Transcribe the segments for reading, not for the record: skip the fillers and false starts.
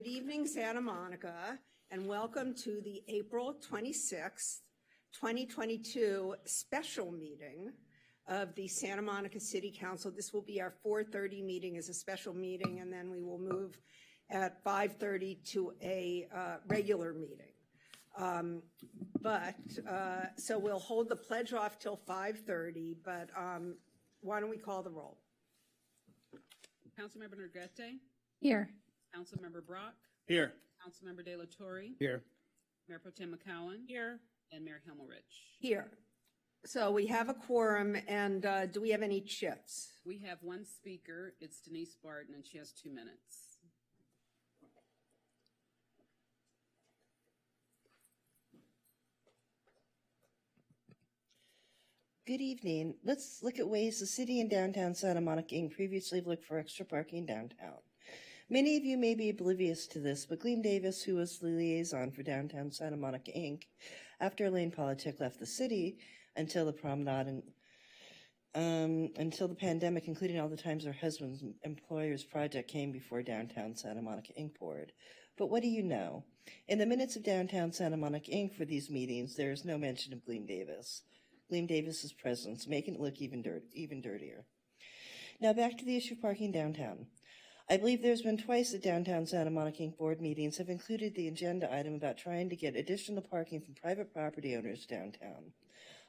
Good evening, Santa Monica, and welcome to the April 26th, 2022 special meeting of the Santa Monica City Council. This will be our 4:30 meeting as a special meeting, and then we will move at 5:30 to a regular meeting. So we'll hold the pledge off till 5:30, but why don't we call the roll? Councilmember Negrete? Here. Councilmember Brock? Here. Councilmember De La Torre? Here. Mayor Pro Tem McCowan? Here. And Mayor Himmelrich? Here. So we have a quorum, and do we have any chits? We have one speaker. It's Denise Barton, and she has 2 minutes. Good evening. Let's look at ways the city and downtown Santa Monica Inc. previously looked for extra parking downtown. Many of you may be oblivious to this, but Gleam Davis, who was the liaison for downtown Santa Monica Inc. after Elaine Politic left the city until the promenade and until the pandemic, including all the times her husband's employer's project came before downtown Santa Monica Inc. board. But what do you know? In the minutes of downtown Santa Monica Inc. for these meetings, there is no mention of Gleam Davis. Gleam Davis's presence, making it look even dirtier. Now back to the issue of parking downtown. I believe there's been twice that downtown Santa Monica Inc. board meetings have included the agenda item about trying to get additional parking from private property owners downtown.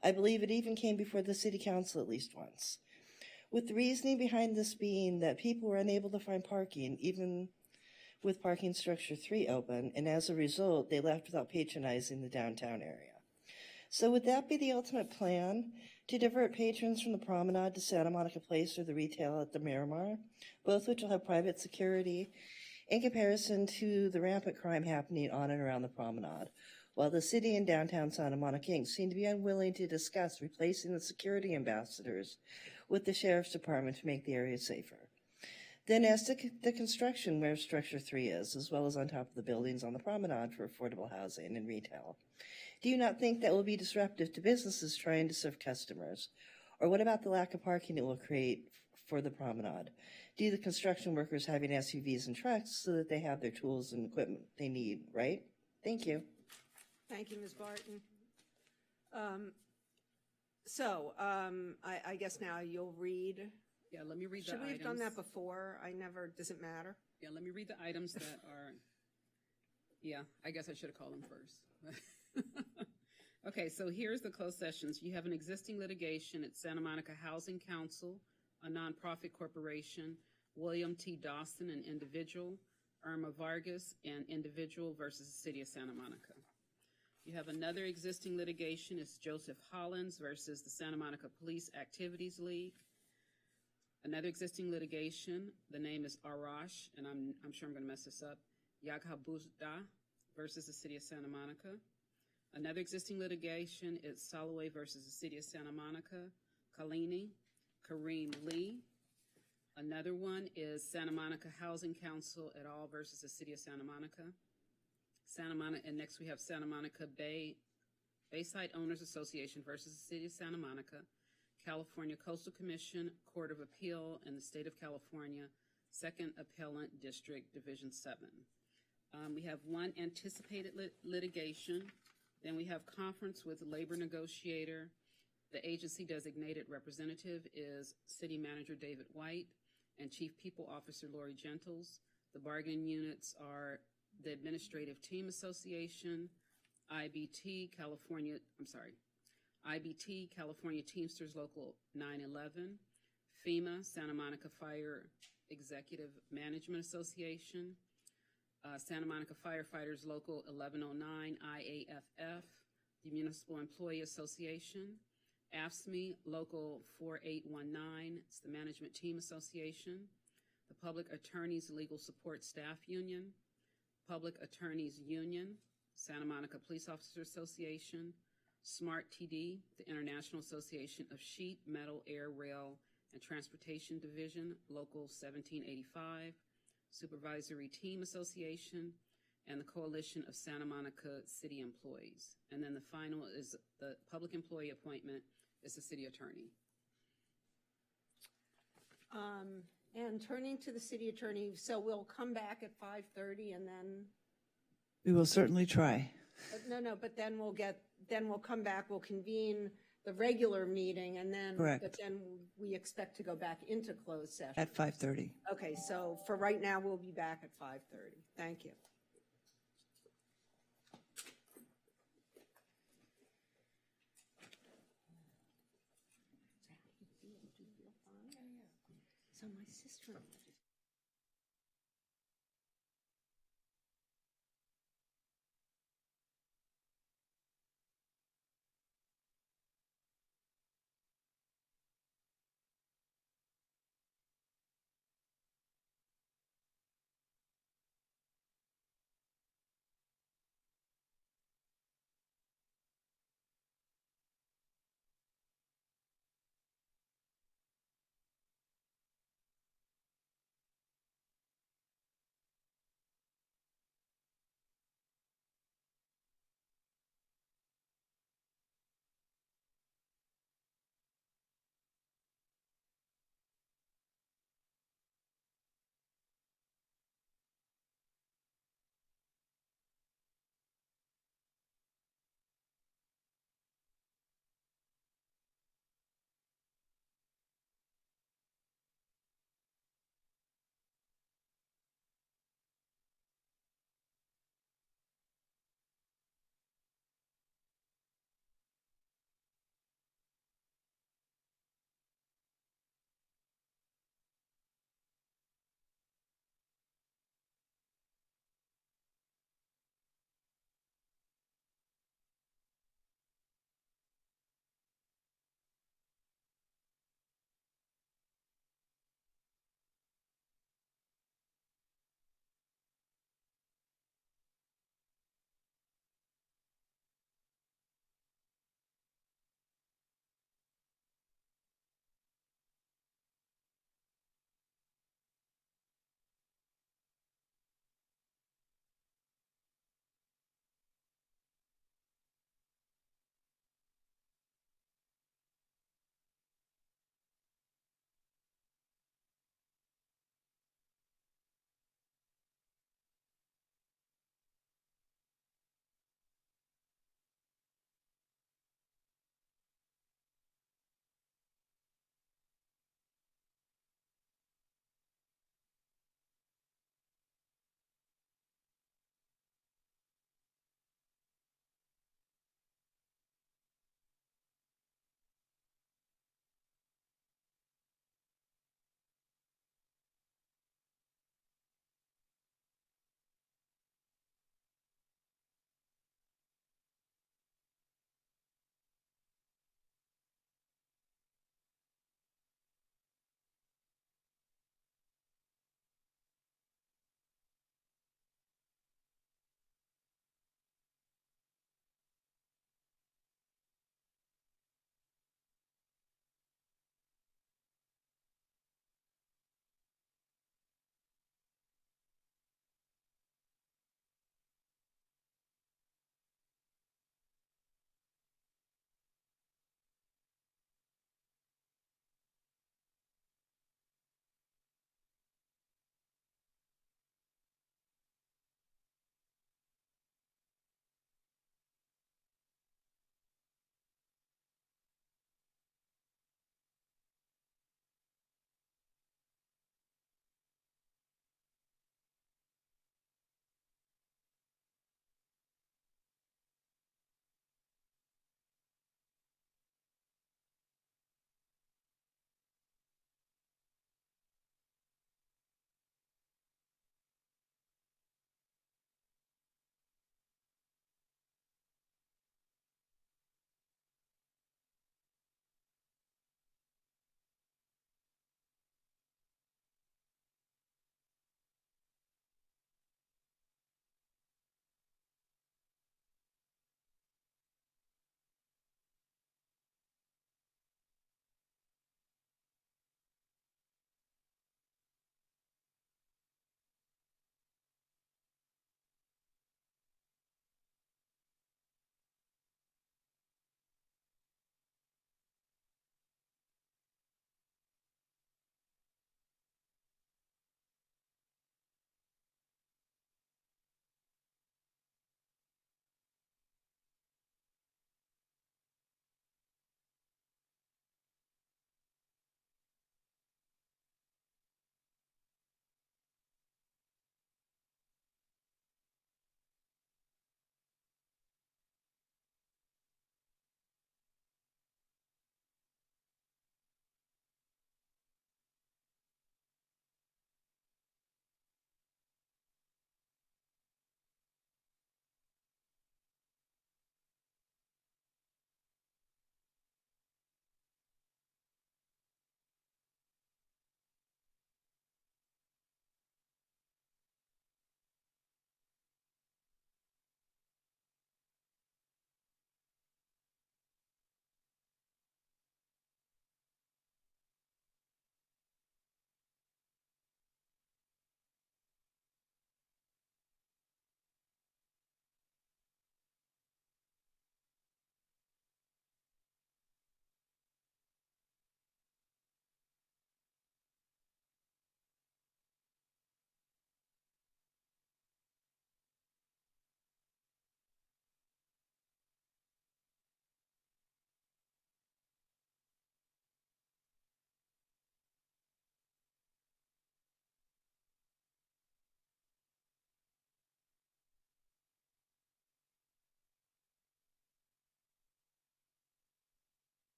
I believe it even came before the city council at least once, with the reasoning behind this being that people were unable to find parking even with parking structure 3 open, and as a result, they left without patronizing the downtown area. So would that be the ultimate plan, to divert patrons from the promenade to Santa Monica Place or the retail at the Miramar, both which will have private security in comparison to the rampant crime happening on and around the promenade, while the city and downtown Santa Monica Inc. seem to be unwilling to discuss replacing the security ambassadors with the sheriff's department to make the area safer. Then as to the construction where structure 3 is, as well as on top of the buildings on the promenade for affordable housing and retail, do you not think that will be disruptive to businesses trying to serve customers? Or what about the lack of parking it will create for the promenade? Do the construction workers having SUVs and trucks so that they have their tools and equipment they need, right? Thank you. Thank you, Ms. Barton. I guess now you'll read. Yeah, let me read the items. Should we have done that before? Does it matter? Yeah, let me read the items that are, yeah, I guess I should have called them first. Okay, so here's the closed sessions. You have an existing litigation at Santa Monica Housing Council, a nonprofit corporation, William T. Dawson, an individual, Irma Vargas, an individual versus the City of Santa Monica. You have another existing litigation. It's Joseph Hollins versus the Santa Monica Police Activities League. Another existing litigation, the name is Arash, and I'm sure I'm going to mess this up, Yaghabuzda versus the City of Santa Monica. Another existing litigation is Soloway versus the City of Santa Monica, Kalini, Kareem Lee. Another one is Santa Monica Housing Council et al. Versus the City of Santa Monica. And next we have Santa Monica Bayside Owners Association versus the City of Santa Monica, California Coastal Commission, Court of Appeal in the State of California, 2nd Appellant District, Division 7. We have one anticipated litigation. Then we have conference with labor negotiator. The agency designated representative is City Manager David White and Chief People Officer Lori Gentles. The bargaining units are the Administrative Team Association, IBT, California Teamsters Local 911, FEMA, Santa Monica Fire Executive Management Association, Santa Monica Firefighters Local 1109, IAFF, the Municipal Employee Association, AFSCME Local 4819, it's the Management Team Association, the Public Attorneys Legal Support Staff Union, Public Attorneys Union, Santa Monica Police Officer Association, SMART TD, the International Association of Sheet, Metal, Air, Rail, and Transportation Division, Local 1785, Supervisory Team Association, and the Coalition of Santa Monica City Employees. And then the final is the public employee appointment is the city attorney. And turning to the city attorney, so we'll come back at 5:30 and then, We will certainly try. no, but then we'll come back, we'll convene the regular meeting and then, Correct. but then we expect to go back into closed session. At 5:30. Okay, so for right now, we'll be back at 5:30. Thank you. So my sister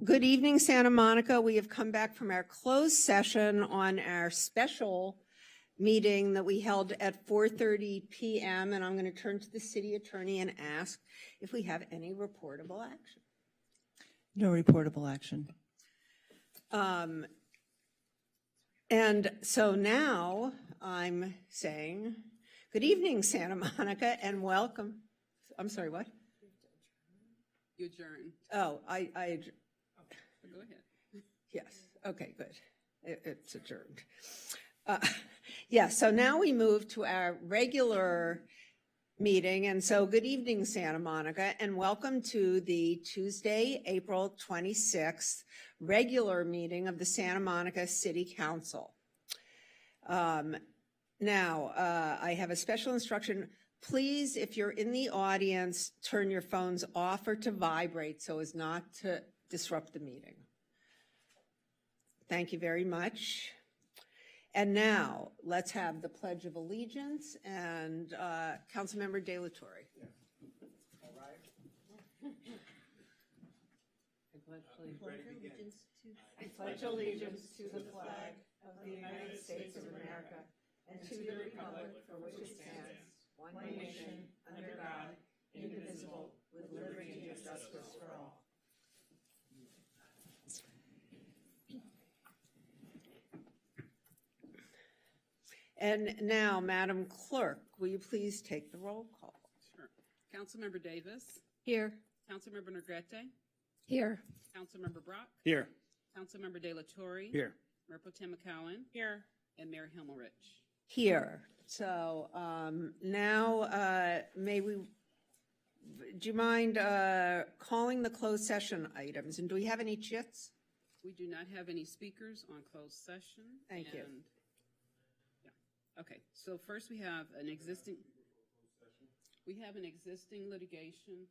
Good evening, Santa Monica. We have come back from our closed session on our special meeting that we held at 4:30 p.m. And I'm going to turn to the city attorney and ask if we have any reportable action. No reportable action. And so now I'm saying, good evening, Santa Monica, and welcome. I'm sorry, what? You adjourn. Oh, Go ahead. yes. Okay, good. It's adjourned. Yeah, so now we move to our regular meeting. And so good evening, Santa Monica, and welcome to the Tuesday, April 26th regular meeting of the Santa Monica City Council. Now, I have a special instruction. Please, if you're in the audience, turn your phones off or to vibrate so as not to disrupt the meeting. Thank you very much. And now, let's have the Pledge of Allegiance and Councilmember De La Torre. All right. I pledge allegiance to the flag of the United States of America and to the republic for which it stands, one nation, under God, indivisible, with liberty and justice for all. And now, Madam Clerk, will you please take the roll call? Sure. Councilmember Davis. Here. Councilmember Negrete. Here. Councilmember Brock. Here. Councilmember De La Torre. Here. Mayor Pro Tem McCowen. Here. And Mayor Himmelrich. Here. So now, do you mind calling the closed session items? And do we have any chits? We do not have any speakers on closed session. Thank you. Yeah. Okay, so first we have an existing litigation.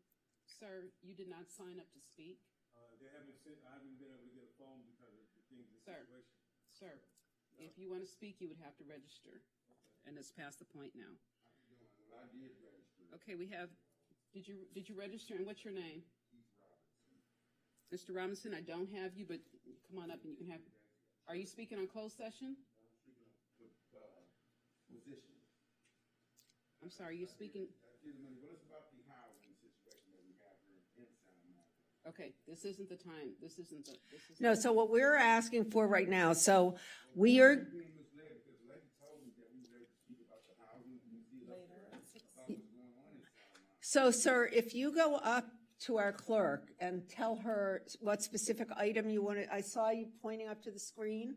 Sir, you did not sign up to speak. I haven't been able to get a phone because of the things, the Sir. situation. Sir, if you want to speak, you would have to register, and it's past the point now. I did register. Okay, we have, did you register, and what's your name? Mr. Robinson, I don't have you, but come on up and you can have, are you speaking on closed session? Position. I'm sorry, you're speaking, What is about the housing situation that we have here in Santa Monica? okay, this isn't the time, No, so what we're asking for right now, so we are, Being misled because the lady told me that we were ready to speak about the housing and see about what's going on in Santa Monica. so sir, if you go up to our clerk and tell her what specific item you want to, I saw you pointing up to the screen.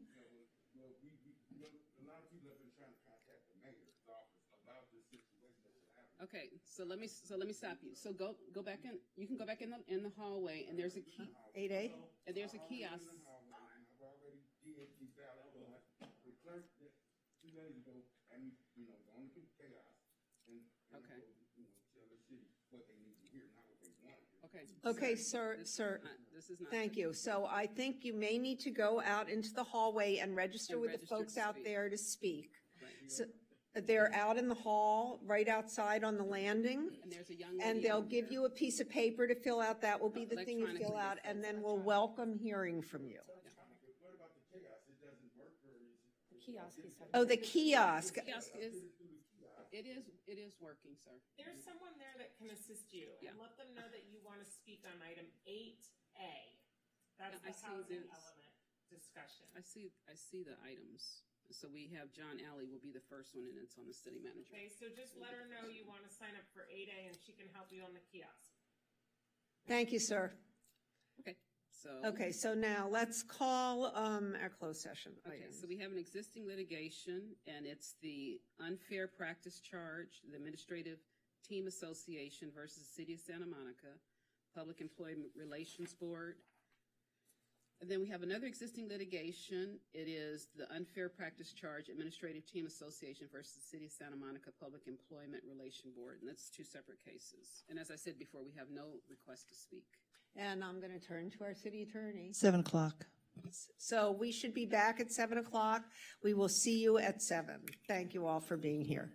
Well, a lot of people have been trying to contact the mayor's office about this situation that's happening. Okay, so let me stop you. So go back in, you can go back in the hallway, and there's a key, 8A? and there's a kiosk. I've already did the ballot the clerk 2 days ago, and going to chaos and Okay. Tell the city what they need to hear, not what they want to hear. Okay. Okay, sir, This is not. thank you. So I think you may need to go out into the hallway and register And with the register folks to out speak. there to speak. Right. So they're out in the hall, right outside on the landing, And there's a young lady. and they'll out give there. you a piece of paper to fill out. That will be the thing you fill Electronically. out, and then we'll welcome hearing from you. What about the chaos? It doesn't work, or is it? Oh, the kiosk. Kiosk it is working, sir. There's someone there that can assist you, Yeah. and let them know that you want to speak on item 8A. That's Yeah, I the see housing this. element discussion. I see the items. So we have John Alley will be the first one, and it's on the city manager. Okay, so just let her know you want to sign up for 8A, and she can help you on the kiosk. Thank you, sir. Okay, so. Okay, so now let's call our closed session Okay, items. so we have an existing litigation, and it's the unfair practice charge, the Administrative Team Association versus the City of Santa Monica, Public Employment Relations Board. And then we have another existing litigation. It is the unfair practice charge, Administrative Team Association versus the City of Santa Monica, Public Employment Relation Board, and that's two separate cases. And as I said before, we have no request to speak. And I'm going to turn to our city attorney. 7 o'clock. So we should be back at 7 o'clock. We will see you at 7. Thank you all for being here.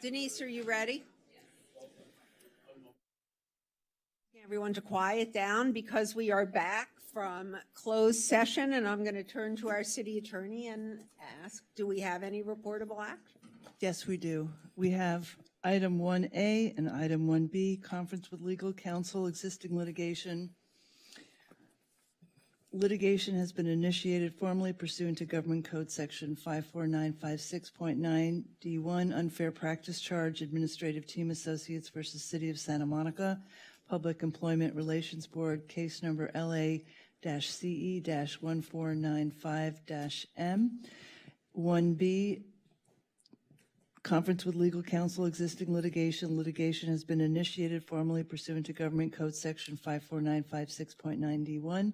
Denise, are you ready? Everyone to quiet down because we are back from closed session, and I'm going to turn to our city attorney and ask, do we have any reportable action? Yes, we do. We have item 1A and item 1B, conference with legal counsel, existing litigation. Litigation has been initiated formally pursuant to Government Code Section 54956.9 D1, unfair practice charge, administrative team associates versus City of Santa Monica, Public Employment Relations Board, case number LA-CE-1495-M. 1B, conference with legal counsel, existing litigation. Litigation has been initiated formally pursuant to Government Code Section 54956.9 D1,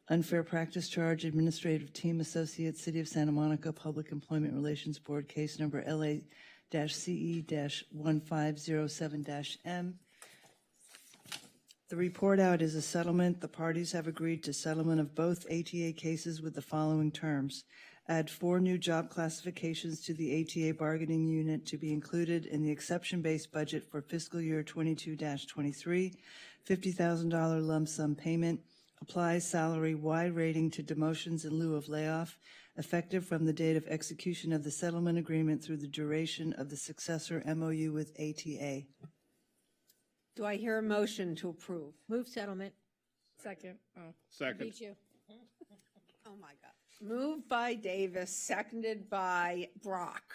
unfair practice charge, administrative team associates, City of Santa Monica, Public Employment Relations Board, case number LA-CE-1507-M. The report out is a settlement. The parties have agreed to settlement of both ATA cases with the following terms. Add 4 new job classifications to the ATA bargaining unit to be included in the exception-based budget for fiscal year 22-23, $50,000 lump sum payment, apply salary Y rating to demotions in lieu of layoff, effective from the date of execution of the settlement agreement through the duration of the successor MOU with ATA. Do I hear a motion to approve? Move settlement. Second. Oh, Second. beat you. Oh, my God. Moved by Davis, seconded by Brock.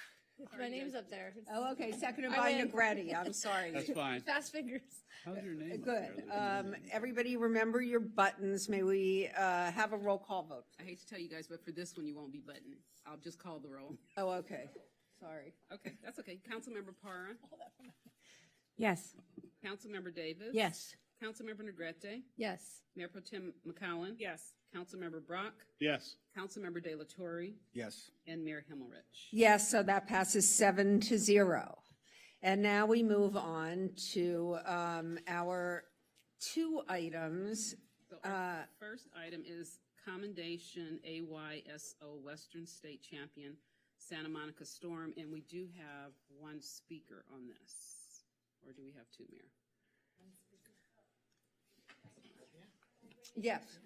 My name's up there. It's Oh, okay, seconded I by win. Negretti. I'm sorry. That's fine. fast fingers. How's your name? up Good. there? Everybody remember your buttons. May we have a roll call vote? I hate to tell you guys, but for this one, you won't be buttoning. I'll just call the roll. Oh, okay. Sorry. Okay, that's okay. Councilmember Parra, Yes. Councilmember Davis. Yes. Councilmember Negrete, Yes. Mayor Pro Tem McCollum. Yes. Councilmember Brock, Yes. Councilmember De La Torre, Yes. and Mayor Himmelrich. Yes, so that passes 7-0. And now we move on to our 2 items. So our first item is Commendation Ayso Western State Champion Santa Monica Storm, and we do have 1 speaker on this. Or do we have 2, Mayor? Yes.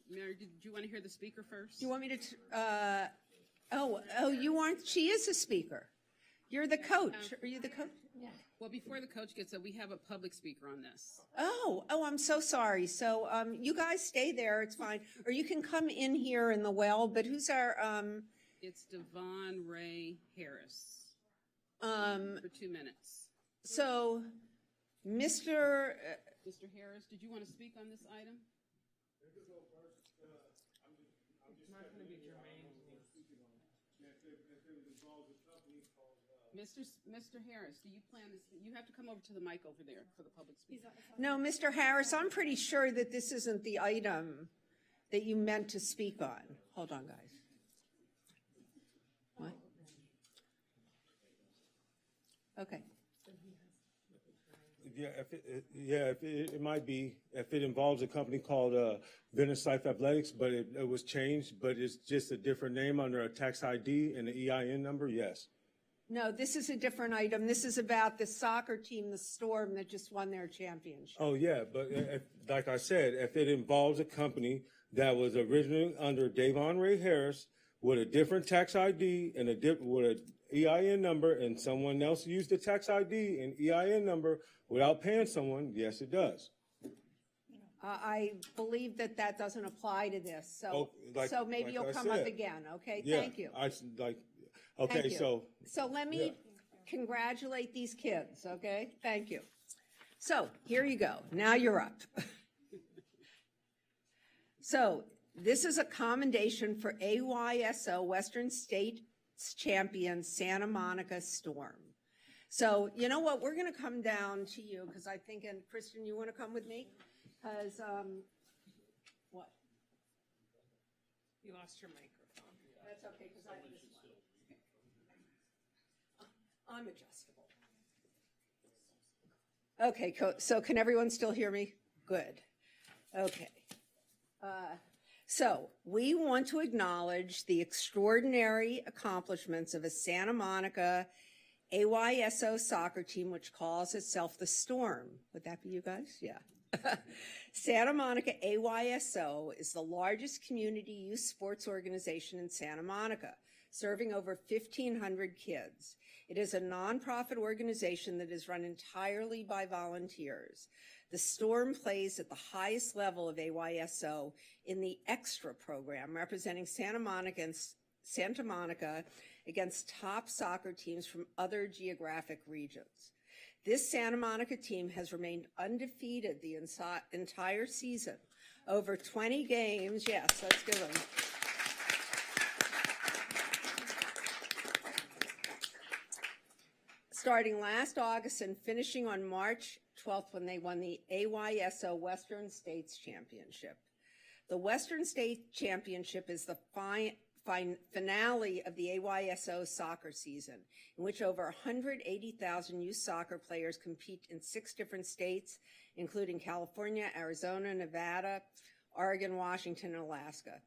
Mayor, did you want to hear the speaker first? Do you want me to, you aren't, she is a speaker. You're the coach. Are you the coach? Well, before the coach gets up, we have a public speaker on this. Oh, I'm so sorry. So, you guys stay there. It's fine. Or you can come in here in the well, but who's our, It's Devon Ray Harris for 2 minutes. so, Mr. Mr. Harris, did you want to speak on this item? Mr. Harris, do you plan to, you have to come over to the mic over there for the public speaker. No, Mr. Harris, I'm pretty sure that this isn't the item that you meant to speak on. Hold on, guys. What? Okay. Yeah, it might be, if it involves a company called Venice Life Athletics, but it was changed, but it's just a different name under a tax ID and an EIN number, yes. No, this is a different item. This is about the soccer team, the Storm, that just won their championship. Oh, yeah, but like I said, if it involves a company that was originally under Davon Ray Harris with a different tax ID and with an EIN number, and someone else used the tax ID and EIN number without paying someone, yes, it does. I believe that that doesn't apply to this, so, Oh, so maybe like you'll I come up said. again, okay? Yeah, Thank you. Okay, Thank you. so let me yeah. congratulate these kids, okay? Thank you. So, here you go. Now you're up. So, this is a commendation for AYSO Western States Champion Santa Monica Storm. So, you know what? We're going to come down to you because I think, and Kristen, you want to come with me? Because, what? You lost your microphone. That's okay, because I have this one. I'm adjustable. Okay, so can everyone still hear me? Good. Okay. So we want to acknowledge the extraordinary accomplishments of a Santa Monica AYSO soccer team, which calls itself the Storm. Would that be you guys? Yeah. Santa Monica AYSO is the largest community youth sports organization in Santa Monica, serving over 1,500 kids. It is a nonprofit organization that is run entirely by volunteers. The Storm plays at the highest level of AYSO in the Extra program, representing Santa Monica against top soccer teams from other geographic regions. This Santa Monica team has remained undefeated the entire season. Over 20 games, yes, let's give them. Starting last August and finishing on March 12th when they won the AYSO Western States Championship. The Western State Championship is the finale of the AYSO soccer season, in which over 180,000 youth soccer players compete in 6 different states, including California, Arizona, Nevada, Oregon, Washington, and Alaska.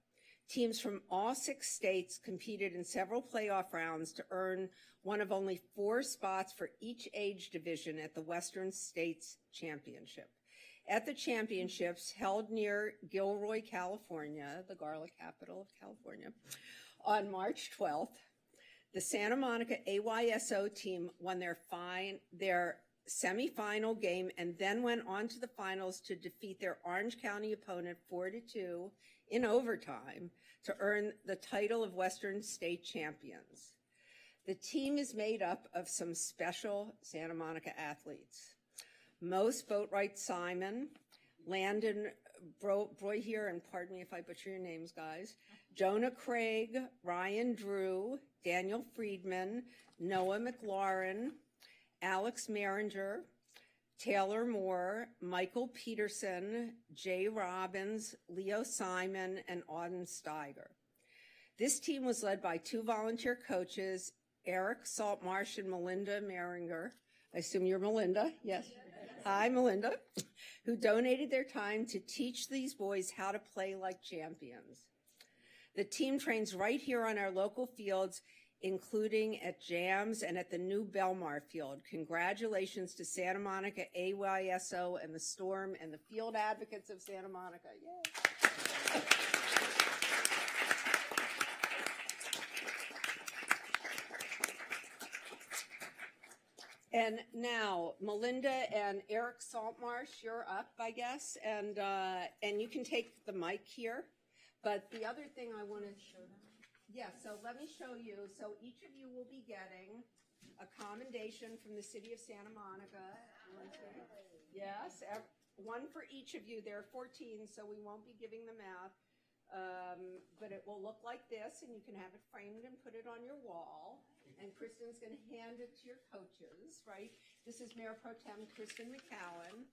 Teams from all 6 states competed in several playoff rounds to earn one of only 4 spots for each age division at the Western States Championship. At the championships held near Gilroy, California, the garlic capital of California, on March 12th, the Santa Monica AYSO team won their semifinal game and then went on to the finals to defeat their Orange County opponent 4-2 in overtime to earn the title of Western State champions. The team is made up of some special Santa Monica athletes. Most Boatwright Simon, Landon Broyhier, and pardon me if I butcher your names, guys, Jonah Craig, Ryan Drew, Daniel Friedman, Noah McLaurin, Alex Maringer, Taylor Moore, Michael Peterson, Jay Robbins, Leo Simon, and Auden Steiger. This team was led by 2 volunteer coaches, Eric Saltmarsh and Melinda Maringer. I assume you're Melinda, yes? Hi, Melinda, who donated their time to teach these boys how to play like champions. The team trains right here on our local fields, including at JAMS and at the new Belmar field. Congratulations to Santa Monica AYSO and the Storm and the field advocates of Santa Monica. Yay. And now, Melinda and Eric Saltmarsh, you're up, I guess, and you can take the mic here. But the other thing I want to show them. Yeah, so let me show you. So each of you will be getting a commendation from the city of Santa Monica. Yes, one for each of you. There are 14, so we won't be giving them out. But it will look like this, and you can have it framed and put it on your wall. And Kristen's going to hand it to your coaches, right? This is Mayor Pro Tem Kristen McCowan.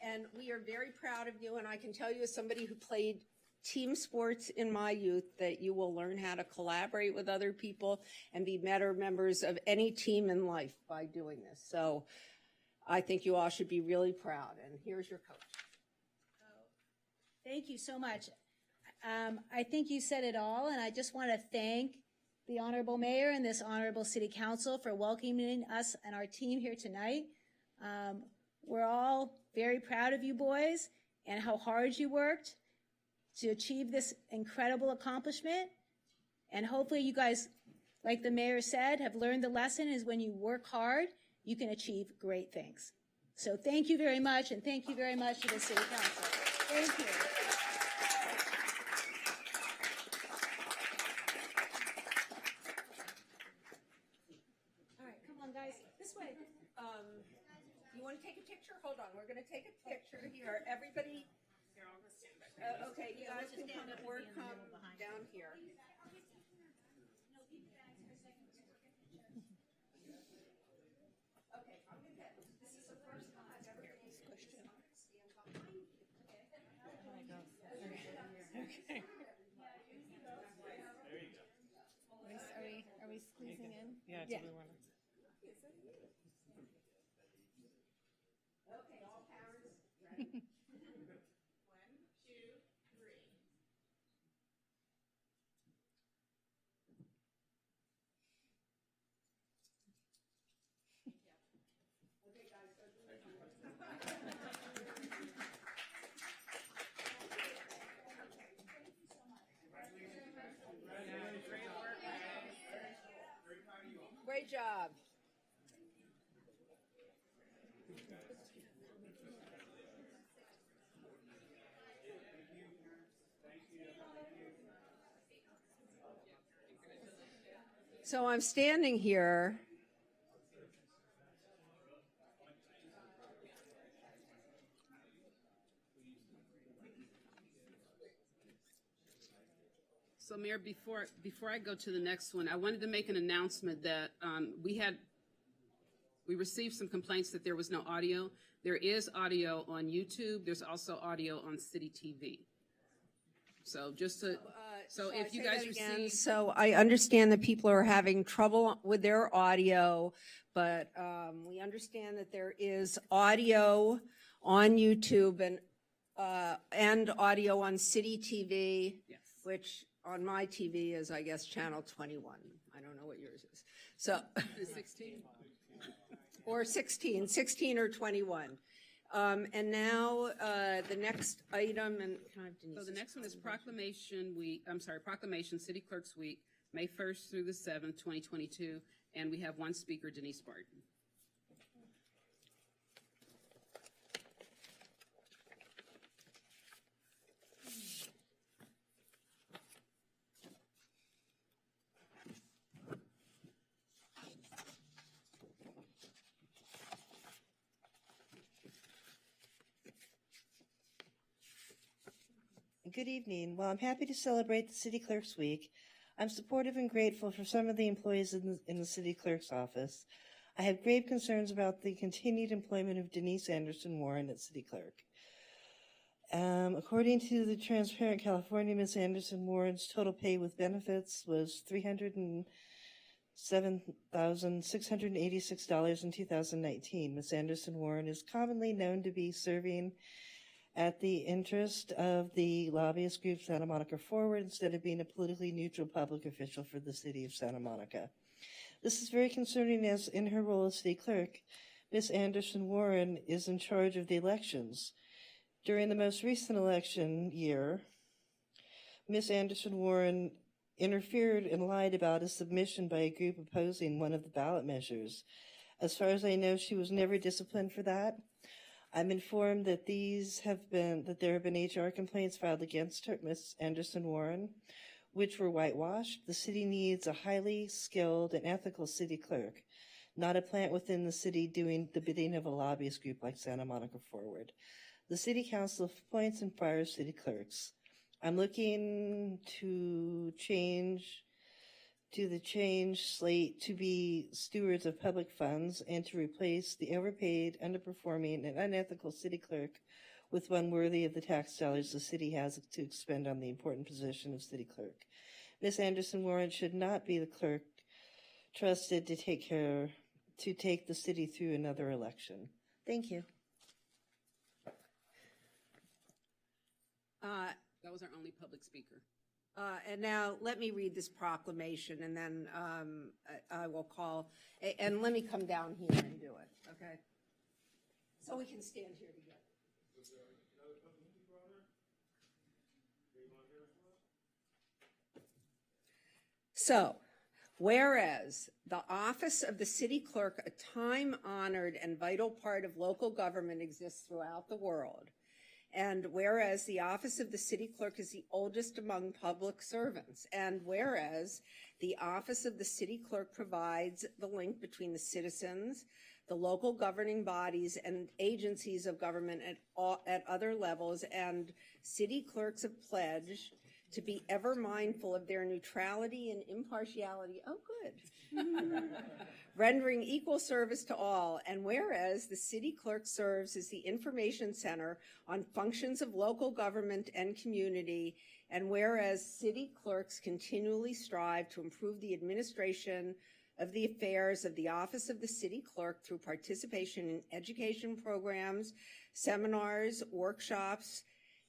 And we are very proud of you, and I can tell you as somebody who played team sports in my youth that you will learn how to collaborate with other people and be better members of any team in life by doing this. So I think you all should be really proud. And here's your coach. Thank you so much. I think you said it all, and I just want to thank the Honorable Mayor and this Honorable City Council for welcoming us and our team here tonight. We're all very proud of you boys and how hard you worked to achieve this incredible accomplishment. And hopefully you guys, like the mayor said, have learned the lesson is when you work hard, you can achieve great things. So thank you very much, and thank you very much to the City Council. Thank you. All right, come on, guys, this way. You want to take a picture? Hold on, we're going to take a picture here. Everybody. Okay, you guys can come or come down here. Okay, I'm going to this is the first time I've ever used this question. Okay. Are we squeezing in? Yeah, Yeah. Okay, all parents, ready? 1, 2, 3. job. So I'm standing here. So Mayor, before I go to the next one, I wanted to make an announcement that we received some complaints that there was no audio. There is audio on YouTube. There's also audio on City TV. So just to, so if you guys receive. So I understand that people are having trouble with their audio, but we understand that there is audio on YouTube and audio on City TV, Yes. which on my TV is, I guess, channel 21. I don't know what yours is. So, 16. or 16 or 21. And now the next item, and can I have Denise? So the next one is Proclamation City Clerks Week, May 1st through the 7th, 2022. And we have one speaker, Denise Barton. Good evening. While I'm happy to celebrate the City Clerks Week, I'm supportive and grateful for some of the employees in the City Clerk's office. I have grave concerns about the continued employment of Denise Anderson Warren as City Clerk. According to the Transparent California, Ms. Anderson Warren's total pay with benefits was $307,686 in 2019. Ms. Anderson Warren is commonly known to be serving at the interest of the lobbyist group Santa Monica Forward instead of being a politically neutral public official for the city of Santa Monica. This is very concerning as in her role as city clerk, Ms. Anderson Warren is in charge of the elections. During the most recent election year, Ms. Anderson Warren interfered and lied about a submission by a group opposing one of the ballot measures. As far as I know, she was never disciplined for that. I'm informed that there have been HR complaints filed against her, Ms. Anderson Warren, which were whitewashed. The city needs a highly skilled and ethical city clerk, not a plant within the city doing the bidding of a lobbyist group like Santa Monica Forward. The city council appoints and fires city clerks. I'm looking to the change slate to be stewards of public funds and to replace the overpaid, underperforming, and unethical city clerk with one worthy of the tax dollars the city has to expend on the important position of city clerk. Ms. Anderson Warren should not be the clerk trusted to take the city through another election. Thank you. That was our only public speaker. And now let me read this proclamation, and then I will call, and let me come down here and do it, okay? So we can stand here together. So, whereas the office of the city clerk, a time-honored and vital part of local government, exists throughout the world, and whereas the office of the city clerk is the oldest among public servants, and whereas the office of the city clerk provides the link between the citizens, the local governing bodies and agencies of government at other levels, and city clerks have pledged to be ever mindful of their neutrality and impartiality. Oh, good. Rendering equal service to all, and whereas the city clerk serves as the information center on functions of local government and community, and whereas city clerks continually strive to improve the administration of the affairs of the office of the city clerk through participation in education programs, seminars, workshops,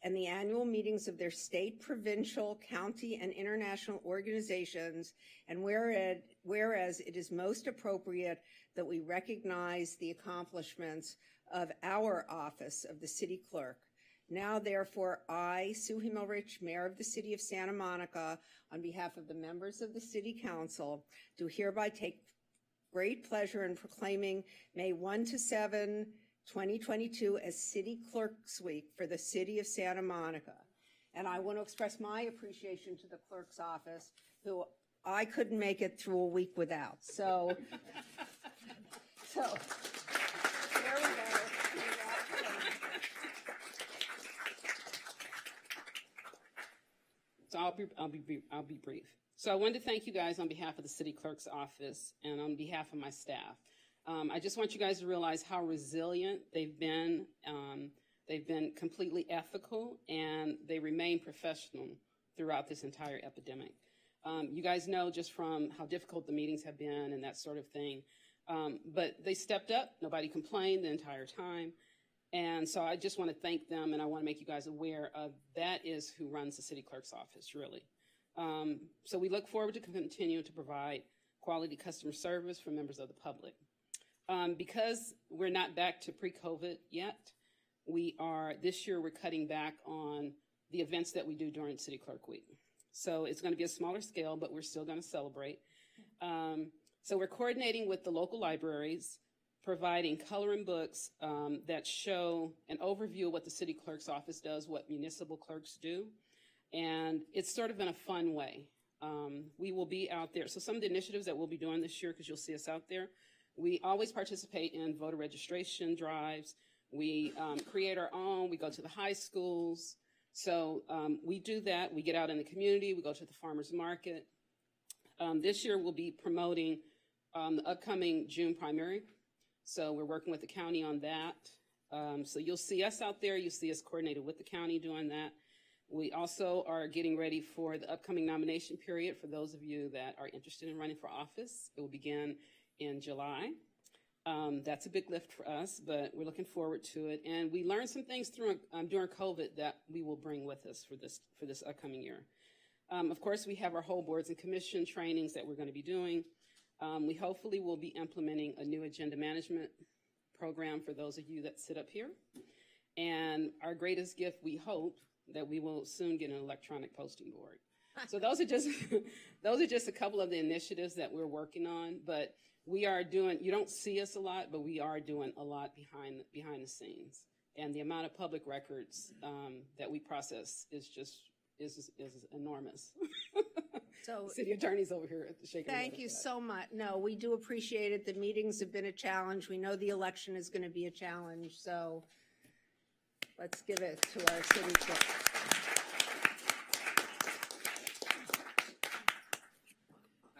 and the annual meetings of their state, provincial, county, and international organizations, and whereas it is most appropriate that we recognize the accomplishments of our office of the city clerk. Now, therefore, I, Sue Himmelrich, Mayor of the City of Santa Monica, on behalf of the members of the City Council, do hereby take great pleasure in proclaiming May 1 to 7, 2022 as City Clerks Week for the City of Santa Monica. And I want to express my appreciation to the clerk's office, who I couldn't make it through a week without. So there we go. So I'll be brief. So I wanted to thank you guys on behalf of the City Clerk's Office and on behalf of my staff. I just want you guys to realize how resilient they've been. They've been completely ethical, and they remain professional throughout this entire epidemic. You guys know just from how difficult the meetings have been and that sort of thing. But they stepped up. Nobody complained the entire time. And so I just want to thank them, and I want to make you guys aware of that is who runs the City Clerk's Office, really. So we look forward to continuing to provide quality customer service for members of the public. Because we're not back to pre-COVID yet, this year we're cutting back on the events that we do during City Clerk Week. So it's going to be a smaller scale, but we're still going to celebrate. So we're coordinating with the local libraries, providing coloring books that show an overview of what the City Clerk's Office does, what municipal clerks do. And it's sort of in a fun way. We will be out there. So some of the initiatives that we'll be doing this year, because you'll see us out there, we always participate in voter registration drives. We create our own. We go to the high schools. So we do that. We get out in the community. We go to the farmers market. This year we'll be promoting the upcoming June primary. So we're working with the county on that. So you'll see us out there. You'll see us coordinated with the county doing that. We also are getting ready for the upcoming nomination period for those of you that are interested in running for office. It will begin in July. That's a big lift for us, but we're looking forward to it. And we learned some things during COVID that we will bring with us for this upcoming year. Of course, we have our whole boards and commission trainings that we're going to be doing. We hopefully will be implementing a new agenda management program for those of you that sit up here. And our greatest gift, we hope, that we will soon get an electronic posting board. So those are just a couple of the initiatives that we're working on. But we are doing, you don't see us a lot, but we are doing a lot behind the scenes. And the amount of public records that we process is enormous. So City attorney's over here shaking their head thank you at that. so much. No, we do appreciate it. The meetings have been a challenge. We know the election is going to be a challenge. So let's give it to our city clerk.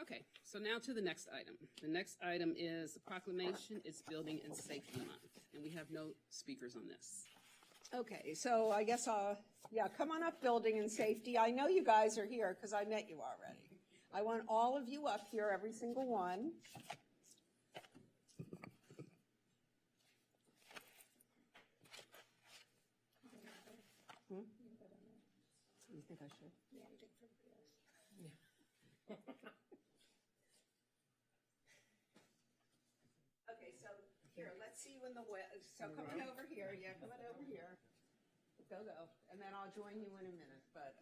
Okay, so now to the next item. The next item is the proclamation. It's Building and Safety Month, and we have no speakers on this. Okay, so I guess come on up, Building and Safety. I know you guys are here because I met you already. I want all of you up here, every single one. You think I should? Okay, so here, let's see you in the way. So coming over here, coming over here. Go, and then I'll join you in a minute. But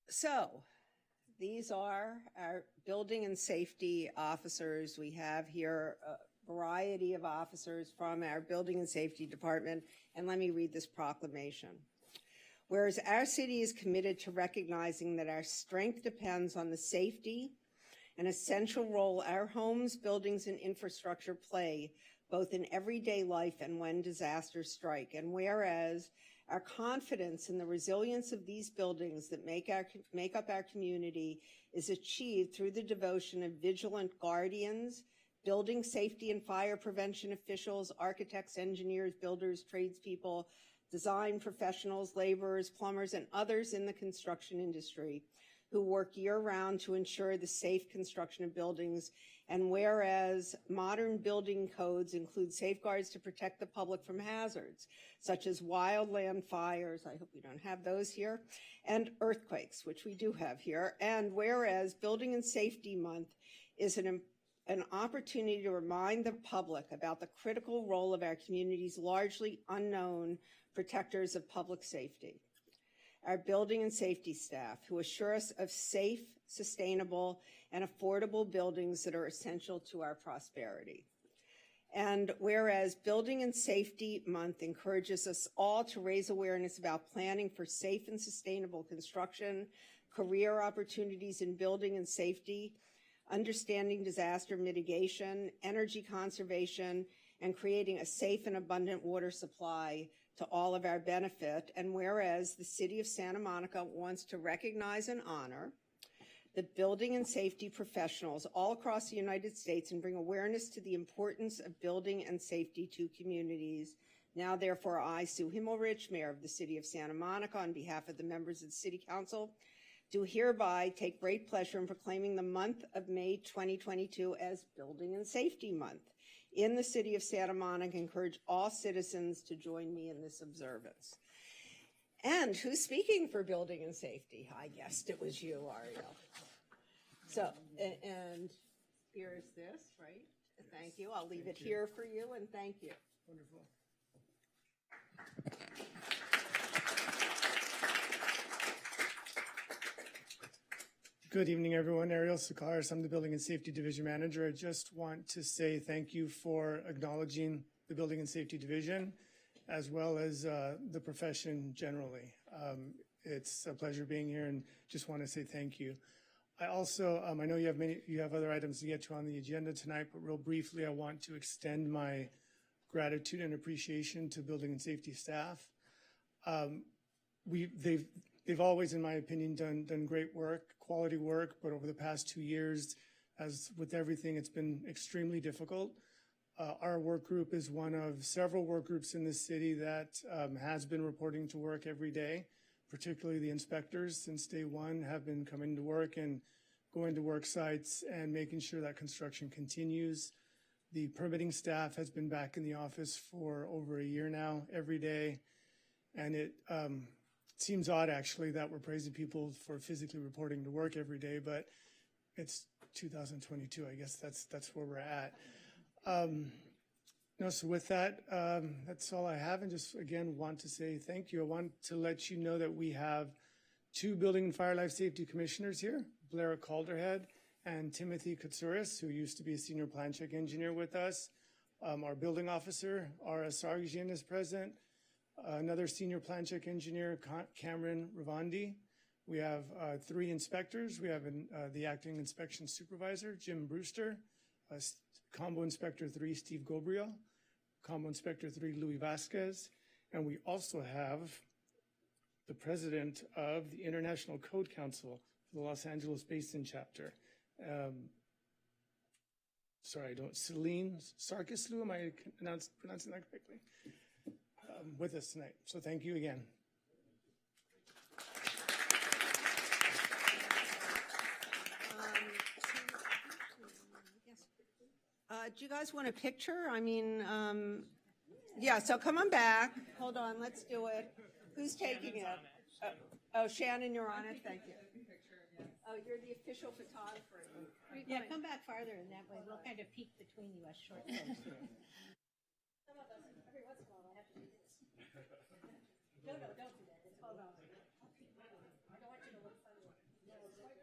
so these are our building and safety officers. We have here a variety of officers from our building and safety department. And let me read this proclamation. Whereas our city is committed to recognizing that our strength depends on the safety and essential role our homes, buildings, and infrastructure play both in everyday life and when disasters strike. And whereas our confidence in the resilience of these buildings that make up our community is achieved through the devotion of vigilant guardians, building safety and fire prevention officials, architects, engineers, builders, tradespeople, design professionals, laborers, plumbers, and others in the construction industry who work year-round to ensure the safe construction of buildings. And whereas modern building codes include safeguards to protect the public from hazards, such as wildland fires, I hope we don't have those here, and earthquakes, which we do have here. And whereas Building and Safety Month is an an opportunity to remind the public about the critical role of our community's largely unknown protectors of public safety, our building and safety staff, who assure us of safe, sustainable, and affordable buildings that are essential to our prosperity. And whereas Building and Safety Month encourages us all to raise awareness about planning for safe and sustainable construction, career opportunities in building and safety, understanding disaster mitigation, energy conservation, and creating a safe and abundant water supply to all of our benefit. And whereas the City of Santa Monica wants to recognize and honor the building and safety professionals all across the United States and bring awareness to the importance of building and safety to communities. Now, therefore, I, Sue Himmelrich, Mayor of the City of Santa Monica, on behalf of the members of the City Council, do hereby take great pleasure in proclaiming the month of May 2022 as Building and Safety Month in the City of Santa Monica. Encourage all citizens to join me in this observance. And who's speaking for building and safety? I guessed it was you, Ariel. So, and here's this, right? Thank you. I'll leave it here for you, and thank you. Wonderful. Good evening, everyone. Ariel Sakaris. I'm the Building and Safety Division Manager. I just want to say thank you for acknowledging the Building and Safety Division, as well as the profession generally. It's a pleasure being here, and just want to say thank you. I also, I know you have other items to get to on the agenda tonight, but real briefly, I want to extend my gratitude and appreciation to building and safety staff. They've always, in my opinion, done great work, quality work, but over the past 2 years, as with everything, it's been extremely difficult. Our work group is one of several work groups in this city that has been reporting to work every day. Particularly the inspectors since day one have been coming to work and going to work sites and making sure that construction continues. The permitting staff has been back in the office for over a year now, every day. And it seems odd actually that we're praising people for physically reporting to work every day, but it's 2022. I guess that's where we're at. No, so with that, that's all I have, and just again want to say thank you. I want to let you know that we have 2 Building and Fire Life Safety Commissioners here, Blair Calderhead and Timothy Katsouris, who used to be a senior plan check engineer with us. Our building officer, Ara Sargsyan, is present. Another senior plan check engineer, Cameron Ravandi. We have 3 inspectors. We have the acting inspection supervisor, Jim Brewster, Combo Inspector 3, Steve Gobriel, Combo Inspector 3, Louis Vasquez, and we also have the president of the International Code Council for the Los Angeles Basin chapter. Celine Sarkislu, am I pronouncing that correctly? With us tonight. So thank you again. Do you guys want a picture? I mean, yeah, so come on back. Hold on, let's do it. Who's taking it? Oh, Shannon, you're on it. Thank you. Oh, you're the official photographer. Yeah, come back farther, and that way we'll kind of peek between you as short folks. Some of us, every once in a while, I have to do this. No, don't do that. It's called, I don't want you to look funny. No, it's like,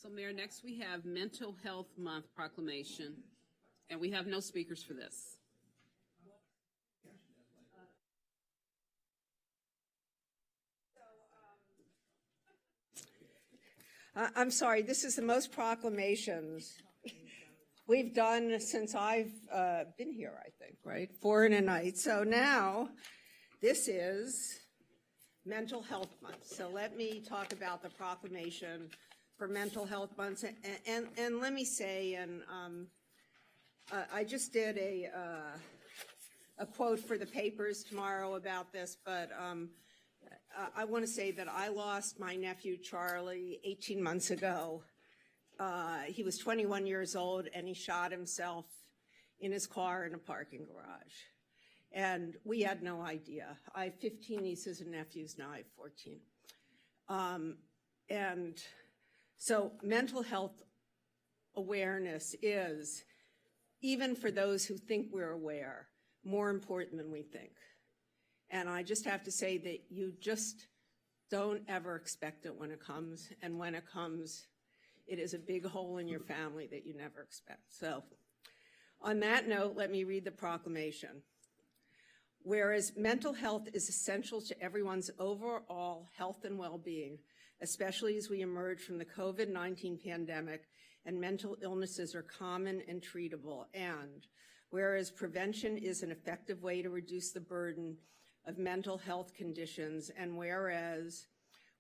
So Mayor, next we have Mental Health Month Proclamation, and we have no speakers for this. I'm sorry, this is the most proclamations we've done since I've been here, I think, right? 4 in a night. So now this is Mental Health Month. So let me talk about the proclamation for Mental Health Month. And let me say, and I just did a quote for the papers tomorrow about this, but I want to say that I lost my nephew Charlie 18 months ago. He was 21 years old, and he shot himself in his car in a parking garage. And we had no idea. I have 15 nieces and nephews, now I have 14. And so mental health awareness is, even for those who think we're aware, more important than we think. And I just have to say that you just don't ever expect it when it comes. And when it comes, it is a big hole in your family that you never expect. So on that note, let me read the proclamation. Whereas mental health is essential to everyone's overall health and well-being, especially as we emerge from the COVID-19 pandemic and mental illnesses are common and treatable, and whereas prevention is an effective way to reduce the burden of mental health conditions, and whereas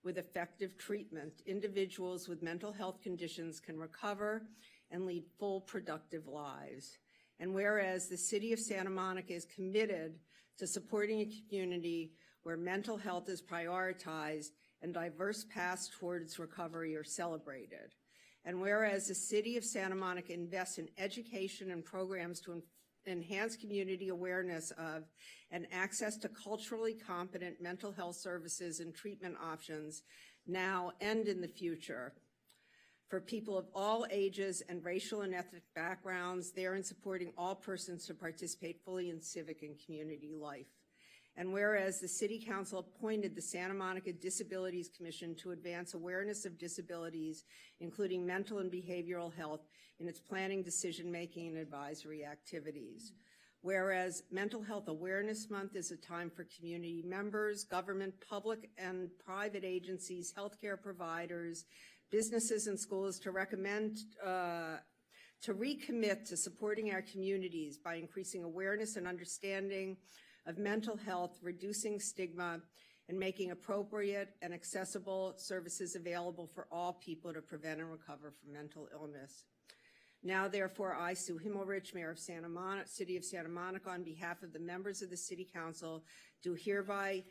with effective treatment, individuals with mental health conditions can recover and lead full, productive lives. And whereas the City of Santa Monica is committed to supporting a community where mental health is prioritized and diverse paths towards recovery are celebrated. And whereas the City of Santa Monica invests in education and programs to enhance community awareness of and access to culturally competent mental health services and treatment options now and in the future for people of all ages and racial and ethnic backgrounds, there in supporting all persons to participate fully in civic and community life. And whereas the City Council appointed the Santa Monica Disabilities Commission to advance awareness of disabilities, including mental and behavioral health, in its planning, decision-making, and advisory activities. Whereas Mental Health Awareness Month is a time for community members, government, public and private agencies, healthcare providers, businesses and schools to recommit to supporting our communities by increasing awareness and understanding of mental health, reducing stigma, and making appropriate and accessible services available for all people to prevent and recover from mental illness. Now, therefore, I, Sue Himmelrich, Mayor of City of Santa Monica, on behalf of the members of the City Council, do hereby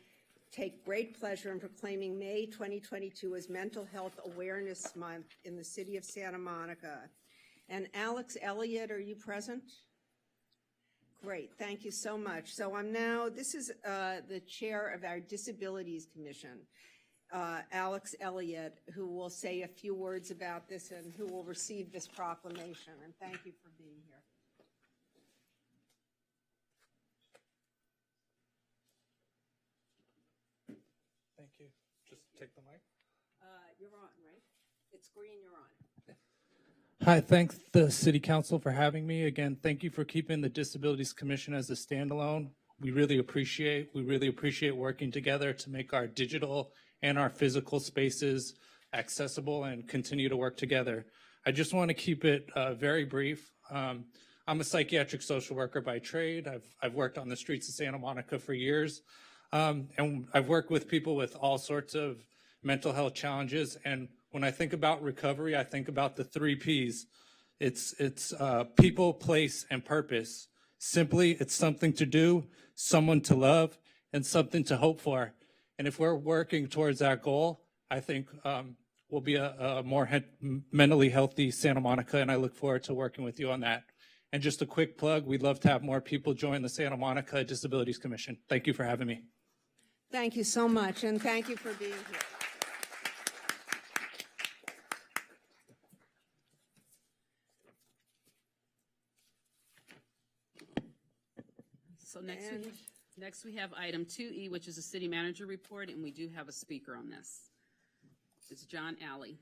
take great pleasure in proclaiming May 2022 as Mental Health Awareness Month in the City of Santa Monica. And Alex Elliott, are you present? Great, thank you so much. So this is the chair of our Disabilities Commission, Alex Elliott, who will say a few words about this and who will receive this proclamation. And thank you for being here. Thank you. Just take the mic. You're on, right? It's green, you're on. Hi, thanks the City Council for having me. Again, thank you for keeping the Disabilities Commission as a standalone. We really appreciate working together to make our digital and our physical spaces accessible and continue to work together. I just want to keep it very brief. I'm a psychiatric social worker by trade. I've worked on the streets of Santa Monica for years. And I've worked with people with all sorts of mental health challenges. And when I think about recovery, I think about the 3 Ps. It's people, place, and purpose. Simply, it's something to do, someone to love, and something to hope for. And if we're working towards that goal, I think we'll be a more mentally healthy Santa Monica, and I look forward to working with you on that. And just a quick plug, we'd love to have more people join the Santa Monica Disabilities Commission. Thank you for having me. Thank you so much, and thank you for being here. So next we have item 2E, which is a city manager report, and we do have a speaker on this. It's John Alley.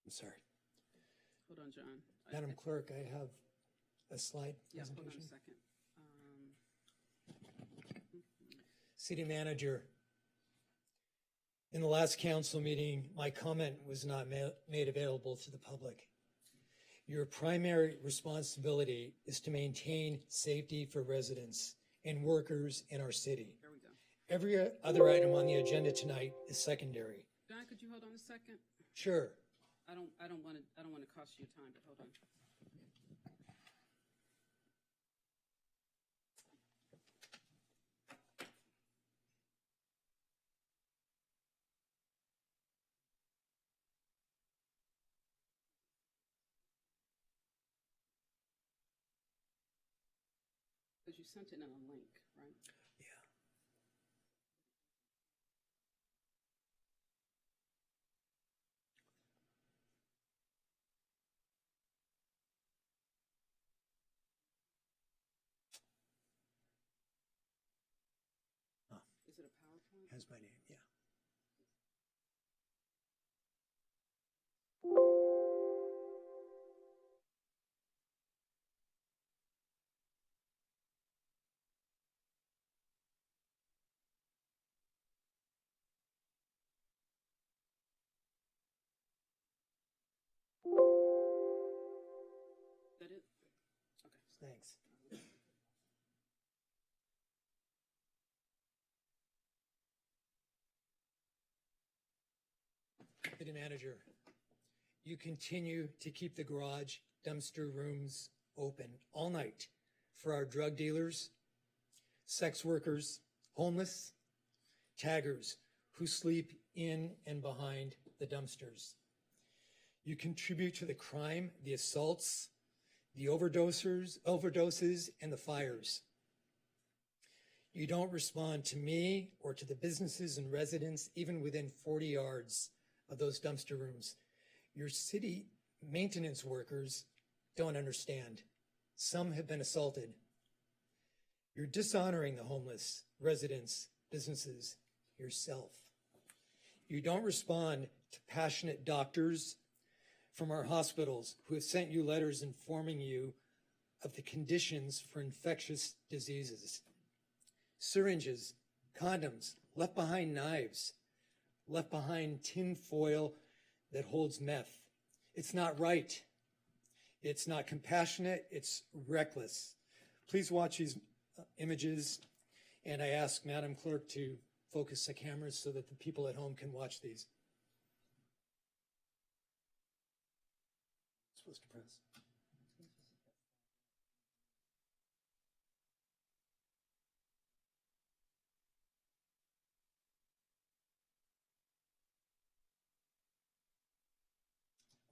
I'm sorry. Hold on, John. Madam Clerk, I have a slide Yes, hold on a presentation. second. City Manager, in the last council meeting, my comment was not made available to the public. Your primary responsibility is to maintain safety for residents and workers in our city. There we go. Every other item on the agenda tonight is secondary. Don, could you hold on a second? Sure. I don't want to cost you time, but hold on. Because you sent it in a link, right? Yeah. Is it a PowerPoint? Has my name, yeah. Is that it? Okay. Thanks. City Manager, you continue to keep the garage dumpster rooms open all night for our drug dealers, sex workers, homeless, taggers who sleep in and behind the dumpsters. You contribute to the crime, the assaults, the overdoses, and the fires. You don't respond to me or to the businesses and residents even within 40 yards of those dumpster rooms. Your city maintenance workers don't understand. Some have been assaulted. You're dishonoring the homeless, residents, businesses, yourself. You don't respond to passionate doctors from our hospitals who have sent you letters informing you of the conditions for infectious diseases. Syringes, condoms, left behind knives, left behind tin foil that holds meth. It's not right. It's not compassionate. It's reckless. Please watch these images, and I ask Madam Clerk to focus the cameras so that the people at home can watch these. Supposed to press.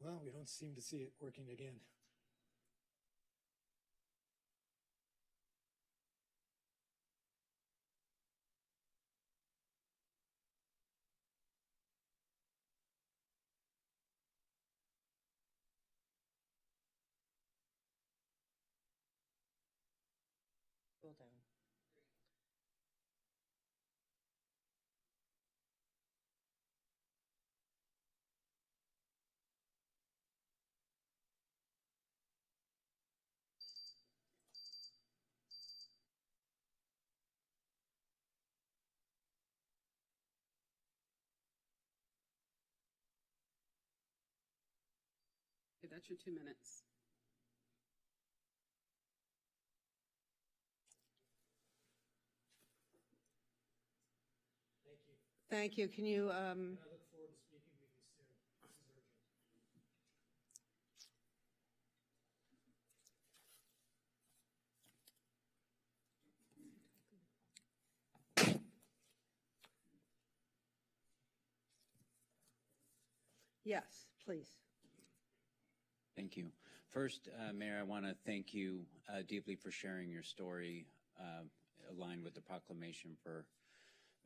Well, we don't seem to see it working again. Scroll down. Okay, that's your 2 minutes. Thank you. Thank you. Can you, And I look forward to speaking with you soon. This is urgent. yes, please. Thank you. First, Mayor, I want to thank you deeply for sharing your story aligned with the proclamation for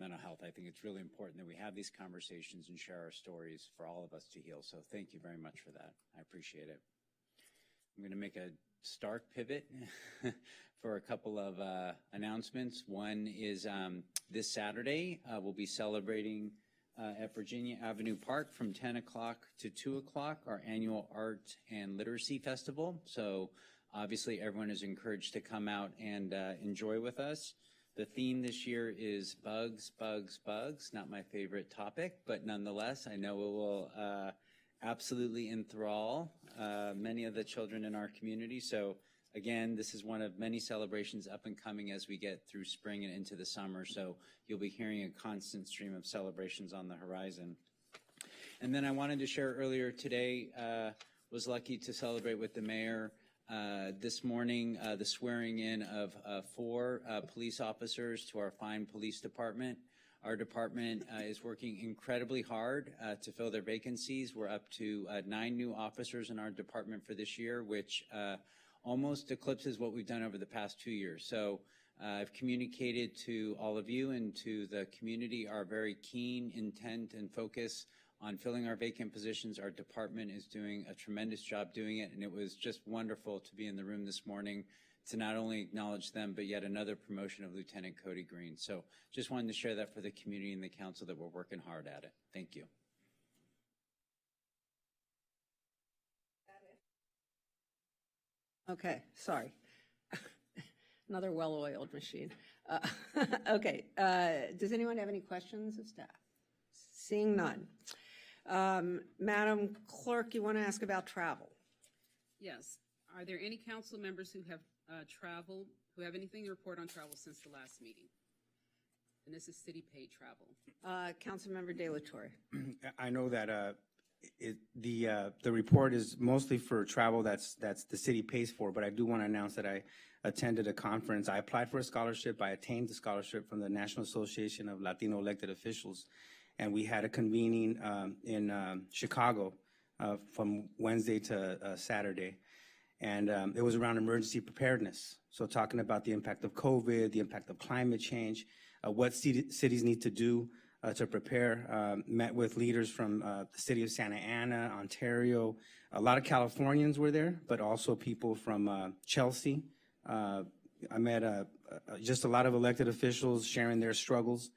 mental health. I think it's really important that we have these conversations and share our stories for all of us to heal. So thank you very much for that. I appreciate it. I'm going to make a stark pivot for a couple of announcements. One is this Saturday, we'll be celebrating at Virginia Avenue Park from 10 o'clock to 2 o'clock, our annual Art and Literacy Festival. So obviously everyone is encouraged to come out and enjoy with us. The theme this year is bugs, bugs, bugs. Not my favorite topic, but nonetheless, I know it will absolutely enthrall many of the children in our community. So again, this is one of many celebrations up and coming as we get through spring and into the summer. So you'll be hearing a constant stream of celebrations on the horizon. And then I wanted to share earlier today, was lucky to celebrate with the mayor this morning, the swearing in of 4 police officers to our fine police department. Our department is working incredibly hard to fill their vacancies. We're up to 9 new officers in our department for this year, which almost eclipses what we've done over the past 2 years. So I've communicated to all of you and to the community our very keen intent and focus on filling our vacant positions. Our department is doing a tremendous job doing it, and it was just wonderful to be in the room this morning to not only acknowledge them, but yet another promotion of Lieutenant Cody Green. So just wanted to share that for the community and the council that we're working hard at it. Thank you. Okay, sorry. Another well-oiled machine. Okay, does anyone have any questions of staff? Seeing none. Madam Clerk, you want to ask about travel? Yes. Are there any council members who have traveled, who have anything to report on travel since the last meeting? And this is city-paid travel. Councilmember De La Torre. I know that the report is mostly for travel that's the city pays for, but I do want to announce that I attended a conference. I applied for a scholarship. I attained the scholarship from the National Association of Latino Elected Officials, and we had a convening in Chicago from Wednesday to Saturday. And it was around emergency preparedness. So talking about the impact of COVID, the impact of climate change, what cities need to do to prepare. Met with leaders from the city of Santa Ana, Ontario. A lot of Californians were there, but also people from Chelsea. I met just a lot of elected officials sharing their struggles,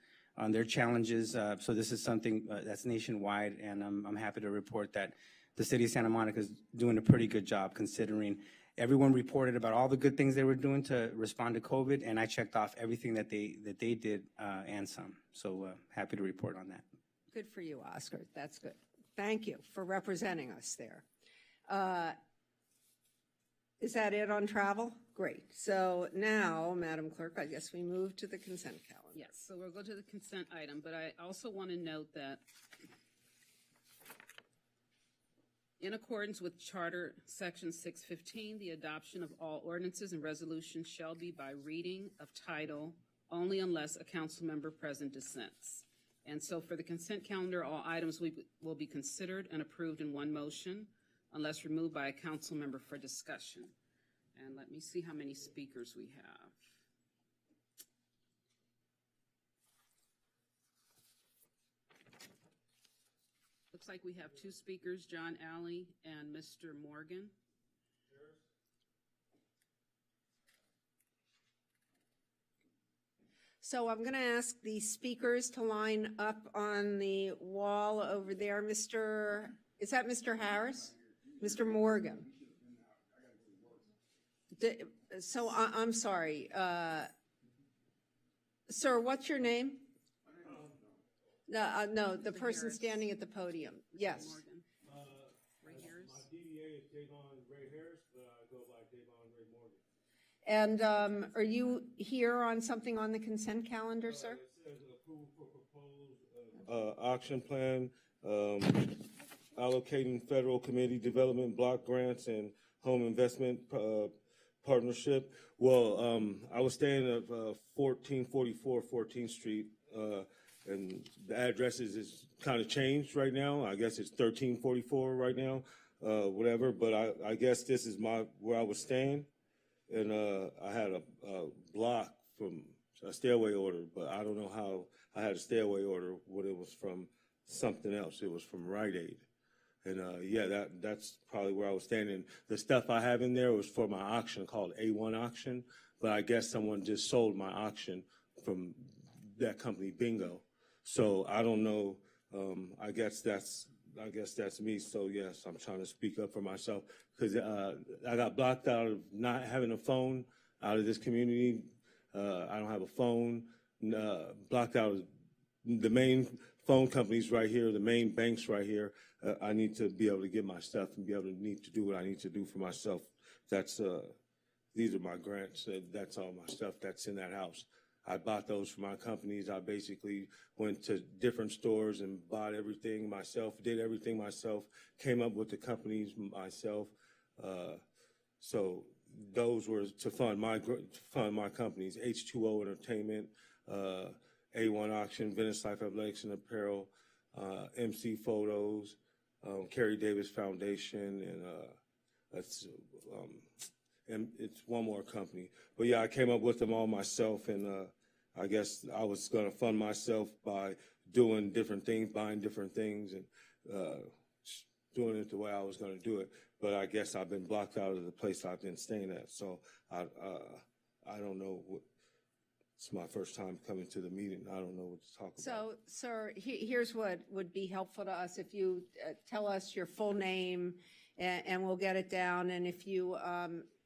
their challenges. So this is something that's nationwide, and I'm happy to report that the city of Santa Monica is doing a pretty good job, considering everyone reported about all the good things they were doing to respond to COVID, and I checked off everything that they did and some. So happy to report on that. Good for you, Oscar. That's good. Thank you for representing us there. Is that it on travel? Great. So now, Madam Clerk, I guess we move to the consent calendar. Yes, so we'll go to the consent item, but I also want to note that in accordance with Charter Section 615, the adoption of all ordinances and resolutions shall be by reading of title only unless a council member present dissents. And so for the consent calendar, all items will be considered and approved in one motion unless removed by a council member for discussion. And let me see how many speakers we have. Looks like we have 2 speakers, John Alley and Mr. Morgan. So I'm going to ask the speakers to line up on the wall over there. Is that Mr. Harris? Mr. Morgan. So I'm sorry. Sir, what's your name? No, the person standing at the podium. Yes. Morgan. Ray Harris. My DBA is Davon Ray Harris, but I go by Davon Ray Morgan. And are you here on something on the consent calendar, sir? It says approval for proposed auction plan, allocating federal community development block grants and home investment partnership. Well, I was staying at 1444 14th Street, and the address is kind of changed right now. I guess it's 1344 right now, whatever. But I guess this is where I was staying, and I had a block from a stairway order, but I don't know how I had a stairway order when it was from something else. It was from Rite Aid. And yeah, that's probably where I was standing. The stuff I have in there was for my auction called A1 Auction, but I guess someone just sold my auction from that company, Bingo. So I don't know. I guess that's me. So yes, I'm trying to speak up for myself because I got blocked out of not having a phone out of this community. I don't have a phone. Blocked out of the main phone companies right here, the main banks right here. I need to be able to get my stuff and be able to need to do what I need to do for myself. That's these are my grants. That's all my stuff that's in that house. I bought those for my companies. I basically went to different stores and bought everything myself, did everything myself, came up with the companies myself. So those were to fund my companies: H2O Entertainment, A1 Auction, Venice Life Athletics and Apparel, MC Photos, Kerry Davis Foundation, and it's one more company. But yeah, I came up with them all myself, and I guess I was going to fund myself by doing different things, buying different things, and doing it the way I was going to do it. But I guess I've been blocked out of the place I've been staying at, so I don't know. It's my first time coming to the meeting. I don't know what to talk about. So, sir, here's what would be helpful to us. If you tell us your full name, and we'll get it down. And if you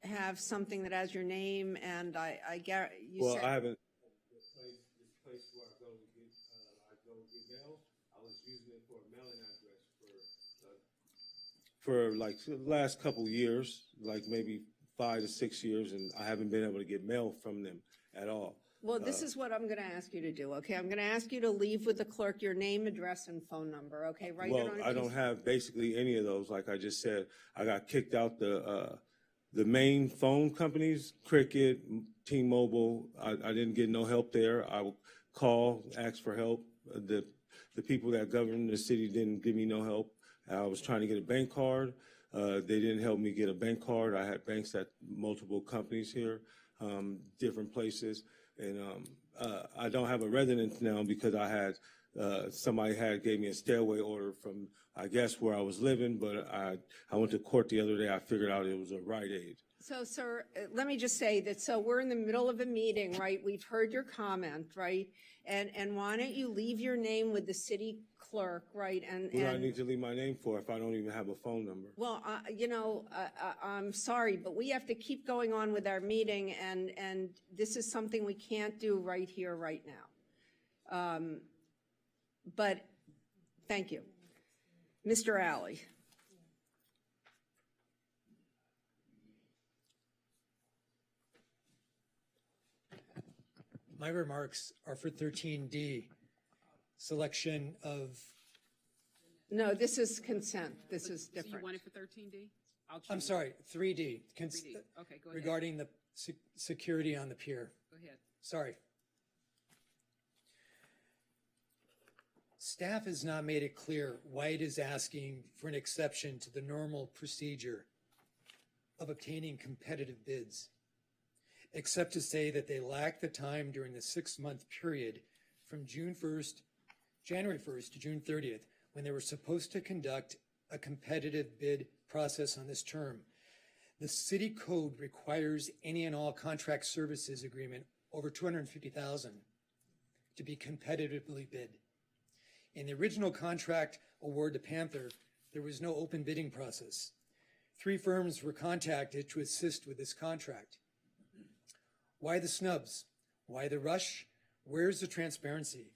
have something that has your name, and I get you well, said. I haven't. This place where I go to get mail. I was using it for a mailing address for like the last couple years, like maybe 5 to 6 years, and I haven't been able to get mail from them at all. Well, this is what I'm going to ask you to do, okay? I'm going to ask you to leave with the clerk your name, address, and phone number, okay? Write it on a piece. I don't have basically any of those. Like I just said, I got kicked out the main phone companies, Cricket, T-Mobile. I didn't get no help there. I would call, ask for help. The people that govern the city didn't give me no help. I was trying to get a bank card. They didn't help me get a bank card. I had banks at multiple companies here, different places. And I don't have a residence now because I had somebody gave me a stay away order from, I guess, where I was living, but I went to court the other day. I figured out it was a Rite Aid. So, sir, let me just say that, so we're in the middle of a meeting, right? We've heard your comment, right? And why don't you leave your name with the city clerk, right? What do I need to leave my name for if I don't even have a phone number? Well, I'm sorry, but we have to keep going on with our meeting, and this is something we can't do right here, right now. But thank you. Mr. Alley. My remarks are for 13D, selection of. No, this is consent. This is different. So you want it for 13D? I'm sorry, 3D. 3D. Okay, go ahead. Regarding the security on the pier. Go ahead. Sorry. Staff has not made it clear why it is asking for an exception to the normal procedure of obtaining competitive bids, except to say that they lack the time during the 6-month period from January 1st to June 30th, when they were supposed to conduct a competitive bid process on this term. The city code requires any and all contract services agreement over $250,000 to be competitively bid. In the original contract award to Panther, there was no open bidding process. 3 firms were contacted to assist with this contract. Why the snubs? Why the rush? Where's the transparency?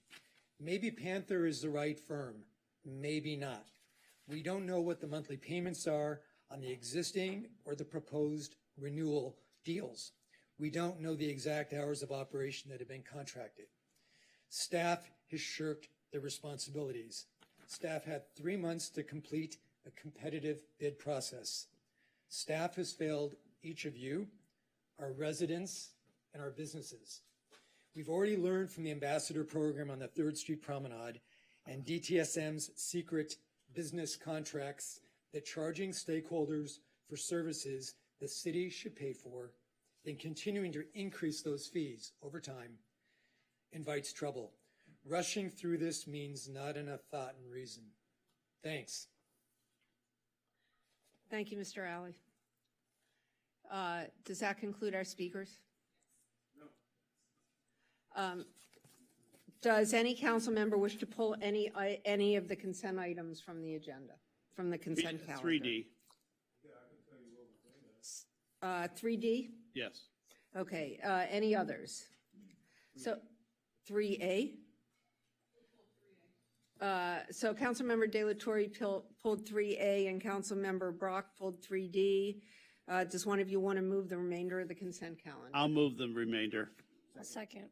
Maybe Panther is the right firm, maybe not. We don't know what the monthly payments are on the existing or the proposed renewal deals. We don't know the exact hours of operation that have been contracted. Staff has shirked their responsibilities. Staff had 3 months to complete a competitive bid process. Staff has failed each of you, our residents, and our businesses. We've already learned from the Ambassador program on the 3rd Street Promenade and DTSM's secret business contracts that charging stakeholders for services the city should pay for, then continuing to increase those fees over time, invites trouble. Rushing through this means not enough thought and reason. Thanks. Thank you, Mr. Alley. Does that conclude our speakers? No. Does any council member wish to pull any of the consent items from the agenda, from the consent calendar? 3D. 3D? Yes. Okay, any others? So 3A? So Councilmember De La Torre pulled 3A and Councilmember Brock pulled 3D. Does one of you want to move the remainder of the consent calendar? I'll move the remainder. A second.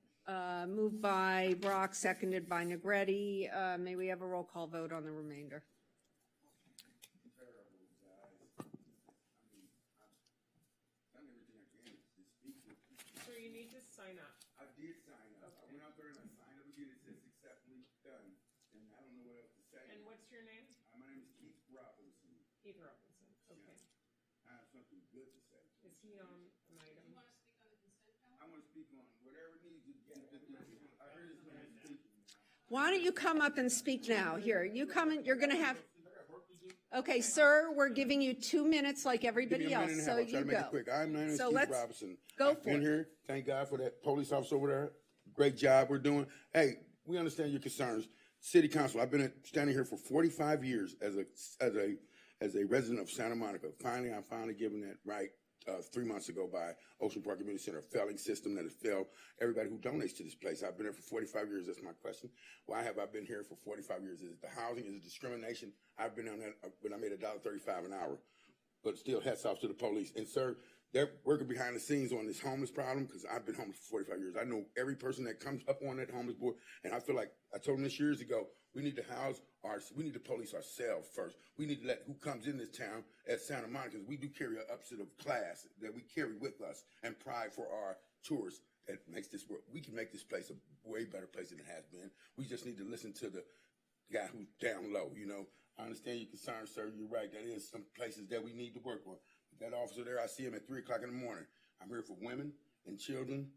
Moved by Brock, seconded by Negretti. May we have a roll call vote on the remainder? So you need to sign up. I did sign up. I went out there and I signed up again. It says successfully done. And I don't know what else to say. And what's your name? My name is Keith Robinson. Keith Robinson. Okay. I have something good to say. Is he on an item? I want to speak on whatever needs to get. I heard his man speaking. Why don't you come up and speak now? Here, you come in, you're going to have, okay, sir, we're giving you 2 minutes like everybody else, so I'll try you to make go. it quick. My name is So Keith let's Robinson. go I've for been it. here. Thank God for that police officer over there. Great job we're doing. Hey, we understand your concerns. City Council, I've been standing here for 45 years as a resident of Santa Monica. Finally, I'm finally given that right 3 months ago by Ocean Park Community Center, a failing system that has failed everybody who donates to this place. I've been here for 45 years. That's my question. Why have I been here for 45 years? Is it the housing? Is it discrimination? I've been on that when I made $1.35 an hour. But still, hats off to the police. And sir, they're working behind the scenes on this homeless problem because I've been homeless for 45 years. I know every person that comes up on that homeless board, and I feel like I told them this years ago, we need to police ourselves first. We need to let who comes in this town at Santa Monica, because we do carry an upset of class that we carry with us and pride for our tourists that makes this work. We can make this place a way better place than it has been. We just need to listen to the guy who's down low, you know. I understand your concerns, sir. You're right. That is some places that we need to work on. That officer there, I see him at 3 o'clock in the morning. I'm here for women and children.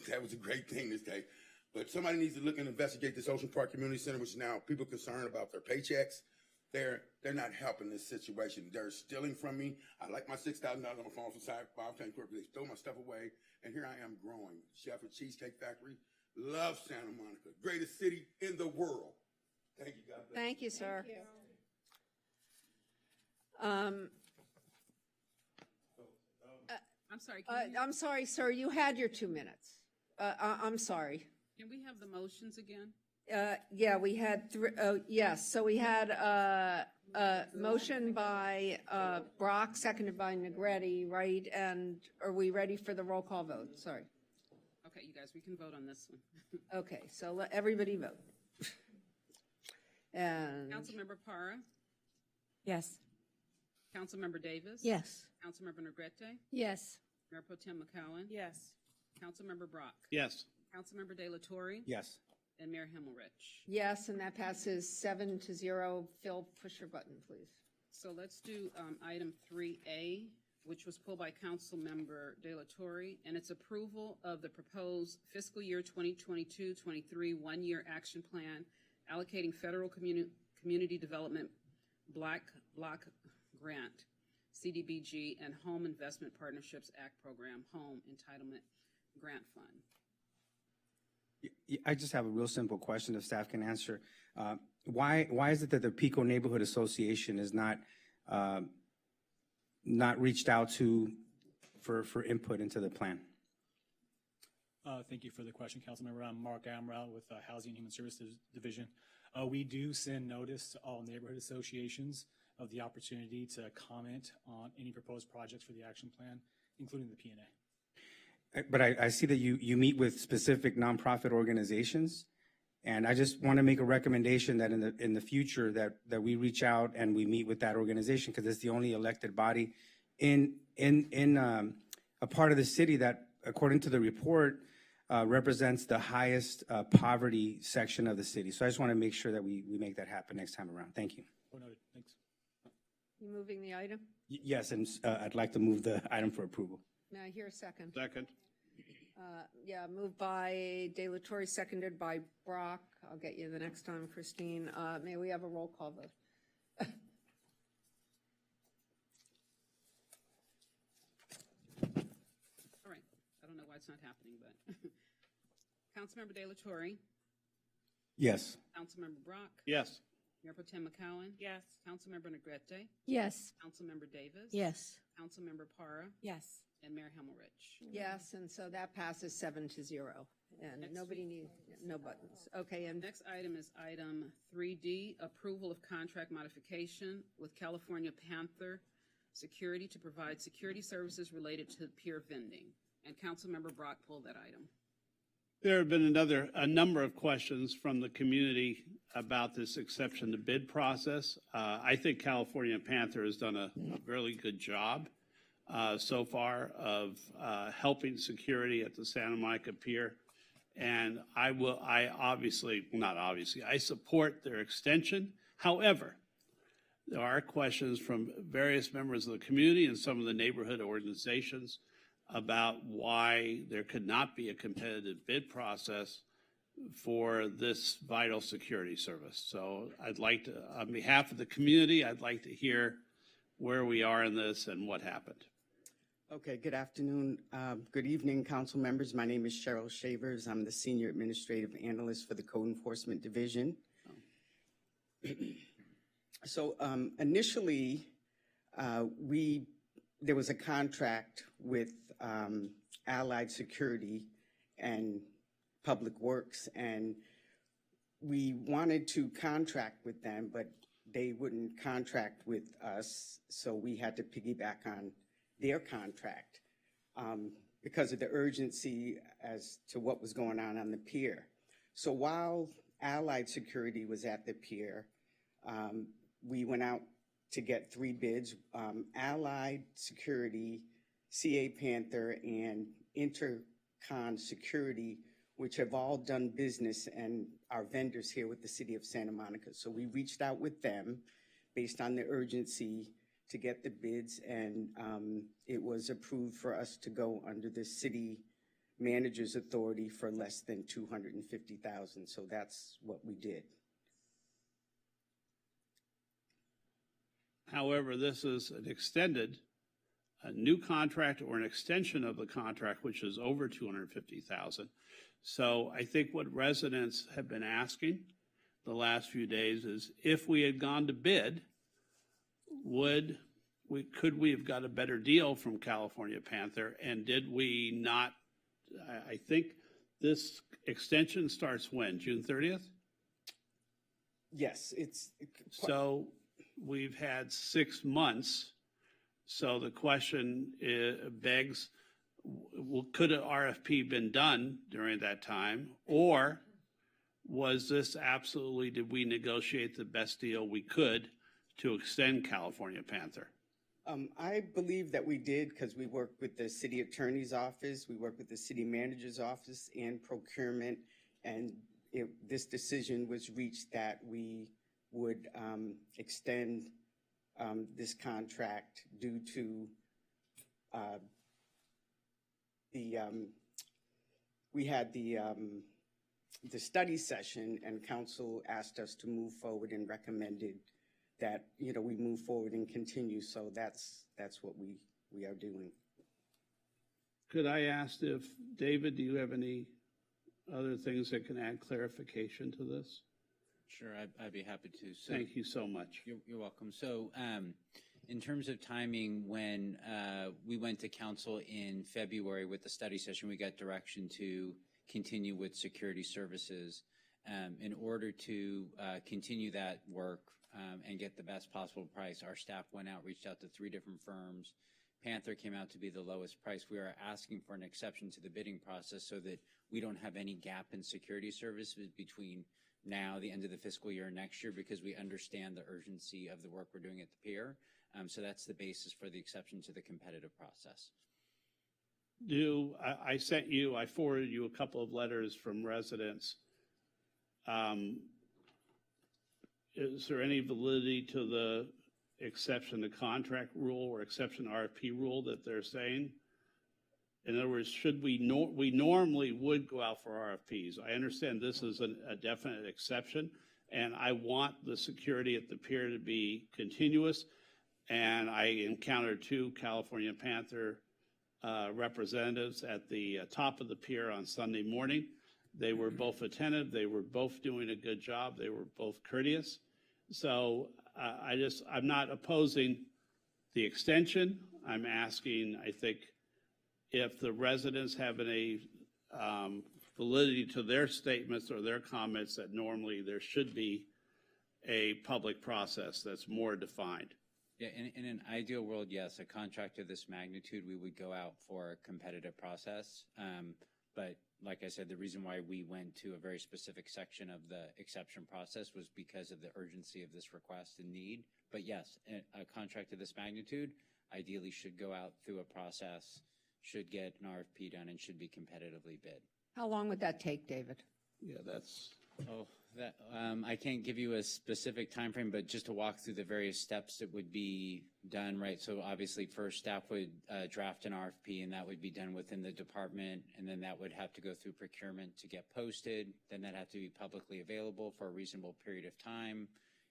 That was a great thing this day. But somebody needs to look and investigate this Ocean Park Community Center, which now people concerned about their paychecks. They're not helping this situation. They're stealing from me. I like my $6,000 on my phone from Bob Tank Corp. They stole my stuff away, and here I am growing. Chef at Cheesecake Factory. Love Santa Monica. Greatest city in the world. Thank you, God bless. Thank you, sir. Thank you. I'm sorry. I'm sorry, sir, you had your 2 minutes. I'm sorry. Can we have the motions again? Yeah, we had yes, so we had a motion by Brock, seconded by Negretti, right? And are we ready for the roll call vote? Sorry. Okay, you guys, we can vote on this one. Okay, so let everybody vote. And Councilmember Parra, Yes. Councilmember Davis. Yes. Councilmember Negrete, Yes. Mayor Pro Tem McCowen. Yes. Councilmember Brock. Yes. Councilmember De La Torre. Yes. And Mayor Himmelrich. yes, and that passes 7-0. Phil, push your button, please. So let's do item 3A, which was pulled by Councilmember De La Torre, and it's approval of the proposed fiscal year 2022-23 one-year action plan allocating federal community development block grant, CDBG, and Home Investment Partnerships Act program, Home Entitlement Grant Fund. I just have a real simple question if staff can answer. Why is it that the Pico Neighborhood Association is not reached out to for input into the plan? Thank you for the question, Councilmember. I'm Mark Amrell with Housing and Human Services Division. We do send notice to all neighborhood associations of the opportunity to comment on any proposed projects for the action plan, including the P&A. But I see that you meet with specific nonprofit organizations, and I just want to make a recommendation that in the future that we reach out and we meet with that organization, because it's the only elected body in a part of the city that, according to the report, represents the highest poverty section of the city. So I just want to make sure that we make that happen next time around. Thank you. Oh, noted. Thanks. You moving the item? Yes, and I'd like to move the item for approval. May I hear a second? Second. Yeah, moved by De La Torre, seconded by Brock. I'll get you the next time, Christine. May we have a roll call vote? All right, I don't know why it's not happening, but Councilmember De La Torre, Yes. Councilmember Brock. Yes. Mayor Pro Tem McCowen. Yes. Councilmember Negrete, Yes. Councilmember Davis. Yes. Councilmember Parra, Yes. and Mayor Himmelrich. Yes, and so that passes 7-0. And nobody needs, no buttons. Okay, and Next item is item 3D, approval of contract modification with California Panther Security to provide security services related to pier vending. And Councilmember Brock pulled that item. There have been a number of questions from the community about this exception to bid process. I think California Panther has done a really good job so far of helping security at the Santa Monica Pier. And I support their extension. However, there are questions from various members of the community and some of the neighborhood organizations about why there could not be a competitive bid process for this vital security service. So I'd like to, on behalf of the community, I'd like to hear where we are in this and what happened. Okay, good afternoon. Good evening, council members. My name is Cheryl Shavers. I'm the Senior Administrative Analyst for the Code Enforcement Division. So initially, there was a contract with Allied Security and Public Works, and we wanted to contract with them, but they wouldn't contract with us, so we had to piggyback on their contract because of the urgency as to what was going on the pier. So while Allied Security was at the pier, we went out to get 3 bids, Allied Security, CA Panther, and Intercon Security, which have all done business and are vendors here with the city of Santa Monica. So we reached out with them based on the urgency to get the bids, and it was approved for us to go under the city manager's authority for less than $250,000. So that's what we did. However, this is a new contract or an extension of the contract, which is over $250,000. So I think what residents have been asking the last few days is if we had gone to bid, could we have got a better deal from California Panther? And did we not? I think this extension starts when? June 30th? Yes, so we've had 6 months. So the question begs, could an RFP been done during that time? Or was this absolutely, did we negotiate the best deal we could to extend California Panther? I believe that we did because we worked with the city attorney's office, we worked with the city manager's office and procurement, and this decision was reached that we would extend this contract due to we had the study session, and council asked us to move forward and recommended that, you know, we move forward and continue. So that's what we are doing. Could I ask if, David, do you have any other things that can add clarification to this? Sure, I'd be happy to. So, thank you so much. You're welcome. So in terms of timing, when we went to council in February with the study session, we got direction to continue with security services. In order to continue that work and get the best possible price, our staff went out, reached out to 3 different firms. Panther came out to be the lowest price. We are asking for an exception to the bidding process so that we don't have any gap in security services between now, the end of the fiscal year, next year, because we understand the urgency of the work we're doing at the pier. So that's the basis for the exception to the competitive process. I forwarded you a couple of letters from residents. Is there any validity to the exception to contract rule or exception to RFP rule that they're saying? In other words, should we normally would go out for RFPs. I understand this is a definite exception, and I want the security at the pier to be continuous. And I encountered 2 California Panther representatives at the top of the pier on Sunday morning. They were both attentive. They were both doing a good job. They were both courteous. So I'm not opposing the extension. I'm asking, I think, if the residents have any validity to their statements or their comments that normally there should be a public process that's more defined. Yeah, in an ideal world, yes, a contract of this magnitude, we would go out for a competitive process. But like I said, the reason why we went to a very specific section of the exception process was because of the urgency of this request and need. But yes, a contract of this magnitude ideally should go out through a process, should get an RFP done, and should be competitively bid. How long would that take, David? Yeah, that's. Oh, that I can't give you a specific time frame, but just to walk through the various steps that would be done, right? So obviously, first staff would draft an RFP, and that would be done within the department, and then that would have to go through procurement to get posted. Then that have to be publicly available for a reasonable period of time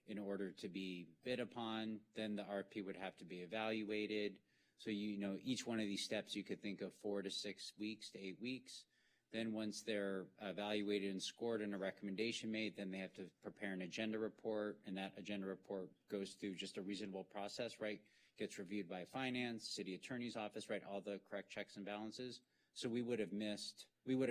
in order to be bid upon. Then the RFP would have to be evaluated. So each one of these steps you could think of 4 to 6 weeks to 8 weeks. Then once they're evaluated and scored and a recommendation made, then they have to prepare an agenda report, and that agenda report goes through just a reasonable process, right? Gets reviewed by finance, city attorney's office, right? All the correct checks and balances. So we would have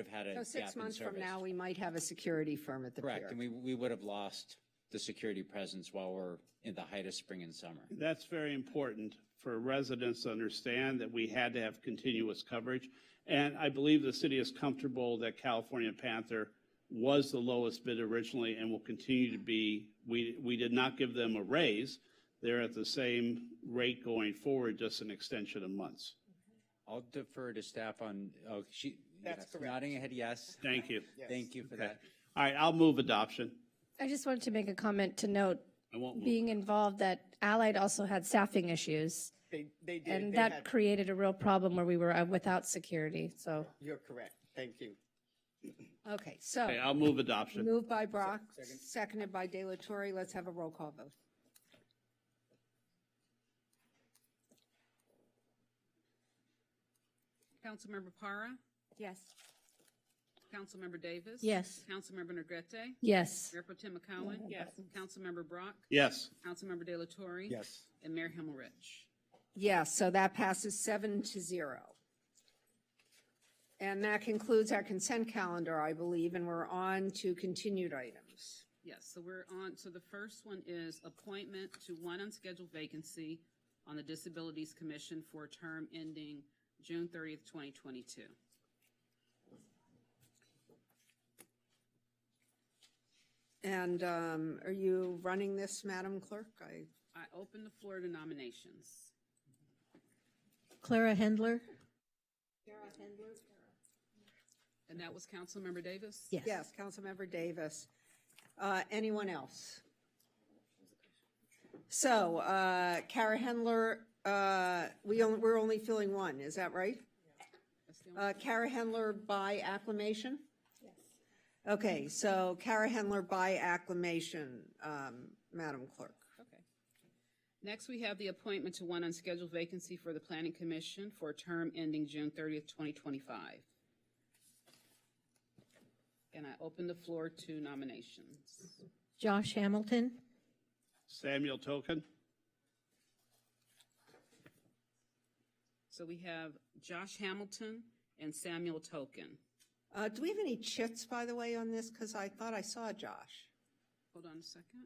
had a So 6 gap in months from service. now, we might have a security firm at the pier. Correct, and we would have lost the security presence while we're in the height of spring and summer. That's very important for residents to understand that we had to have continuous coverage. And I believe the city is comfortable that California Panther was the lowest bid originally and will continue to be. We did not give them a raise. They're at the same rate going forward, just an extension of months. I'll defer to staff on, That's yes, correct. nodding ahead, yes. Thank you. Yes. Thank you for that. All right, I'll move adoption. I just wanted to make a comment to note, I won't move. being involved, that Allied also had staffing issues. They did. And They that had- created a real problem where we were without security, so. You're correct. Thank you. Okay, so. Okay, I'll move adoption. Moved by Brock, seconded by De La Torre. Let's have a roll call vote. Councilmember Para, Yes. Councilmember Davis. Yes. Councilmember Negrete. Yes. Mayor Pro Tem McCowen. Yes. Councilmember Brock. Yes. Councilmember De La Torre. Yes. And Mayor Himmelrich. Yes, so that passes 7-0. And that concludes our consent calendar, I believe, and we're on to continued items. Yes, so we're on, so the first one is appointment to one unscheduled vacancy on the Disabilities Commission for a term ending June 30th, 2022. And are you running this, Madam Clerk? I open the floor to nominations. Clara Hendler? And that was Councilmember Davis? Yes. Yes, Councilmember Davis. Anyone else? So, Kara Hendler, we're only filling one, is that right? That's the only- Kara Hendler by acclamation? Yes. Okay, so Kara Hendler by acclamation, Madam Clerk. Okay. Next, we have the appointment to one unscheduled vacancy for the Planning Commission for a term ending June 30th, 2025. And I open the floor to nominations. Josh Hamilton? Samuel Token. So we have Josh Hamilton and Samuel Token. Do we have any chits, by the way, on this? Because I thought I saw Josh. Hold on a second.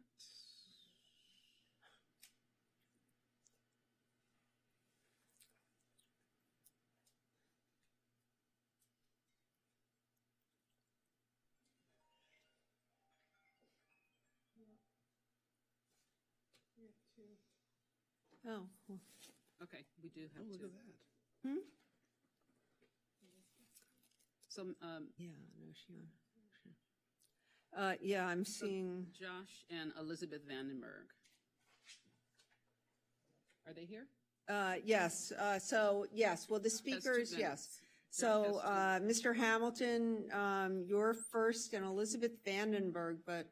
Oh, Okay, we do have two. Look at that. hmm? So Yeah, no, yeah, I'm seeing, Josh and Elizabeth Vandenberg. Are they here? yes, so, yes, well, the speakers, yes. So, Mr. Hamilton, you're first, and Elizabeth Vandenberg, but,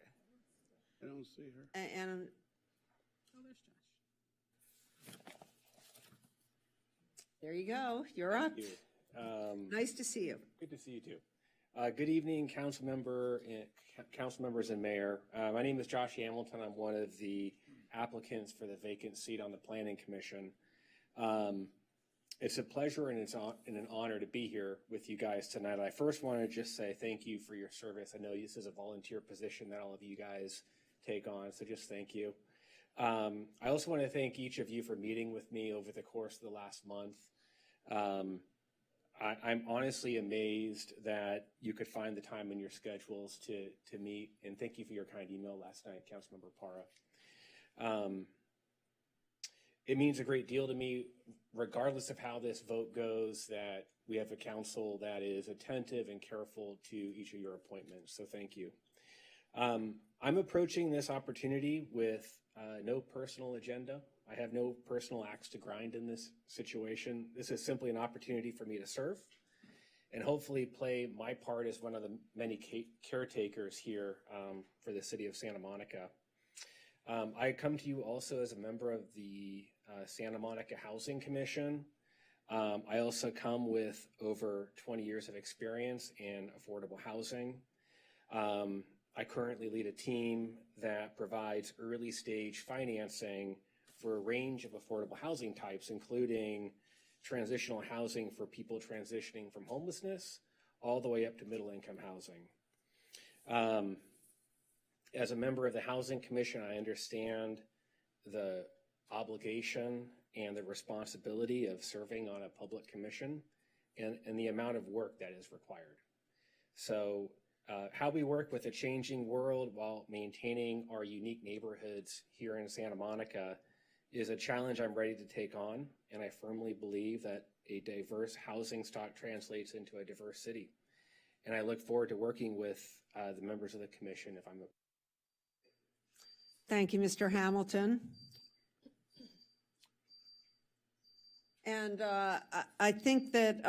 I don't see her. and, Oh, there's Josh. there you go, you're up. Thank you. Nice to see you. Good to see you too. Good evening, council members and mayor. My name is Josh Hamilton. I'm one of the applicants for the vacant seat on the Planning Commission. It's a pleasure and and an honor to be here with you guys tonight. I first want to just say thank you for your service. I know this is a volunteer position that all of you guys take on, so just thank you. I also want to thank each of you for meeting with me over the course of the last month. I'm honestly amazed that you could find the time in your schedules to meet, and thank you for your kind email last night, Councilmember Parra. It means a great deal to me, regardless of how this vote goes, that we have a council that is attentive and careful to each of your appointments, so thank you. I'm approaching this opportunity with no personal agenda. I have no personal axe to grind in this situation. This is simply an opportunity for me to serve and hopefully play my part as one of the many caretakers here for the city of Santa Monica. I come to you also as a member of the Santa Monica Housing Commission. I also come with over 20 years of experience in affordable housing. I currently lead a team that provides early stage financing for a range of affordable housing types, including transitional housing for people transitioning from homelessness all the way up to middle income housing. As a member of the Housing Commission, I understand the obligation and the responsibility of serving on a public commission and the amount of work that is required. So how we work with a changing world while maintaining our unique neighborhoods here in Santa Monica is a challenge I'm ready to take on, and I firmly believe that a diverse housing stock translates into a diverse city. And I look forward to working with the members of the commission if I'm Thank you, Mr. Hamilton. And I think that,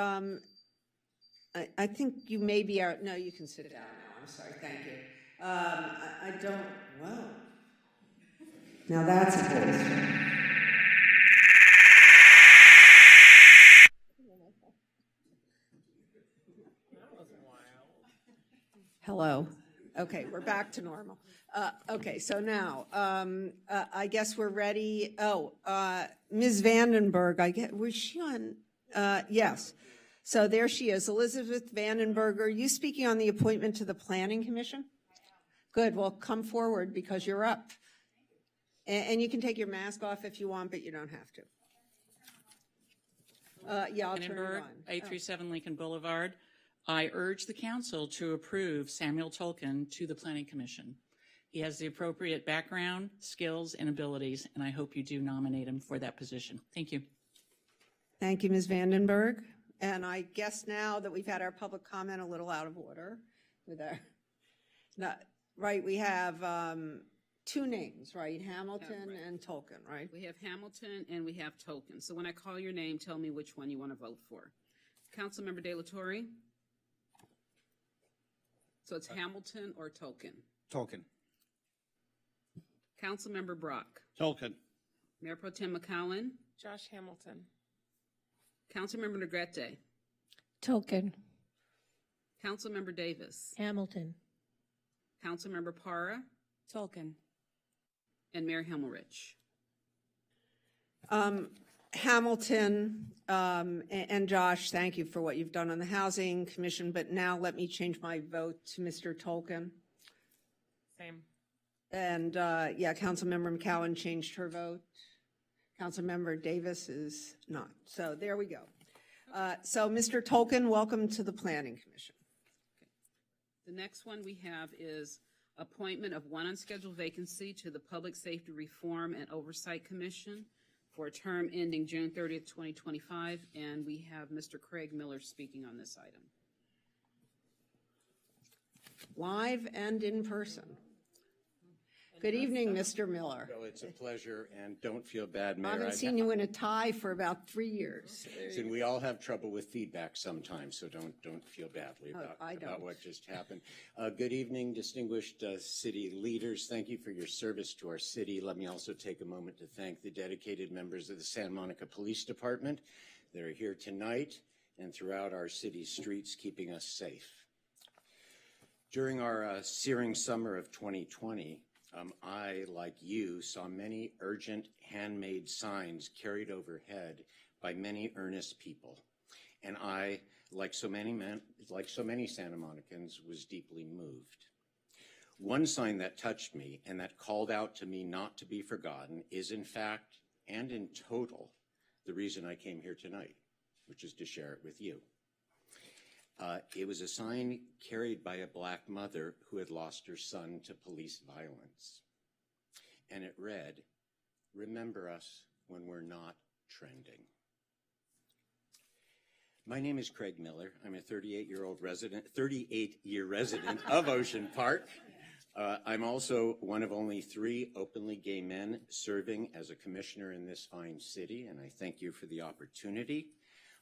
I think you may be out, no, you can sit down now, I'm sorry, thank you. I don't, well, now that's a voice. Hello. Okay, we're back to normal. Okay, so now, I guess we're ready. Oh, Ms. Vandenberg, was she on? Yes. So there she is, Elizabeth Vandenberg. Are you speaking on the appointment to the Planning Commission? Good, well, come forward because you're up. And you can take your mask off if you want, but you don't have to. Yeah, I'll turn it on. 837 Lincoln Boulevard. I urge the council to approve Samuel Tolkien to the Planning Commission. He has the appropriate background, skills, and abilities, and I hope you do nominate him for that position. Thank you. Thank you, Ms. Vandenberg. And I guess now that we've had our public comment a little out of order with our, right, we have two names, right? Hamilton right. and Tolkien, right? We have Hamilton and we have Tolkien. So when I call your name, tell me which one you want to vote for. Councilmember De La Torre? So it's Hamilton or Tolkien? Tolkien. Councilmember Brock? Tolkien. Mayor Pro Tem McCowen? Josh Hamilton. Councilmember Negrete? Tolkien. Councilmember Davis? Hamilton. Councilmember Parra? Tolkien. And Mayor Himmelrich? Hamilton and Josh, thank you for what you've done on the Housing Commission, but now let me change my vote to Mr. Tolkien. Same. And yeah, Councilmember McCowen changed her vote. Councilmember Davis is not. So there we go. So Mr. Tolkien, welcome to the Planning Commission. The next one we have is appointment of one unscheduled vacancy to the Public Safety Reform and Oversight Commission for a term ending June 30th, 2025, and we have Mr. Craig Miller speaking on this item. Live and in person. Good evening, Mr. Miller. Well, it's a pleasure, and don't feel bad, Mayor. I haven't seen you in a tie for about 3 years. And we all have trouble with feedback sometimes, so don't feel badly about what just happened. Good evening, distinguished city leaders. Thank you for your service to our city. Let me also take a moment to thank the dedicated members of the Santa Monica Police Department that are here tonight and throughout our city's streets, keeping us safe. During our searing summer of 2020, I, like you, saw many urgent handmade signs carried overhead by many earnest people. And I, like so many Santa Monicans, was deeply moved. One sign that touched me and that called out to me not to be forgotten is in fact and in total the reason I came here tonight, which is to share it with you. It was a sign carried by a Black mother who had lost her son to police violence. And it read, "Remember us when we're not trending." My name is Craig Miller. I'm a 38-year resident of Ocean Park. I'm also one of only 3 openly gay men serving as a commissioner in this fine city, and I thank you for the opportunity.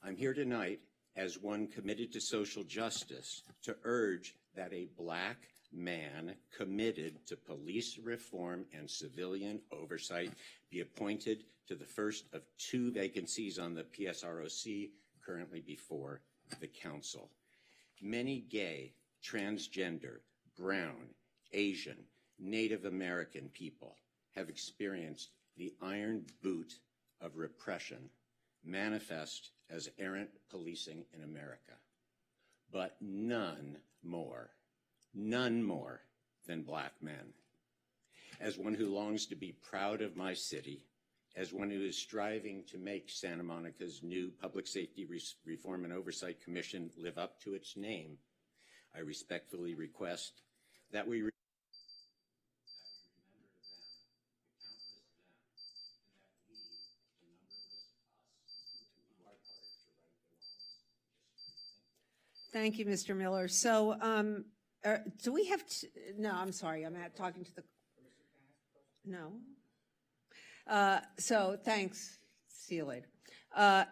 I'm here tonight as one committed to social justice to urge that a Black man committed to police reform and civilian oversight be appointed to the first of 2 vacancies on the PSROC currently before the council. Many gay, transgender, brown, Asian, Native American people have experienced the iron boot of repression manifest as errant policing in America. But none more than Black men. As one who longs to be proud of my city, as one who is striving to make Santa Monica's new Public Safety Reform and Oversight Commission live up to its name, I respectfully request that we remember them, the countless them, and that we, the numberless us, do our part to right the wrongs of history. Thank you, Mr. Miller. So, do we have, no, I'm sorry, I'm talking to the, no. So, thanks. See you later.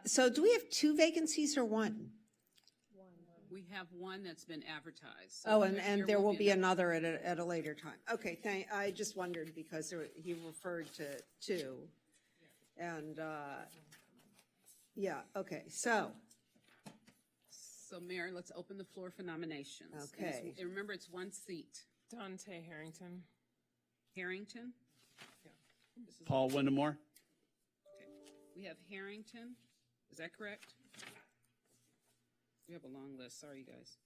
So, do we have 2 vacancies or 1? We have one that's been advertised. Oh, and there will be another at a later time. Okay, I just wondered because he referred to 2. And, yeah, okay, so. So, Mayor, let's open the floor for nominations. Okay. And remember, it's 1 seat. Dante Harrington. Harrington? Paul Windemore. Okay. We have Harrington. Is that correct? We have a long list. Sorry, you guys.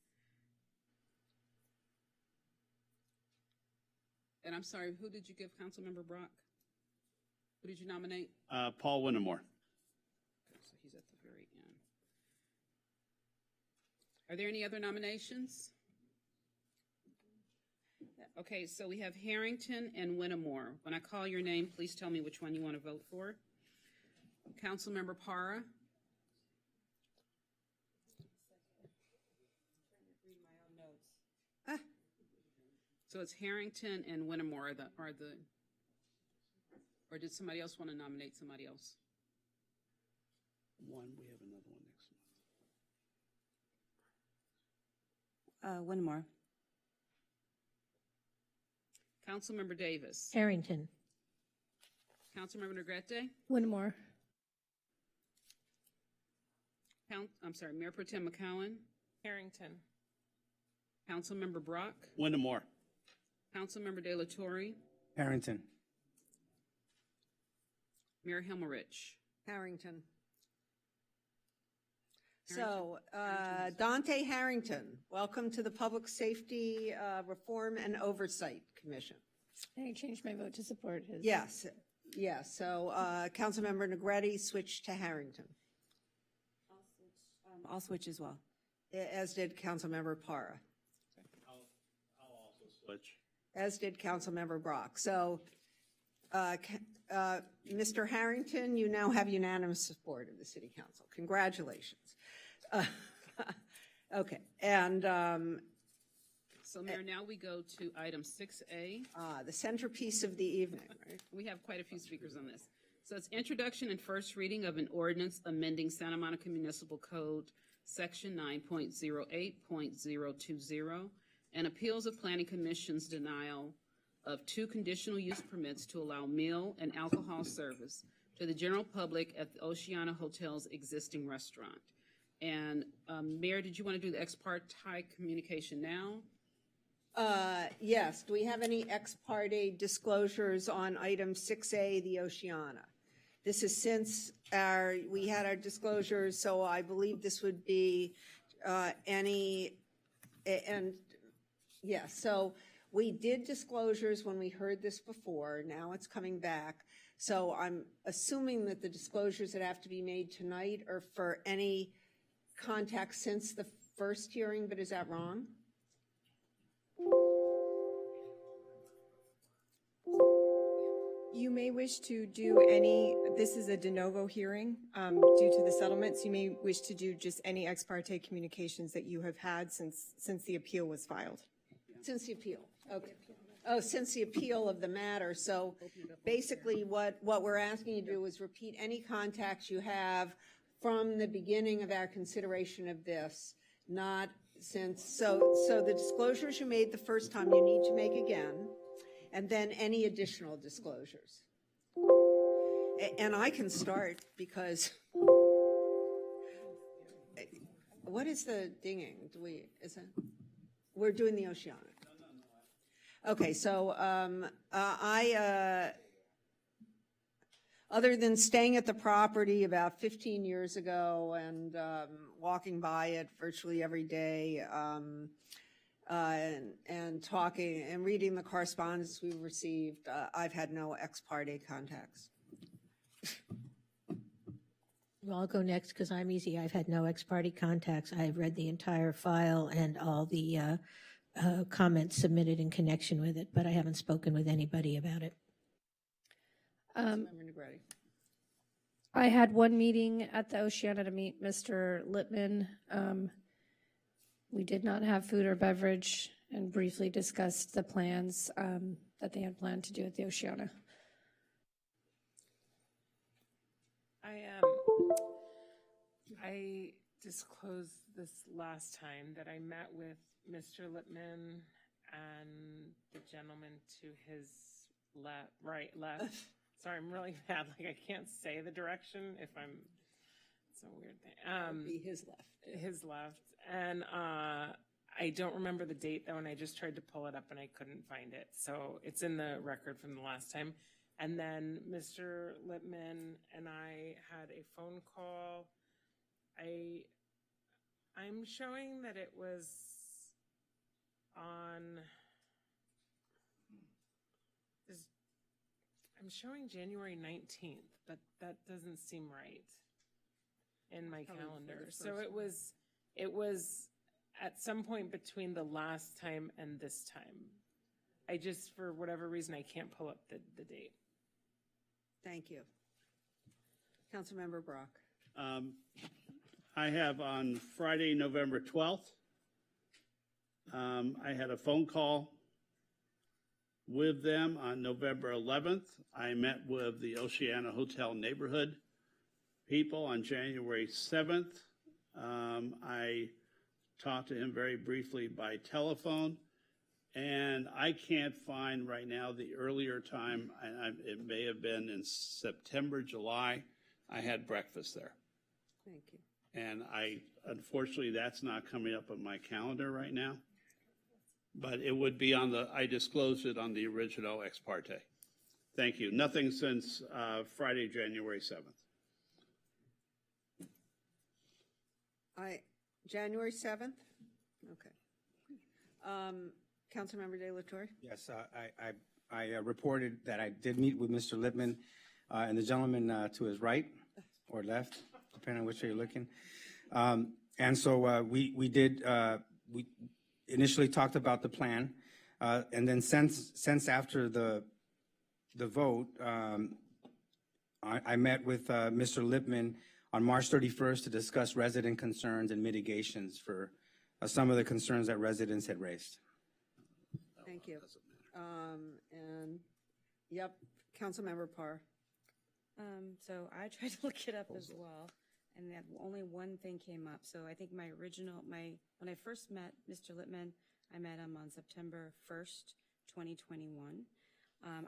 And I'm sorry, who did you give Councilmember Brock? Who did you nominate? Paul Windemore. Okay, so he's at the very end. Are there any other nominations? Okay, so we have Harrington and Winnemore. When I call your name, please tell me which one you want to vote for. Councilmember Parra. So it's Harrington and Winnemore are the, or did somebody else want to nominate somebody else? We have another one next month. Winnemore. Councilmember Davis. Harrington. Councilmember Negrete. Winnemore. Mayor Pro Tem McCowan. Harrington. Councilmember Brock. Windemore. Councilmember De La Torre. Harrington. Mayor Himmelrich. Harrington. So, Dante Harrington, welcome to the Public Safety Reform and Oversight Commission. I changed my vote to support his. Yes, yes. So, Councilmember Negrete switched to Harrington. I'll switch as well. As did Councilmember Parra. I'll also switch. As did Councilmember Brock. So, Mr. Harrington, you now have unanimous support of the City Council. Congratulations. Okay, and so Mayor, now we go to item 6A. The centerpiece of the evening, right? We have quite a few speakers on this. So it's introduction and first reading of an ordinance amending Santa Monica Municipal Code, Section 9.08.020, and appeals of Planning Commission's denial of 2 conditional use permits to allow meal and alcohol service to the general public at the Oceana Hotel's existing restaurant. And Mayor, did you want to do the ex parte communication now? Yes. Do we have any ex parte disclosures on item 6A, the Oceana? This is since we had our disclosures, so I believe this would be so we did disclosures when we heard this before. Now it's coming back. So I'm assuming that the disclosures that have to be made tonight are for any contact since the first hearing, but is that wrong? You may wish to do any, this is a de novo hearing due to the settlements. You may wish to do just any ex parte communications that you have had since the appeal was filed. Since the appeal, okay. Oh, since the appeal of the matter. So basically what we're asking you to do is repeat any contacts you have from the beginning of our consideration of this, not since, so the disclosures you made the first time you need to make again, and then any additional disclosures. And I can start because, what is the dinging? We're doing the Oceana. Okay, so other than staying at the property about 15 years ago and walking by it virtually every day and talking and reading the correspondence we received, I've had no ex parte contacts. Well, I'll go next because I'm easy. I've had no ex parte contacts. I've read the entire file and all the comments submitted in connection with it, but I haven't spoken with anybody about it. I had one meeting at the Oceana to meet Mr. Lippman. We did not have food or beverage and briefly discussed the plans that they had planned to do at the Oceana. I disclosed this last time that I met with Mr. Lippman and the gentleman to his left. Sorry, I'm really bad. Like I can't say the direction if I'm. It's a weird thing. Be his left. His left, and I don't remember the date though, and I just tried to pull it up and I couldn't find it. So it's in the record from the last time. And then Mr. Lippman and I had a phone call. I'm showing that it was on. I'm showing January 19th, but that doesn't seem right in my calendar. So it was at some point between the last time and this time. I just, for whatever reason, I can't pull up the date. Thank you. Councilmember Brock. I have on Friday, November 12th, I had a phone call with them. On November 11th, I met with the Oceana Hotel neighborhood people. On January 7th, I talked to him very briefly by telephone, and I can't find right now the earlier time. It may have been in September, July. I had breakfast there. Thank you. And unfortunately, that's not coming up on my calendar right now. But it would be I disclosed it on the original ex parte. Thank you. Nothing since Friday, January 7th. January 7th? Okay. Councilmember De La Torre? Yes, I reported that I did meet with Mr. Lippman and the gentleman to his right or left, depending on which way you're looking. And so we initially talked about the plan, and then since after the vote, I met with Mr. Lippman on March 31st to discuss resident concerns and mitigations for some of the concerns that residents had raised. Thank you. And, yep, Councilmember Parr. So I tried to look it up as well, and only one thing came up. So I think when I first met Mr. Lippman, I met him on September 1st, 2021.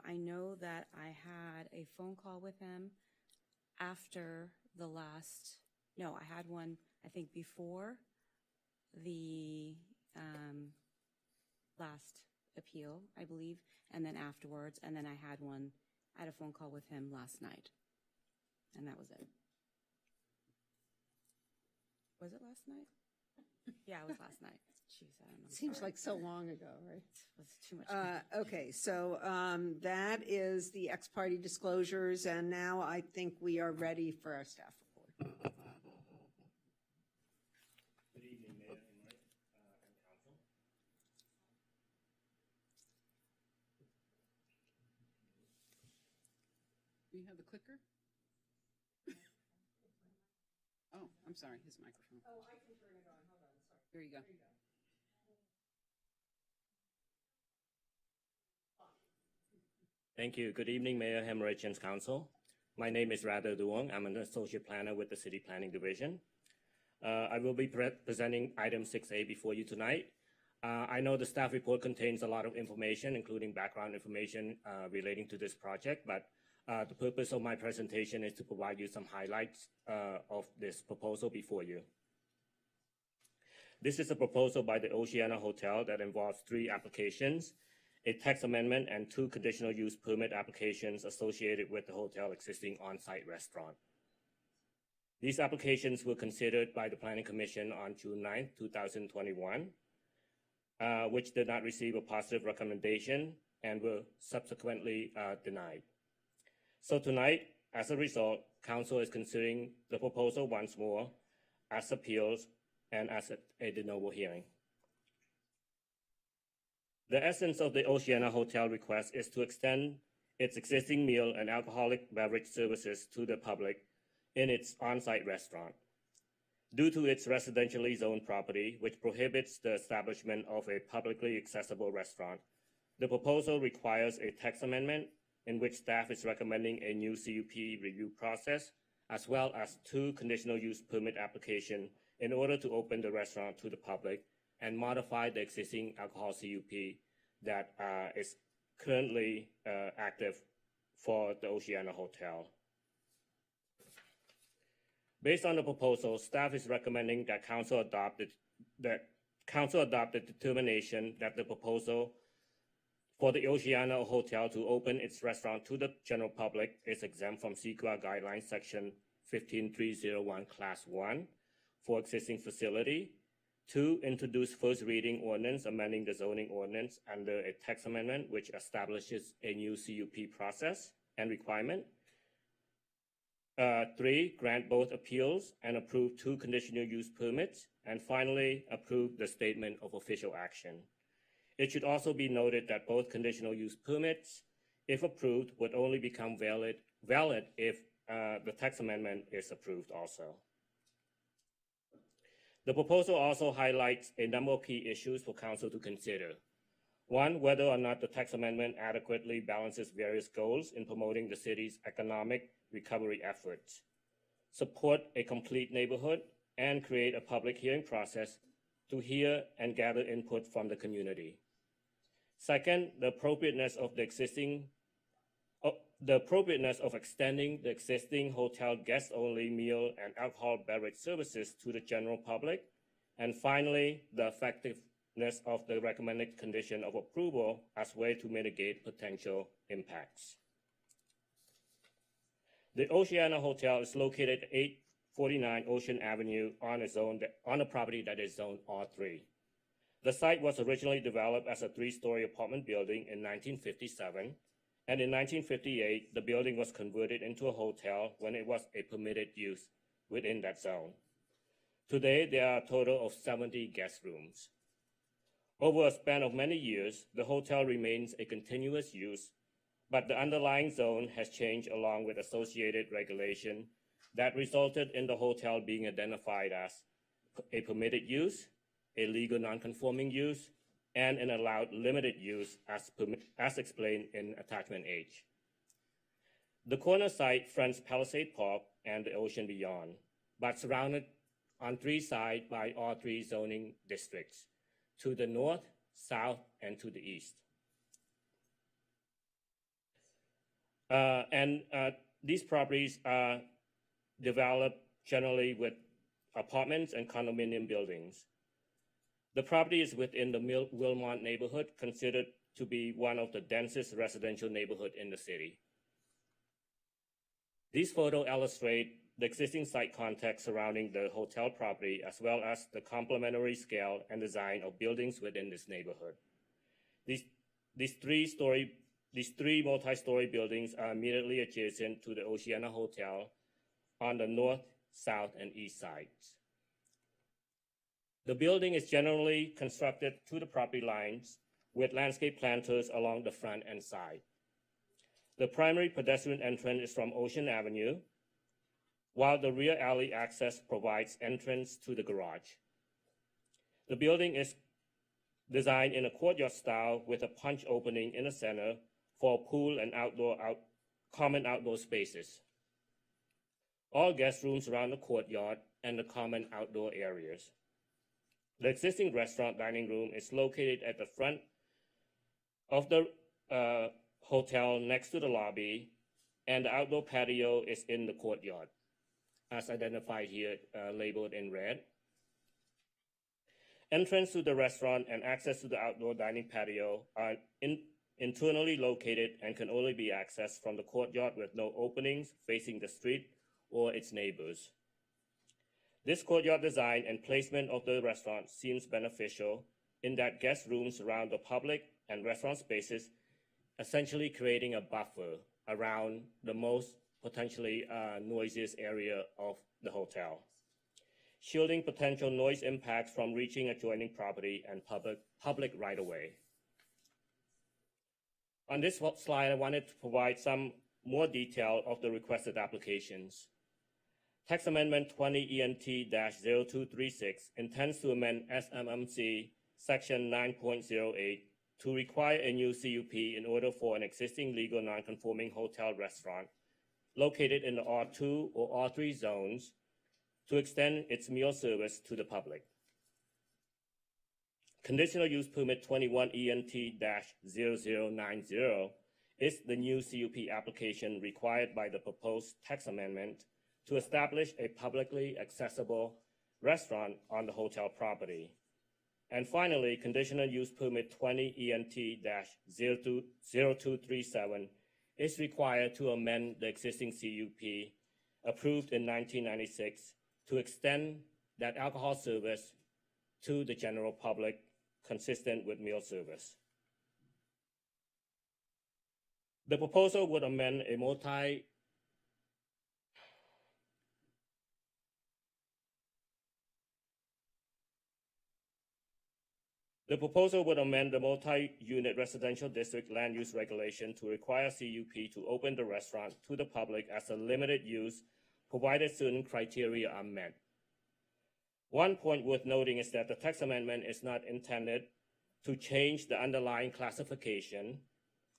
I know that I had a phone call with him after I had one, I think, before the last appeal, I believe, and then afterwards, and then I had a phone call with him last night, and that was it. was it last night? Yeah, it was last night. Jeez, I don't know. Seems Sorry. like so long ago, right? It was too much. Okay, so that is the ex-party disclosures, and now I think we are ready for our staff report. Good evening, Mayor and Council. Do you have the clicker? Oh, I'm sorry, his microphone. Oh, I can turn it on. Hold on, sorry. There you go. Thank you. Good evening, Mayor, Hemorrhage and Council. My name is Radha Duong. I'm an associate planner with the City Planning Division. I will be presenting item 6A before you tonight. I know the staff report contains a lot of information, including background information relating to this project, but the purpose of my presentation is to provide you some highlights of this proposal before you. This is a proposal by the Oceana Hotel that involves 3 applications, a text amendment, and 2 conditional use permit applications associated with the hotel existing on-site restaurant. These applications were considered by the Planning Commission on June 9, 2021, which did not receive a positive recommendation and were subsequently denied. So tonight, as a result, Council is considering the proposal once more as appeals and as a de novo hearing. The essence of the Oceana Hotel request is to extend its existing meal and alcoholic beverage services to the public in its on-site restaurant. Due to its residentially zoned property, which prohibits the establishment of a publicly accessible restaurant, the proposal requires a text amendment in which staff is recommending a new CUP review process, as well as 2 conditional use permit applications in order to open the restaurant to the public and modify the existing alcohol CUP that is currently active for the Oceana Hotel. Based on the proposal, staff is recommending that Council adopt the determination that the proposal for the Oceana Hotel to open its restaurant to the general public is exempt from CEQA Guidelines Section 15301 Class 1 for existing facility. 2, introduce first reading ordinance amending the zoning ordinance under a text amendment which establishes a new CUP process and requirement. 3, grant both appeals and approve 2 conditional use permits. And finally, approve the statement of official action. It should also be noted that both conditional use permits, if approved, would only become valid if the text amendment is approved also. The proposal also highlights a number of key issues for Council to consider. 1, whether or not the text amendment adequately balances various goals in promoting the city's economic recovery efforts, support a complete neighborhood, and create a public hearing process to hear and gather input from the community. 2nd, the appropriateness of extending the existing hotel guest-only meal and alcohol beverage services to the general public. And finally, the effectiveness of the recommended condition of approval as a way to mitigate potential impacts. The Oceana Hotel is located at 849 Ocean Avenue on a property that is zoned R3. The site was originally developed as a 3-story apartment building in 1957, and in 1958, the building was converted into a hotel when it was a permitted use within that zone. Today, there are a total of 70 guest rooms. Over a span of many years, the hotel remains a continuous use, but the underlying zone has changed along with associated regulation that resulted in the hotel being identified as a permitted use, a legal non-conforming use, and an allowed limited use as explained in Attachment H. The corner site fronts Palisade Park and the ocean beyond, but surrounded on 3 sides by all 3 zoning districts, to the north, south, and to the east. These properties are developed generally with apartments and condominium buildings. The property is within the Wilmont neighborhood, considered to be one of the densest residential neighborhoods in the city. These photos illustrate the existing site context surrounding the hotel property, as well as the complementary scale and design of buildings within this neighborhood. These three multi-story buildings are immediately adjacent to the Oceana Hotel on the north, south, and east sides. The building is generally constructed to the property lines with landscape planters along the front and side. The primary pedestrian entrance is from Ocean Avenue, while the rear alley access provides entrance to the garage. The building is designed in a courtyard style with a punch opening in the center for pool and common outdoor spaces. All guest rooms around the courtyard and the common outdoor areas. The existing restaurant dining room is located at the front of the hotel next to the lobby, and the outdoor patio is in the courtyard, as identified here, labeled in red. Entrance to the restaurant and access to the outdoor dining patio are internally located and can only be accessed from the courtyard with no openings facing the street or its neighbors. This courtyard design and placement of the restaurant seems beneficial in that guest rooms surround the public and restaurant spaces, essentially creating a buffer around the most potentially noisiest area of the hotel, shielding potential noise impacts from reaching adjoining property and public right-of-way. On this slide, I wanted to provide some more detail of the requested applications. Text Amendment 20 ENT-0236 intends to amend SMMC Section 9.08 to require a new CUP in order for an existing legal non-conforming hotel restaurant located in the R2 or R3 zones to extend its meal service to the public. Conditional Use Permit 21 ENT-0090 is the new CUP application required by the proposed text amendment to establish a publicly accessible restaurant on the hotel property. And finally, Conditional Use Permit 20 ENT-0237 is required to amend the existing CUP approved in 1996 to extend that alcohol service to the general public consistent with meal service. The proposal would amend a The proposal would amend the multi-unit residential district land use regulation to require CUP to open the restaurant to the public as a limited use, provided certain criteria are met. One point worth noting is that the text amendment is not intended to change the underlying classification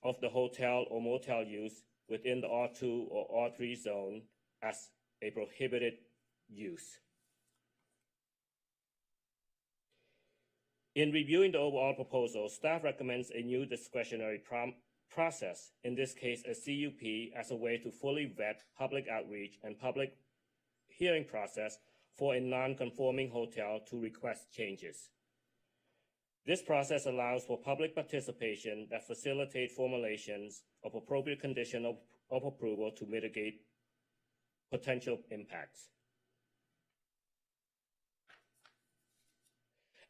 of the hotel or motel use within the R2 or R3 zone as a prohibited use. In reviewing the overall proposal, staff recommends a new discretionary process, in this case a CUP, as a way to fully vet public outreach and public hearing process for a non-conforming hotel to request changes. This process allows for public participation that facilitate formulations of appropriate condition of approval to mitigate potential impacts.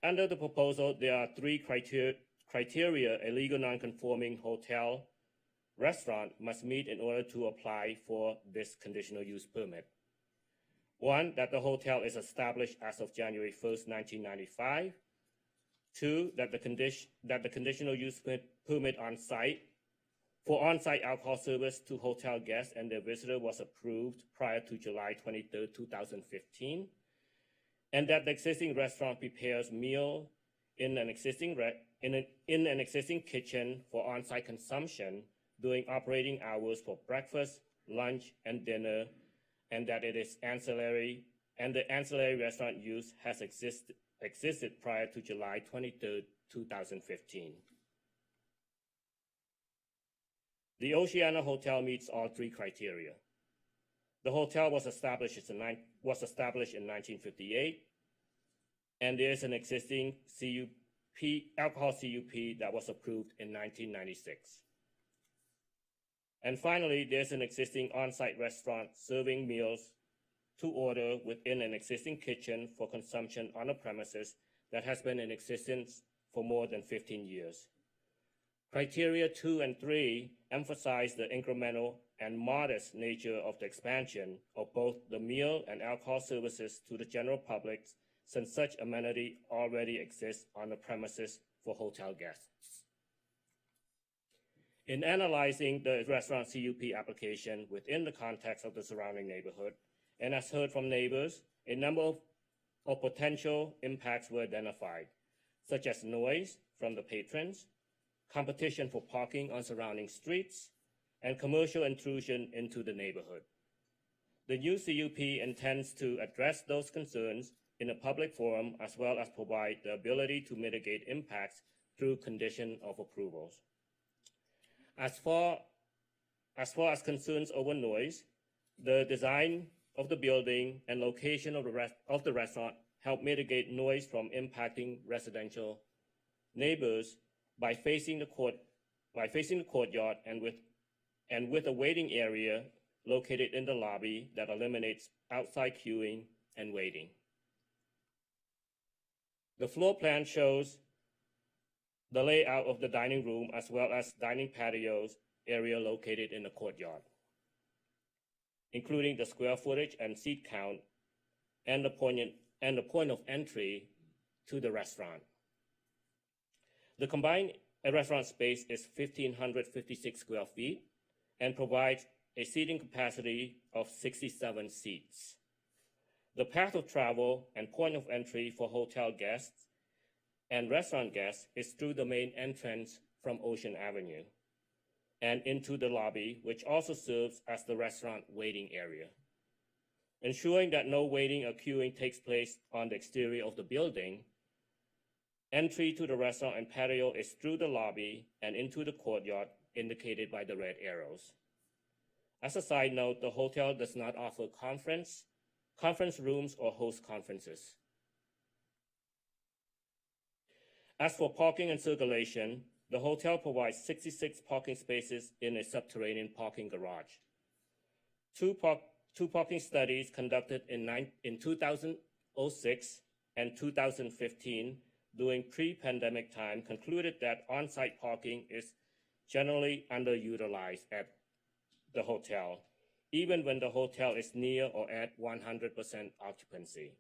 Under the proposal, there are three criteria a legal non-conforming hotel restaurant must meet in order to apply for this conditional use permit. One, that the hotel is established as of January 1st, 1995. Two, that the conditional use permit for on-site alcohol service to hotel guests and their visitor was approved prior to July 23rd, 2015. And that the existing restaurant prepares meal in an existing kitchen for on-site consumption during operating hours for breakfast, lunch, and dinner, and that it is ancillary, and the ancillary restaurant use has existed prior to July 23rd, 2015. The Oceana Hotel meets all three criteria. The hotel was established in 1958, and there is an existing alcohol CUP that was approved in 1996. And finally, there's an existing on-site restaurant serving meals to order within an existing kitchen for consumption on a premises that has been in existence for more than 15 years. Criteria 2 and 3 emphasize the incremental and modest nature of the expansion of both the meal and alcohol services to the general public, since such amenity already exists on the premises for hotel guests. In analyzing the restaurant CUP application within the context of the surrounding neighborhood, and as heard from neighbors, a number of potential impacts were identified, such as noise from the patrons, competition for parking on surrounding streets, and commercial intrusion into the neighborhood. The new CUP intends to address those concerns in a public forum, as well as provide the ability to mitigate impacts through condition of approvals. As far as concerns over noise, the design of the building and location of the restaurant help mitigate noise from impacting residential neighbors by facing the courtyard and with a waiting area located in the lobby that eliminates outside queuing and waiting. The floor plan shows the layout of the dining room as well as dining patios area located in the courtyard, including the square footage and seat count and the point of entry to the restaurant. The combined restaurant space is 1,556 square feet and provides a seating capacity of 67 seats. The path of travel and point of entry for hotel guests and restaurant guests is through the main entrance from Ocean Avenue and into the lobby, which also serves as the restaurant waiting area. Ensuring that no waiting or queuing takes place on the exterior of the building, entry to the restaurant and patio is through the lobby and into the courtyard indicated by the red arrows. As a side note, the hotel does not offer conference rooms or host conferences. As for parking and circulation, the hotel provides 66 parking spaces in a subterranean parking garage. Two parking studies conducted in 2006 and 2015 during pre-pandemic time concluded that on-site parking is generally underutilized at the hotel, even when the hotel is near or at 100% occupancy.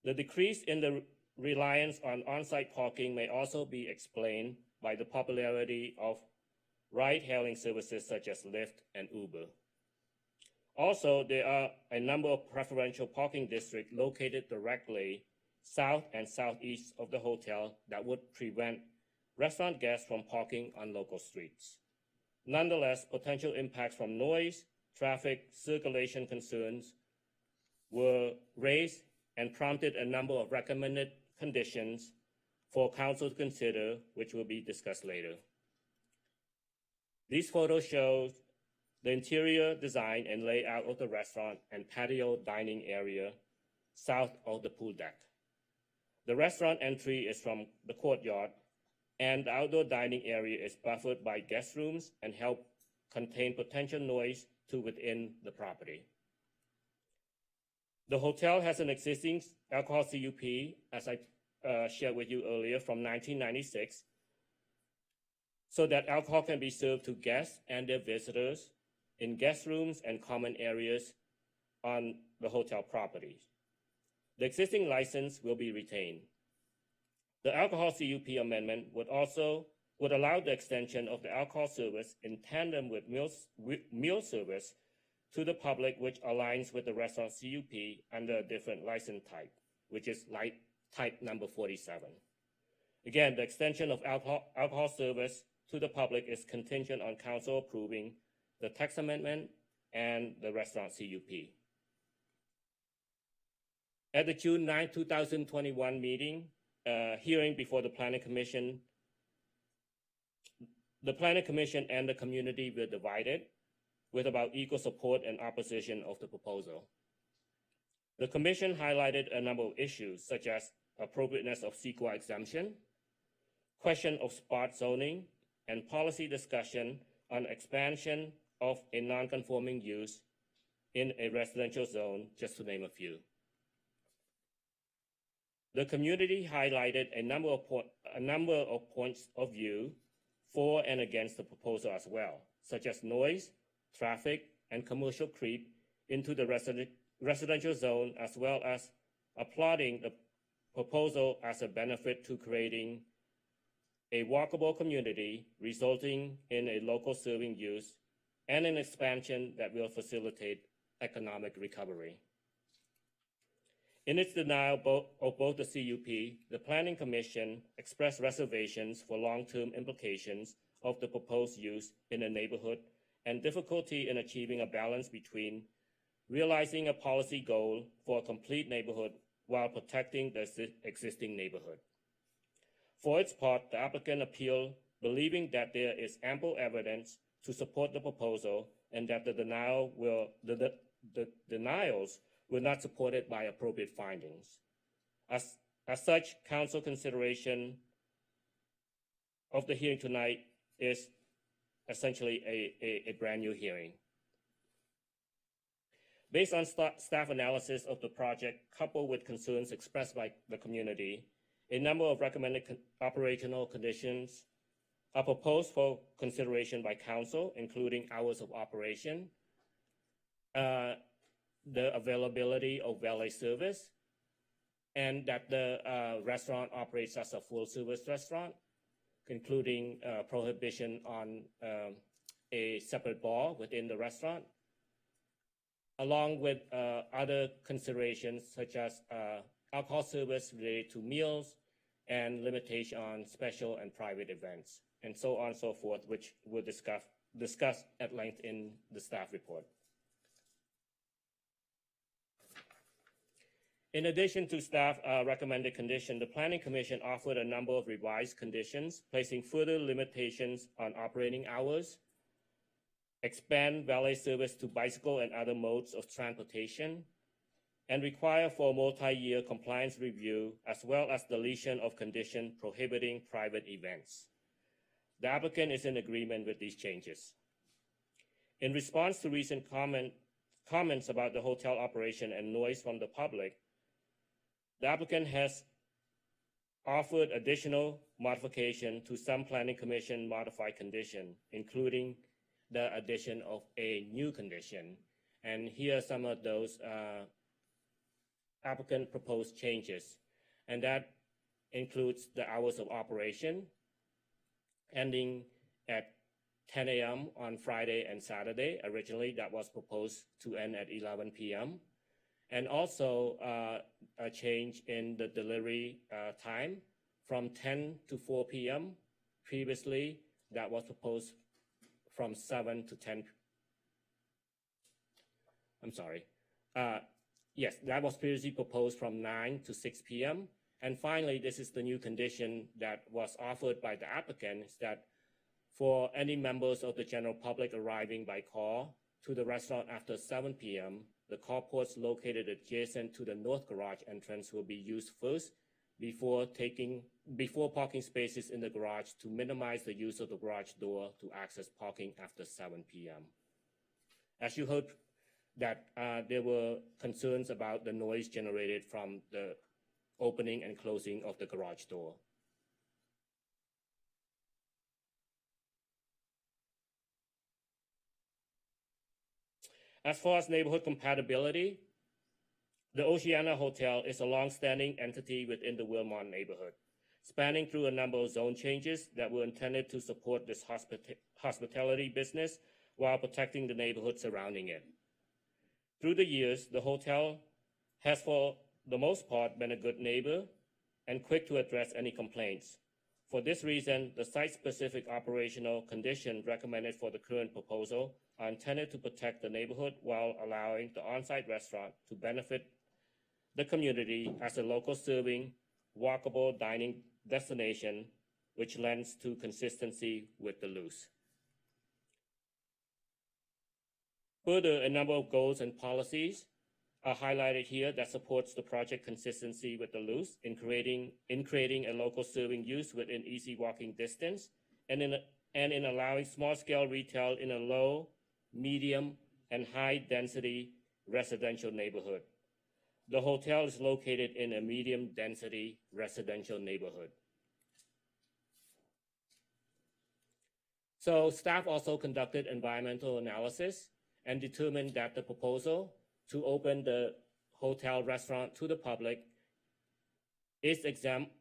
The decrease in the reliance on on-site parking may also be explained by the popularity of ride-hailing services such as Lyft and Uber. Also, there are a number of preferential parking districts located directly south and southeast of the hotel that would prevent restaurant guests from parking on local streets. Nonetheless, potential impacts from noise, traffic, circulation concerns were raised and prompted a number of recommended conditions for council to consider, which will be discussed later. These photos show the interior design and layout of the restaurant and patio dining area south of the pool deck. The restaurant entry is from the courtyard, and the outdoor dining area is buffered by guest rooms and help contain potential noise to within the property. The hotel has an existing alcohol CUP, as I shared with you earlier, from 1996, so that alcohol can be served to guests and their visitors in guest rooms and common areas on the hotel properties. The existing license will be retained. The alcohol CUP amendment would allow the extension of the alcohol service in tandem with meal service to the public, which aligns with the restaurant CUP under a different license type, which is type number 47. Again, the extension of alcohol service to the public is contingent on council approving the text amendment and the restaurant CUP. At the June 9, 2021 hearing before the Planning Commission and the community were divided, with about equal support and opposition of the proposal. The Commission highlighted a number of issues, such as appropriateness of CEQA exemption, question of spot zoning, and policy discussion on expansion of a non-conforming use in a residential zone, just to name a few. The community highlighted a number of points of view for and against the proposal as well, such as noise, traffic, and commercial creep into the residential zone, as well as applauding the proposal as a benefit to creating a walkable community, resulting in a local serving use and an expansion that will facilitate economic recovery. In its denial of both the CUP, the Planning Commission expressed reservations for long-term implications of the proposed use in the neighborhood and difficulty in achieving a balance between realizing a policy goal for a complete neighborhood while protecting the existing neighborhood. For its part, the applicant appealed, believing that there is ample evidence to support the proposal and that the denials were not supported by appropriate findings. As such, council consideration of the hearing tonight is essentially a brand new hearing. Based on staff analysis of the project, coupled with concerns expressed by the community, a number of recommended operational conditions are proposed for consideration by council, including hours of operation, the availability of valet service, and that the restaurant operates as a full-service restaurant, including prohibition on a separate bar within the restaurant, along with other considerations such as alcohol service related to meals and limitation on special and private events, and so on and so forth, which we'll discuss at length in the staff report. In addition to staff recommended condition, the Planning Commission offered a number of revised conditions, placing further limitations on operating hours, expand valet service to bicycle and other modes of transportation, and require for a multi-year compliance review, as well as deletion of condition prohibiting private events. The applicant is in agreement with these changes. In response to recent comments about the hotel operation and noise from the public, the applicant has offered additional modification to some Planning Commission modified condition, including the addition of a new condition. And here are some of those applicant proposed changes. And that includes the hours of operation, ending at 10 a.m. on Friday and Saturday. Originally, that was proposed to end at 11 p.m. And also a change in the delivery time from 10 to 4 p.m. Previously, that was proposed from 7 to 10. I'm sorry. Yes, that was previously proposed from 9 to 6 p.m. And finally, this is the new condition that was offered by the applicant, is that for any members of the general public arriving by car to the restaurant after 7 p.m., the carports located adjacent to the north garage entrance will be used first before parking spaces in the garage to minimize the use of the garage door to access parking after 7 p.m. As you heard, that there were concerns about the noise generated from the opening and closing of the garage door. As far as neighborhood compatibility, the Oceana Hotel is a long-standing entity within the Wilmont neighborhood, spanning through a number of zone changes that were intended to support this hospitality business while protecting the neighborhood surrounding it. Through the years, the hotel has for the most part been a good neighbor and quick to address any complaints. For this reason, the site-specific operational conditions recommended for the current proposal are intended to protect the neighborhood while allowing the on-site restaurant to benefit the community as a local serving, walkable dining destination, which lends to consistency with the loose. Further, a number of goals and policies are highlighted here that supports the project consistency with the loose in creating a local serving use within easy walking distance and in allowing small-scale retail in a low, medium, and high-density residential neighborhood. The hotel is located in a medium-density residential neighborhood. So staff also conducted environmental analysis and determined that the proposal to open the hotel restaurant to the public is exempt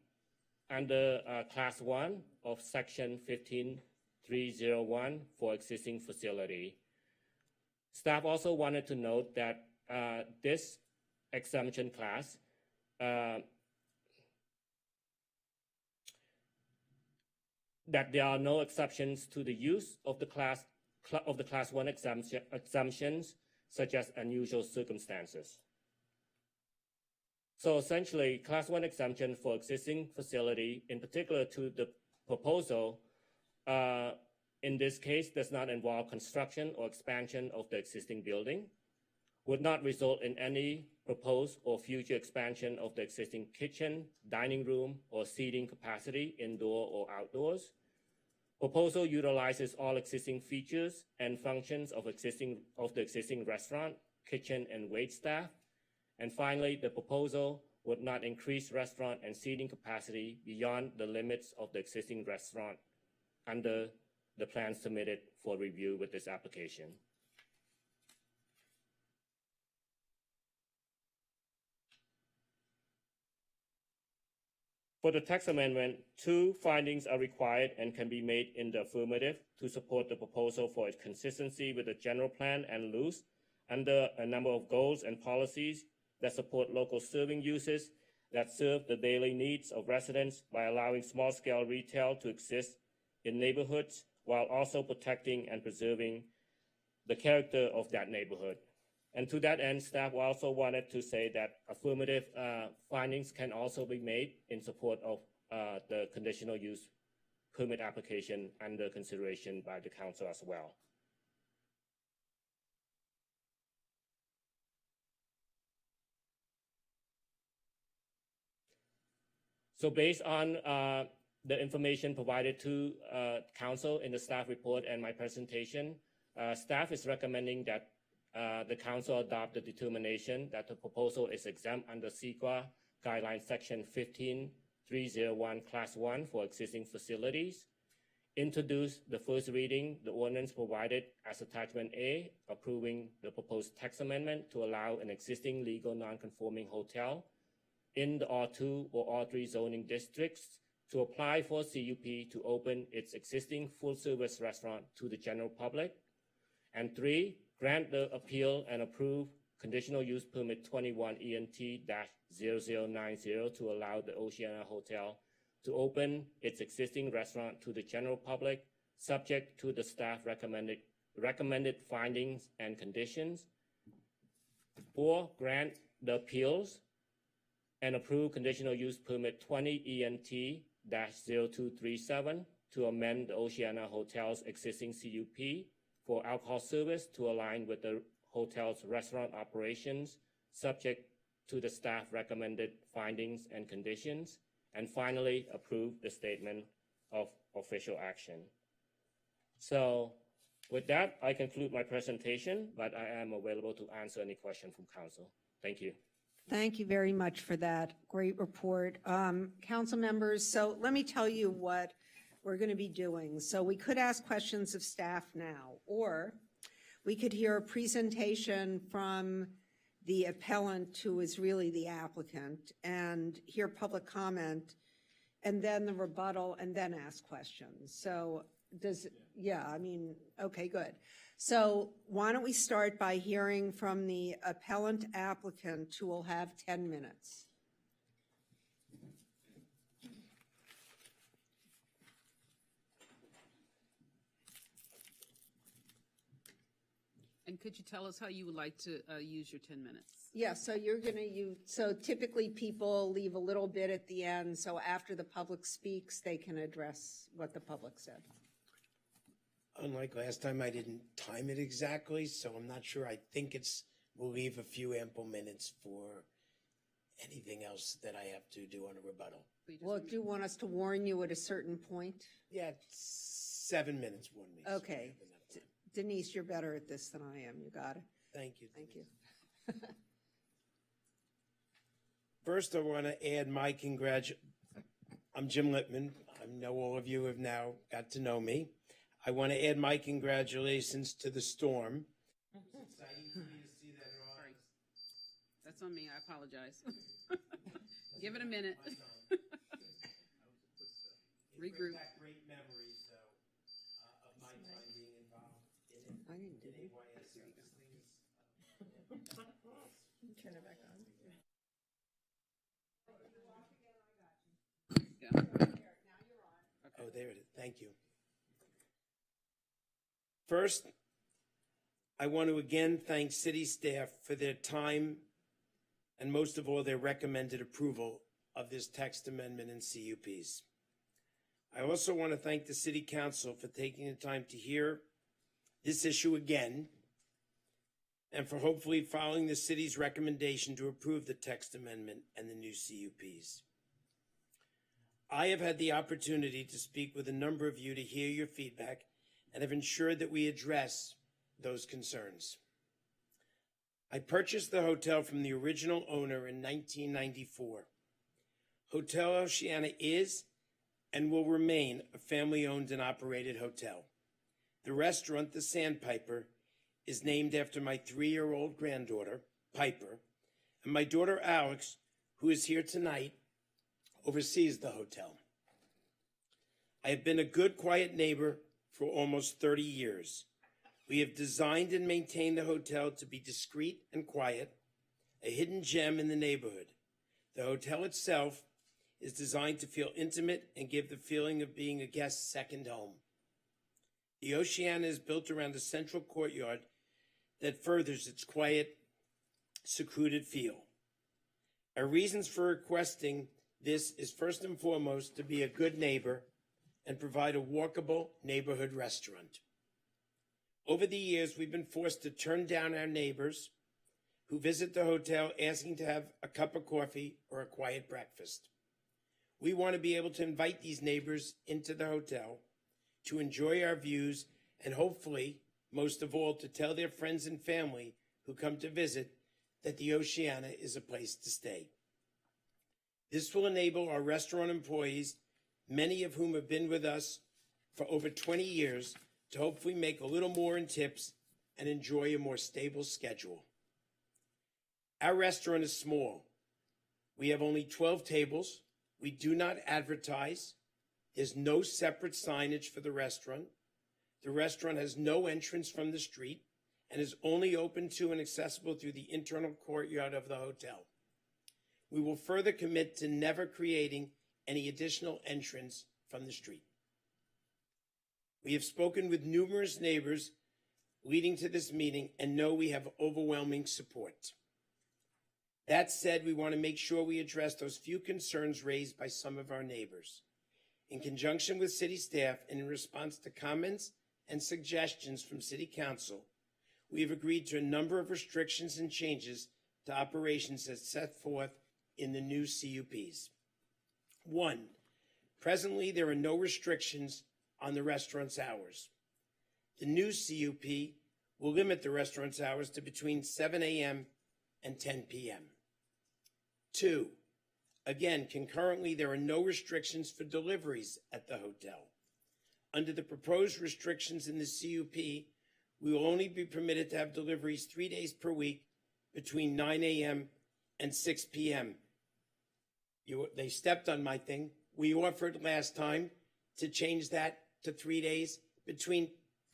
under Class 1 of Section 15301 for existing facility. Staff also wanted to note that this exemption class that there are no exceptions to the use of the Class 1 exemptions, such as unusual circumstances. So essentially, Class 1 exemption for existing facility, in particular to the proposal, in this case, does not involve construction or expansion of the existing building, would not result in any proposed or future expansion of the existing kitchen, dining room, or seating capacity indoor or outdoors. Proposal utilizes all existing features and functions of the existing restaurant, kitchen, and wait staff. And finally, the proposal would not increase restaurant and seating capacity beyond the limits of the existing restaurant under the plan submitted for review with this application. For the text amendment, 2 findings are required and can be made in the affirmative to support the proposal for its consistency with the general plan and loose under a number of goals and policies that support local serving uses that serve the daily needs of residents by allowing small-scale retail to exist in neighborhoods while also protecting and preserving the character of that neighborhood. And to that end, staff also wanted to say that affirmative findings can also be made in support of the conditional use permit application under consideration by the council as well. So based on the information provided to council in the staff report and my presentation, staff is recommending that the council adopt the determination that the proposal is exempt under CEQA guideline section 15301 class 1 for existing facilities. Introduce the first reading, the ordinance provided as attachment A, approving the proposed text amendment to allow an existing legal non-conforming hotel in the R2 or R3 zoning districts to apply for CUP to open its existing full-service restaurant to the general public. And 3, grant the appeal and approve conditional use permit 21 ENT-0090 to allow the Oceana Hotel to open its existing restaurant to the general public, subject to the staff recommended findings and conditions. 4, grant the appeals and approve conditional use permit 20 ENT-0237 to amend the Oceana Hotel's existing CUP for alcohol service to align with the hotel's restaurant operations, subject to the staff recommended findings and conditions. And finally, approve the statement of official action. So with that, I conclude my presentation, but I am available to answer any question from council. Thank you. Thank you very much for that great report. Council members, so let me tell you what we're going to be doing. So we could ask questions of staff now, or we could hear a presentation from the appellant, who is really the applicant, and hear public comment, and then the rebuttal, and then ask questions. So okay, good. So why don't we start by hearing from the appellant applicant, who will have 10 minutes. And could you tell us how you would like to use your 10 minutes? Yeah, so so typically people leave a little bit at the end, so after the public speaks, they can address what the public said. Unlike last time, I didn't time it exactly, so I'm not sure. I think we'll leave a few ample minutes for anything else that I have to do on a rebuttal. Well, do you want us to warn you at a certain point? Yeah, 7 minutes, warn me. Okay. Denise, you're better at this than I am. You got it. Thank you. Thank you. First, I want to add my I'm Jim Lippman. I know all of you have now got to know me. I want to add my congratulations to the storm. It's exciting for me to see that in Sorry. That's on me. I apologize. Give it a minute. Regroup. Back great memories, though, of my time being involved in it. I didn't do it. Turn it back on. Oh, there it is. Thank you. First, I want to again thank city staff for their time and most of all their recommended approval of this text amendment and CUPs. I also want to thank the City Council for taking the time to hear this issue again and for hopefully following the city's recommendation to approve the text amendment and the new CUPs. I have had the opportunity to speak with a number of you to hear your feedback and have ensured that we address those concerns. I purchased the hotel from the original owner in 1994. Hotel Oceana is and will remain a family-owned and operated hotel. The restaurant, the Sandpiper, is named after my 3-year-old granddaughter, Piper, and my daughter, Alex, who is here tonight, oversees the hotel. I have been a good, quiet neighbor for almost 30 years. We have designed and maintained the hotel to be discreet and quiet, a hidden gem in the neighborhood. The hotel itself is designed to feel intimate and give the feeling of being a guest's second home. The Oceana is built around a central courtyard that furthers its quiet, secluded feel. Our reasons for requesting this is first and foremost to be a good neighbor and provide a walkable neighborhood restaurant. Over the years, we've been forced to turn down our neighbors who visit the hotel asking to have a cup of coffee or a quiet breakfast. We want to be able to invite these neighbors into the hotel to enjoy our views and hopefully, most of all, to tell their friends and family who come to visit that the Oceana is a place to stay. This will enable our restaurant employees, many of whom have been with us for over 20 years, to hopefully make a little more in tips and enjoy a more stable schedule. Our restaurant is small. We have only 12 tables. We do not advertise. There's no separate signage for the restaurant. The restaurant has no entrance from the street and is only open to and accessible through the internal courtyard of the hotel. We will further commit to never creating any additional entrance from the street. We have spoken with numerous neighbors leading to this meeting and know we have overwhelming support. That said, we want to make sure we address those few concerns raised by some of our neighbors. In conjunction with city staff and in response to comments and suggestions from City Council, we have agreed to a number of restrictions and changes to operations as set forth in the new CUPs. 1, presently there are no restrictions on the restaurant's hours. The new CUP will limit the restaurant's hours to between 7 a.m. and 10 p.m. 2, again, concurrently, there are no restrictions for deliveries at the hotel. Under the proposed restrictions in the CUP, we will only be permitted to have deliveries 3 days per week between 9 a.m. and 6 p.m. They stepped on my thing. We offered last time to change that to 3 days between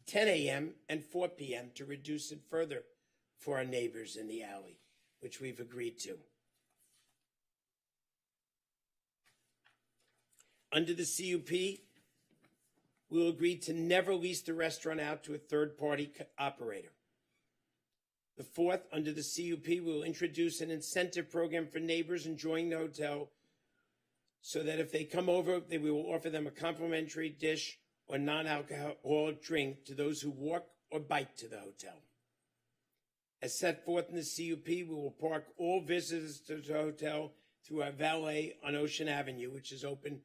10 a.m. and 4 p.m. to reduce it further for our neighbors in the alley, which we've agreed to. Under the CUP, we'll agree to never lease the restaurant out to a third-party operator. The 4th, under the CUP, we will introduce an incentive program for neighbors enjoying the hotel so that if they come over, we will offer them a complimentary dish or non-alcoholic drink to those who walk or bike to the hotel. As set forth in the CUP, we will park all visitors to the hotel through our valet on Ocean Avenue, which is open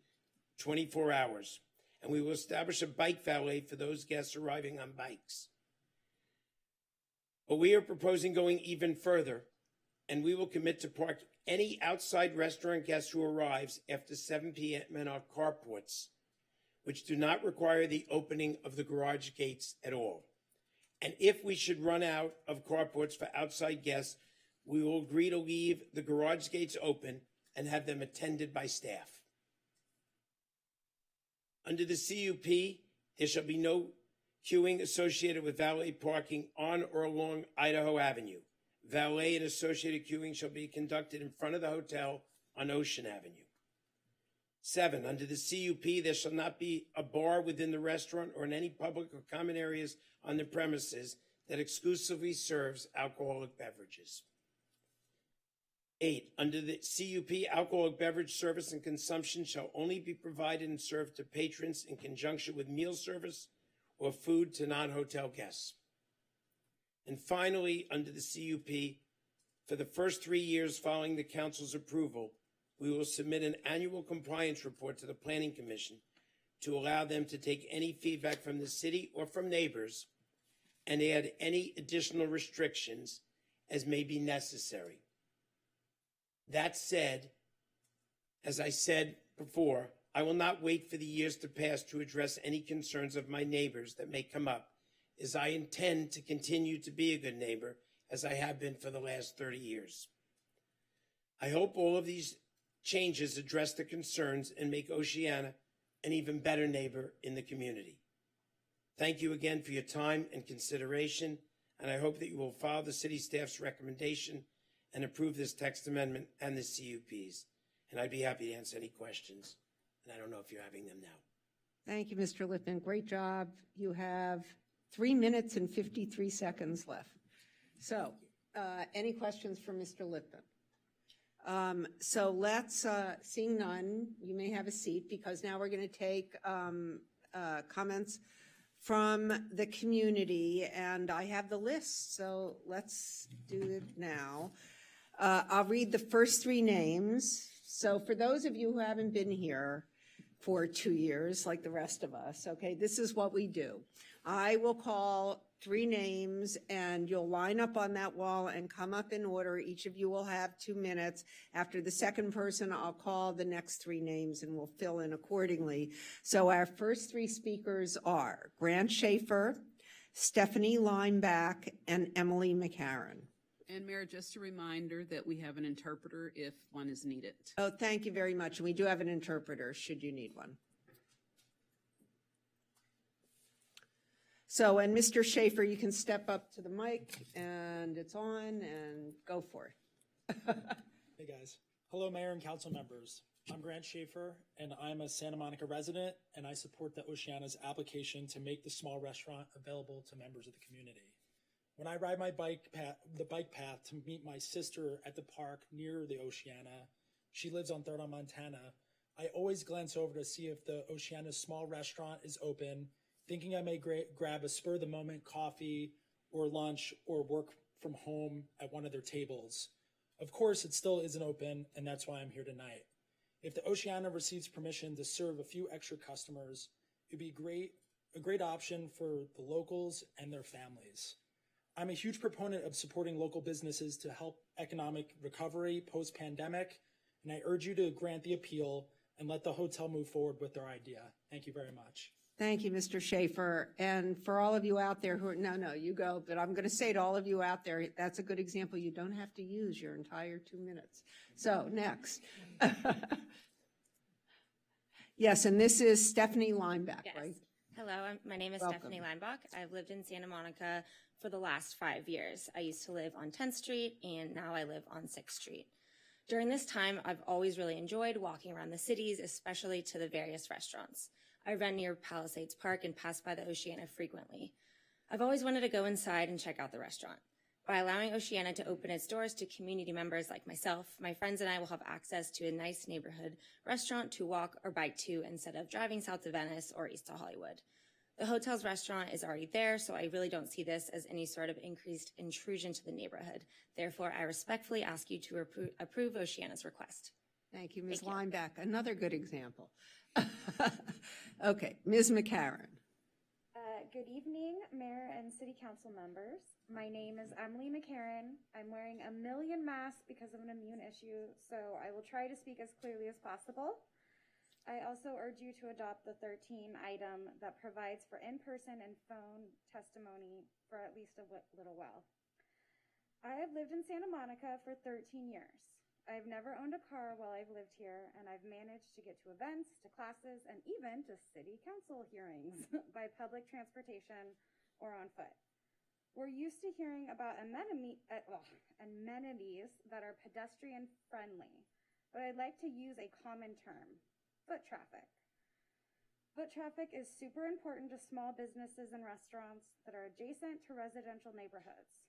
24 hours. And we will establish a bike valet for those guests arriving on bikes. But we are proposing going even further and we will commit to park any outside restaurant guest who arrives after 7 p.m. in our carports, which do not require the opening of the garage gates at all. And if we should run out of carports for outside guests, we will agree to leave the garage gates open and have them attended by staff. Under the CUP, there shall be no queuing associated with valet parking on or along Idaho Avenue. Valet and associated queuing shall be conducted in front of the hotel on Ocean Avenue. 7, under the CUP, there shall not be a bar within the restaurant or in any public or common areas on the premises that exclusively serves alcoholic beverages. 8, under the CUP, alcoholic beverage service and consumption shall only be provided and served to patrons in conjunction with meal service or food to non-hotel guests. And finally, under the CUP, for the first 3 years following the council's approval, we will submit an annual compliance report to the Planning Commission to allow them to take any feedback from the city or from neighbors and add any additional restrictions as may be necessary. That said, as I said before, I will not wait for the years to pass to address any concerns of my neighbors that may come up, as I intend to continue to be a good neighbor, as I have been for the last 30 years. I hope all of these changes address the concerns and make Oceana an even better neighbor in the community. Thank you again for your time and consideration, and I hope that you will follow the city staff's recommendation and approve this text amendment and the CUPs. And I'd be happy to answer any questions. And I don't know if you're having them now. Thank you, Mr. Lippman. Great job. You have 3 minutes and 53 seconds left. So, any questions for Mr. Lippman? So let's, seeing none, you may have a seat because now we're going to take comments from the community, and I have the list, so let's do it now. I'll read the first 3 names. So for those of you who haven't been here for 2 years, like the rest of us, okay, this is what we do. I will call 3 names, and you'll line up on that wall and come up in order. Each of you will have 2 minutes. After the second person, I'll call the next 3 names, and we'll fill in accordingly. So our first 3 speakers are Grant Schaefer, Stephanie Lineback, and Emily McCarron. And Mayor, just a reminder that we have an interpreter if one is needed. Oh, thank you very much. And we do have an interpreter should you need one. So, and Mr. Schaefer, you can step up to the mic, and it's on, and go for it. Hey, guys. Hello, Mayor and council members. I'm Grant Schaefer, and I'm a Santa Monica resident, and I support the Oceana's application to make the small restaurant available to members of the community. When I ride my bike path to meet my sister at the park near the Oceana, she lives on 3rd on Montana, I always glance over to see if the Oceana's small restaurant is open, thinking I may grab a spur-of-the-moment coffee or lunch or work from home at one of their tables. Of course, it still isn't open, and that's why I'm here tonight. If the Oceana receives permission to serve a few extra customers, it'd be a great option for the locals and their families. I'm a huge proponent of supporting local businesses to help economic recovery post-pandemic, and I urge you to grant the appeal and let the hotel move forward with their idea. Thank you very much. Thank you, Mr. Schaefer. And for all of you out there who are, no, you go, but I'm going to say to all of you out there, that's a good example. You don't have to use your entire 2 minutes. So next. Yes, and this is Stephanie Lineback, yes. Right? Hello, my name is Welcome. Stephanie Lineback. I've lived in Santa Monica for the last 5 years. I used to live on 10th Street, and now I live on 6th Street. During this time, I've always really enjoyed walking around the cities, especially to the various restaurants. I run near Palisades Park and pass by the Oceana frequently. I've always wanted to go inside and check out the restaurant. By allowing Oceana to open its doors to community members like myself, my friends and I will have access to a nice neighborhood restaurant to walk or bike to instead of driving south to Venice or east to Hollywood. The hotel's restaurant is already there, so I really don't see this as any sort of increased intrusion to the neighborhood. Therefore, I respectfully ask you to approve Oceana's request. Thank you, Ms. Lineback. Another good example. Okay, Ms. McCarron. Good evening, Mayor and City Council members. My name is Emily McCarran. I'm wearing a million masks because of an immune issue, so I will try to speak as clearly as possible. I also urge you to adopt the 13 item that provides for in-person and phone testimony for at least a little while. I have lived in Santa Monica for 13 years. I've never owned a car while I've lived here, and I've managed to get to events, to classes, and even to city council hearings by public transportation or on foot. We're used to hearing about amenities that are pedestrian friendly, but I'd like to use a common term, foot traffic. Foot traffic is super important to small businesses and restaurants that are adjacent to residential neighborhoods.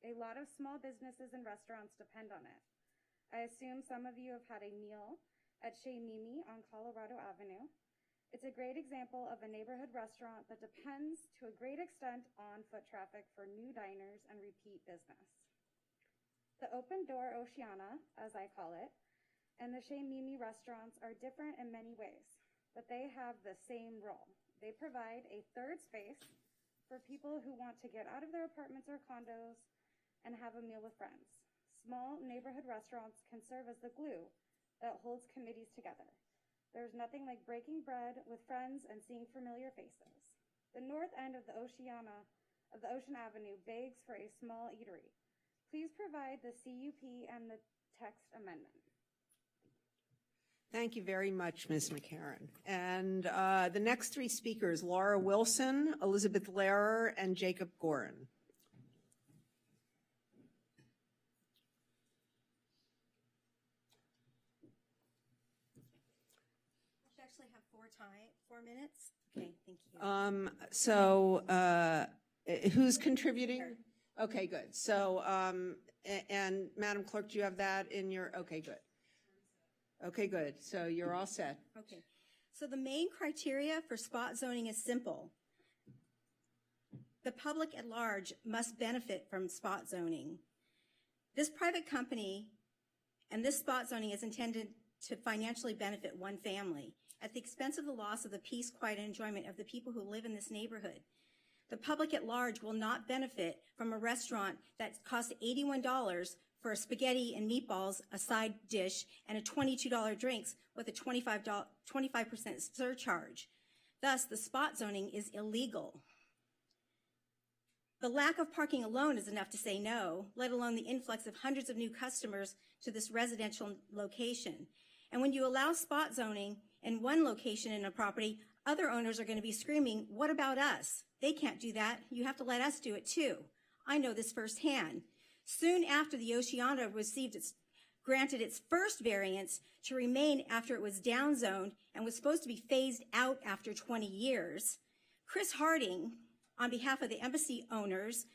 A lot of small businesses and restaurants depend on it. I assume some of you have had a meal at Chez Mimi on Colorado Avenue. It's a great example of a neighborhood restaurant that depends to a great extent on foot traffic for new diners and repeat business. The Open Door Oceana, as I call it, and the Chez Mimi restaurants are different in many ways, but they have the same role. They provide a third space for people who want to get out of their apartments or condos and have a meal with friends. Small neighborhood restaurants can serve as the glue that holds committees together. There's nothing like breaking bread with friends and seeing familiar faces. The north end of the Ocean Avenue begs for a small eatery. Please provide the CUP and the text amendment. Thank you very much, Ms. McCarran. And the next three speakers, Laura Wilson, Elizabeth Lehrer, and Jacob Gorin. Actually have 4 minutes. Okay, thank you. Who's contributing? Okay, good. So, and Madam Clerk, do you have that in your, okay, good. Okay, good. So you're all set. Okay. So the main criteria for spot zoning is simple. The public at large must benefit from spot zoning. This private company and this spot zoning is intended to financially benefit one family at the expense of the loss of the peace, quiet, and enjoyment of the people who live in this neighborhood. The public at large will not benefit from a restaurant that costs $81 for a spaghetti and meatballs, a side dish, and a $22 drinks with a 25% surcharge. Thus, the spot zoning is illegal. The lack of parking alone is enough to say no, let alone the influx of hundreds of new customers to this residential location. And when you allow spot zoning in one location in a property, other owners are going to be screaming, "What about us? They can't do that. You have to let us do it too." I know this firsthand. Soon after the Oceana granted its first variance to remain after it was downzoned and was supposed to be phased out after 20 years, Chris Harding, on behalf of the embassy owners,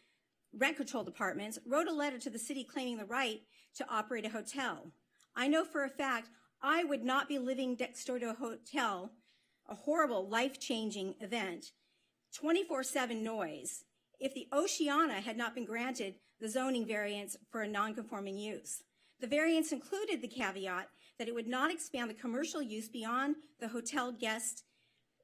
rent control departments, wrote a letter to the city claiming the right to operate a hotel. I know for a fact I would not be living next door to a hotel, a horrible life-changing event, 24/7 noise, if the Oceana had not been granted the zoning variance for a non-conforming use. The variance included the caveat that it would not expand the commercial use beyond the hotel guest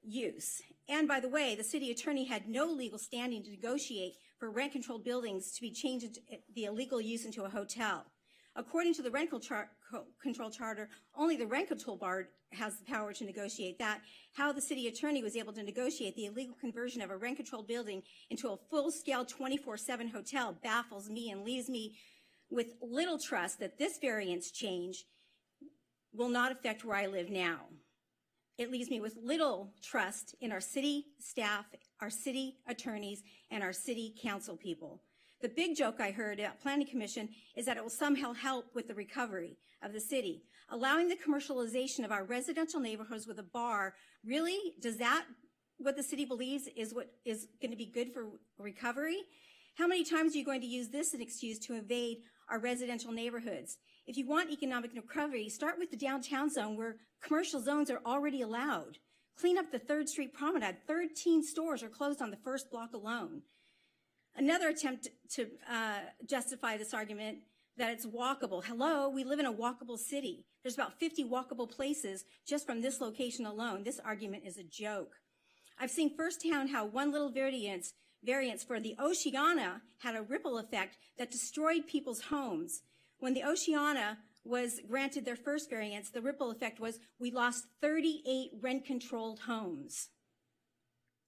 use. And by the way, the city attorney had no legal standing to negotiate for rent-controlled buildings to be changed into the illegal use into a hotel. According to the rent control charter, only the rent control board has the power to negotiate that. How the city attorney was able to negotiate the illegal conversion of a rent controlled building into a full-scale 24/7 hotel baffles me and leaves me with little trust that this variance change will not affect where I live now. It leaves me with little trust in our city staff, our city attorneys, and our city council people. The big joke I heard at Planning Commission is that it will somehow help with the recovery of the city. Allowing the commercialization of our residential neighborhoods with a bar, really, does that what the city believes is what is going to be good for recovery? How many times are you going to use this as an excuse to invade our residential neighborhoods? If you want economic recovery, start with the downtown zone where commercial zones are already allowed. Clean up the 3rd Street Promenade. 13 stores are closed on the first block alone. Another attempt to justify this argument that it's walkable. Hello, we live in a walkable city. There's about 50 walkable places just from this location alone. This argument is a joke. I've seen firsthand how one little variance for the Oceana had a ripple effect that destroyed people's homes. When the Oceana was granted their first variance, the ripple effect was we lost 38 rent-controlled homes.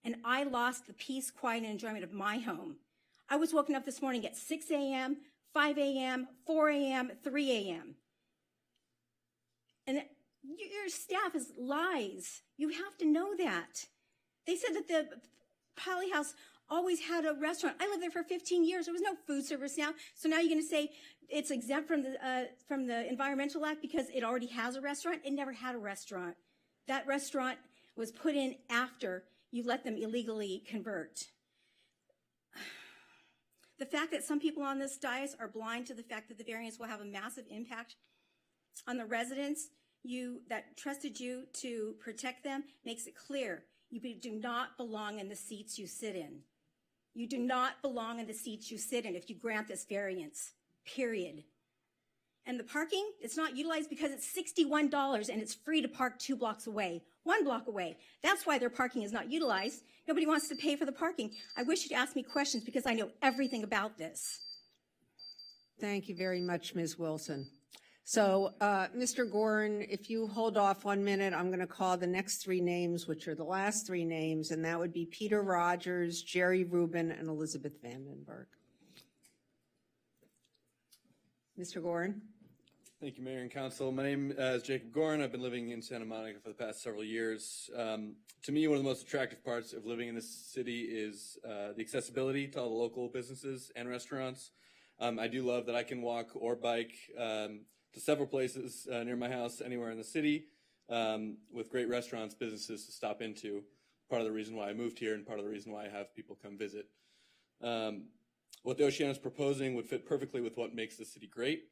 And I lost the peace, quiet, and enjoyment of my home. I was woken up this morning at 6 a.m., 5 a.m., 4 a.m., 3 a.m. And your staff is lies. You have to know that. They said that the Poly House always had a restaurant. I lived there for 15 years. There was no food service now. So now you're going to say it's exempt from the Environmental Act because it already has a restaurant? It never had a restaurant. That restaurant was put in after you let them illegally convert. The fact that some people on this dais are blind to the fact that the variance will have a massive impact on the residents that trusted you to protect them makes it clear you do not belong in the seats you sit in. You do not belong in the seats you sit in if you grant this variance, period. And the parking, it's not utilized because it's $61 and it's free to park 2 blocks away, 1 block away. That's why their parking is not utilized. Nobody wants to pay for the parking. I wish you'd ask me questions because I know everything about this. Thank you very much, Ms. Wilson. So, Mr. Gorin, if you hold off 1 minute, I'm going to call the next 3 names, which are the last 3 names, and that would be Peter Rogers, Jerry Rubin, and Elizabeth Vandenberg. Mr. Gorin. Thank you, Mayor and Council. My name is Jacob Gorin. I've been living in Santa Monica for the past several years. To me, one of the most attractive parts of living in this city is the accessibility to all the local businesses and restaurants. I do love that I can walk or bike to several places near my house, anywhere in the city, with great restaurants, businesses to stop into. Part of the reason why I moved here and part of the reason why I have people come visit. What the Oceana is proposing would fit perfectly with what makes the city great.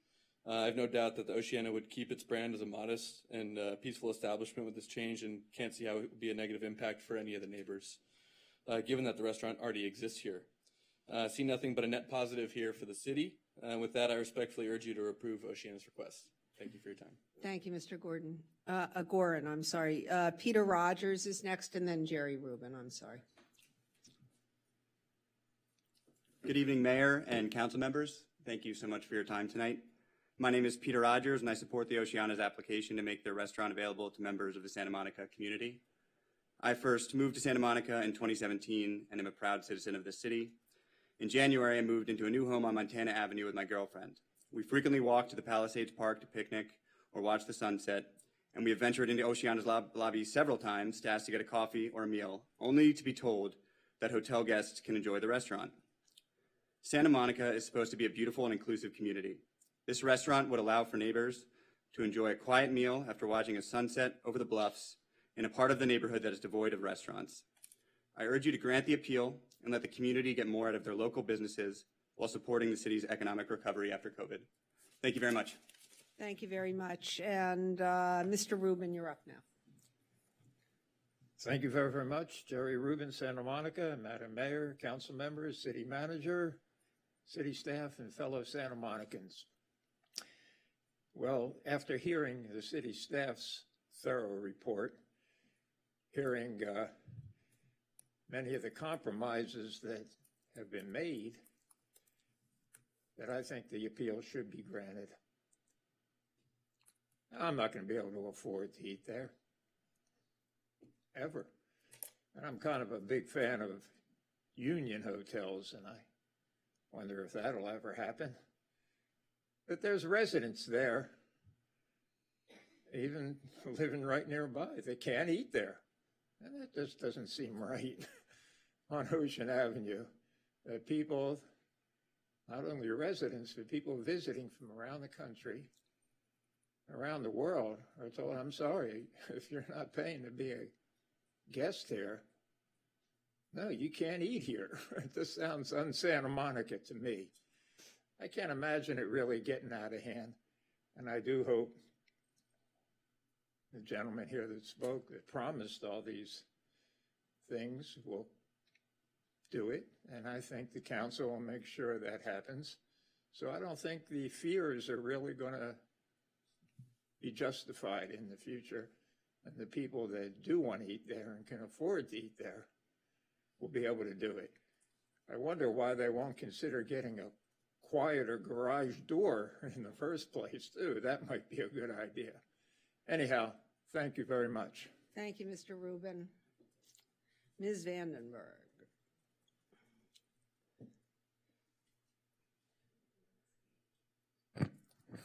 I have no doubt that the Oceana would keep its brand as a modest and peaceful establishment with this change, and can't see how it would be a negative impact for any of the neighbors, given that the restaurant already exists here. See nothing but a net positive here for the city. With that, I respectfully urge you to approve Oceana's request. Thank you for your time. Thank you, Mr. Gorin, I'm sorry. Peter Rogers is next, and then Jerry Rubin, I'm sorry. Good evening, Mayor and council members. Thank you so much for your time tonight. My name is Peter Rogers, and I support the Oceana's application to make their restaurant available to members of the Santa Monica community. I first moved to Santa Monica in 2017 and am a proud citizen of this city. In January, I moved into a new home on Montana Avenue with my girlfriend. We frequently walk to the Palisades Park to picnic or watch the sunset, and we have ventured into Oceana's lobby several times to ask to get a coffee or a meal, only to be told that hotel guests can enjoy the restaurant. Santa Monica is supposed to be a beautiful and inclusive community. This restaurant would allow for neighbors to enjoy a quiet meal after watching a sunset over the bluffs in a part of the neighborhood that is devoid of restaurants. I urge you to grant the appeal and let the community get more out of their local businesses while supporting the city's economic recovery after COVID. Thank you very much. Thank you very much. And Mr. Rubin, you're up now. Thank you very, very much. Jerry Rubin, Santa Monica, Madam Mayor, council members, city manager, city staff, and fellow Santa Monicans. Well, after hearing the city staff's thorough report, hearing many of the compromises that have been made, that I think the appeal should be granted. I'm not going to be able to afford to eat there, ever. And I'm kind of a big fan of union hotels, and I wonder if that'll ever happen. But there's residents there, even living right nearby, that can't eat there. And that just doesn't seem right on Ocean Avenue. That people, not only residents, but people visiting from around the country, around the world, are told, I'm sorry, if you're not paying to be a guest here, no, you can't eat here. This sounds un-Santa Monica to me. I can't imagine it really getting out of hand. And I do hope the gentleman here that spoke, that promised all these things, will do it. And I think the council will make sure that happens. So I don't think the fears are really going to be justified in the future. And the people that do want to eat there and can afford to eat there will be able to do it. I wonder why they won't consider getting a quieter garage door in the first place, too. That might be a good idea. Anyhow, thank you very much. Thank you, Mr. Rubin. Ms. Vandenberg.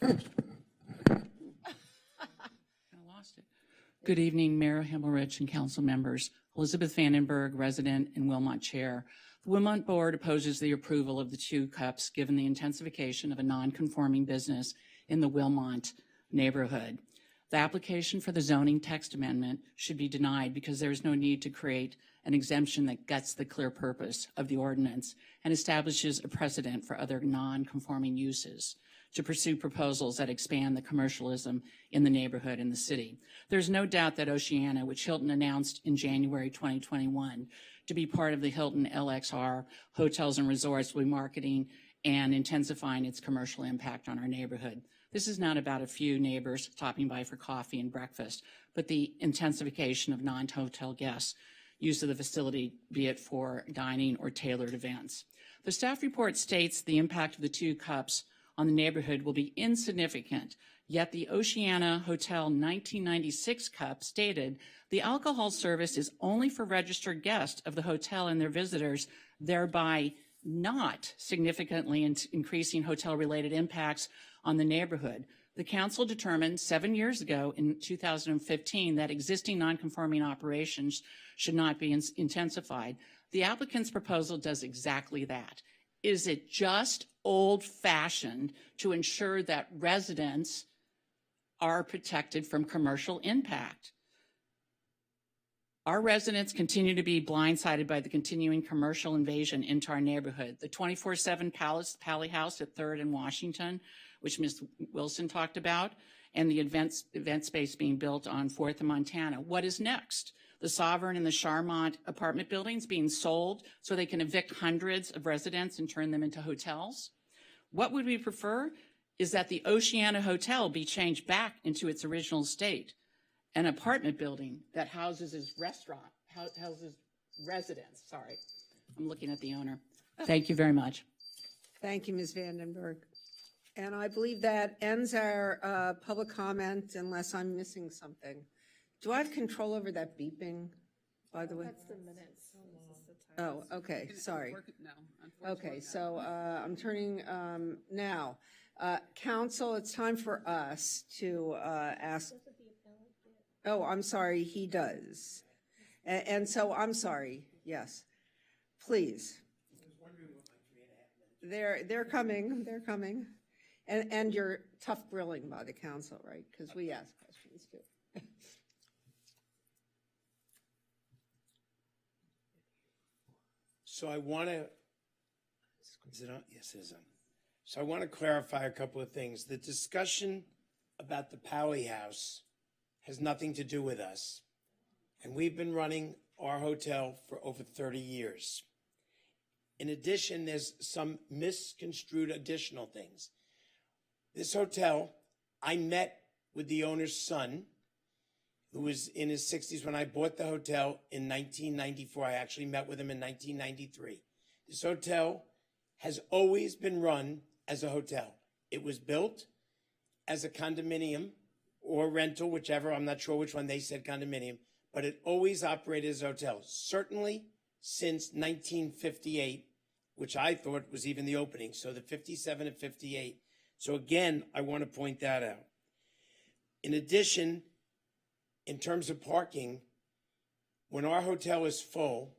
I lost it. Good evening, Mayor Himmelrich and council members. Elizabeth Vandenberg, resident and Wilmot Chair. The Wilmot Board opposes the approval of the 2 cups given the intensification of a non-conforming business in the Wilmot neighborhood. The application for the zoning text amendment should be denied because there is no need to create an exemption that guts the clear purpose of the ordinance and establishes a precedent for other non-conforming uses to pursue proposals that expand the commercialism in the neighborhood and the city. There's no doubt that Oceana, which Hilton announced in January 2021 to be part of the Hilton LXR Hotels and Resorts, will be marketing and intensifying its commercial impact on our neighborhood. This is not about a few neighbors stopping by for coffee and breakfast, but the intensification of non-hotel guests' use of the facility, be it for dining or tailored events. The staff report states the impact of the 2 cups on the neighborhood will be insignificant, yet the Oceana Hotel 1996 cup stated the alcohol service is only for registered guests of the hotel and their visitors, thereby not significantly increasing hotel-related impacts on the neighborhood. The council determined 7 years ago in 2015 that existing non-conforming operations should not be intensified. The applicant's proposal does exactly that. Is it just old-fashioned to ensure that residents are protected from commercial impact? Our residents continue to be blindsided by the continuing commercial invasion into our neighborhood. The 24/7 Pally House at 3rd and Washington, which Ms. Wilson talked about, and the event space being built on 4th and Montana. What is next? The Sovereign and the Charmont apartment buildings being sold so they can evict hundreds of residents and turn them into hotels? What would we prefer is that the Oceana Hotel be changed back into its original state, an apartment building that houses its restaurant, houses residents. Sorry, I'm looking at the owner. Thank you very much. Thank you, Ms. Vandenberg. And I believe that ends our public comment unless I'm missing something. Do I have control over that beeping, by the way? That's the minutes. Oh, okay, sorry. No, unfortunately. Okay, so I'm turning now. Council, it's time for us to ask. Oh, I'm sorry, he does. And so I'm sorry, yes. Please. They're coming. And you're tough grilling by the council, right? Because we ask questions too. So I want to, is it on? Yes, it is on. So I want to clarify a couple of things. The discussion about the Pally House has nothing to do with us. And we've been running our hotel for over 30 years. In addition, there's some misconstrued additional things. This hotel, I met with the owner's son, who was in his 60s when I bought the hotel in 1994. I actually met with him in 1993. This hotel has always been run as a hotel. It was built as a condominium or rental, whichever. I'm not sure which one. They said condominium, but it always operated as a hotel, certainly since 1958, which I thought was even the opening. So the 57 and 58. So again, I want to point that out. In addition, in terms of parking, when our hotel is full,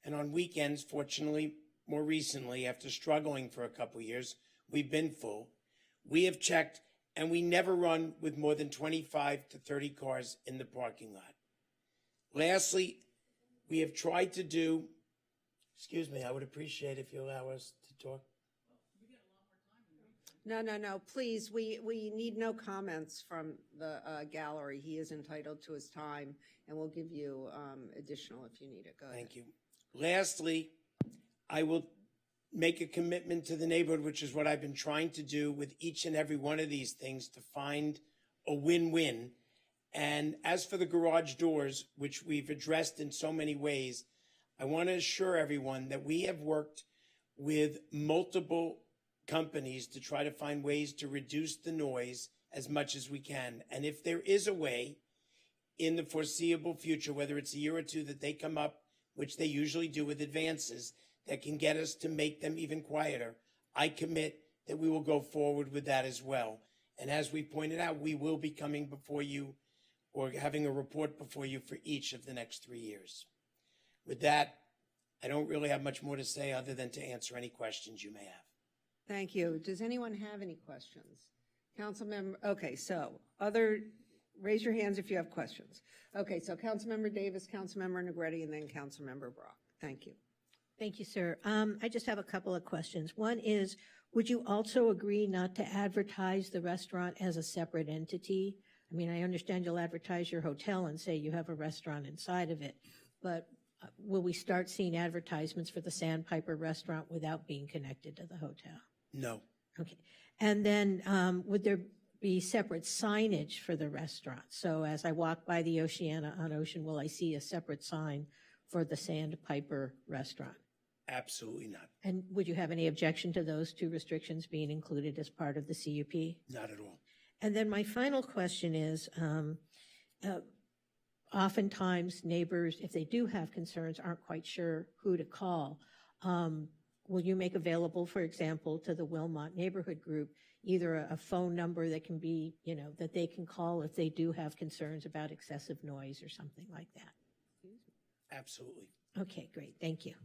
and on weekends, fortunately, more recently, after struggling for a couple years, we've been full. We have checked, and we never run with more than 25 to 30 cars in the parking lot. Lastly, we have tried to do, excuse me, I would appreciate if you allow us to talk. No, please, we need no comments from the gallery. He is entitled to his time, and we'll give you additional if you need it. Go ahead. Thank you. Lastly, I will make a commitment to the neighborhood, which is what I've been trying to do with each and every one of these things, to find a win-win. And as for the garage doors, which we've addressed in so many ways, I want to assure everyone that we have worked with multiple companies to try to find ways to reduce the noise as much as we can. And if there is a way in the foreseeable future, whether it's a year or two, that they come up, which they usually do with advances, that can get us to make them even quieter, I commit that we will go forward with that as well. And as we pointed out, we will be coming before you or having a report before you for each of the next 3 years. With that, I don't really have much more to say other than to answer any questions you may have. Thank you. Does anyone have any questions? Councilmember, okay, so raise your hands if you have questions. Okay, so Councilmember Davis, Councilmember Negretti, and then Councilmember Brock. Thank you. Thank you, sir. I just have a couple of questions. One is, would you also agree not to advertise the restaurant as a separate entity? I mean, I understand you'll advertise your hotel and say you have a restaurant inside of it, but will we start seeing advertisements for the Sandpiper restaurant without being connected to the hotel? No. Okay. And then would there be separate signage for the restaurant? So as I walk by the Oceana on Ocean, will I see a separate sign for the Sandpiper restaurant? Absolutely not. And would you have any objection to those two restrictions being included as part of the CUP? Not at all. And then my final question is, oftentimes neighbors, if they do have concerns, aren't quite sure who to call. Will you make available, for example, to the Wilmot Neighborhood Group, either a phone number that can be, that they can call if they do have concerns about excessive noise or something like that? Absolutely. Okay, great. Thank you.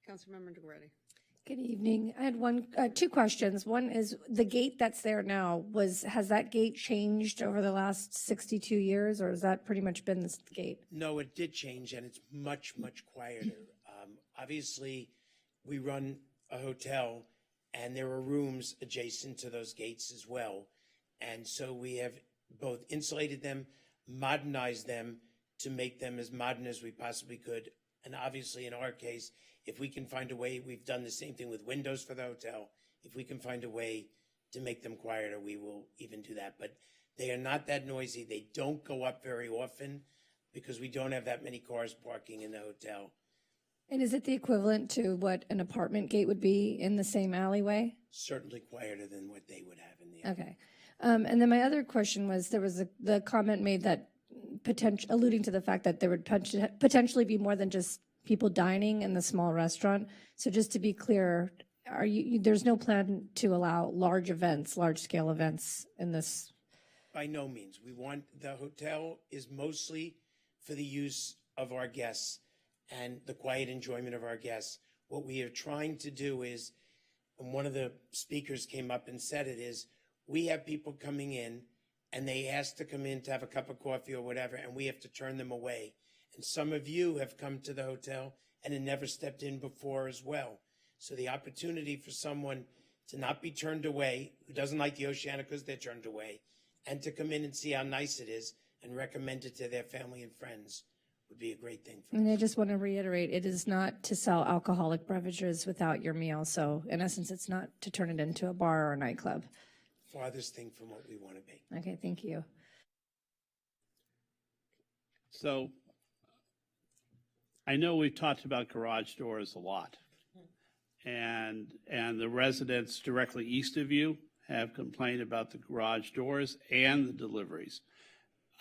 Councilmember Negretti. Good evening. I had two questions. One is the gate that's there now, has that gate changed over the last 62 years, or has that pretty much been the gate? No, it did change, and it's much, much quieter. Obviously, we run a hotel, and there are rooms adjacent to those gates as well. And so we have both insulated them, modernized them to make them as modern as we possibly could. And obviously, in our case, if we can find a way, we've done the same thing with windows for the hotel. If we can find a way to make them quieter, we will even do that. But they are not that noisy. They don't go up very often because we don't have that many cars parking in the hotel. And is it the equivalent to what an apartment gate would be in the same alleyway? Certainly quieter than what they would have in the Okay. And then my other question was, there was the comment made that alluding to the fact that there would potentially be more than just people dining in the small restaurant. So just to be clear, there's no plan to allow large-scale events in this? By no means. The hotel is mostly for the use of our guests and the quiet enjoyment of our guests. What we are trying to do is, and one of the speakers came up and said it, is we have people coming in and they ask to come in to have a cup of coffee or whatever, and we have to turn them away. And some of you have come to the hotel and have never stepped in before as well. So the opportunity for someone to not be turned away, who doesn't like the Oceana because they're turned away, and to come in and see how nice it is and recommend it to their family and friends would be a great thing for us. And I just want to reiterate, it is not to sell alcoholic beverages without your meal. So in essence, it's not to turn it into a bar or a nightclub. Farthest thing from what we want to be. Okay, thank you. So I know we've talked about garage doors a lot, and the residents directly east of you have complained about the garage doors and the deliveries.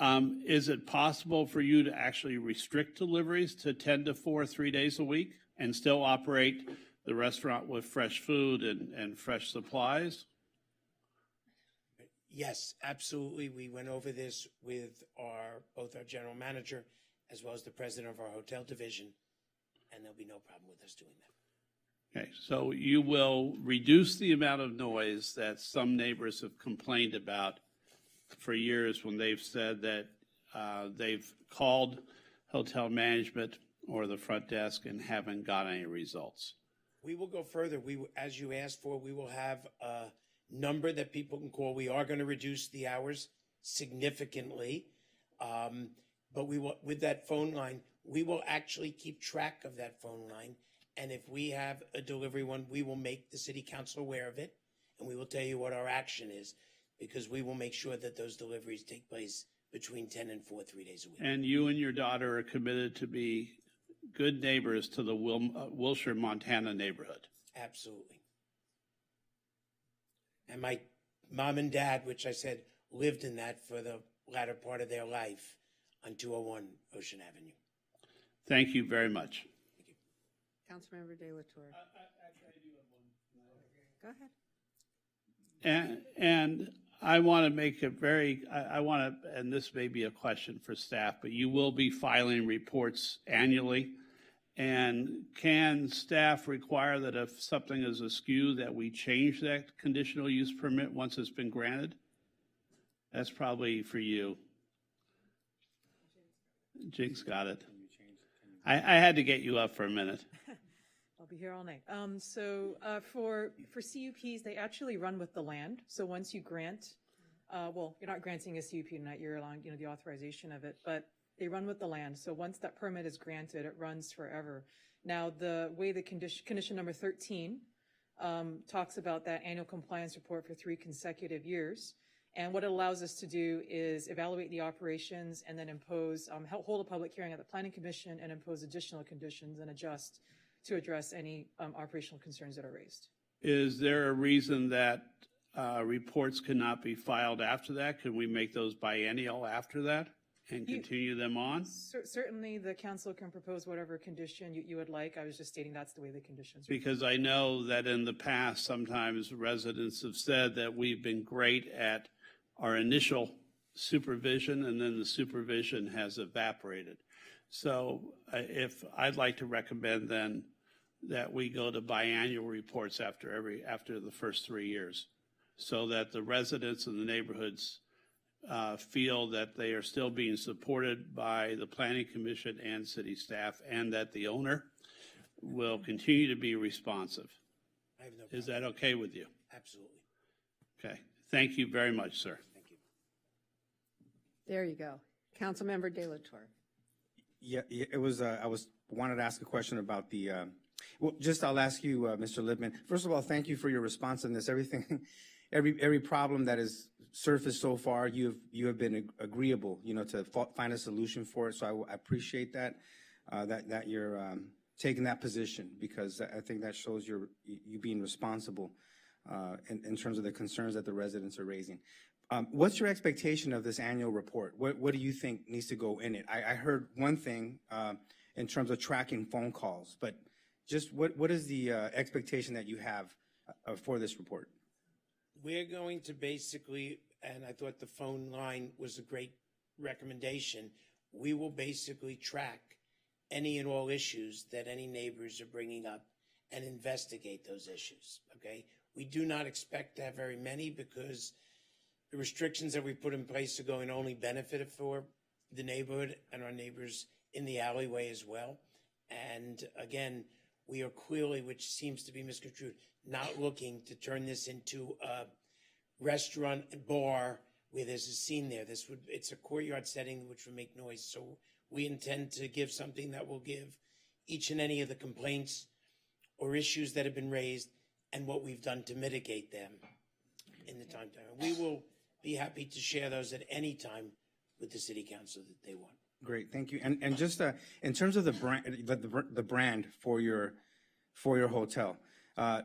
Is it possible for you to actually restrict deliveries to 10 to 4, 3 days a week, and still operate the restaurant with fresh food and fresh supplies? Yes, absolutely. We went over this with both our general manager as well as the president of our hotel division, and there'll be no problem with us doing that. Okay, so you will reduce the amount of noise that some neighbors have complained about for years when they've said that they've called hotel management or the front desk and haven't got any results. We will go further. As you asked for, we will have a number that people can call. We are going to reduce the hours significantly, but with that phone line, we will actually keep track of that phone line. And if we have a delivery one, we will make the city council aware of it, and we will tell you what our action is, because we will make sure that those deliveries take place between 10 and 4, 3 days a week. And you and your daughter are committed to be good neighbors to the Wilshire, Montana neighborhood. Absolutely. And my mom and dad, which I said lived in that for the latter part of their life on 201 Ocean Avenue. Thank you very much. Councilmember De La Torre. Go ahead. And I want to make it I want to, and this may be a question for staff, but you will be filing reports annually. And can staff require that if something is askew that we change that conditional use permit once it's been granted? That's probably for you. Jinx got it. I had to get you up for a minute. I'll be here all night. For CUPs, they actually run with the land. So once you grant, well, you're not granting a CUP tonight, you're allowing, the authorization of it, but they run with the land. So once that permit is granted, it runs forever. Now, the way the condition number 13 talks about that annual compliance report for 3 consecutive years. And what it allows us to do is evaluate the operations and then impose, hold a public hearing at the Planning Commission and impose additional conditions and adjust to address any operational concerns that are raised. Is there a reason that reports cannot be filed after that? Can we make those biennial after that and continue them on? Certainly, the council can propose whatever condition you would like. I was just stating that's the way the conditions. Because I know that in the past, sometimes residents have said that we've been great at our initial supervision, and then the supervision has evaporated. So I'd like to recommend then that we go to biannual reports after the first 3 years, so that the residents in the neighborhoods feel that they are still being supported by the Planning Commission and city staff, and that the owner will continue to be responsive. I have no problem. Is that okay with you? Absolutely. Okay. Thank you very much, sir. Thank you. There you go. Councilmember De La Torre. Yeah, it was, wanted to ask a question about the, I'll ask you, Mr. Lippman. First of all, thank you for your responsiveness. Everything, every problem that has surfaced so far, you have been agreeable, to find a solution for it. So I appreciate that, that you're taking that position, because I think that shows you being responsible in terms of the concerns that the residents are raising. What's your expectation of this annual report? What do you think needs to go in it? I heard one thing in terms of tracking phone calls, but just what is the expectation that you have for this report? We're going to basically, and I thought the phone line was a great recommendation, we will basically track any and all issues that any neighbors are bringing up and investigate those issues, okay? We do not expect to have very many, because the restrictions that we put in place are going to only benefit for the neighborhood and our neighbors in the alleyway as well. And again, we are clearly, which seems to be misconstrued, not looking to turn this into a restaurant and bar where there's a scene there. It's a courtyard setting which would make noise. So we intend to give something that will give each and any of the complaints or issues that have been raised and what we've done to mitigate them in the time. We will be happy to share those at any time with the city council that they want. Great, thank you. And just in terms of the brand for your hotel,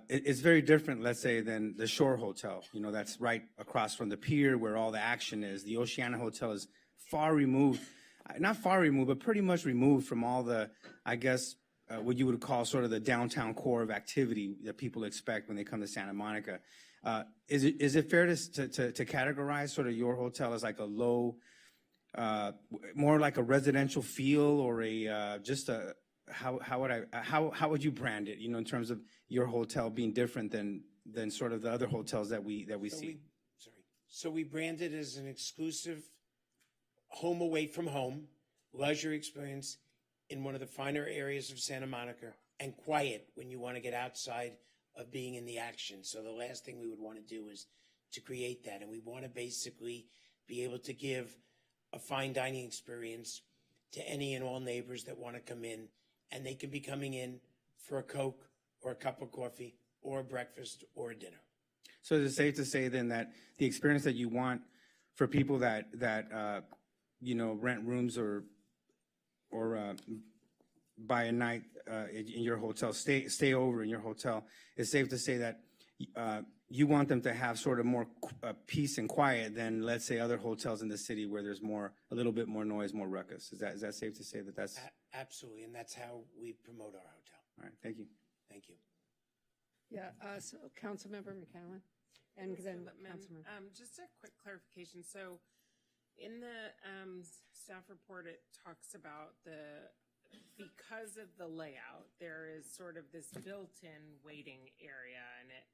it's very different, let's say, than the Shore Hotel. That's right across from the pier where all the action is. The Oceana Hotel is far removed, not far removed, but pretty much removed from all the, I guess, what you would call sort of the downtown core of activity that people expect when they come to Santa Monica. Is it fair to categorize sort of your hotel as like a low, more like a residential feel, or how would you brand it? In terms of your hotel being different than sort of the other hotels that we see. So we brand it as an exclusive home away from home, luxury experience in one of the finer areas of Santa Monica, and quiet when you want to get outside of being in the action. So the last thing we would want to do is to create that. And we want to basically be able to give a fine dining experience to any and all neighbors that want to come in. And they can be coming in for a Coke or a cup of coffee or a breakfast or a dinner. So is it safe to say then that the experience that you want for people that rent rooms or by a night in your hotel, stay over in your hotel, it's safe to say that you want them to have sort of more peace and quiet than, let's say, other hotels in the city where there's a little bit more noise, more ruckus. Is that safe to say that that's? Absolutely, and that's how we promote our hotel. All right, thank you. Thank you. Yeah, so Councilmember McCowan, and then Councilmember. Just a quick clarification. So in the staff report, it talks about because of the layout, there is sort of this built-in waiting area, and it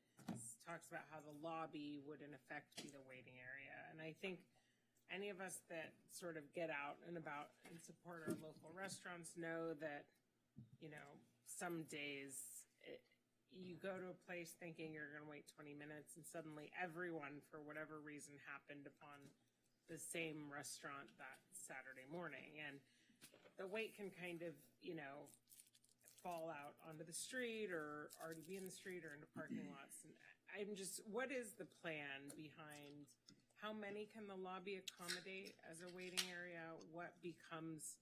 talks about how the lobby would in effect be the waiting area. And I think any of us that sort of get out and about and support our local restaurants know that, you know, some days you go to a place thinking you're going to wait 20 minutes and suddenly everyone, for whatever reason, happened upon the same restaurant that Saturday morning. And the wait can kind of, you know, fall out onto the street or already be in the street or into parking lots. And I'm just, what is the plan behind how many can the lobby accommodate as a waiting area? What becomes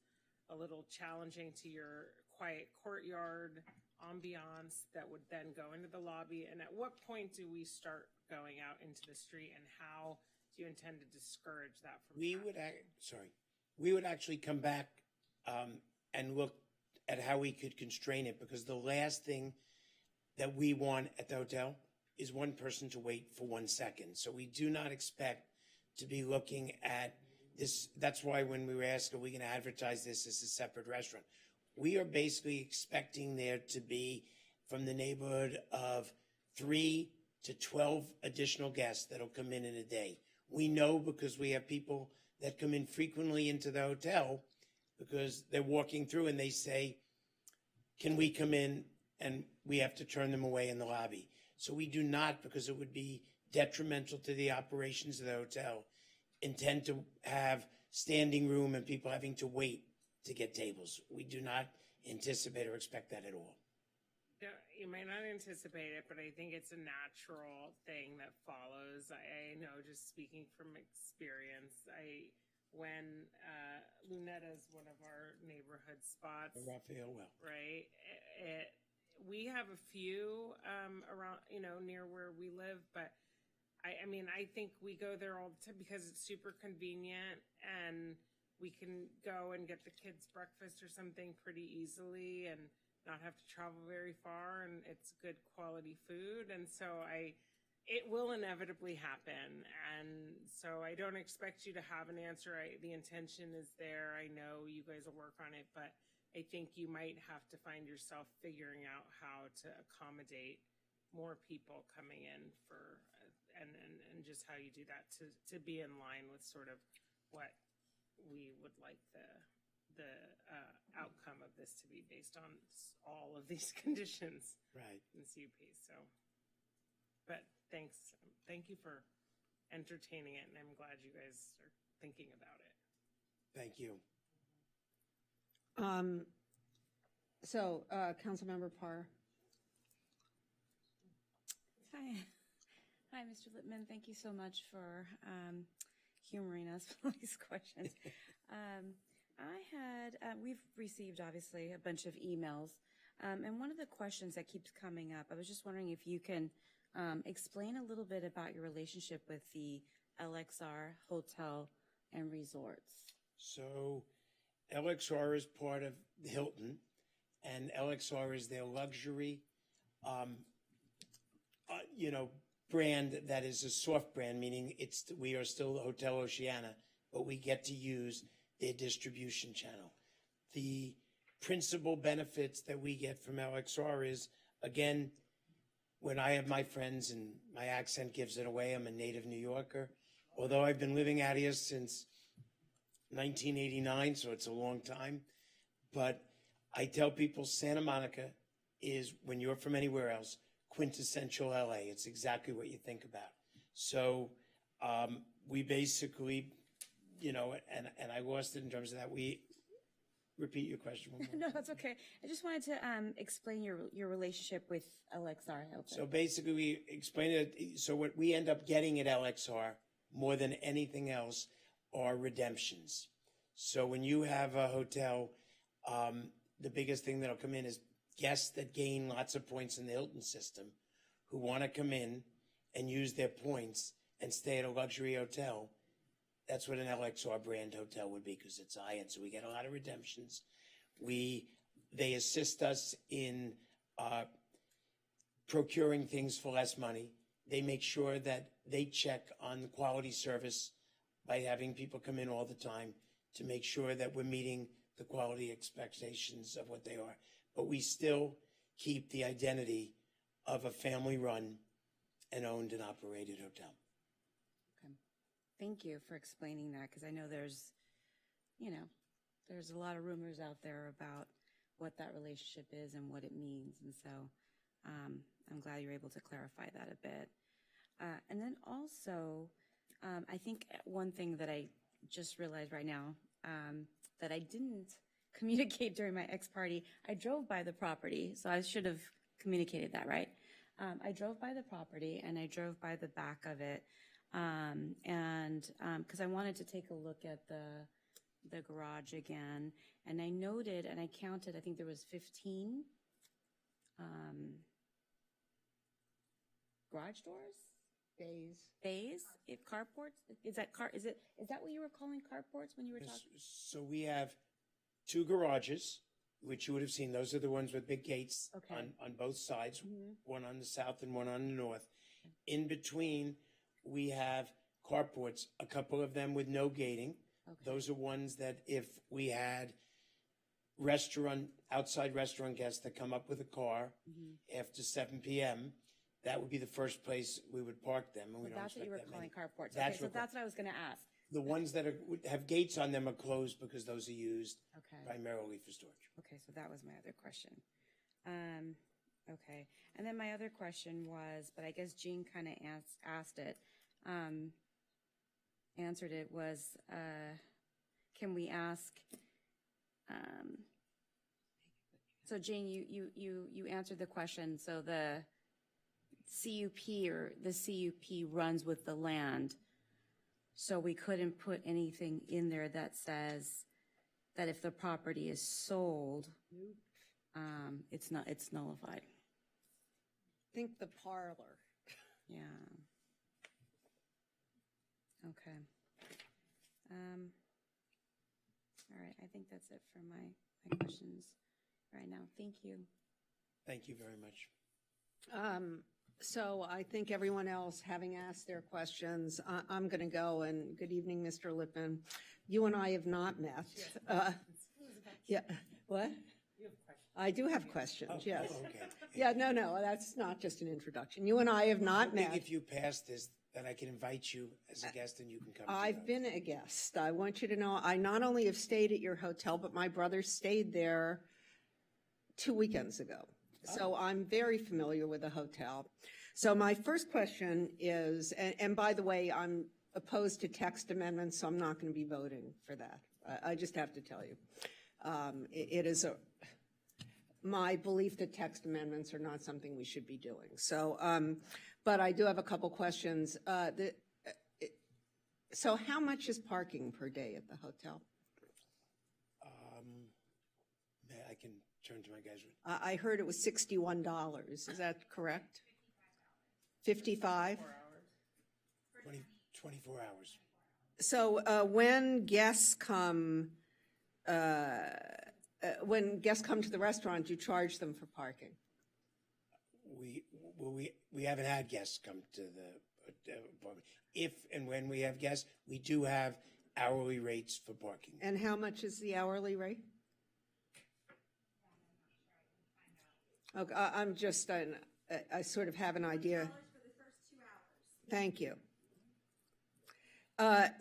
a little challenging to your quiet courtyard ambiance that would then go into the lobby? And at what point do we start going out into the street, and how do you intend to discourage that from happening? We would actually come back and look at how we could constrain it, because the last thing that we want at the hotel is one person to wait for 1 second. So we do not expect to be looking at this. That's why when we were asked, are we going to advertise this as a separate restaurant? We are basically expecting there to be from the neighborhood of 3 to 12 additional guests that'll come in a day. We know because we have people that come in frequently into the hotel because they're walking through and they say, can we come in? And we have to turn them away in the lobby. So we do not, because it would be detrimental to the operations of the hotel, intend to have standing room and people having to wait to get tables. We do not anticipate or expect that at all. You might not anticipate it, but I think it's a natural thing that follows. I know, just speaking from experience, when Lunetta's one of our neighborhood spots. Raphael well. Right. We have a few around, you know, near where we live, but I mean, I think we go there all the time because it's super convenient and we can go and get the kids breakfast or something pretty easily and not have to travel very far, and it's good quality food. And so it will inevitably happen. And so I don't expect you to have an answer. The intention is there. I know you guys will work on it, but I think you might have to find yourself figuring out how to accommodate more people coming in and just how you do that to be in line with sort of what we would like the outcome of this to be based on all of these conditions. Right. In CUP. So, but thanks. Thank you for entertaining it, and I'm glad you guys are thinking about it. Thank you. So, Councilmember Parr. Hi, Mr. Lippman. Thank you so much for humoring us with all these questions. We've received, obviously, a bunch of emails. And one of the questions that keeps coming up, I was just wondering if you can explain a little bit about your relationship with the LXR Hotel and Resorts. So LXR is part of the Hilton, and LXR is their luxury, brand that is a soft brand, meaning we are still Hotel Oceana, but we get to use their distribution channel. The principal benefits that we get from LXR is, again, when I have my friends, and my accent gives it away, I'm a native New Yorker, although I've been living out here since 1989, so it's a long time. But I tell people Santa Monica is, when you're from anywhere else, quintessential LA. It's exactly what you think about. So we basically, and I lost it in terms of that. We repeat your question one more. No, that's okay. I just wanted to explain your relationship with LXR Hilton. So basically, we explain it. So what we end up getting at LXR more than anything else are redemptions. So when you have a hotel, the biggest thing that'll come in is guests that gain lots of points in the Hilton system who want to come in and use their points and stay at a luxury hotel. That's what an LXR brand hotel would be, because it's high-end. So we get a lot of redemptions. They assist us in procuring things for less money. They make sure that they check on the quality service by having people come in all the time to make sure that we're meeting the quality expectations of what they are. But we still keep the identity of a family-run and owned and operated hotel. Okay. Thank you for explaining that, because I know there's a lot of rumors out there about what that relationship is and what it means. And so I'm glad you're able to clarify that a bit. And then also, I think one thing that I just realized right now that I didn't communicate during my ex-party, I drove by the property, so I should have communicated that, right? I drove by the property and I drove by the back of it, and because I wanted to take a look at the garage again, and I noted and I counted, I think there was 15 garage doors? Bays? Carports? Is that what you were calling carports when you were talking? So we have 2 garages, which you would have seen. Those are the ones with big gates on both sides, one on the south and one on the north. In between, we have carports, a couple of them with no gating. Those are ones that if we had outside restaurant guests that come up with a car after 7 p.m., that would be the first place we would park them. And That's what you were calling carports. That's Okay, so that's what I was going to ask. The ones that have gates on them are closed because those are used primarily for storage. Okay, so that was my other question. Okay, and then my other question was, but I guess Jean kind of answered it, was can we ask, so Jean, you answered the question, so the CUP runs with the land, so we couldn't put anything in there that says that if the property is sold, it's nullified. Think the parlor. Yeah. Okay. All right, I think that's it for my questions right now. Thank you. Thank you very much. So I think everyone else, having asked their questions, I'm going to go. And good evening, Mr. Lippman. You and I have not met. Yeah. What? I do have questions, yes. Okay. Yeah, no, that's not just an introduction. You and I have not met. If you pass this, then I can invite you as a guest and you can come. I've been a guest. I want you to know I not only have stayed at your hotel, but my brother stayed there 2 weekends ago. So I'm very familiar with the hotel. So my first question is, and by the way, I'm opposed to text amendments, so I'm not going to be voting for that. I just have to tell you. It is my belief that text amendments are not something we should be doing. So, but I do have a couple questions. So how much is parking per day at the hotel? I can turn to my guys. I heard it was $61. Is that correct? 55? 24 hours. So when guests come to the restaurant, you charge them for parking? We haven't had guests come to the apartment. If and when we have guests, we do have hourly rates for parking. And how much is the hourly rate? Okay, I'm just, I sort of have an idea. Thank you. And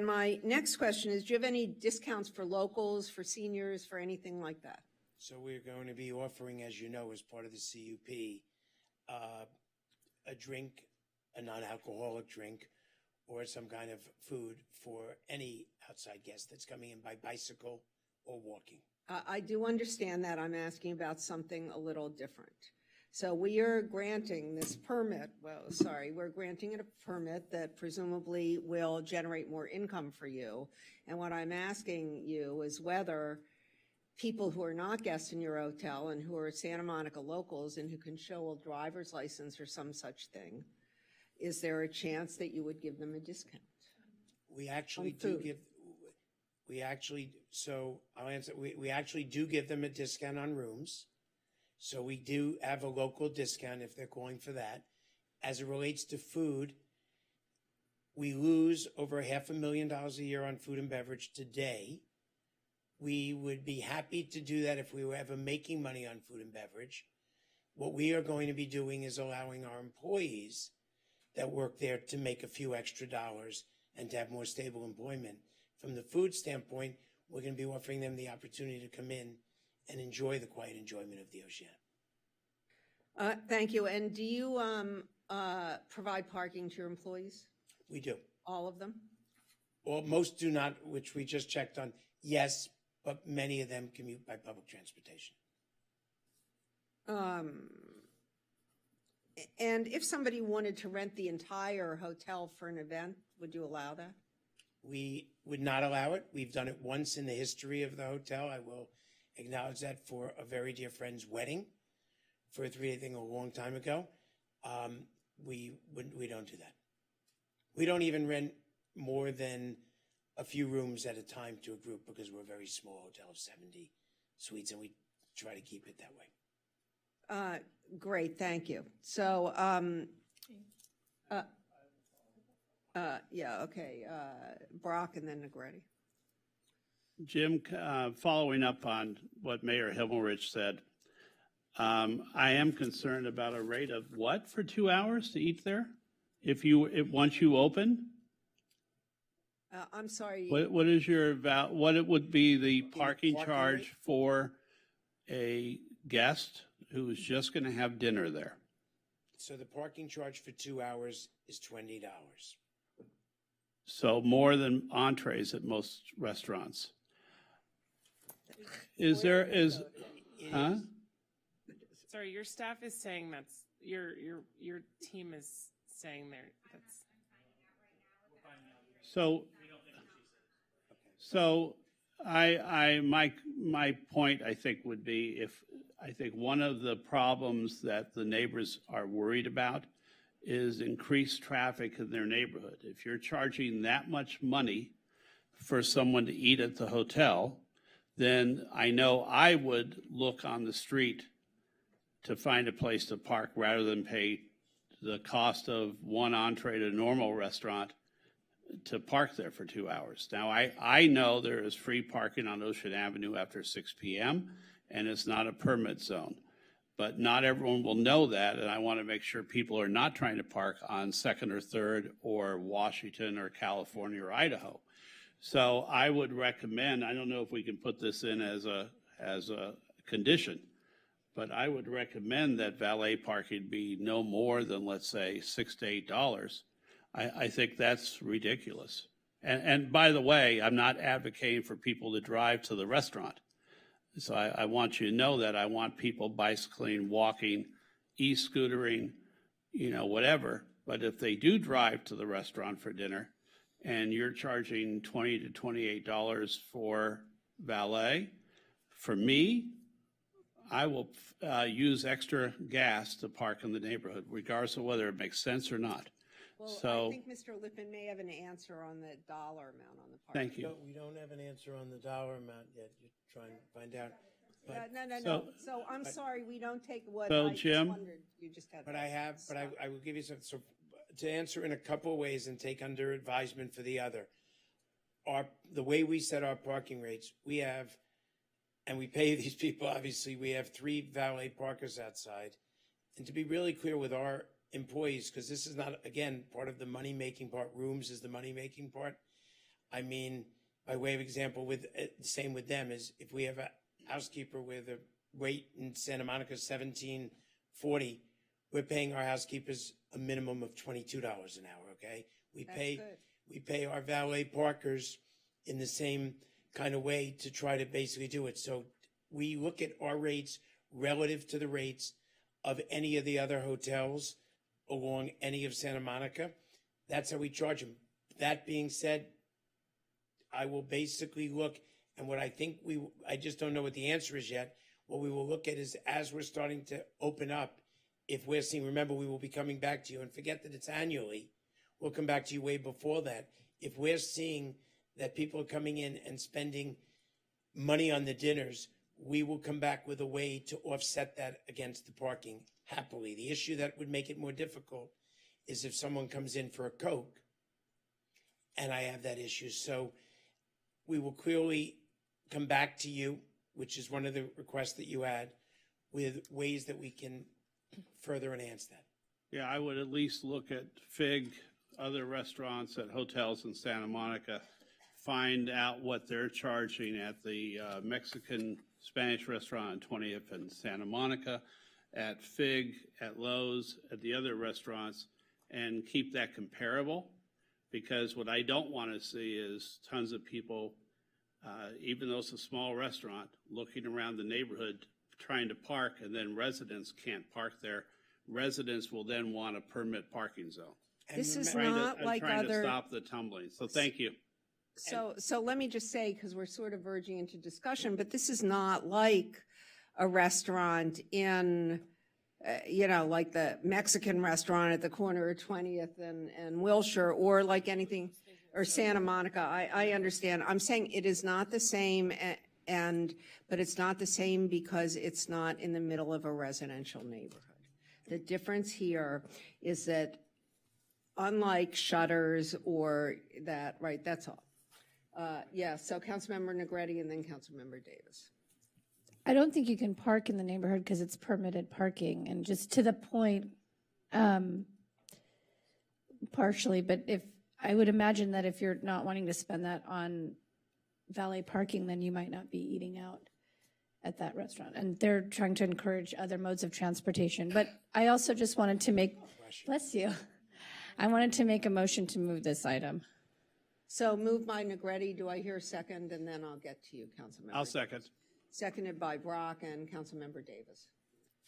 my next question is, do you have any discounts for locals, for seniors, for anything like that? So we're going to be offering, as you know, as part of the CUP, a drink, a non-alcoholic drink, or some kind of food for any outside guest that's coming in by bicycle or walking. I do understand that. I'm asking about something a little different. So we are granting this permit, we're granting it a permit that presumably will generate more income for you. And what I'm asking you is whether people who are not guests in your hotel and who are Santa Monica locals and who can show a driver's license or some such thing, is there a chance that you would give them a discount? We actually On do food. give, so I'll answer, we actually do give them a discount on rooms. So we do have a local discount if they're calling for that. As it relates to food, we lose over $500,000 a year on food and beverage today. We would be happy to do that if we were ever making money on food and beverage. What we are going to be doing is allowing our employees that work there to make a few extra dollars and to have more stable employment. From the food standpoint, we're going to be offering them the opportunity to come in and enjoy the quiet enjoyment of the Oceana. Thank you. And do you provide parking to your employees? We do. All of them? Well, most do not, which we just checked on. Yes, but many of them commute by public transportation. And if somebody wanted to rent the entire hotel for an event, would you allow that? We would not allow it. We've done it once in the history of the hotel. I will acknowledge that for a very dear friend's wedding for a three-day thing a long time ago. We don't do that. We don't even rent more than a few rooms at a time to a group because we're a very small hotel of 70 suites and we try to keep it that way. Great, thank you. So, Brock and then Negretti. Jim, following up on what Mayor Himmelrich said, I am concerned about a rate of what for 2 hours to eat there? Once you open? I'm sorry. What is your what it would be the parking charge for a guest who is just going to have dinner there? So the parking charge for 2 hours is $20. So more than entrees at most restaurants. Sorry, your staff is saying your team is saying that's. So my point, I think, would be I think one of the problems that the neighbors are worried about is increased traffic in their neighborhood. If you're charging that much money for someone to eat at the hotel, then I know I would look on the street to find a place to park rather than pay the cost of one entree at a normal restaurant to park there for 2 hours. Now, I know there is free parking on Ocean Avenue after 6 p.m., and it's not a permit zone. But not everyone will know that, and I want to make sure people are not trying to park on 2nd or 3rd or Washington or California or Idaho. So I would recommend, I don't know if we can put this in as a condition, but I would recommend that valet parking be no more than, let's say, $6 to $8. I think that's ridiculous. And by the way, I'm not advocating for people to drive to the restaurant. So I want you to know that I want people bicycling, walking, e-scootering, whatever. But if they do drive to the restaurant for dinner and you're charging $20 to $28 for valet, for me, I will use extra gas to park in the neighborhood, regardless of whether it makes sense or not. Well, I think Mr. Lippman may have an answer on the dollar amount on the parking. Thank you. We don't have an answer on the dollar amount yet. You're trying to find out. No. So I'm sorry, we don't take what So, I just Jim? wondered. You just had. I will give you some, so to answer in a couple of ways and take under advisement for the other. The way we set our parking rates, we have, and we pay these people, obviously, we have 3 valet parkers outside. And to be really clear with our employees, because this is not, again, part of the money-making part, rooms is the money-making part. I mean, by way of example, the same with them is if we have a housekeeper with a rate in Santa Monica $17.40, we're paying our housekeepers a minimum of $22 an hour, okay? We pay our valet parkers in the same kind of way to try to basically do it. So we look at our rates relative to the rates of any of the other hotels along any of Santa Monica. That's how we charge them. That being said, I will basically look, and what I think I just don't know what the answer is yet. What we will look at is as we're starting to open up, if we're seeing, remember, we will be coming back to you, and forget that it's annually. We'll come back to you way before that. If we're seeing that people are coming in and spending money on the dinners, we will come back with a way to offset that against the parking happily. The issue that would make it more difficult is if someone comes in for a Coke and I have that issue. So we will clearly come back to you, which is one of the requests that you had, with ways that we can further enhance that. Yeah, I would at least look at FIG, other restaurants at hotels in Santa Monica, find out what they're charging at the Mexican Spanish restaurant on 20th and Santa Monica, at FIG, at Lowe's, at the other restaurants, and keep that comparable. Because what I don't want to see is tons of people, even though it's a small restaurant, looking around the neighborhood trying to park, and then residents can't park there. Residents will then want a permit parking zone. This is I'm not like trying to other. stop the tumbling. So thank you. So let me just say, because we're sort of verging into discussion, but this is not like a restaurant in, like the Mexican restaurant at the corner of 20th and Wilshire, or like anything, or Santa Monica. I understand. I'm saying it is not the same, but it's not the same because it's not in the middle of a residential neighborhood. The difference here is that unlike Shutters or that, right, that's all. So Councilmember Negretti and then Councilmember Davis. I don't think you can park in the neighborhood because it's permitted parking. And just to the point, partially, but I would imagine that if you're not wanting to spend that on valet parking, then you might not be eating out at that restaurant. And they're trying to encourage other modes of transportation. But I also just wanted to make, bless you, I wanted to make a motion to move this item. So moved by Negretti. Do I hear a second? And then I'll get to you, Councilmember. I'll second. Seconded by Brock and Councilmember Davis.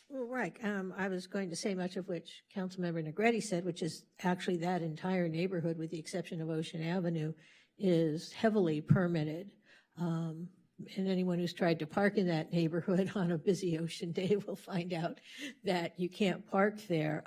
Well, right. I was going to say much of which Councilmember Negretti said, which is actually that entire neighborhood, with the exception of Ocean Avenue, is heavily permitted. And anyone who's tried to park in that neighborhood on a busy ocean day will find out that you can't park there.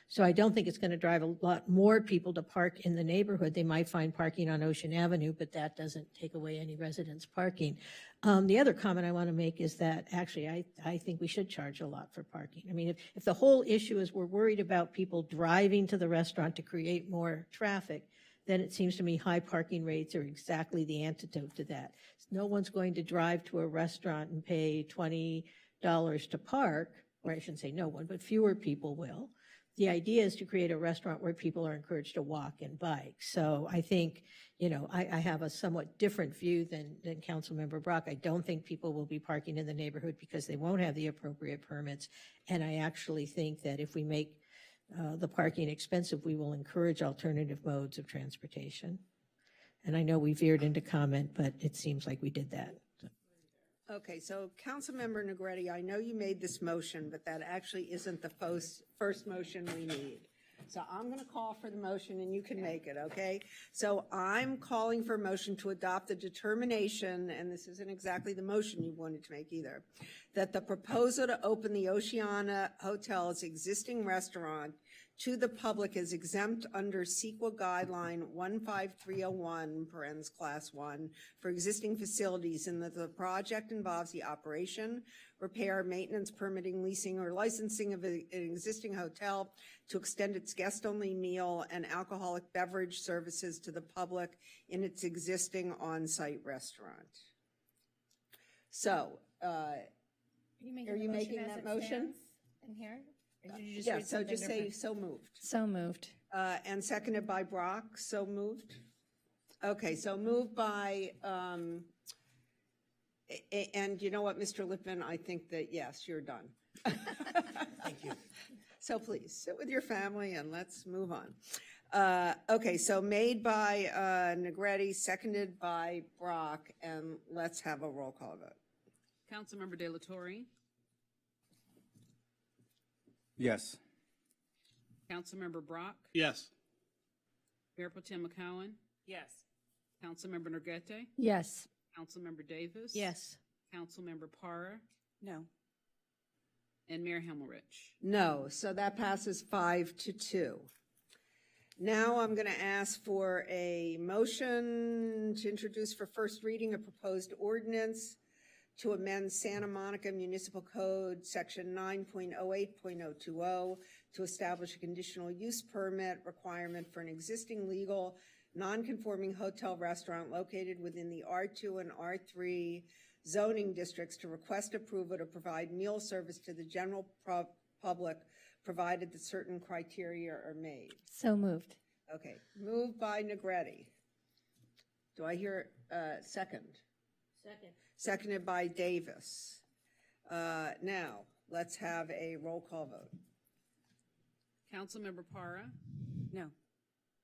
So I don't think it's going to drive a lot more people to park in the neighborhood. They might find parking on Ocean Avenue, but that doesn't take away any residents' parking. The other comment I want to make is that actually I think we should charge a lot for parking. I mean, if the whole issue is we're worried about people driving to the restaurant to create more traffic, then it seems to me high parking rates are exactly the antidote to that. No one's going to drive to a restaurant and pay $20 to park, or I shouldn't say no one, but fewer people will. The idea is to create a restaurant where people are encouraged to walk and bike. So I think, I have a somewhat different view than Councilmember Brock. I don't think people will be parking in the neighborhood because they won't have the appropriate permits. And I actually think that if we make the parking expensive, we will encourage alternative modes of transportation. And I know we veered into comment, but it seems like we did that. Okay, so Councilmember Negretti, I know you made this motion, but that actually isn't the first motion we need. So I'm going to call for the motion and you can make it, okay? So I'm calling for a motion to adopt the determination, and this isn't exactly the motion you wanted to make either, that the proposal to open the Oceana Hotel's existing restaurant to the public is exempt under CEQA guideline 15301, parens class 1, for existing facilities, and that the project involves the operation, repair, maintenance, permitting, leasing, or licensing of an existing hotel to extend its guest-only meal and alcoholic beverage services to the public in its existing on-site restaurant. So, are you making that motion? In here? Yeah, so just say so moved. So moved. And seconded by Brock, so moved? Okay, so moved by, and you know what, Mr. Lippman, I think that, yes, you're done. Thank you. So please, sit with your family and let's move on. Okay, so made by Negretti, seconded by Brock, and let's have a roll call vote. Councilmember De La Torre, Yes. Councilmember Brock, Yes. Mayor Pro Tem McCowen, Yes. Councilmember Negrete, Yes. Councilmember Davis. Yes. Councilmember Parra, No. and Mayor Himmelrich. No, so that passes 5-2. Now I'm going to ask for a motion to introduce for first reading a proposed ordinance to amend Santa Monica Municipal Code, Section 9.08.020, to establish a conditional use permit requirement for an existing legal non-conforming hotel restaurant located within the R2 and R3 zoning districts to request approval to provide meal service to the general public, provided that certain criteria are made. So moved. Okay, moved by Negrete. Do I hear second? Second. Seconded by Davis. Now, let's have a roll call vote. Councilmember Parra, No.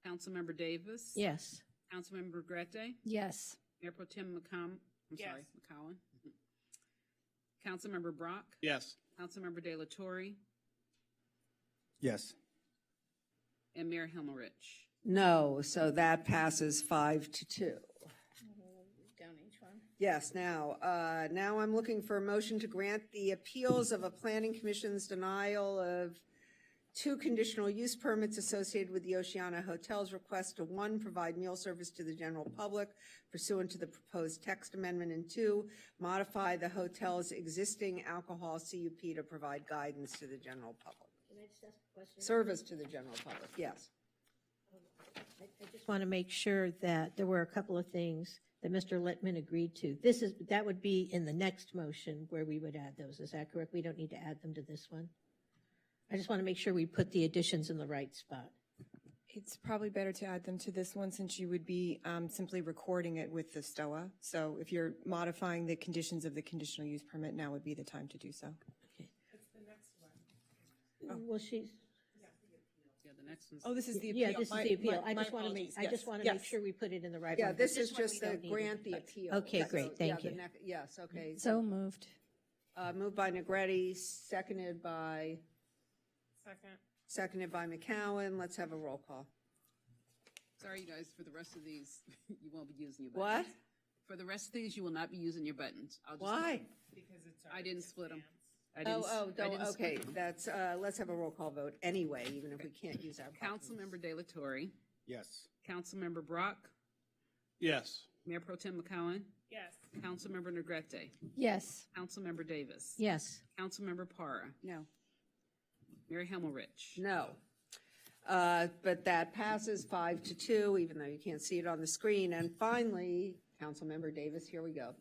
Councilmember Davis. Yes. Councilmember Negrete, Yes. Mayor Pro Tem McCowen. Yes. McCowen. Councilmember Brock, Yes. Councilmember De La Torre, Yes. and Mayor Himmelrich. No, so that passes 5-2. Down each one. Yes, now I'm looking for a motion to grant the appeals of a planning commission's denial of 2 conditional use permits associated with the Oceana Hotel's request to 1, provide meal service to the general public pursuant to the proposed text amendment, and 2, modify the hotel's existing alcohol CUP to provide guidance to the general public. Can I just ask a question? Service to the general public, yes. I just want to make sure that there were a couple of things that Mr. Littman agreed to. That would be in the next motion where we would add those. Is that correct? We don't need to add them to this one? I just want to make sure we put the additions in the right spot. It's probably better to add them to this one since you would be simply recording it with the STOA. So if you're modifying the conditions of the conditional use permit, now would be the time to do so. Okay. It's the next one. Well, she's. Yeah, the next one's. Oh, this is the appeal. Yeah, this is the appeal. I My just want to make, apologies. I just want to Yes. make sure we put it in the right one. Yeah, this is one just we the don't need grant the it. appeal. Okay, So, great, thank yeah, you. Yes, okay. So moved. Moved by Negrete, seconded by McCowen. Let's have a roll call. Sorry, you guys, for the rest of these, you won't be using your What? buttons. For the rest of these, you will not be using your buttons. I'll just- Why? Because it's. I didn't split them. Okay, that's, let's have a roll call vote anyway, even if we can't use our buttons. Councilmember De La Torre, Yes. Councilmember Brock, Yes. Mayor Pro Tem McCowen, Yes. Councilmember Negrete, Yes. Councilmember Davis. Yes. Councilmember Parra, No. Mayor Himmelrich. No. But that passes 5-2, even though you can't see it on the screen. And finally, Councilmember Davis, here we go.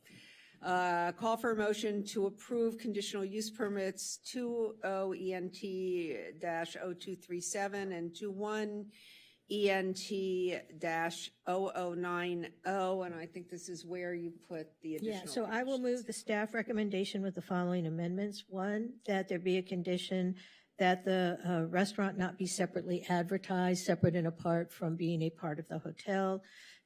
Call for a motion to approve conditional use permits 20ENT-0237 and 21ENT-0090. And I think this is where you put the additional. Yeah, so I will move the staff recommendation with the following amendments. 1, that there be a condition that the restaurant not be separately advertised, separate and apart from being a part of the hotel.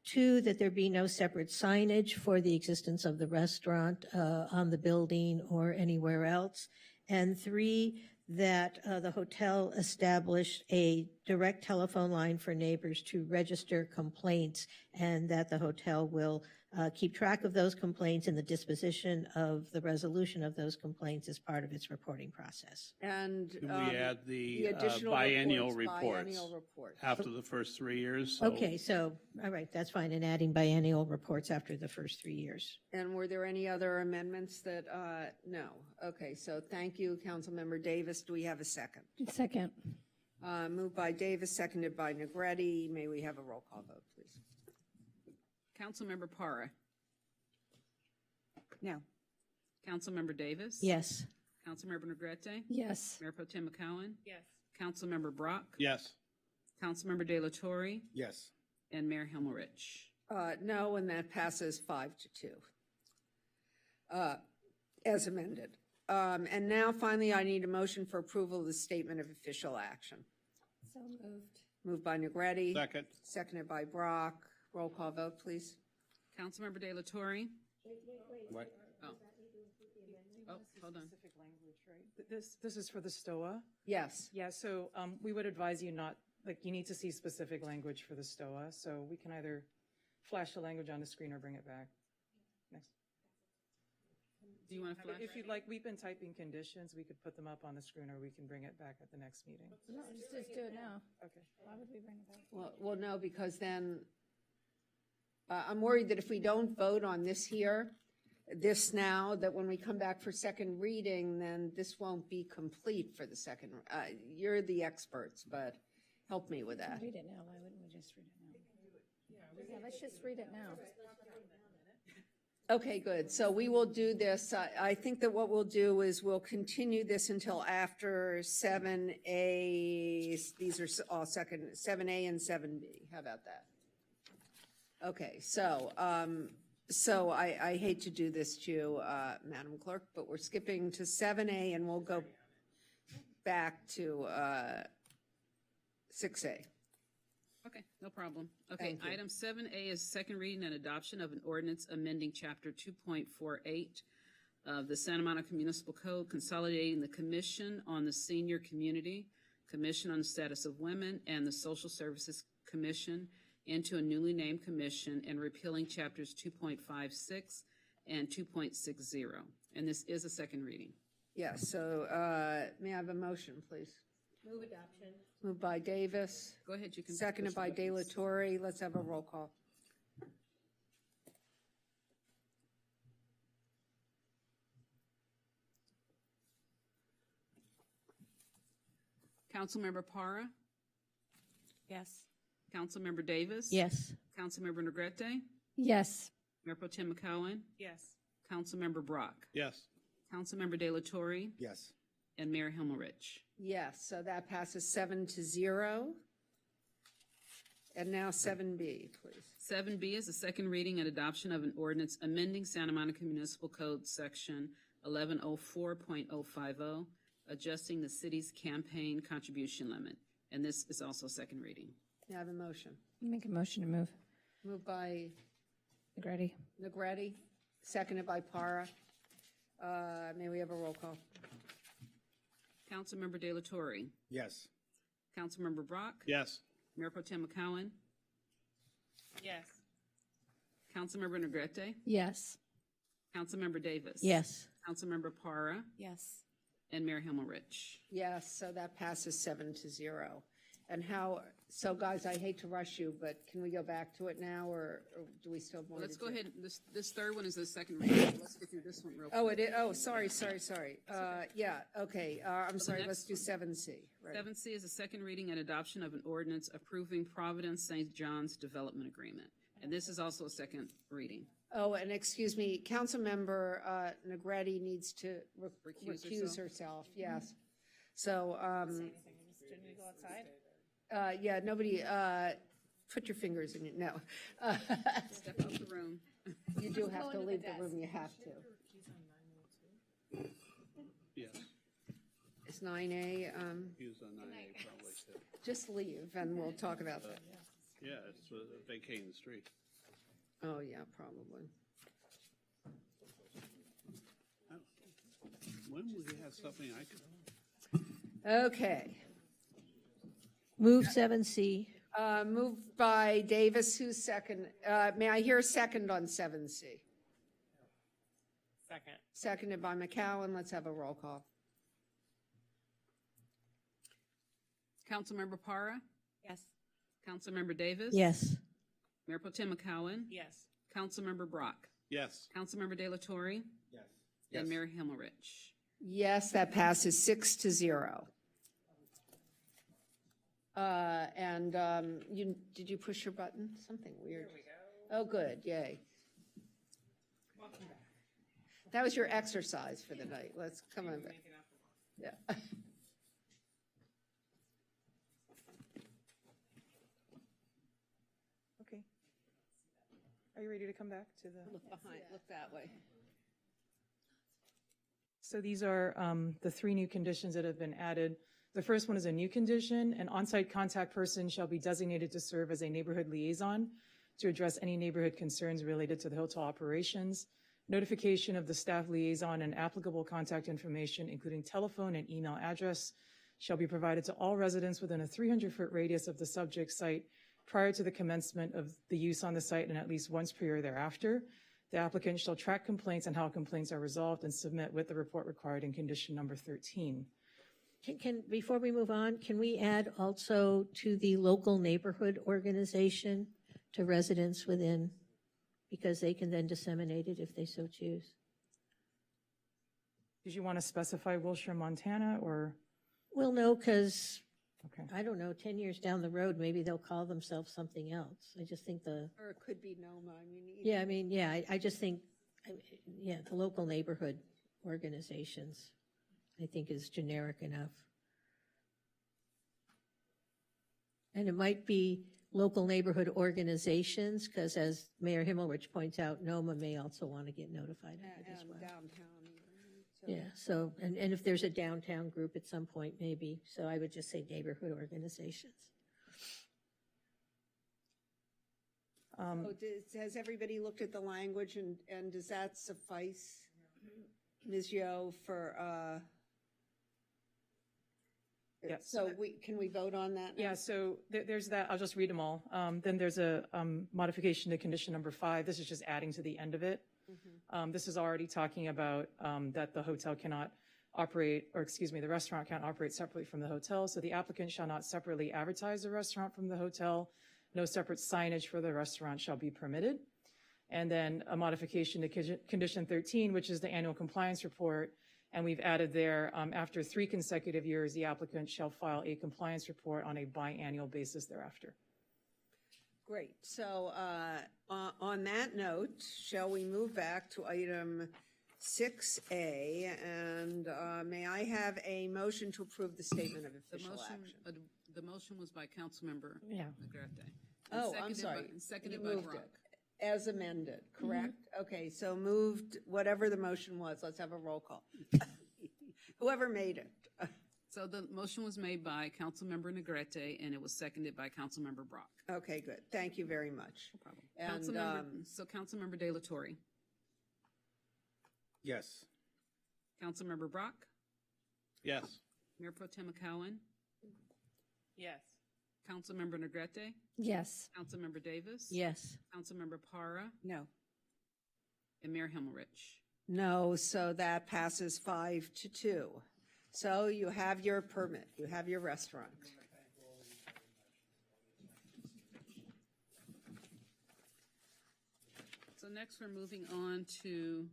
2, that there be no separate signage for the existence of the restaurant on the building or anywhere else. And 3, that the hotel establish a direct telephone line for neighbors to register complaints, and that the hotel will keep track of those complaints and the disposition of the resolution of those complaints as part of its reporting process. And Can we add the additional biennial reports, reports biennial reports. after the first 3 years? So Okay, so, all right, that's fine, and adding biennial reports after the first 3 years. And were there any other amendments that, no? Okay, so thank you, Councilmember Davis. Do we have a second? Second. Moved by Davis, seconded by Negrete. May we have a roll call vote, please? Councilmember Parra, No. Councilmember Davis. Yes. Councilmember Negrete, Yes. Mayor Pro Tem McCowen, Yes. Councilmember Brock, Yes. Councilmember De La Torre, Yes. and Mayor Himmelrich. No, and that passes 5-2, as amended. And now finally, I need a motion for approval of the statement of official action. So moved. Moved by Negrete. Second. Seconded by Brock. Roll call vote, please. Councilmember De La Torre. What? Oh. Oh, hold on. This is for the STOA? Yes. Yeah, so we would advise you not, like, you need to see specific language for the STOA, so we can either flash the language on the screen or bring it back. Next. Do you want to flash? If you'd like, we've been typing conditions, we could put them up on the screen, or we can bring it back at the next meeting. No, just do it now. Okay. Why would we bring it back? Well, no, because then I'm worried that if we don't vote on this now, that when we come back for second reading, then this won't be complete for the second. You're the experts, but help me with that. Read it now. Why wouldn't we just read it now? Yeah, let's just read it now. Okay, good. So we will do this. I think that what we'll do is we'll continue this until after 7A. These are all 7A and 7B. How about that? Okay, so I hate to do this to you, Madam Clerk, but we're skipping to 7A and we'll go back to 6A. Okay, no problem. Okay, Thank you. item 7A is second reading and adoption of an ordinance amending Chapter 2.48 of the Santa Monica Municipal Code, consolidating the Commission on the Senior Community, Commission on the Status of Women, and the Social Services Commission into a newly named commission, and repealing Chapters 2.56 and 2.60. And this is a second reading. Yes, so may I have a motion, please? Move adoption. Moved by Davis. Go ahead, you can. Seconded by De La Torre. Let's have a roll call. Councilmember Para, Yes. Councilmember Davis. Yes. Councilmember Negrete, Yes. Mayor Pro Tem McCowen, Yes. Councilmember Brock, Yes. Councilmember De La Torre, Yes. and Mayor Himmelrich. Yes, so that passes 7-0. And now 7B, please. 7B is the second reading and adoption of an ordinance amending Santa Monica Municipal Code Section 1104.050, adjusting the city's campaign contribution limit. And this is also second reading. May I have a motion? Make a motion to move. Moved by Negrete. Negrete, seconded by Para. May we have a roll call? Councilmember De La Torre, Yes. Councilmember Brock, Yes. Mayor Pro Tem McCowen, Yes. Councilmember Negrete, Yes. Councilmember Davis. Yes. Councilmember Para, Yes. and Mayor Himmelrich. Yes, so that passes 7-0. And so guys, I hate to rush you, but can we go back to it now, or do we still want to? Let's go ahead. This third one is the second reading. Let's get through this one real quick. Oh, it is, oh, sorry. Yeah, okay, I'm sorry, let's do 7C. Right. 7C is a second reading and adoption of an ordinance approving Providence St. John's Development Agreement. And this is also a second reading. Oh, and excuse me, Councilmember Negrete needs to recuse herself, yes. So, Didn't we go outside? yeah, nobody, put your fingers in it, no. Step out the room. You do have to leave the room, you have to. Yes. It's 9A, He was on 9A probably too. just leave and we'll talk about that. Yeah, it's vacating the street. Oh, yeah, probably. When will he have something I could? Okay, Move 7C. moved by Davis, who's second? May I hear a second on 7C? Second. Seconded by McCowen, let's have a roll call. Councilmember Para, Yes. Councilmember Davis. Yes. Mayor Pro Tem McCowen, Yes. Councilmember Brock, Yes. Councilmember De La Torre, Yes. and Mayor Himmelrich. Yes, that passes 6-0. And did you push your button? Something weird. Oh, good, yay. That was your exercise for the night. Let's come on back. Yeah. Okay. Are you ready to come back to the? Look behind, look that way. So these are the three new conditions that have been added. The first one is a new condition. An on-site contact person shall be designated to serve as a neighborhood liaison to address any neighborhood concerns related to the hotel operations. Notification of the staff liaison and applicable contact information, including telephone and email address, shall be provided to all residents within a 300-foot radius of the subject site prior to the commencement of the use on the site and at least once per year thereafter. The applicant shall track complaints and how complaints are resolved and submit with the report required in condition number 13. Before we move on, can we add also to the local neighborhood organization to residents within, because they can then disseminate it if they so choose? Did you want to specify Wilshire, Montana, or? Well, no, because, Okay. I don't know, 10 years down the road, maybe they'll call themselves something else. I just think Or it could be NOMA, I mean. yeah, I mean, yeah, I just think, yeah, the local neighborhood organizations, I think is generic enough. And it might be local neighborhood organizations, because as Mayor Himmelrich points out, NOMA may also want to get notified of it as well. Downtown. Yeah, so, and if there's a downtown group at some point, maybe, so I would just say neighborhood organizations. Has everybody looked at the language and does that suffice, Ms. Yo, for, Yeah. so can we vote on that now? Yeah, so there's that, I'll just read them all. Then there's a modification to condition number 5. This is just adding to the end of it. This is already talking about that the hotel cannot operate, or excuse me, the restaurant can't operate separately from the hotel. So the applicant shall not separately advertise the restaurant from the hotel. No separate signage for the restaurant shall be permitted. And then a modification to condition 13, which is the annual compliance report. And we've added there, after 3 consecutive years, the applicant shall file a compliance report on a biannual basis thereafter. Great. So on that note, shall we move back to item 6A? And may I have a motion to approve the statement of official action? The motion was by Councilmember Yeah. Negrete. Oh, I'm sorry. Seconded You by moved Brock. it as amended, correct? Okay, so moved, whatever the motion was. Let's have a roll call. Whoever made it. So the motion was made by Councilmember Negrete, and it was seconded by Councilmember Brock. Okay, good. Thank you very much. No problem. And, Councilmember De La Torre. Yes. Councilmember Brock. Yes. Mayor Pro Tem McCowen. Yes. Councilmember Negrete. Yes. Councilmember Davis. Yes. Councilmember Para. No. And Mayor Himmelrich. No, so that passes 5-2. So you have your permit, you have your restaurant. So next we're moving on to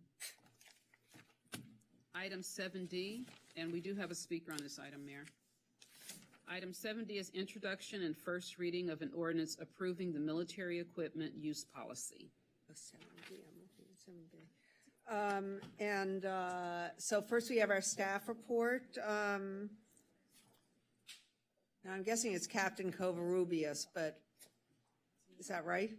item 7D, and we do have a speaker on this item, Mayor. Item 7D is introduction and first reading of an ordinance approving the military equipment use policy. So first we have our staff report. Now I'm guessing it's Captain Covarrubias, but is that right?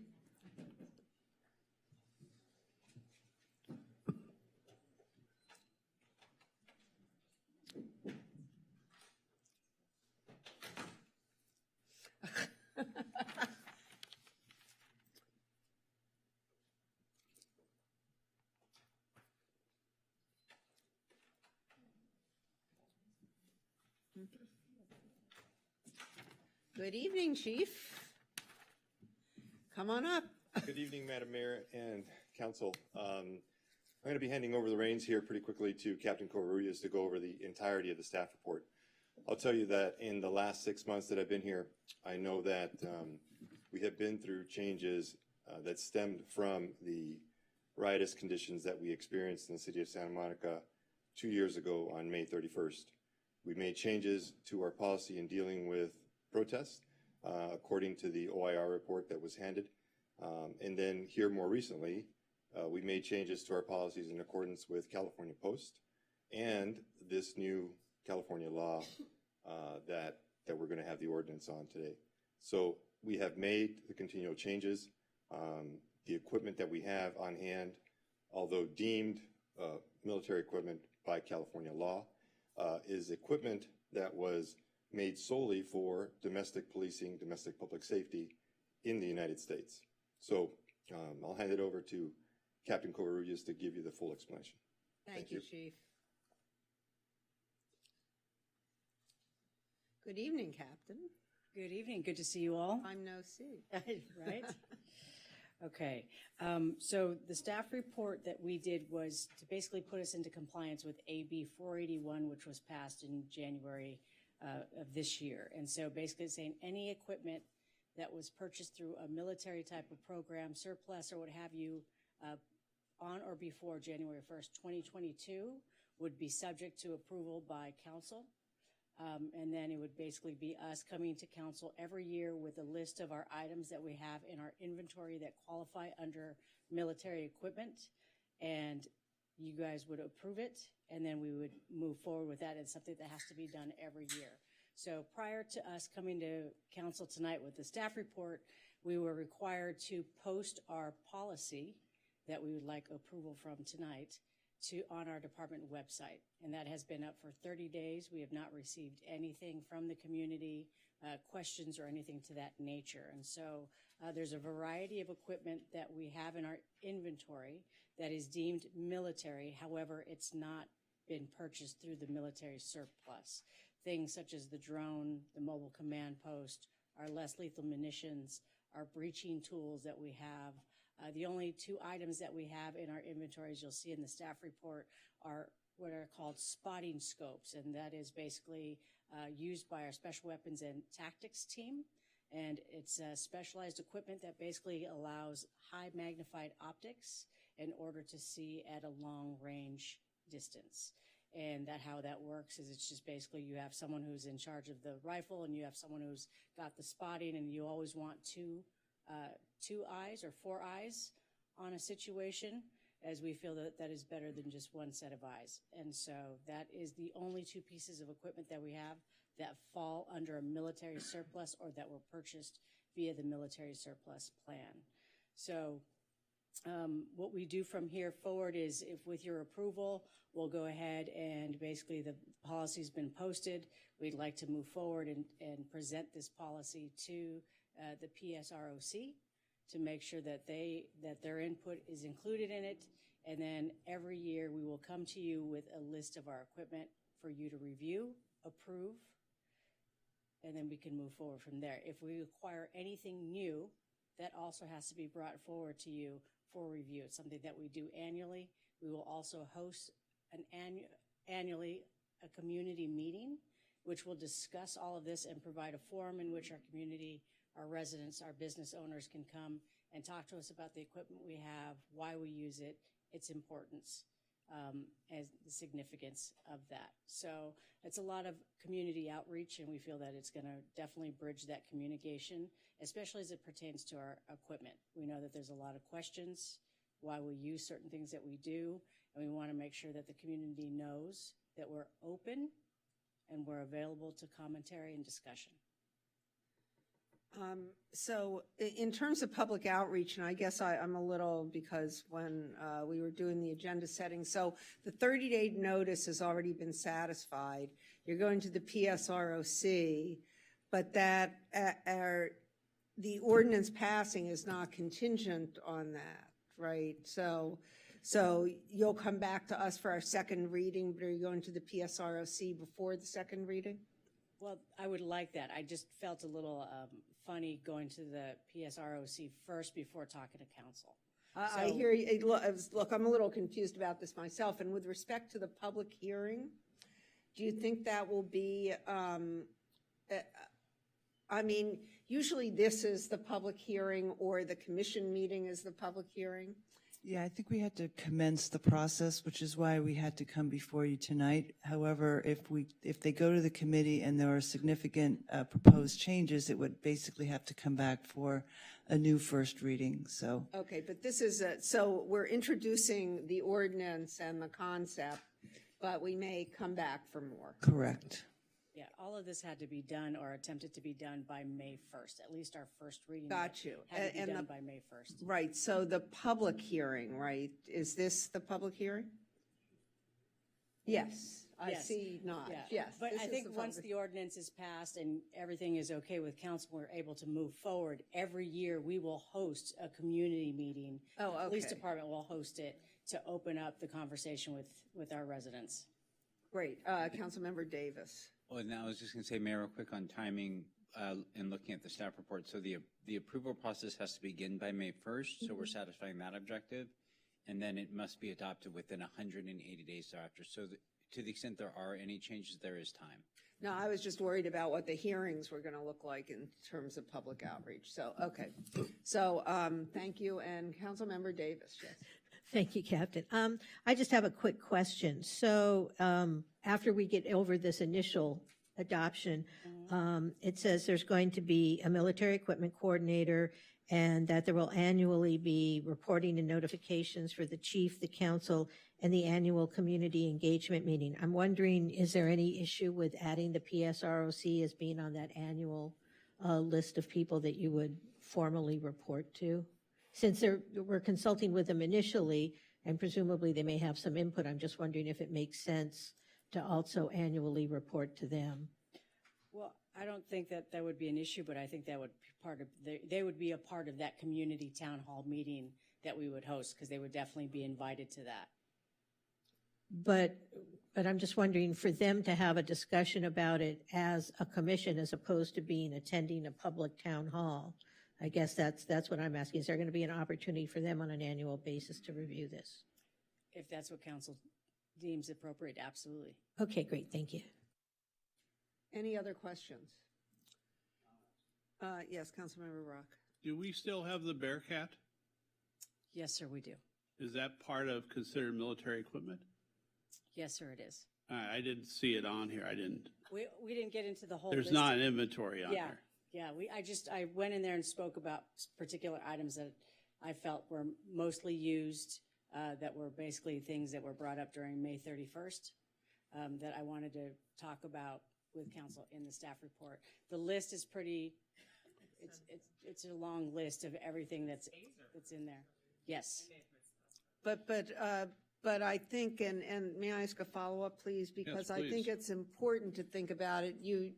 Good evening, Chief. Come on up. Good evening, Madam Mayor and Council. I'm going to be handing over the reins here pretty quickly to Captain Covarrubias to go over the entirety of the staff report. I'll tell you that in the last 6 months that I've been here, I know that we have been through changes that stemmed from the riotous conditions that we experienced in the city of Santa Monica 2 years ago on May 31st. We made changes to our policy in dealing with protests, according to the OIR report that was handed. And then here more recently, we made changes to our policies in accordance with California Post and this new California law that we're going to have the ordinance on today. So we have made the continual changes. The equipment that we have on hand, although deemed military equipment by California law, is equipment that was made solely for domestic policing, domestic public safety in the United States. So I'll hand it over to Captain Covarrubias to give you the full explanation. Thank you, Chief. Good evening, Captain. Good evening. Good to see you all. I'm no C. Right? Okay. So the staff report that we did was to basically put us into compliance with AB 481, which was passed in January of this year. And so basically it's saying any equipment that was purchased through a military type of program, surplus or what have you, on or before January 1st, 2022 would be subject to approval by council. And then it would basically be us coming to council every year with a list of our items that we have in our inventory that qualify under military equipment. And you guys would approve it, and then we would move forward with that. It's something that has to be done every year. So prior to us coming to council tonight with the staff report, we were required to post our policy that we would like approval from tonight on our department website. And that has been up for 30 days. We have not received anything from the community, questions or anything to that nature. And so there's a variety of equipment that we have in our inventory that is deemed military. However, it's not been purchased through the military surplus. Things such as the drone, the mobile command post, our less lethal munitions, our breaching tools that we have. The only two items that we have in our inventories, you'll see in the staff report, are what are called spotting scopes, and that is basically used by our special weapons and tactics team. And it's specialized equipment that basically allows high magnified optics in order to see at a long range distance. And how that works is it's just basically you have someone who's in charge of the rifle and you have someone who's got the spotting, and you always want two eyes or four eyes on a situation, as we feel that that is better than just one set of eyes. And so that is the only two pieces of equipment that we have that fall under a military surplus or that were purchased via the military surplus plan. So what we do from here forward is, if with your approval, we'll go ahead and basically the policy's been posted. We'd like to move forward and present this policy to the PSROC to make sure that their input is included in it. And then every year we will come to you with a list of our equipment for you to review, approve, and then we can move forward from there. If we acquire anything new, that also has to be brought forward to you for review. It's something that we do annually. We will also host annually a community meeting, which will discuss all of this and provide a forum in which our community, our residents, our business owners can come and talk to us about the equipment we have, why we use it, its importance, and the significance of that. So it's a lot of community outreach, and we feel that it's going to definitely bridge that communication, especially as it pertains to our equipment. We know that there's a lot of questions why we use certain things that we do, and we want to make sure that the community knows that we're open and we're available to commentary and discussion. So in terms of public outreach, and I guess I'm a little, because when we were doing the agenda setting, so the 30-day notice has already been satisfied. You're going to the PSROC, but that the ordinance passing is not contingent on that, right? So you'll come back to us for our second reading, but are you going to the PSROC before the second reading? Well, I would like that. I just felt a little funny going to the PSROC first before talking to council. I hear you. Look, I'm a little confused about this myself. And with respect to the public hearing, do you think that will be, I mean, usually this is the public hearing or the commission meeting is the public hearing? Yeah, I think we had to commence the process, which is why we had to come before you tonight. However, if they go to the committee and there are significant proposed changes, it would basically have to come back for a new first reading. So okay, but this is so we're introducing the ordinance and the concept, but we may come back for more. Correct. Yeah, all of this had to be done or attempted to be done by May 1st, at least our first reading. Got you. Had to be done by May 1st. Right, so the public hearing, right? Is this the public hearing? Yes, I Yes. see not, Yeah. yes. But this I is think the once public- the ordinance is passed and everything is okay with council, we're able to move forward. Every year, we will host a community meeting. Oh, The Police okay. department will host it to open up the conversation with our residents. Great. Councilmember Davis. Well, and I was just going to say, Mayor, real quick on timing and looking at the staff report. So the approval process has to begin by May 1st, so we're satisfying that objective. And then it must be adopted within 180 days thereafter. So to the extent there are any changes, there is time. No, I was just worried about what the hearings were going to look like in terms of public outreach. So, okay. So, thank you. And Councilmember Davis, yes. Thank you, Captain. I just have a quick question. So after we get over this initial adoption, it says there's going to be a military equipment coordinator and that there will annually be reporting and notifications for the chief, the council, and the annual community engagement meeting. I'm wondering, is there any issue with adding the PSROC as being on that annual list of people that you would formally report to? Since we're consulting with them initially, and presumably they may have some input, I'm just wondering if it makes sense to also annually report to them. Well, I don't think that that would be an issue, but I think that would be part of, they would be a part of that community town hall meeting that we would host, because they would definitely be invited to that. But I'm just wondering, for them to have a discussion about it as a commission as opposed to attending a public town hall, I guess that's what I'm asking. Is there going to be an opportunity for them on an annual basis to review this? If that's what council deems appropriate, absolutely. Okay, great, thank you. Any other questions? Yes, Councilmember Rock. Do we still have the Bearcat? Yes, sir, we do. Is that part of considered military equipment? Yes, sir, it is. I didn't see it on here. I didn't. We didn't get into the whole There's list. not an inventory on Yeah, there. yeah, I went in there and spoke about particular items that I felt were mostly used, that were basically things that were brought up during May 31st, that I wanted to talk about with council in the staff report. The list is pretty, it's a long list of everything that's in there. Yes. But I think, and may I ask a follow-up, please? Because I think please. it's important to think about it. You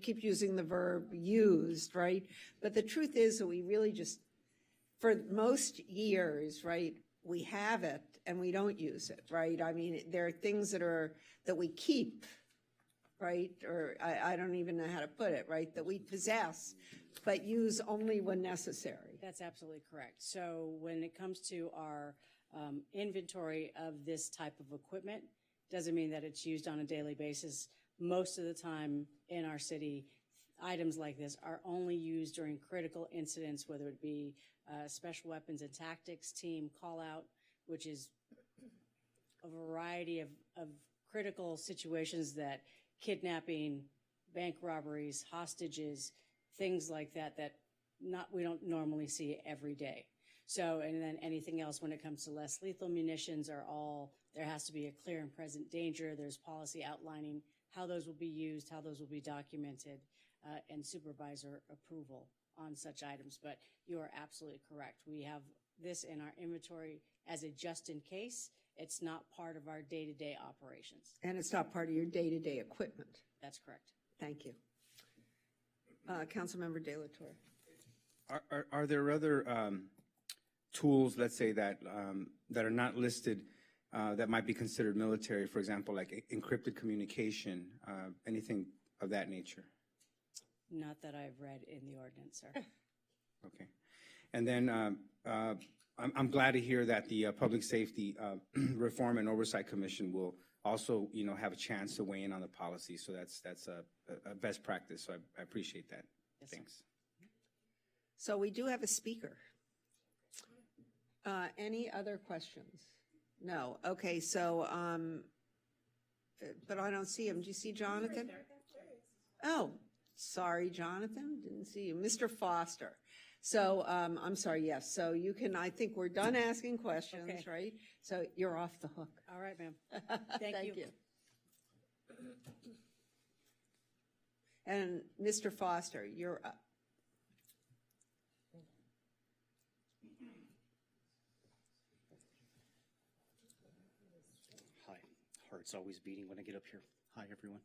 keep using the verb used, right? But the truth is that we really just, for most years, right, we have it and we don't use it, right? I mean, there are things that we keep, right? Or I don't even know how to put it, right? That we possess, but use only when necessary. That's absolutely correct. So when it comes to our inventory of this type of equipment, doesn't mean that it's used on a daily basis. Most of the time in our city, items like this are only used during critical incidents, whether it be special weapons and tactics team call out, which is a variety of critical situations, that kidnapping, bank robberies, hostages, things like that we don't normally see every day. So, and then anything else when it comes to less lethal munitions there has to be a clear and present danger. There's policy outlining how those will be used, how those will be documented, and supervisor approval on such items. But you are absolutely correct. We have this in our inventory as a just in case. It's not part of our day-to-day operations. And it's not part of your day-to-day equipment. That's correct. Thank you. Councilmember De La Torre. Are there other tools, let's say, that are not listed that might be considered military, for example, like encrypted communication, anything of that nature? Not that I've read in the ordinance, sir. Okay. And then I'm glad to hear that the Public Safety Reform and Oversight Commission will also, have a chance to weigh in on the policy. So that's a best practice. So I appreciate that. Yes, Thanks. sir. So we do have a speaker. Any other questions? No. Okay, so, but I don't see him. Do you see Jonathan? Oh, sorry, Jonathan. Didn't see you. Mr. Foster. So, I'm sorry, yes. So you can, I think we're done asking questions, Okay. right? So you're off the hook. All right, ma'am. Thank you. And Mr. Foster, you're up. Hi. heart's always beating when I get up here. Hi, everyone.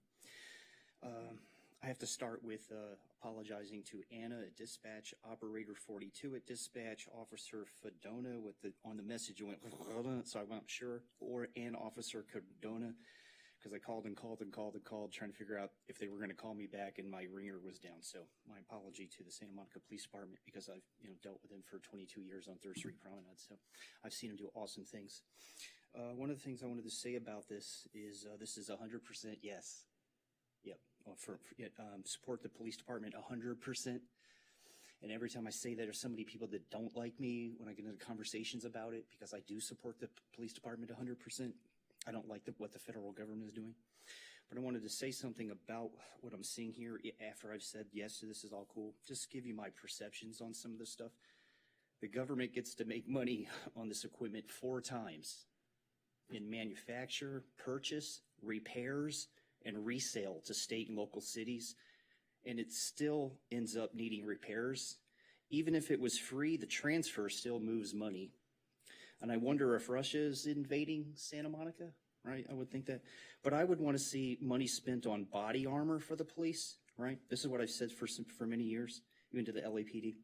I have to start with apologizing to Anna at dispatch, operator 42 at dispatch, Officer Fedona on the message it went, so I wasn't sure, and Officer Cardona, because I called and called and called and called, trying to figure out if they were going to call me back, and my ringer was down. So my apology to the Santa Monica Police Department, because I've dealt with them for 22 years on 3rd Street Promenade, so I've seen them do awesome things. One of the things I wanted to say about this is 100% yes. Yep. Support the police department 100%. And every time I say that, there's so many people that don't like me when I get into conversations about it, because I do support the police department 100%. I don't like what the federal government is doing. But I wanted to say something about what I'm seeing here after I've said yes, this is all cool. Just give you my perceptions on some of this stuff. The government gets to make money on this equipment 4 times: in manufacture, purchase, repairs, and resale to state and local cities, and it still ends up needing repairs. Even if it was free, the transfer still moves money. And I wonder if Russia is invading Santa Monica, right? I would think that. But I would want to see money spent on body armor for the police, right? This is what I've said for many years, even to the LAPD.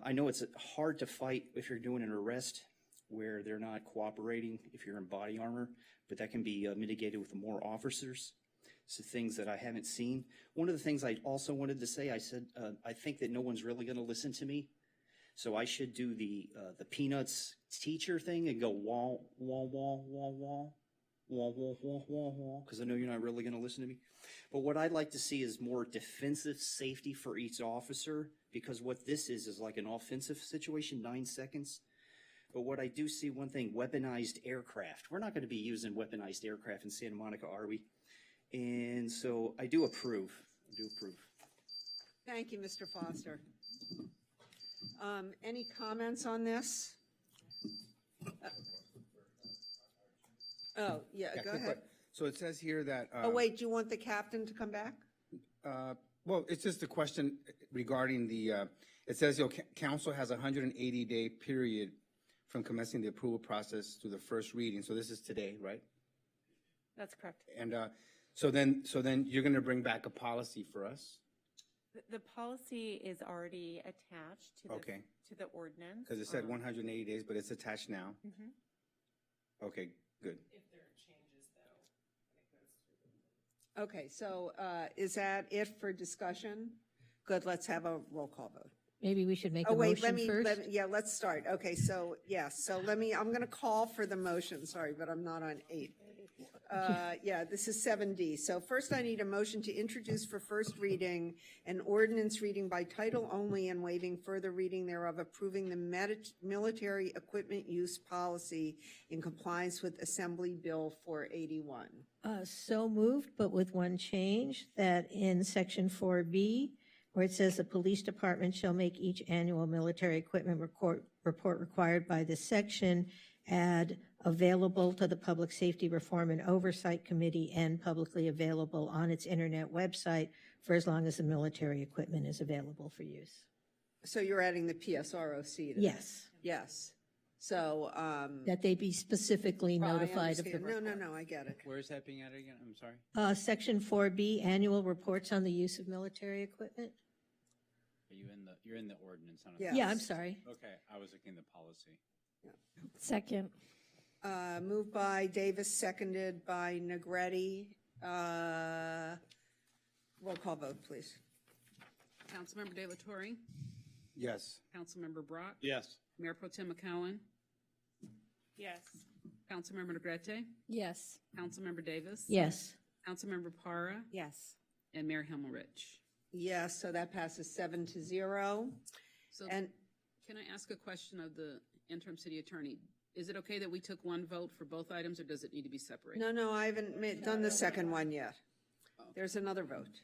I know it's hard to fight if you're doing an arrest where they're not cooperating if you're in body armor, but that can be mitigated with more officers. So things that I haven't seen. One of the things I also wanted to say, I said, I think that no one's really going to listen to me. So I should do the Peanuts teacher thing and go wah, wah, wah, wah, wah, wah, wah, wah, wah, wah, because I know you're not really going to listen to me. But what I'd like to see is more defensive safety for each officer, because what this is like an offensive situation, 9 seconds. But what I do see, one thing, weaponized aircraft. We're not going to be using weaponized aircraft in Santa Monica, are we? And so I do approve. Thank you, Mr. Foster. Any comments on this? Oh, yeah, go quick ahead. So it says here that. Oh, wait, do you want the captain to come back? Well, it's just a question regarding it says, council has a 180-day period from commencing the approval process to the first reading. So this is today, right? That's correct. And so then you're going to bring back a policy for us? The policy is already attached to the ordinance. Because it said 180 days, but it's attached now. Okay, good. If there are changes, though, Okay, so is that it for discussion? Good, let's have a roll call vote. Maybe we should make a Oh, wait, motion first. let's start. Okay, so, yes, so I'm going to call for the motion, sorry, but I'm not on 8. This is 7D. So first I need a motion to introduce for first reading an ordinance reading by title only and waiving further reading thereof, approving the military equipment use policy in compliance with Assembly Bill 481. So moved, but with one change, that in section 4B, where it says the police department shall make each annual military equipment report required by this section, add available to the Public Safety Reform and Oversight Committee and publicly available on its internet website for as long as the military equipment is available for use. So you're adding the PSROC to that? Yes. Yes. So. That they be specifically Well, I notified of the. understand. No, I get it. Where is that being added again? I'm sorry. Section 4B, annual reports on the use of military equipment. You're in the ordinance. Yeah, I'm sorry. Okay, I was looking at the policy. Second. Moved by Davis, seconded by Negretti. Roll call vote, please. Councilmember De La Torre? Yes. Councilmember Brock? Yes. Mayor Pro Tem McCowen? yes. Councilmember Negrete? Yes. Councilmember Davis? Yes. Councilmember Para? Yes. And Mayor Himmelrich? Yes, so that passes 7-0. So And can I ask a question of the interim city attorney? Is it okay that we took one vote for both items, or does it need to be separated? no, I haven't done the second one yet. There's another vote.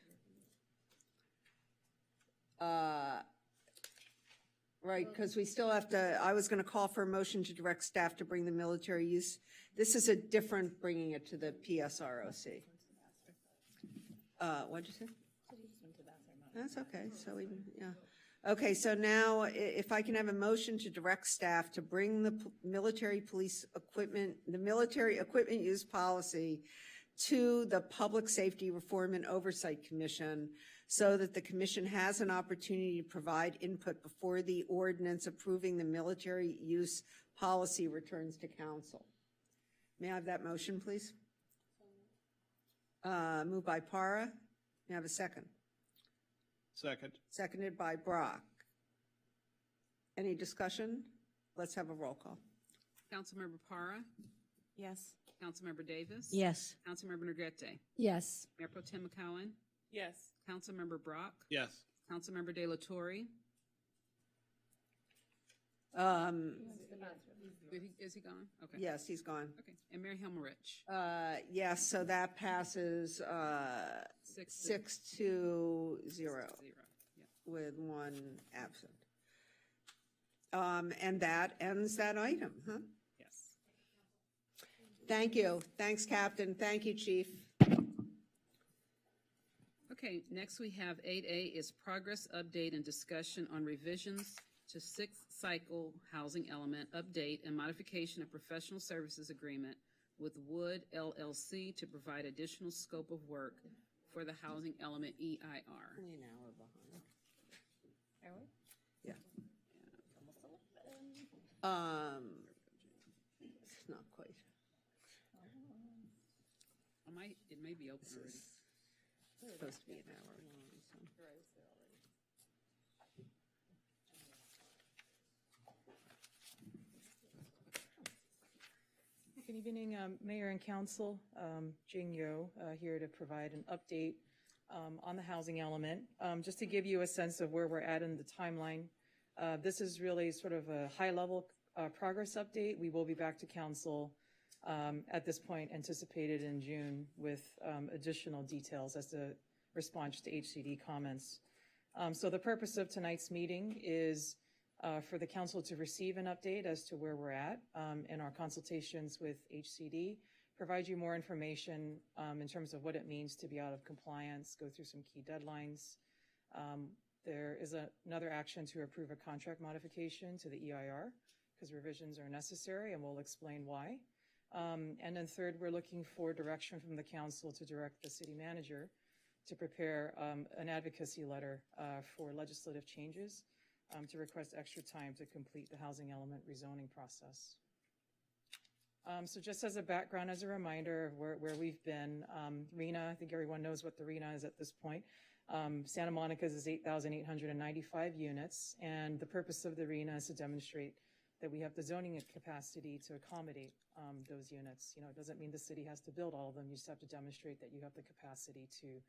Right, because we still have to, I was going to call for a motion to direct staff to bring the military use. This is a different bringing it to the PSROC. What'd you say? That's okay, so we, yeah. Okay, so now if I can have a motion to direct staff to bring the military police equipment, the military equipment use policy to the Public Safety Reform and Oversight Commission so that the commission has an opportunity to provide input before the ordinance approving the military use policy returns to council. May I have that motion, please? Moved by Para. May I have a second? Second. Seconded by Brock. Any discussion? Let's have a roll call. Councilmember Para? Yes. Councilmember Davis? Yes. Councilmember Negrete? Yes. Mayor Pro Tem McCowen? Yes. Councilmember Brock? Yes. Councilmember De La Torre? Is he gone? Okay. Yes, he's gone. Okay. And Mayor Himmerich? Yes, so that passes 6-0 with one absent. And that ends that item, huh? Yes. Thank you. Thanks, Captain. Thank you, Chief. Okay, next we have 8A is progress update and discussion on revisions to sixth cycle housing element update and modification of professional services agreement with Wood LLC to provide additional scope of work for the housing element EIR. Only an hour behind. Are we? Yeah. It's not quite. It may be open already. It's supposed to be an hour long. So. Good evening, Mayor and Council. Jing Yo here to provide an update on the housing element. Just to give you a sense of where we're at in the timeline, this is really sort of a high-level progress update. We will be back to Council at this point, anticipated in June, with additional details as to response to HCD comments. So the purpose of tonight's meeting is for the council to receive an update as to where we're at in our consultations with HCD, provide you more information in terms of what it means to be out of compliance, go through some key deadlines. There is another action to approve a contract modification to the EIR because revisions are necessary, and we'll explain why. And then third, we're looking for direction from the council to direct the city manager to prepare an advocacy letter for legislative changes to request extra time to complete the housing element rezoning process. So just as a background, as a reminder of where we've been, RENA, I think everyone knows what the RENA is at this point. Santa Monica's is 8,895 units, and the purpose of the RENA is to demonstrate that we have the zoning capacity to accommodate those units. You know, it doesn't mean the city has to build all of them. You just have to demonstrate that you have the capacity to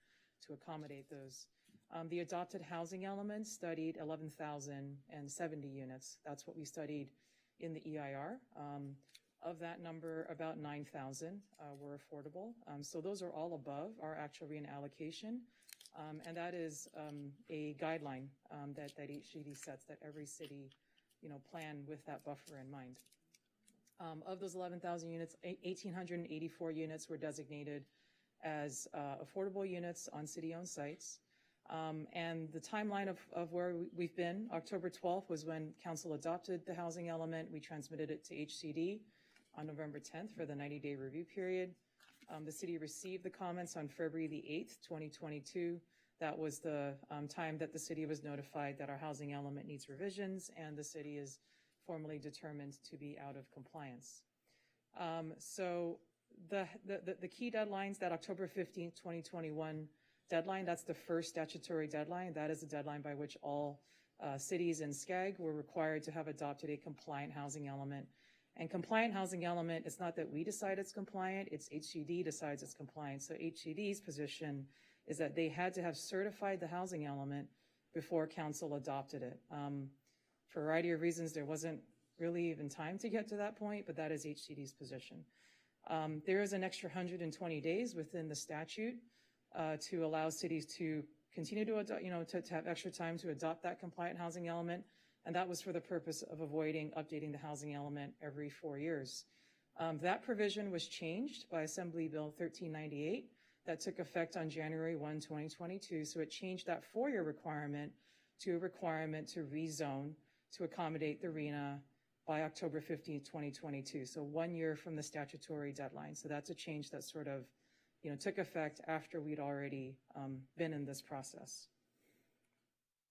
accommodate those. The adopted housing element studied 11,070 units. That's what we studied in the EIR. Of that number, about 9,000 were affordable. So those are all above our actual RENA allocation. And that is a guideline that HCD sets, that every city, plan with that buffer in mind. Of those 11,000 units, 1,884 units were designated as affordable units on city-owned sites. And the timeline of where we've been, October 12th was when council adopted the housing element. We transmitted it to HCD on November 10th for the 90-day review period. The city received the comments on February the 8th, 2022. That was the time that the city was notified that our housing element needs revisions, and the city is formally determined to be out of compliance. So the key deadlines, that October 15th, 2021 deadline, that's the first statutory deadline. That is the deadline by which all cities in SCAG were required to have adopted a compliant housing element. And compliant housing element, it's not that we decide it's compliant, it's HCD decides it's compliant. So HCD's position is that they had to have certified the housing element before council adopted it. For a variety of reasons, there wasn't really even time to get to that point, but that is HCD's position. There is an extra 120 days within the statute to allow cities to continue to adopt, to have extra time to adopt that compliant housing element. And that was for the purpose of avoiding updating the housing element every 4 years. That provision was changed by Assembly Bill 1398 that took effect on January 1, 2022. So it changed that 4-year requirement to a requirement to rezone to accommodate the RENA by October 15th, 2022. So 1 year from the statutory deadline. So that's a change that sort of, took effect after we'd already been in this process.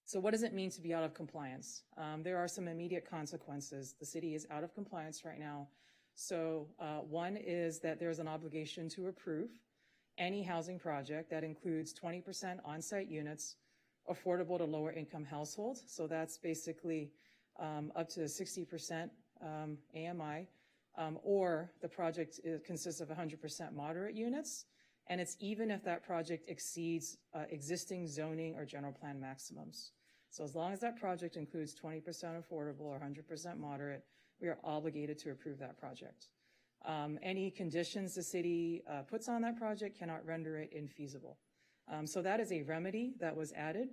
So what does it mean to be out of compliance? There are some immediate consequences. The city is out of compliance right now. So one is that there's an obligation to approve any housing project that includes 20% on-site units affordable to lower income households. So that's basically up to 60% AMI, or the project consists of 100% moderate units. And it's even if that project exceeds existing zoning or general plan maximums. So as long as that project includes 20% affordable or 100% moderate, we are obligated to approve that project. Any conditions the city puts on that project cannot render it infeasible. So that is a remedy that was added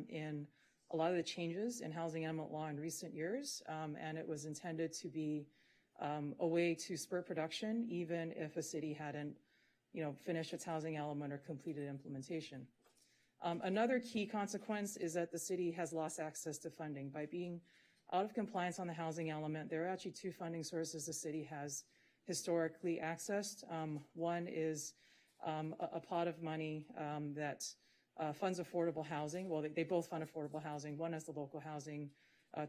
in a lot of the changes in housing element law in recent years, and it was intended to be a way to spur production even if a city hadn't finished its housing element or completed implementation. Another key consequence is that the city has lost access to funding. By being out of compliance on the housing element, there are actually two funding sources the city has historically accessed. One is a pot of money that funds affordable housing. Well, they both fund affordable housing. One is the local housing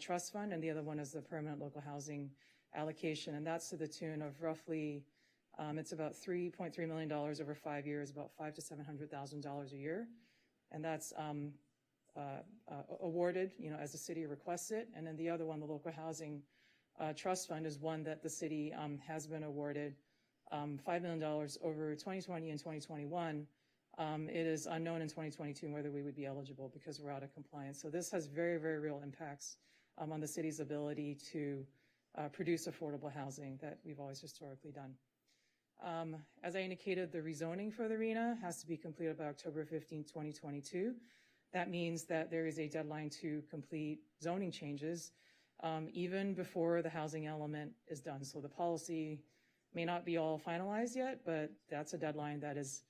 trust fund, and the other one is the permanent local housing allocation. And that's to the tune of roughly, it's about $3.3 million over 5 years, about $500,000 to $700,000 a year. And that's awarded, as the city requests it. And then the other one, the local housing trust fund, is one that the city has been awarded $5 million over 2020 and 2021. It is unknown in 2022 whether we would be eligible because we're out of compliance. So this has very, very real impacts on the city's ability to produce affordable housing that we've always historically done. As I indicated, the rezoning for the RENA has to be completed by October 15, 2022. That means that there is a deadline to complete zoning changes even before the housing element is done. So the policy may not be all finalized yet, but that's a deadline that is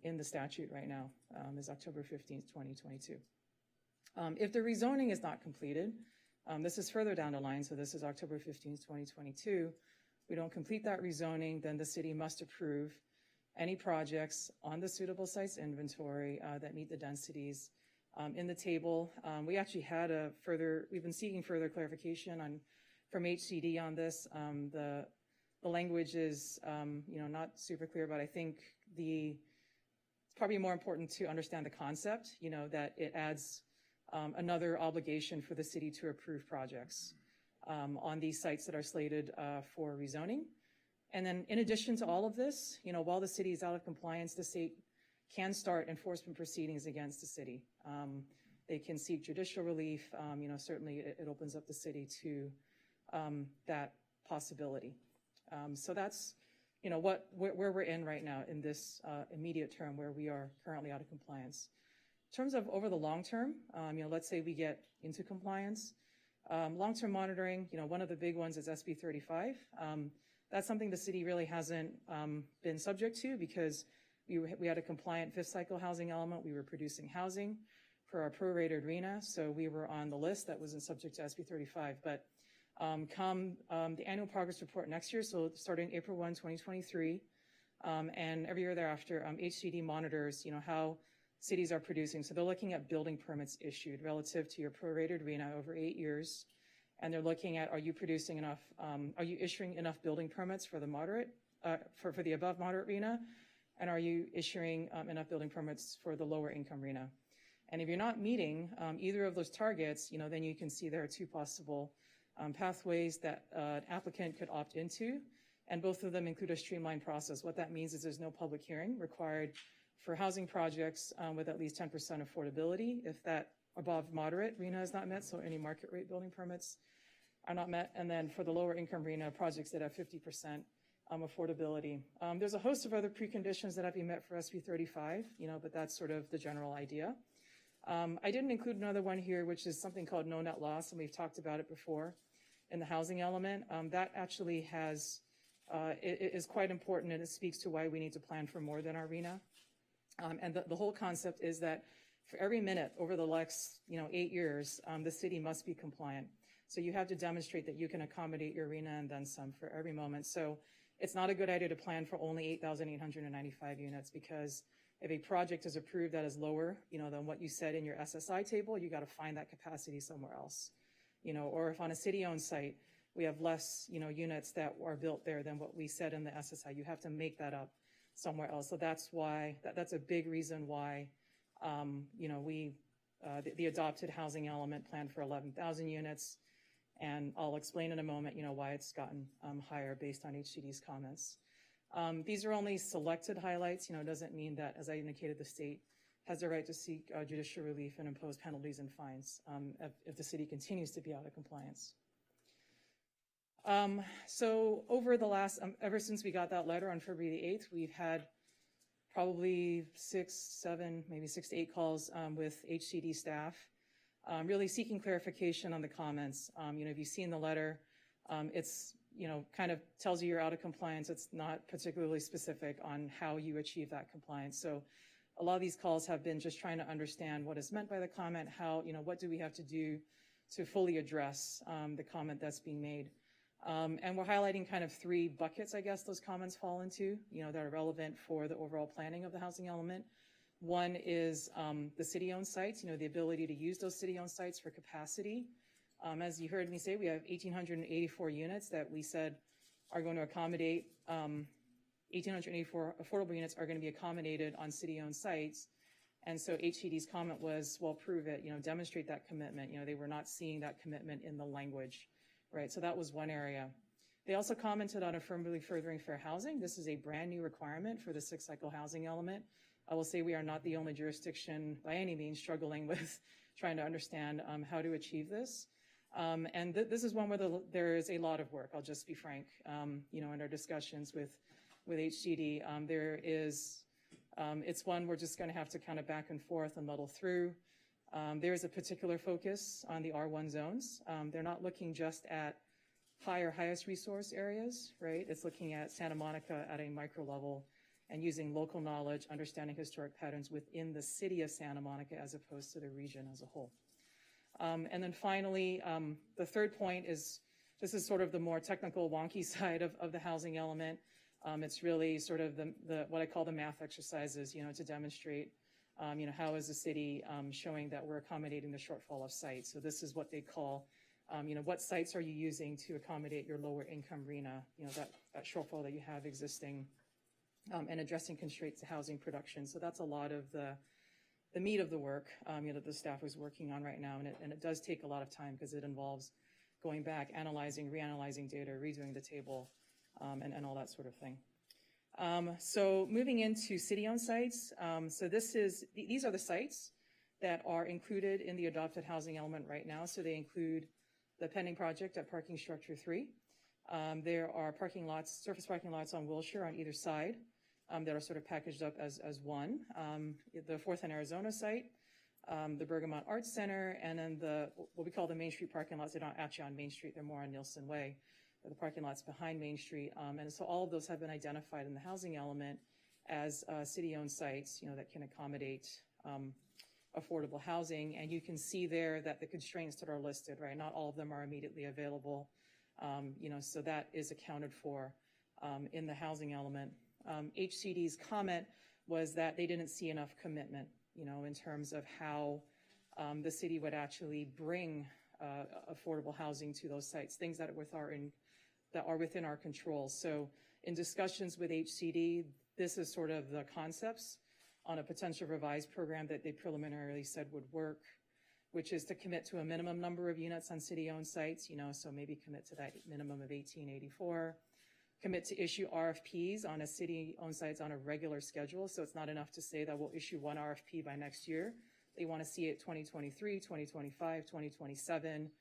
in the statute right now, is October 15th, 2022. If the rezoning is not completed, this is further down the line, so this is October 15th, 2022, we don't complete that rezoning, then the city must approve any projects on the suitable sites inventory that meet the densities in the table. We actually had we've been seeking further clarification from HCD on this. The language is, not super clear, but I think it's probably more important to understand the concept, that it adds another obligation for the city to approve projects on these sites that are slated for rezoning. And then in addition to all of this, while the city is out of compliance, the state can start enforcement proceedings against the city. They can seek judicial relief. Certainly it opens up the city to that possibility. So that's, where we're in right now in this immediate term where we are currently out of compliance. In terms of over the long term, let's say we get into compliance. Long-term monitoring, one of the big ones is SB 35. That's something the city really hasn't been subject to because we had a compliant fifth cycle housing element. We were producing housing for our prorated RENA, so we were on the list that wasn't subject to SB 35. But come the annual progress report next year, so starting April 1, 2023, and every year thereafter, HCD monitors, how cities are producing. So they're looking at building permits issued relative to your prorated RENA over 8 years. And they're looking at, are you producing enough, are you issuing enough building permits for the moderate, for the above moderate RENA? And are you issuing enough building permits for the lower income RENA? And if you're not meeting either of those targets, then you can see there are two possible pathways that an applicant could opt into. And both of them include a streamlined process. What that means is there's no public hearing required for housing projects with at least 10% affordability if that above moderate RENA is not met, so any market rate building permits are not met. And then for the lower income RENA, projects that have 50% affordability. There's a host of other preconditions that have to be met for SB 35, but that's sort of the general idea. I didn't include another one here, which is something called no net loss, and we've talked about it before in the housing element. That actually it is quite important, and it speaks to why we need to plan for more than our RENA. And the whole concept is that for every minute over the next, 8 years, the city must be compliant. So you have to demonstrate that you can accommodate your arena and then some for every moment. So it's not a good idea to plan for only 8,895 units, because if a project is approved that is lower, than what you said in your SSI table, you got to find that capacity somewhere else. Or if on a city-owned site, we have less, units that are built there than what we said in the SSI, you have to make that up somewhere else. So that's why, that's a big reason why, the adopted housing element planned for 11,000 units. And I'll explain in a moment, why it's gotten higher based on HCD's comments. These are only selected highlights. It doesn't mean that, as I indicated, the state has the right to seek judicial relief and impose penalties and fines if the city continues to be out of compliance. So over the last, ever since we got that letter on February the 8th, we've had probably 6, 7, maybe 6 to 8 calls with HCD staff, really seeking clarification on the comments. If you've seen the letter, it's, kind of tells you you're out of compliance. It's not particularly specific on how you achieve that compliance. So a lot of these calls have been just trying to understand what is meant by the comment, how, what do we have to do to fully address the comment that's being made. And we're highlighting kind of 3 buckets, I guess, those comments fall into, that are relevant for the overall planning of the housing element. One is the city-owned sites, the ability to use those city-owned sites for capacity. As you heard me say, we have 1,884 units that we said are going to accommodate, 1,884 affordable units are going to be accommodated on city-owned sites. And so HCD's comment was, well, prove it, demonstrate that commitment. They were not seeing that commitment in the language, right? So that was one area. They also commented on affirmatively furthering fair housing. This is a brand new requirement for the 6-cycle housing element. I will say we are not the only jurisdiction by any means struggling with trying to understand how to achieve this. And this is one where there is a lot of work, I'll just be frank, in our discussions with HCD. There is, it's one we're just going to have to kind of back and forth and muddle through. There is a particular focus on the R1 zones. They're not looking just at highest resource areas, right? It's looking at Santa Monica at a micro level and using local knowledge, understanding historic patterns within the city of Santa Monica as opposed to the region as a whole. And then finally, the third point is, this is sort of the more technical, wonky side of the housing element. It's really sort of the what I call the math exercises, to demonstrate, how is the city showing that we're accommodating the shortfall of sites. So this is what they call, what sites are you using to accommodate your lower income RENA, that shortfall that you have existing, and addressing constraints to housing production. So that's a lot of the meat of the work, that the staff is working on right now. And it does take a lot of time because it involves going back, analyzing, reanalyzing data, redoing the table, and all that sort of thing. So moving into city-owned sites. So these are the sites that are included in the adopted housing element right now. So they include the pending project at Parking Structure 3. There are parking lots, surface parking lots on Wilshire on either side. That are sort of packaged up as one. The 4th and Arizona site, the Bergamot Arts Center, and then what we call the Main Street parking lots. They're not actually on Main Street, they're more on Nielsen Way. They're the parking lots behind Main Street. And so all of those have been identified in the housing element as city-owned sites, that can accommodate affordable housing. And you can see there that the constraints that are listed, right, not all of them are immediately available. So that is accounted for in the housing element. HCD's comment was that they didn't see enough commitment, in terms of how the city would actually bring affordable housing to those sites, things that are within our control. So in discussions with HCD, this is sort of the concepts on a potential revised program that they preliminarily said would work, which is to commit to a minimum number of units on city-owned sites, so maybe commit to that minimum of 1,884. Commit to issue RFPs on a city-owned sites on a regular schedule. So it's not enough to say that we'll issue one RFP by next year. They want to see it 2023, 2025, 2027,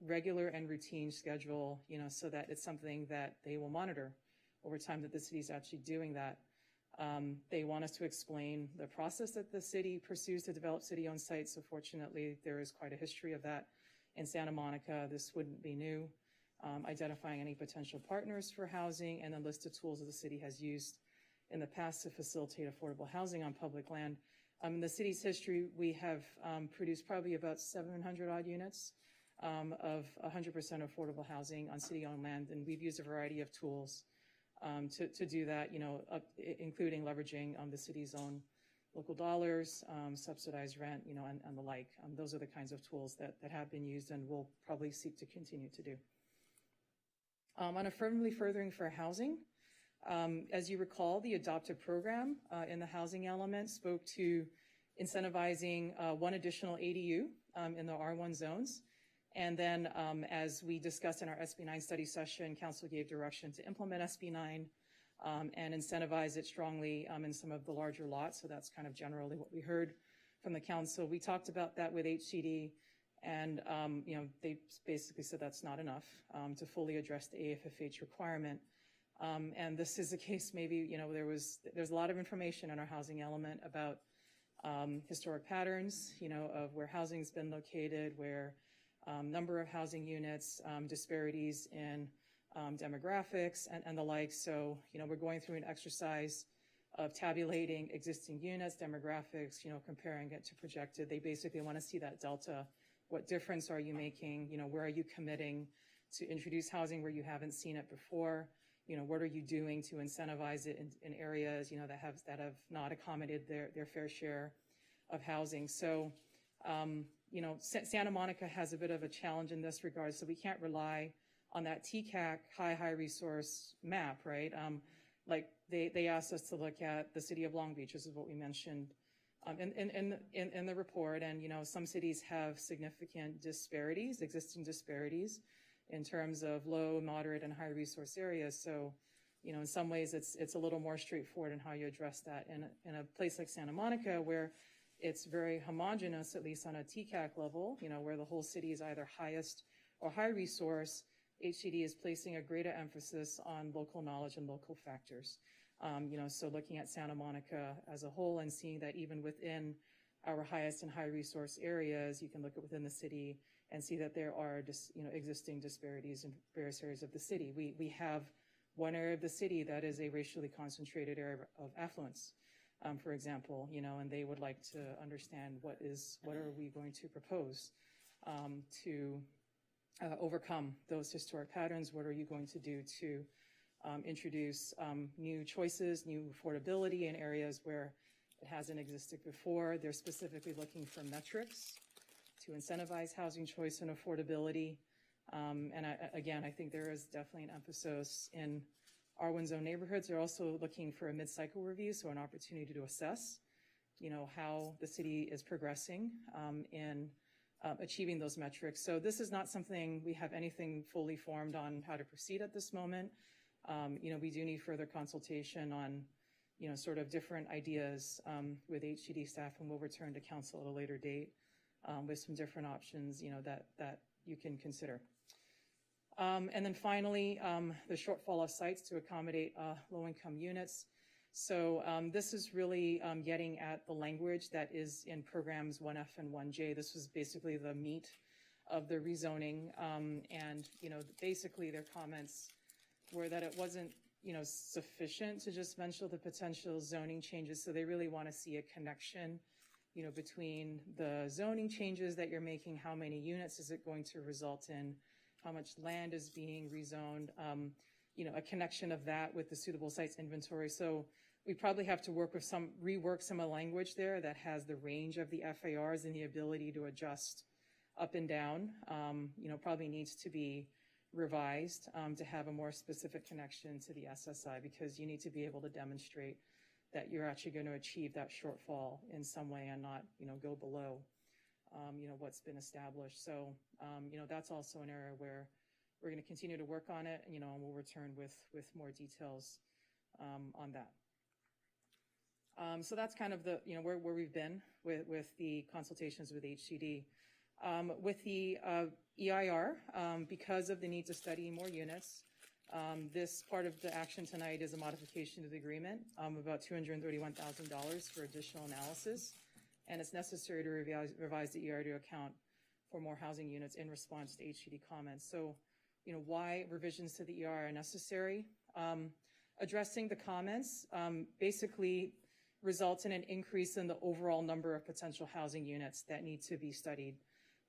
regular and routine schedule, so that it's something that they will monitor over time that the city's actually doing that. They want us to explain the process that the city pursues to develop city-owned sites. So fortunately, there is quite a history of that in Santa Monica. This wouldn't be new. Identifying any potential partners for housing, and then list of tools that the city has used in the past to facilitate affordable housing on public land. In the city's history, we have produced probably about 700 odd units of 100% affordable housing on city-owned land, and we've used a variety of tools to do that, including leveraging the city's own local dollars, subsidized rent, and the like. Those are the kinds of tools that have been used and will probably seek to continue to do. On affirmatively furthering fair housing, as you recall, the adopted program in the housing element spoke to incentivizing one additional ADU in the R1 zones. And then, as we discussed in our SB9 study session, Council gave direction to implement SB9 and incentivize it strongly in some of the larger lots. So that's kind of generally what we heard from the Council. We talked about that with HCD, and they basically said that's not enough to fully address the AFFH requirement. And this is a case maybe, there's a lot of information in our housing element about historic patterns, of where housing's been located, where number of housing units, disparities in demographics and the like. So, we're going through an exercise of tabulating existing units, demographics, comparing it to projected. They basically want to see that delta. What difference are you making? Where are you committing to introduce housing where you haven't seen it before? What are you doing to incentivize it in areas, that have not accommodated their fair share of housing? So, Santa Monica has a bit of a challenge in this regard, so we can't rely on that TCAC high resource map, right? Like they asked us to look at the city of Long Beach. This is what we mentioned in the report, and some cities have significant disparities, existing disparities, in terms of low, moderate, and high resource areas. So, in some ways, it's a little more straightforward in how you address that. In a place like Santa Monica, where it's very homogeneous, at least on a TCAC level, where the whole city is either highest or high resource, HCD is placing a greater emphasis on local knowledge and local factors. So looking at Santa Monica as a whole and seeing that even within our highest and high resource areas, you can look at within the city and see that there are existing disparities in various areas of the city. We have one area of the city that is a racially concentrated area of affluence, for example, and they would like to understand what are we going to propose to overcome those historic patterns? What are you going to do to introduce new choices, new affordability in areas where it hasn't existed before? They're specifically looking for metrics to incentivize housing choice and affordability. And I think there is definitely an emphasis in R1 zone neighborhoods. They're also looking for a mid-cycle review, so an opportunity to assess, how the city is progressing in achieving those metrics. So this is not something we have anything fully formed on how to proceed at this moment. We do need further consultation on, sort of different ideas with HCD staff, and we'll return to council at a later date with some different options, that you can consider. And then finally, the shortfall of sites to accommodate low-income units. So this is really getting at the language that is in programs 1F and 1J. This was basically the meat of the rezoning. And, basically their comments were that it wasn't, sufficient to just mention the potential zoning changes. So they really want to see a connection, between the zoning changes that you're making, how many units is it going to result in, how much land is being rezoned, a connection of that with the suitable sites inventory. So we probably have to rework some of the language there that has the range of the FARs and the ability to adjust up and down. Probably needs to be revised to have a more specific connection to the SSI, because you need to be able to demonstrate that you're actually going to achieve that shortfall in some way and not, go below, what's been established. So, that's also an area where we're going to continue to work on it, and we'll return with more details on that. So that's kind of the, where we've been with the consultations with HCD. With the EIR, because of the need to study more units, this part of the action tonight is a modification to the agreement of about $231,000 for additional analysis. And it's necessary to revise the EIR to account for more housing units in response to HCD comments. So, why revisions to the EIR are necessary? Addressing the comments, basically, results in an increase in the overall number of potential housing units that need to be studied.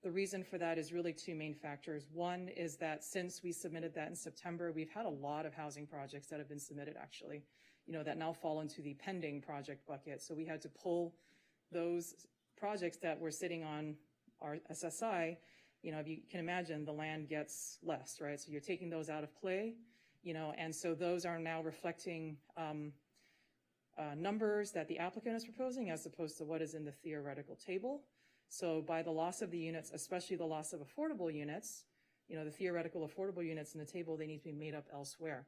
The reason for that is really two main factors. One is that since we submitted that in September, we've had a lot of housing projects that have been submitted actually, that now fall into the pending project bucket. So we had to pull those projects that were sitting on our SSI. If you can imagine, the land gets less, right? So you're taking those out of play, and so those are now reflecting numbers that the applicant is proposing as opposed to what is in the theoretical table. So by the loss of the units, especially the loss of affordable units, the theoretical affordable units in the table, they need to be made up elsewhere.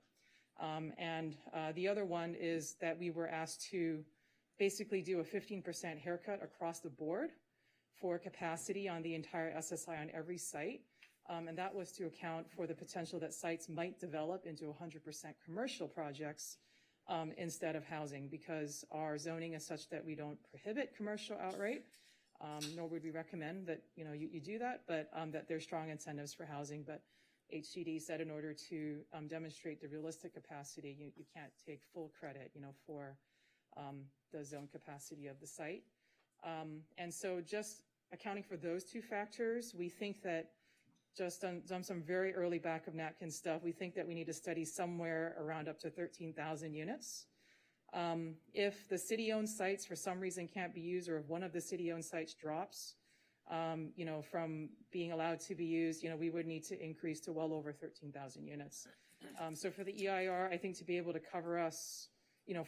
And the other one is that we were asked to basically do a 15% haircut across the board for capacity on the entire SSI on every site. And that was to account for the potential that sites might develop into 100% commercial projects instead of housing, because our zoning is such that we don't prohibit commercial outright, nor would we recommend that you do that, but that there's strong incentives for housing. But HCD said in order to demonstrate the realistic capacity, you can't take full credit, for the zone capacity of the site. And so just accounting for those two factors, we think that just on some very early back of napkin stuff, we think that we need to study somewhere around up to 13,000 units. If the city-owned sites for some reason can't be used, or if one of the city-owned sites drops, from being allowed to be used, we would need to increase to well over 13,000 units. So for the EIR, I think to be able to cover us,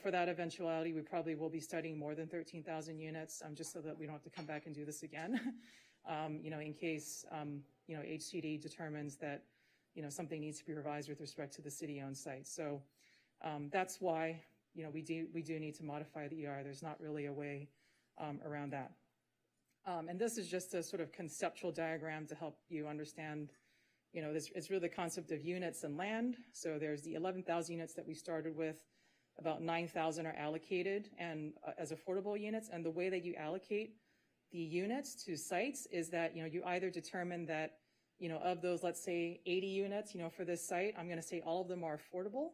for that eventuality, we probably will be studying more than 13,000 units, just so that we don't have to come back and do this again, in case, HCD determines that, something needs to be revised with respect to the city-owned site. So that's why, we do need to modify the EIR. There's not really a way around that. And this is just a sort of conceptual diagram to help you understand, it's really the concept of units and land. So there's the 11,000 units that we started with. About 9,000 are allocated and as affordable units. And the way that you allocate the units to sites is that, you either determine that, of those, let's say 80 units, for this site, I'm going to say all of them are affordable,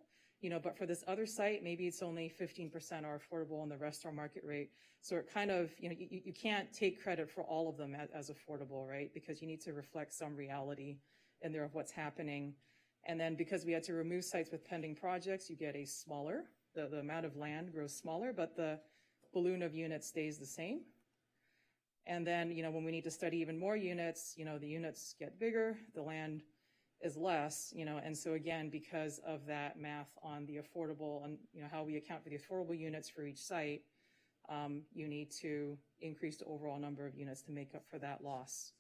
but for this other site, maybe it's only 15% are affordable and the rest are market rate. So it kind of, you can't take credit for all of them as affordable, right? Because you need to reflect some reality in there of what's happening. And then because we had to remove sites with pending projects, you get a smaller, the amount of land grows smaller, but the balloon of units stays the same. And then, when we need to study even more units, the units get bigger, the land is less, and so again, because of that math on the affordable and, how we account for the affordable units for each site, you need to increase the overall number of units to make up for that loss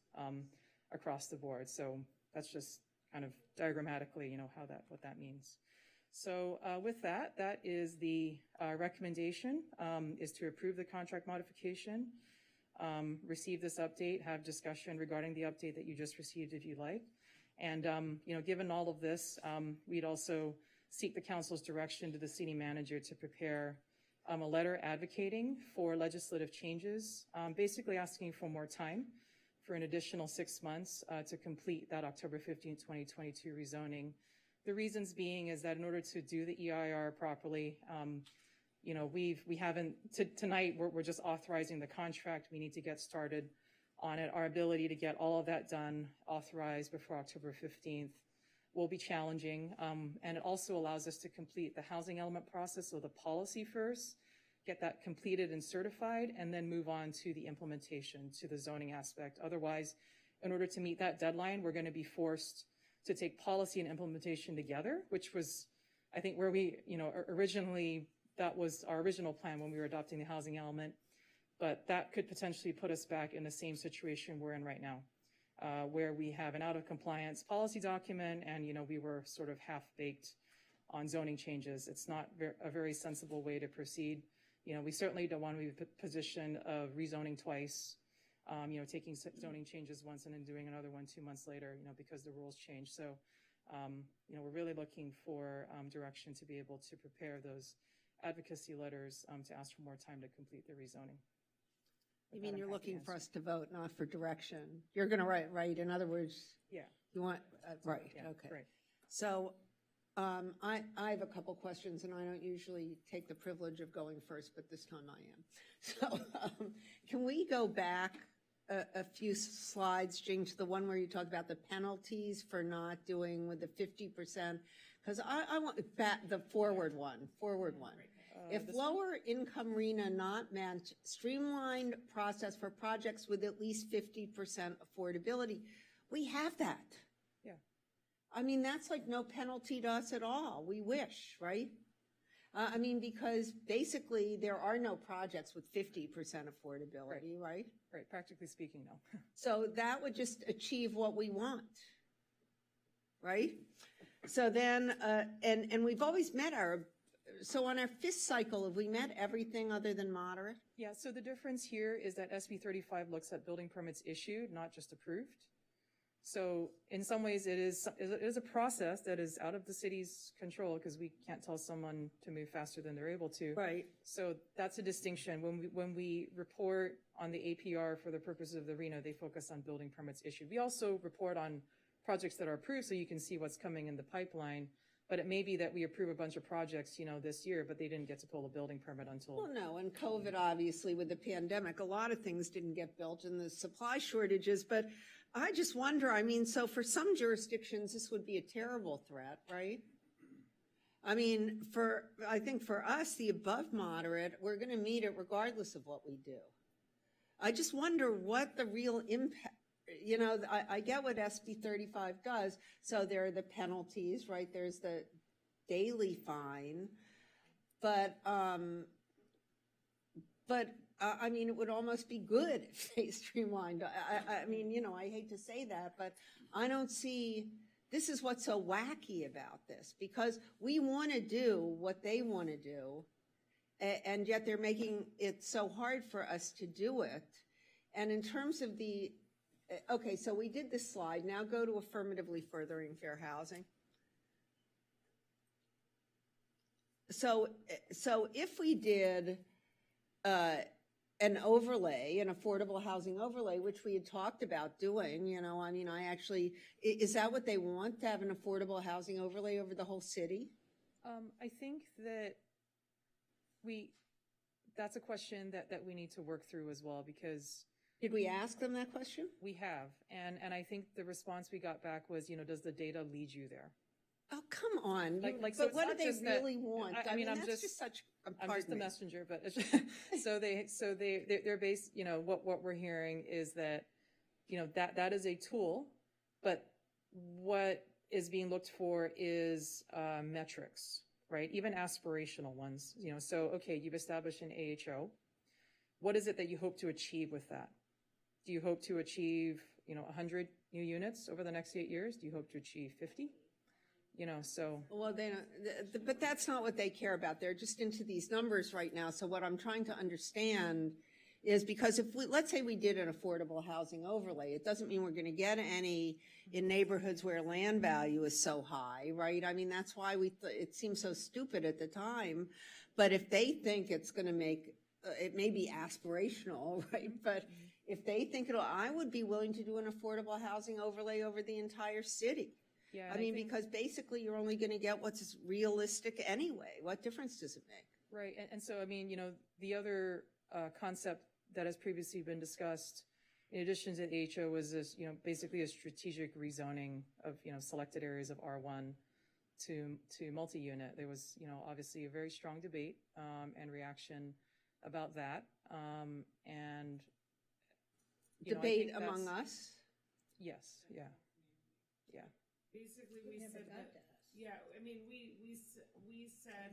across the board. So that's just kind of diagrammatically, what that means. So with that, that is the recommendation, is to approve the contract modification, receive this update, have discussion regarding the update that you just received if you like. And, given all of this, we'd also seek the council's direction to the city manager to prepare a letter advocating for legislative changes, basically asking for more time for an additional 6 months to complete that October 15, 2022 rezoning. The reasons being is that in order to do the EIR properly, we haven't, tonight we're just authorizing the contract. We need to get started on it. Our ability to get all of that done, authorized before October 15th will be challenging. And it also allows us to complete the housing element process, so the policy first, get that completed and certified, and then move on to the implementation, to the zoning aspect. Otherwise, in order to meet that deadline, we're going to be forced to take policy and implementation together, which was, I think, where we, originally, that was our original plan when we were adopting the housing element. But that could potentially put us back in the same situation we're in right now, where we have an out-of-compliance policy document and, we were sort of half-baked on zoning changes. It's not a very sensible way to proceed. We certainly don't want to be in a position of rezoning twice, taking zoning changes once and then doing another one 2 months later, because the rules change. So, we're really looking for direction to be able to prepare those advocacy letters to ask for more time to complete the rezoning. You mean you're looking for us to vote, not for direction? You're going to write, right? In other words, yeah, you want, right, yeah, okay. right. So I have a couple questions, and I don't usually take the privilege of going first, but this time I am. So can we go back a few slides, Jing, to the one where you talked about the penalties for not doing with the 50%? Because I want the forward one. If lower income RENA not meant streamlined process for projects with at least 50% affordability, we have that. Yeah. I mean, that's like no penalty to us at all. We wish, right? I mean, because basically there are no projects with 50% affordability, right? Right, practically speaking, no. So that would just achieve what we want, right? So then, and we've always met so on our fifth cycle, have we met everything other than moderate? Yeah, so the difference here is that SB 35 looks at building permits issued, not just approved. So in some ways, it is a process that is out of the city's control because we can't tell someone to move faster than they're able to. Right. So that's a distinction. When we report on the APR for the purposes of the RENA, they focus on building permits issued. We also report on projects that are approved so you can see what's coming in the pipeline. But it may be that we approve a bunch of projects, this year, but they didn't get to pull a building permit until. Well, no, and COVID, obviously, with the pandemic, a lot of things didn't get built and the supply shortages. But I just wonder, I mean, so for some jurisdictions, this would be a terrible threat, right? I mean, I think for us, the above moderate, we're going to meet it regardless of what we do. I just wonder what the real impact. I get what SB 35 does. So there are the penalties, right? There's the daily fine. But I mean, it would almost be good if they streamlined. I mean, I hate to say that, but I don't see, this is what's so wacky about this, because we want to do what they want to do, and yet they're making it so hard for us to do it. And in terms of okay, so we did this slide. Now go to affirmatively furthering fair housing. So if we did an overlay, an affordable housing overlay, which we had talked about doing, I mean, is that what they want, to have an affordable housing overlay over the whole city? I think that that's a question that we need to work through as well, because. Did we ask them that question? We have, and I think the response we got back was, does the data lead you there? Oh, come on. So but what do they really want? I mean, that's just such, I'm just the messenger, but they're based, what we're hearing is that, that is a tool, but what is being looked for is metrics, right? Even aspirational ones, so, okay, you've established an AHO. What is it that you hope to achieve with that? Do you hope to achieve, 100 new units over the next 8 years? Do you hope to achieve 50? So. Well, but that's not what they care about. They're just into these numbers right now. So what I'm trying to understand is, because let's say we did an affordable housing overlay, it doesn't mean we're going to get any in neighborhoods where land value is so high, right? I mean, that's why it seemed so stupid at the time. But if they think it's going to make, it may be aspirational, right? But if they think I would be willing to do an affordable housing overlay over the entire city. Yeah, I mean, because basically you're only going to get what's realistic anyway. What difference does it make? Right. And so, I mean, the other concept that has previously been discussed, in addition to the HO, was this, basically a strategic rezoning of, selected areas of R1 to multi-unit. There was, obviously a very strong debate and reaction about that. And debate among us? Yes. Yeah. Yeah. Basically, we said that. Yeah, I mean, we said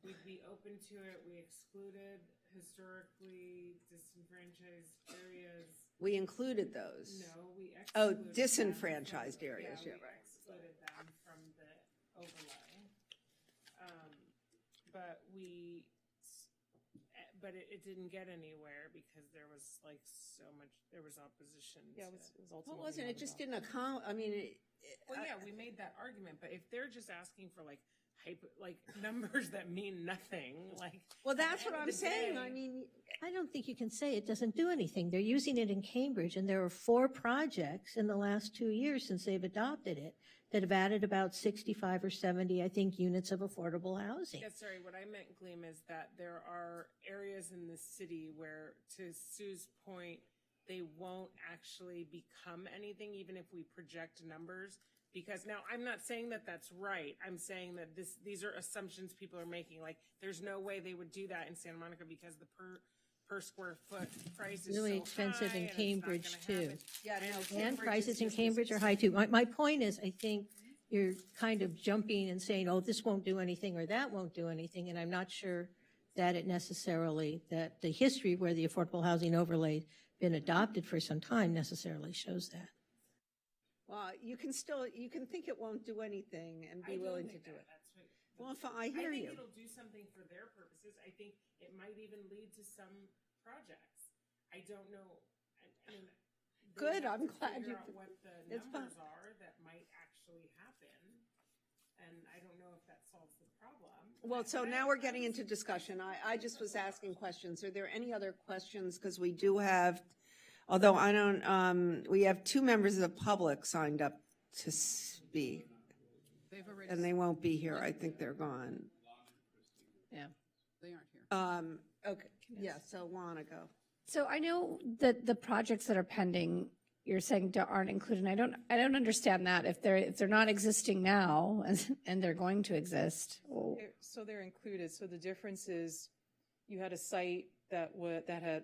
we'd be open to it. We excluded historically disenfranchised areas. We included those. No, we excluded disenfranchised areas. Yeah, right. Excluded them from the overlay. But it didn't get anywhere because there was there was opposition. Yeah, it was ultimately. What wasn't it? Just didn't account. I mean, we made that argument, but if they're just asking for numbers that mean nothing, well, that's what I'm saying. I mean, I don't think you can say it doesn't do anything. They're using it in Cambridge, and there are 4 projects in the last 2 years since they've adopted it that have added about 65 or 70, I think, units of affordable housing. Yeah, sorry, what I meant, Gleam, is that there are areas in the city where, to Sue's point, they won't actually become anything, even if we project numbers. Because now, I'm not saying that that's right. I'm saying that these are assumptions people are making. Like, there's no way they would do that in Santa Monica because the per square foot price is Really so expensive high, in and it's not Cambridge, gonna too. happen. Yeah, I know. And Cambridge prices is in just Cambridge are high, too. My point is, I think you're kind of jumping and saying, oh, this won't do anything or that won't do anything, and I'm not sure that it necessarily, that the history where the affordable housing overlay been adopted for some time necessarily shows that. Well, you can think it won't do anything and be willing to do it. Well, if I hear you. I think it'll do something for their purposes. I think it might even lead to some projects. I don't know. I mean, Good, they have I'm to glad figure you. out what the It's fun. numbers are that might actually happen, and I don't know if that solves the problem. Well, so now we're getting into discussion. I just was asking questions. Are there any other questions? Because we do have, although I don't, we have 2 members of the public signed up to speak. And they won't be here. I think they're gone. Yeah, they aren't here. Okay, yeah, so Lana, go. So I know that the projects that are pending, you're saying aren't included. And I don't understand that. If they're not existing now and they're going to exist. So they're included. So the difference is you had a site that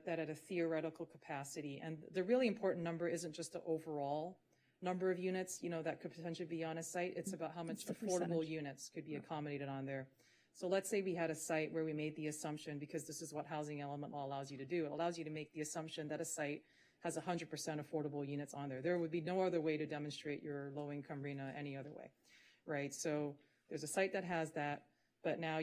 had a theoretical capacity, and the really important number isn't just the overall number of units, that could potentially be on a site. It's about how much affordable units could be accommodated on there. So let's say we had a site where we made the assumption, because this is what housing element law allows you to do. It allows you to make the assumption that a site has 100% affordable units on there. There would be no other way to demonstrate your low-income RHNA any other way, right? So there's a site that has that, but now,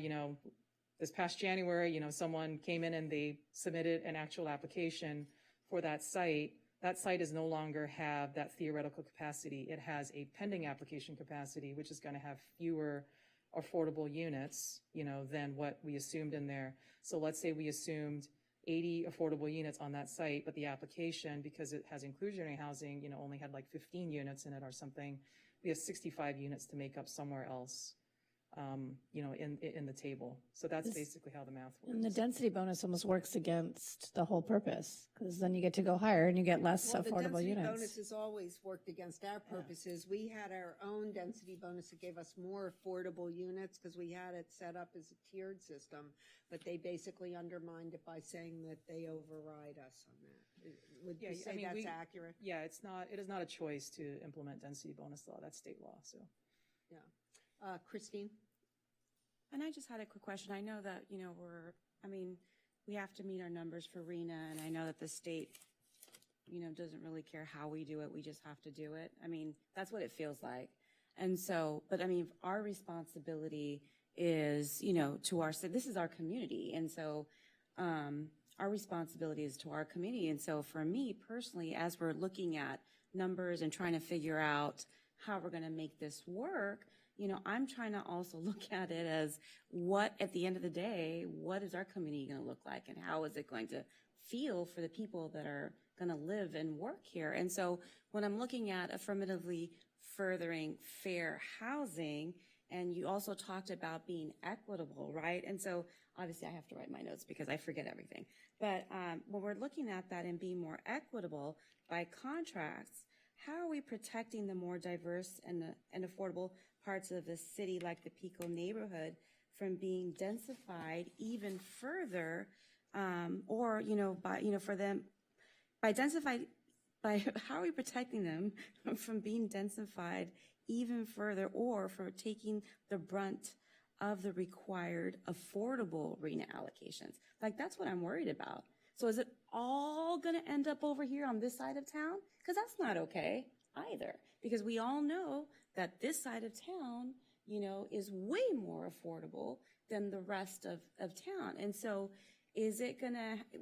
this past January, someone came in and they submitted an actual application for that site. That site is no longer have that theoretical capacity. It has a pending application capacity, which is going to have fewer affordable units, than what we assumed in there. So let's say we assumed 80 affordable units on that site, but the application, because it has inclusionary housing, only had like 15 units in it or something. We have 65 units to make up somewhere else, in the table. So that's basically how the math works. And the density bonus almost works against the whole purpose, because then you get to go higher and you get less affordable The density units. bonus has always worked against our purposes. We had our own density bonus that gave us more affordable units because we had it set up as a tiered system, but they basically undermined it by saying that they override us on that. Would you say that's accurate? Yeah, it is not a choice to implement density bonus law. That's state law, so. Yeah. Christine? And I just had a quick question. I know that, we have to meet our numbers for RHNA, and I know that the state, doesn't really care how we do it. We just have to do it. That's what it feels like. And so, but our responsibility is, to our, this is our community. And so, our responsibility is to our community. And so for me personally, as we're looking at numbers and trying to figure out how we're going to make this work, I'm trying to also look at it as what, at the end of the day, what is our community going to look like, and how is it going to feel for the people that are going to live and work here? And so when I'm looking at affirmatively furthering fair housing, and you also talked about being equitable, right? And so obviously I have to write my notes because I forget everything. But when we're looking at that and being more equitable by contracts, how are we protecting the more diverse and affordable parts of the city, like the Pico neighborhood, from being densified even further, or how are we protecting them from being densified even further, or for taking the brunt of the required affordable RHNA allocations? Like, that's what I'm worried about. So is it all going to end up over here on this side of town? Because that's not okay either, because we all know that this side of town, is way more affordable than the rest of town. And so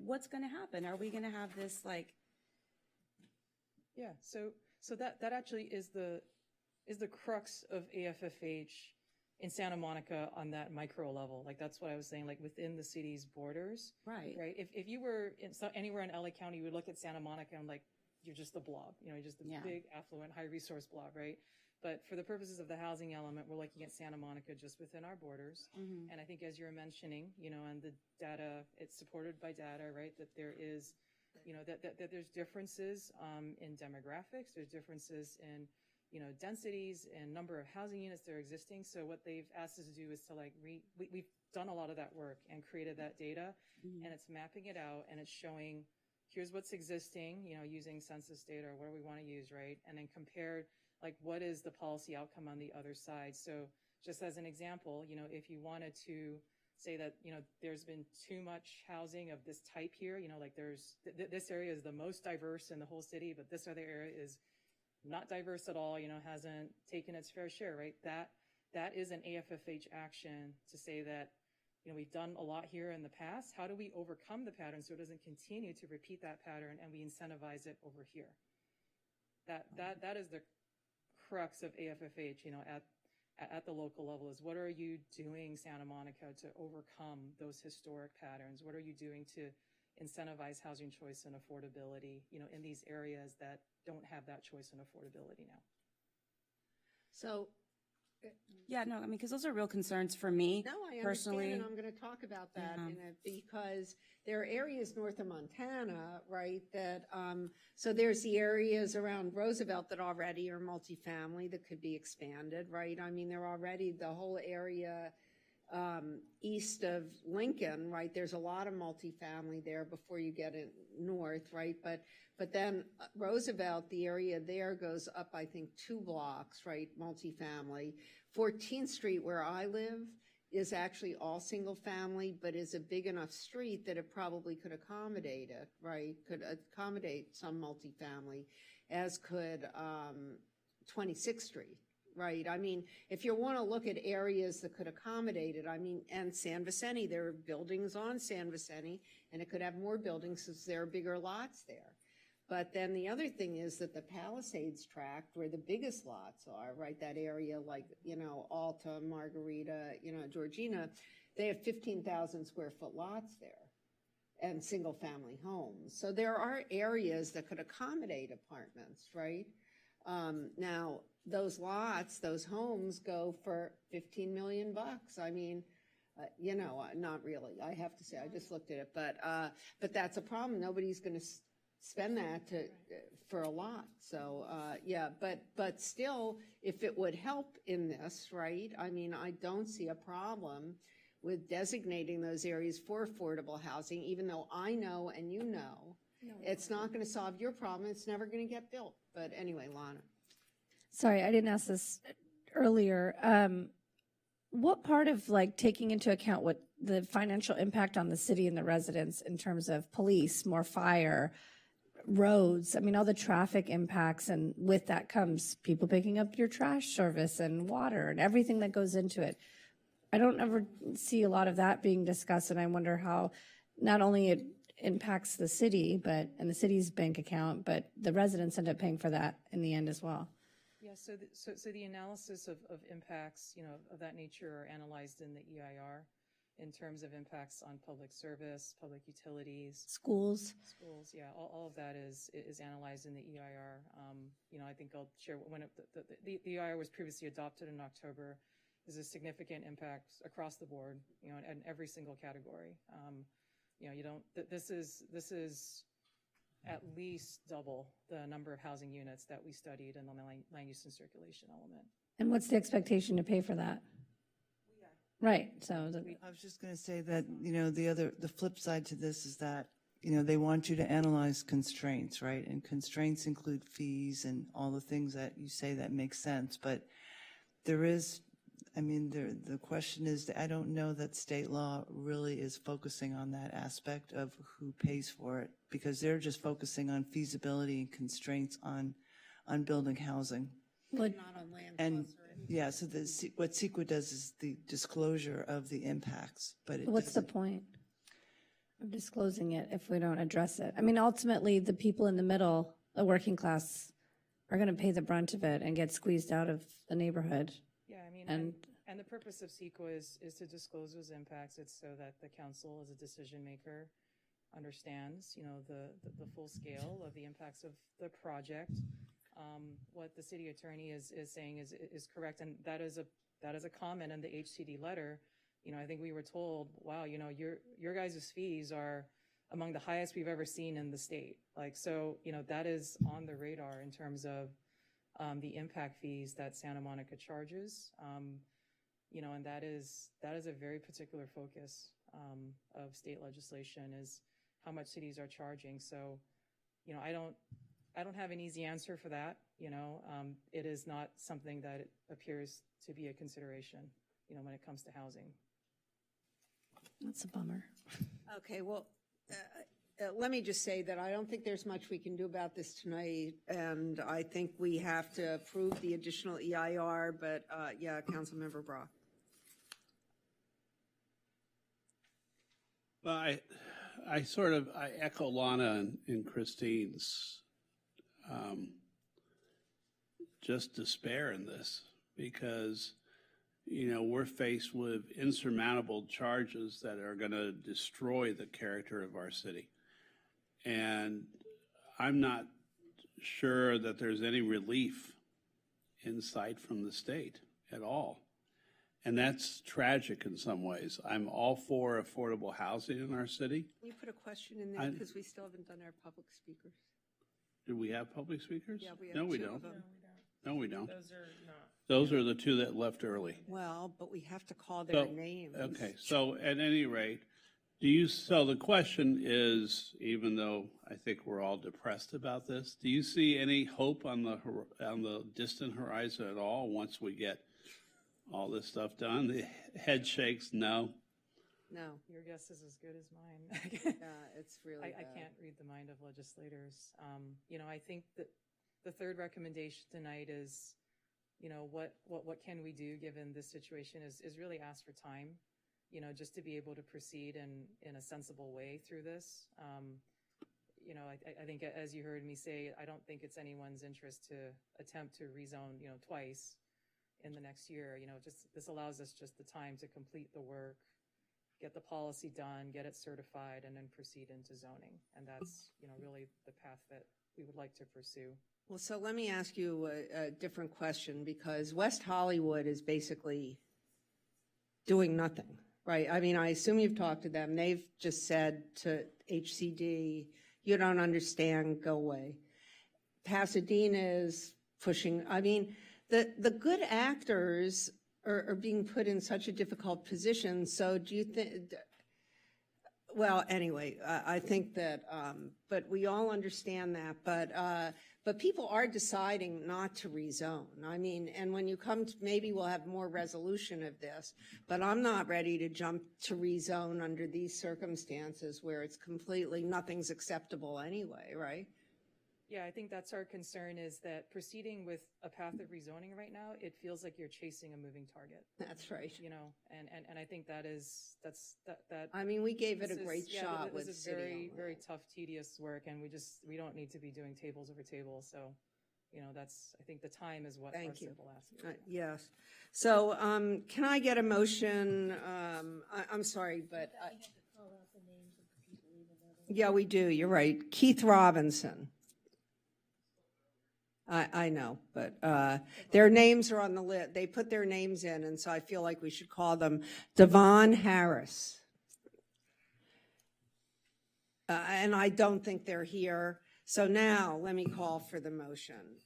what's going to happen? Are we going to have this Yeah, so that actually is the crux of AFFH in Santa Monica on that micro level. Like, that's what I was saying, like within the city's borders. Right. If you were anywhere in LA County, you would look at Santa Monica and you're just the blob, just the big affluent high resource blob, right? But for the purposes of the housing element, we're looking at Santa Monica just within our borders. And I think as you're mentioning, and the data, it's supported by data, right, that there is, that there's differences in demographics, there's differences in, densities and number of housing units that are existing. So what they've asked us to do is to we've done a lot of that work and created that data, and it's mapping it out, and it's showing, here's what's existing, using census data or whatever we want to use, right? And then compared, what is the policy outcome on the other side? So just as an example, if you wanted to say that, there's been too much housing of this type here, this area is the most diverse in the whole city, but this other area is not diverse at all, hasn't taken its fair share, right? That is an AFFH action to say that, we've done a lot here in the past. How do we overcome the pattern so it doesn't continue to repeat that pattern and we incentivize it over here? That is the crux of AFFH, at the local level, is what are you doing, Santa Monica, to overcome those historic patterns? What are you doing to incentivize housing choice and affordability, in these areas that don't have that choice and affordability now? So, Yeah, no, I mean, because those are real concerns for me no, I personally. understand, and I'm going to talk about that because there are areas north of Montana, right, that, so there's the areas around Roosevelt that already are multifamily that could be expanded, right? I mean, they're already, the whole area east of Lincoln, right, there's a lot of multifamily there before you get it north, right? But then Roosevelt, the area there goes up, I think, 2 blocks, right, multifamily. 14th Street, where I live, is actually all single family, but is a big enough street that it probably could accommodate it, right? Could accommodate some multifamily, as could 26th Street. Right. I mean, if you want to look at areas that could accommodate it, I mean, and San Vicente, there are buildings on San Vicente, and it could have more buildings since there are bigger lots there. But then the other thing is that the Palisades tract, where the biggest lots are, right, that area like, Alta, Margarita, Georgina, they have 15,000 square foot lots there and single family homes. So there are areas that could accommodate apartments, right? Now, those lots, those homes go for $15 million. I mean, not really. I have to say, I just looked at it, but that's a problem. Nobody's going to spend that for a lot. So, yeah, but still, if it would help in this, right? I mean, I don't see a problem with designating those areas for affordable housing, even though I know and it's not going to solve your problem. It's never going to get built. But anyway, Lana. Sorry, I didn't ask this earlier. What part of taking into account what the financial impact on the city and the residents in terms of police, more fire, roads, I mean, all the traffic impacts, and with that comes people picking up your trash service and water and everything that goes into it. I don't ever see a lot of that being discussed, and I wonder how not only it impacts the city and the city's bank account, but the residents end up paying for that in the end as well. Yeah, so the analysis of impacts, of that nature are analyzed in the EIR in terms of impacts on public service, public utilities. Schools, yeah, all of that is analyzed in the EIR. I think I'll share when the EIR was previously adopted in October. There's a significant impact across the board, in every single category. This is at least double the number of housing units that we studied in the land use and circulation element. And what's the expectation to pay for that? Right. So I was just going to say that, the flip side to this is that, they want you to analyze constraints, right? And constraints include fees and all the things that you say that make sense. But the question is, that I don't know that state law really is focusing on that aspect of who pays for it, because they're just focusing on feasibility and constraints on building housing. But not on land. And yeah, so what CEQA does is the disclosure of the impacts. But what's the point of disclosing it if we don't address it? I mean, ultimately, the people in the middle, the working class, are going to pay the brunt of it and get squeezed out of the neighborhood. Yeah, I mean, and the purpose of CEQA is to disclose those impacts. It's so that the council, as a decision maker, understands, the full scale of the impacts of the project. what the city attorney is saying is correct, and that is a comment in the HCD letter. You know, I think we were told, wow, you know, your guys' fees are among the highest we've ever seen in the state. Like, so, you know, that is on the radar in terms of the impact fees that Santa Monica charges. You know, and that is a very particular focus of state legislation, is how much cities are charging. So, you know, I don't have an easy answer for that. You know, it is not something that appears to be a consideration, you know, when it comes to housing. That's a bummer. Okay, well, let me just say that I don't think there's much we can do about this tonight, and I think we have to approve the additional EIR, but yeah, Councilmember Brock. Well, I echo Lana and Christine's just despair in this, because, you know, we're faced with insurmountable charges that are going to destroy the character of our city. And I'm not sure that there's any relief in sight from the state at all. And that's tragic in some ways. I'm all for affordable housing in our city. Can you put a question in there, because we still haven't done our public speakers? Do we have public speakers? Yeah, we have No, we two don't. of them. No, we don't. Those are not. Those are the two that left early. Well, but we have to call their So, names. okay, so at any rate, so the question is, even though I think we're all depressed about this, do you see any hope on the distant horizon at all once we get all this stuff done? The head shakes, no. No. Your guess is as good as mine. Yeah, it's really I can't read the mind of legislators. You know, I think that the third recommendation tonight is, you know, what can we do given this situation is really ask for time, you know, just to be able to proceed in a sensible way through this. You know, I think, as you heard me say, I don't think it's anyone's interest to attempt to rezone, you know, twice in the next year. You know, just this allows us just the time to complete the work, get the policy done, get it certified, and then proceed into zoning. And that's, you know, really the path that we would like to pursue. Well, so let me ask you a different question, because West Hollywood is basically doing nothing, right? I mean, I assume you've talked to them. They've just said to HCD, you don't understand, go away. Pasadena is pushing, I mean, the good actors are being put in such a difficult position. So do you think, well, anyway, I think that, but we all understand that, but people are deciding not to rezone. I mean, and when you come to, maybe we'll have more resolution of this, but I'm not ready to jump to rezone under these circumstances where it's completely, nothing's acceptable anyway, right? Yeah, I think that's our concern, is that proceeding with a path of rezoning right now, it feels like you're chasing a moving target. That's right. You know, and I think that. I mean, we gave it a this is- great yeah, shot with this is City very, Hall. very tough, tedious work, and we don't need to be doing tables over tables. So, you know, I think the time is what Thank our you. simple ask. Yes. So can I get a motion? I'm sorry, but. Yeah, we do. You're right. Keith Robinson. I know, but their names are on the list. They put their names in, and so I feel like we should call them Devon Harris. And I don't think they're here. So now let me call for the motion.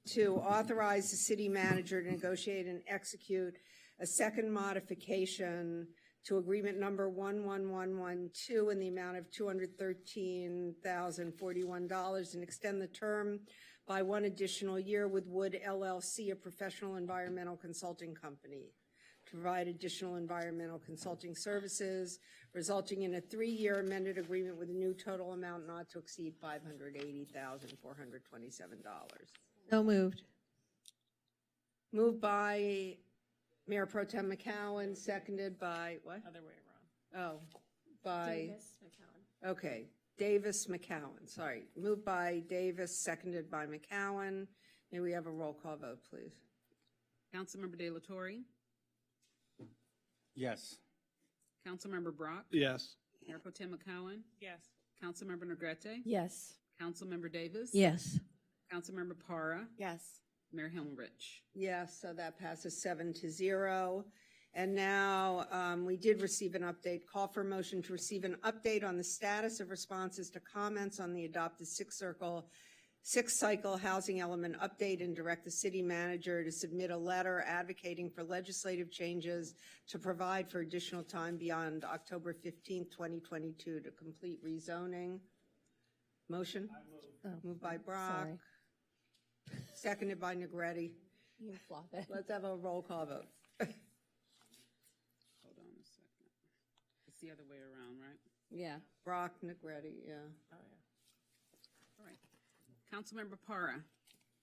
To authorize the city manager to negotiate and execute a second modification to agreement number 11112 in the amount of $213,041 and extend the term by one additional year with Wood LLC, a professional environmental consulting company, to provide additional environmental consulting services, resulting in a 3-year amended agreement with a new total amount not to exceed $580,427. So moved. Moved by Mayor Pro Tem McCowan, seconded by, what? Other way around. Oh, by, Davis McCowan. okay, Davis McCowan, sorry. Moved by Davis, seconded by McCowan. May we have a roll call vote, please? Councilmember De La Torre, Yes. Councilmember Brock, Yes. Mayor Pro Tem McCowan, Yes. Councilmember Negrete, Yes. Councilmember Davis. Yes. Councilmember Para, Yes. Mayor Himmerich. Yes, so that passes 7-0. And now we did receive an update. Call for a motion to receive an update on the status of responses to comments on the adopted six-cycle housing element update and direct the city manager to submit a letter advocating for legislative changes to provide for additional time beyond October 15th, 2022 to complete rezoning. Motion? Moved by Brock. Sorry. Seconded by Negretti. You can flop it. Let's have a roll call vote. Hold on a second. It's the other way around, right? Yeah. Brock, Negretti, yeah. Oh, yeah. All right. Councilmember Para,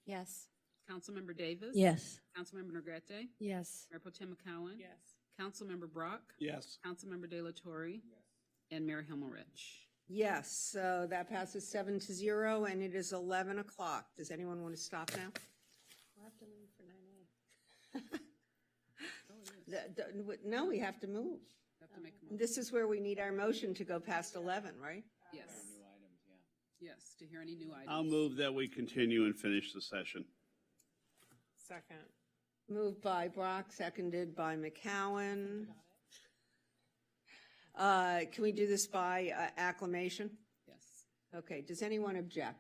Yes. Councilmember Davis. Yes. Councilmember Negrete. Yes. Mayor Pro Tem McCowen. Yes. Councilmember Brock. Yes. Councilmember De La Torre. And Mayor Himmerich. Yes, so that passes 7-0, and it is 11 o'clock. Does anyone want to stop now? We'll have to leave for 9A. No, we have to move. Have to make a motion. This is where we need our motion to go past 11, right? Yes. Yes, to hear any new items. I'll move that we continue and finish the session. Second. Moved by Brock, seconded by McCowen. Can we do this by acclamation? Yes. Okay, does anyone object?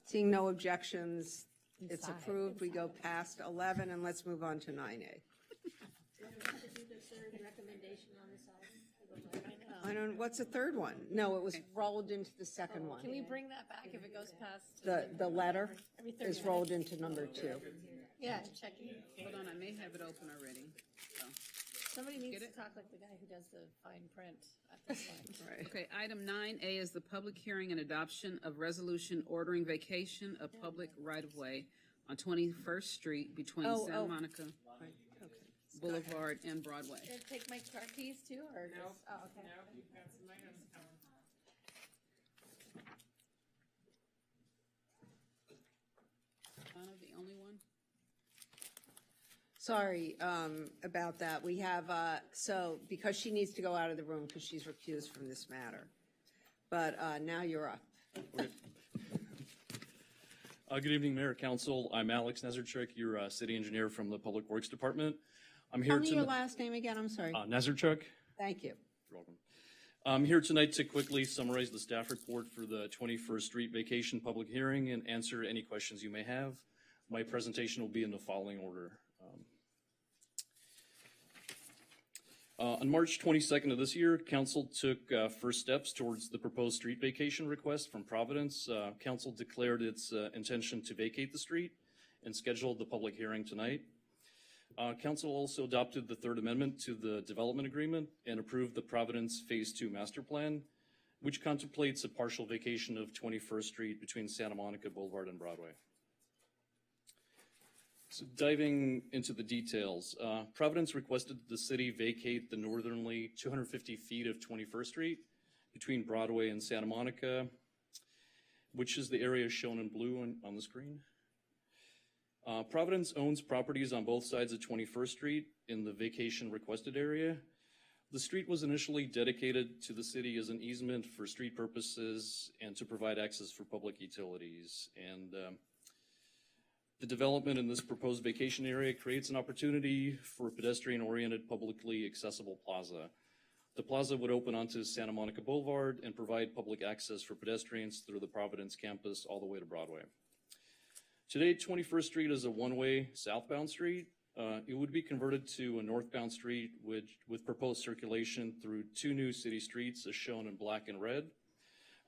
Seeing no objections, it's Inside. approved. We go past 11, and let's move on to 9A. Do we have to do the third recommendation on this item? I don't, what's the third one? No, it was rolled into the second one. Can we bring that back if it goes past? The letter Every 30 is rolled into number 2. Yeah, check it. Hold on, I may have it open already. So. Somebody needs Get to it? talk like the guy who does the fine print at this point. Right. Okay, item 9A is the public hearing and adoption of resolution ordering vacation of public right-of-way on 21st Street between Santa Monica Boulevard and Broadway. Should I take my car keys too, or Nope. just, oh, okay. Nope, you've got some items coming. Anna, the only one? Sorry about that. We have, so because she needs to go out of the room because she's recused from this matter. But now you're up. Good evening, Mayor, Council. I'm Alex Nezarchuk, your city engineer from the Public Works Department. I'm here Tell me your tonight. last name again, I'm sorry. Nezarchuk. Thank you. You're welcome. I'm here tonight to quickly summarize the staff report for the 21st Street Vacation public hearing and answer any questions you may have. My presentation will be in the following order. On March 22nd of this year, Council took first steps towards the proposed street vacation request from Providence. Council declared its intention to vacate the street and scheduled the public hearing tonight. Council also adopted the Third Amendment to the development agreement and approved the Providence Phase 2 master plan, which contemplates a partial vacation of 21st Street between Santa Monica Boulevard and Broadway. So diving into the details, Providence requested the city vacate the northerly 250 feet of 21st Street between Broadway and Santa Monica, which is the area shown in blue on the screen. Providence owns properties on both sides of 21st Street in the vacation requested area. The street was initially dedicated to the city as an easement for street purposes and to provide access for public utilities. And the development in this proposed vacation area creates an opportunity for a pedestrian-oriented, publicly accessible plaza. The plaza would open onto Santa Monica Boulevard and provide public access for pedestrians through the Providence campus all the way to Broadway. Today, 21st Street is a one-way southbound street. It would be converted to a northbound street with proposed circulation through two new city streets as shown in black and red.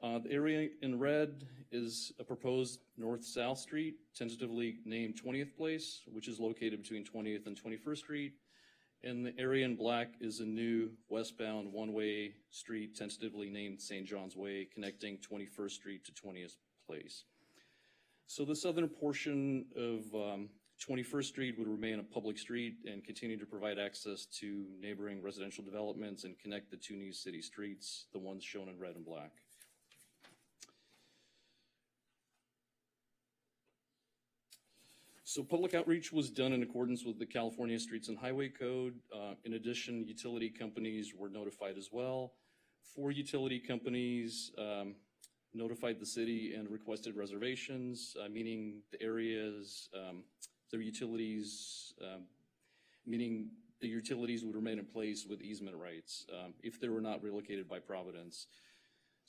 The area in red is a proposed north-south street, tentatively named 20th Place, which is located between 20th and 21st Street. And the area in black is a new westbound one-way street, tentatively named St. John's Way, connecting 21st Street to 20th Place. So the southern portion of 21st Street would remain a public street and continue to provide access to neighboring residential developments and connect the two new city streets, the ones shown in red and black. So public outreach was done in accordance with the California Streets and Highway Code. In addition, utility companies were notified as well. 4 utility companies notified the city and requested reservations, meaning the areas, their utilities, meaning the utilities would remain in place with easement rights if they were not relocated by Providence.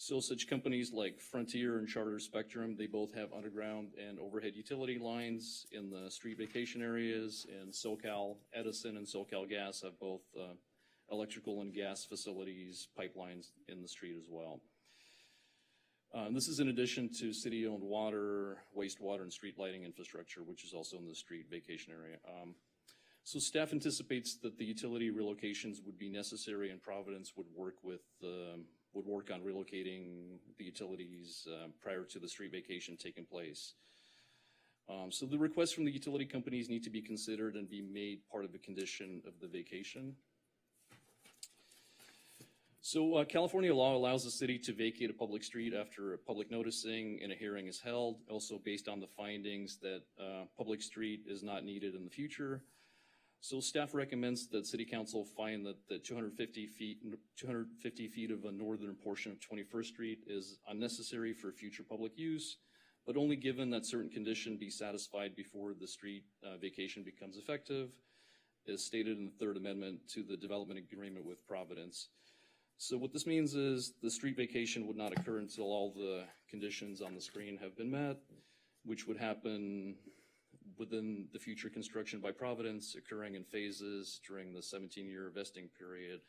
So such companies like Frontier and Charter Spectrum, they both have underground and overhead utility lines in the street vacation areas, and SoCal Edison and SoCal Gas have both electrical and gas facilities, pipelines in the street as well. This is in addition to city-owned water, wastewater, and street lighting infrastructure, which is also in the street vacation area. So staff anticipates that the utility relocations would be necessary, and Providence would work on relocating the utilities prior to the street vacation taking place. So the requests from the utility companies need to be considered and be made part of the condition of the vacation. So California law allows the city to vacate a public street after a public noticing and a hearing is held, also based on the findings that public street is not needed in the future. So staff recommends that City Council find that the 250 feet of a northern portion of 21st Street is unnecessary for future public use, but only given that certain conditions be satisfied before the street vacation becomes effective, as stated in the Third Amendment to the development agreement with Providence. So what this means is the street vacation would not occur until all the conditions on the screen have been met, which would happen within the future construction by Providence, occurring in phases during the 17-year vesting period.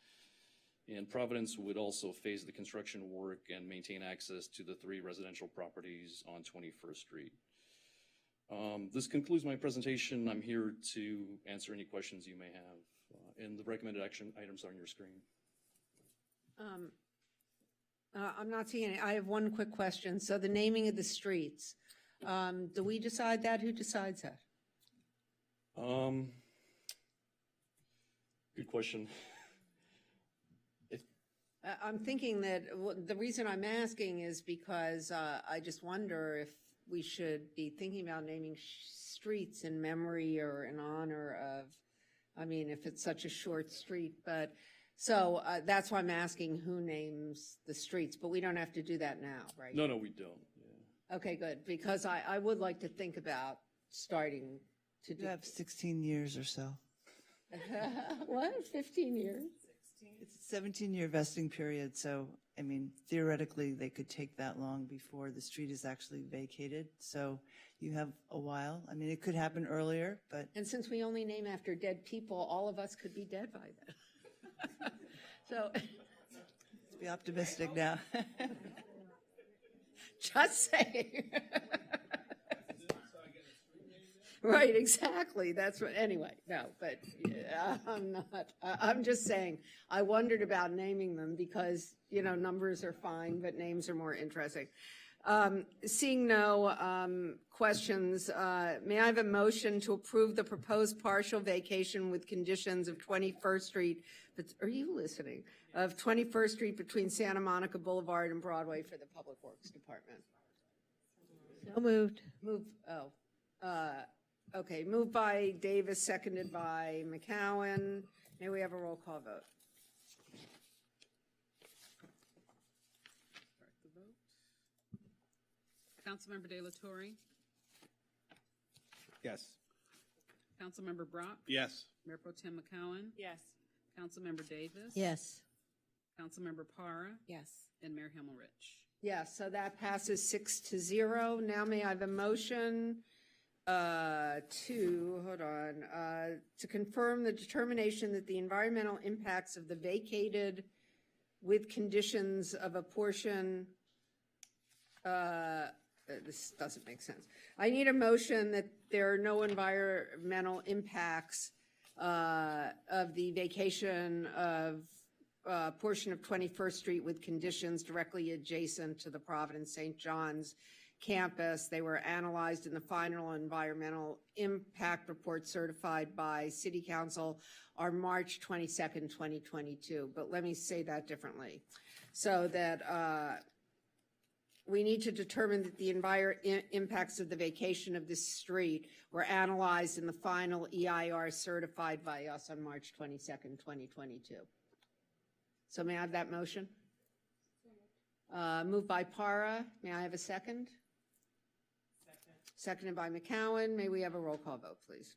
And Providence would also phase the construction work and maintain access to the 3 residential properties on 21st Street. This concludes my presentation. I'm here to answer any questions you may have. And the recommended action items are on your screen. I'm not seeing it. I have one quick question. So the naming of the streets, do we decide that? Who decides that? Good question. I'm thinking that the reason I'm asking is because I just wonder if we should be thinking about naming streets in memory or in honor of, I mean, if it's such a short street, but so that's why I'm asking who names the streets, but we don't have to do that now, right? No, we don't. Yeah. Okay, good, because I would like to think about starting to do. You have 16 years or so. What, 15 years? It's a 17-year vesting period, so, I mean, theoretically, they could take that long before the street is actually vacated, so you have a while. I mean, it could happen earlier, but... And since we only name after dead people, all of us could be dead by then. So... Let's be optimistic now. Just saying. Right, exactly. That's what, anyway, no, but I'm not, I'm just saying, I wondered about naming them because, you know, numbers are fine, but names are more interesting. Seeing no questions, may I have a motion to approve the proposed partial vacation with conditions of 21st Street, but are you listening? Of 21st Street between Santa Monica Boulevard and Broadway for the Public Works Department? So moved. Okay, moved by Davis, seconded by McCowan. May we have a roll call vote? Councilmember De La Torre, Yes. Councilmember Brock, Yes. Mayor Pro Tem McCowan, Yes. Councilmember Davis. Yes. Councilmember Parra, Yes. and Mayor Himmelrich. Yes, so that passes 6-0. Now may I have a motion to confirm the determination that the environmental impacts of the vacated with conditions of a portion, this doesn't make sense. I need a motion that there are no environmental impacts of the vacation of a portion of 21st Street with conditions directly adjacent to the Providence St. John's campus. They were analyzed in the final environmental impact report certified by City Council on March 22nd, 2022. But let me say that differently. So that we need to determine that the impacts of the vacation of this street were analyzed in the final EIR certified by us on March 22nd, 2022. So may I have that motion? Moved by Para. May I have a second? Second. Seconded by McCowan. May we have a roll call vote, please?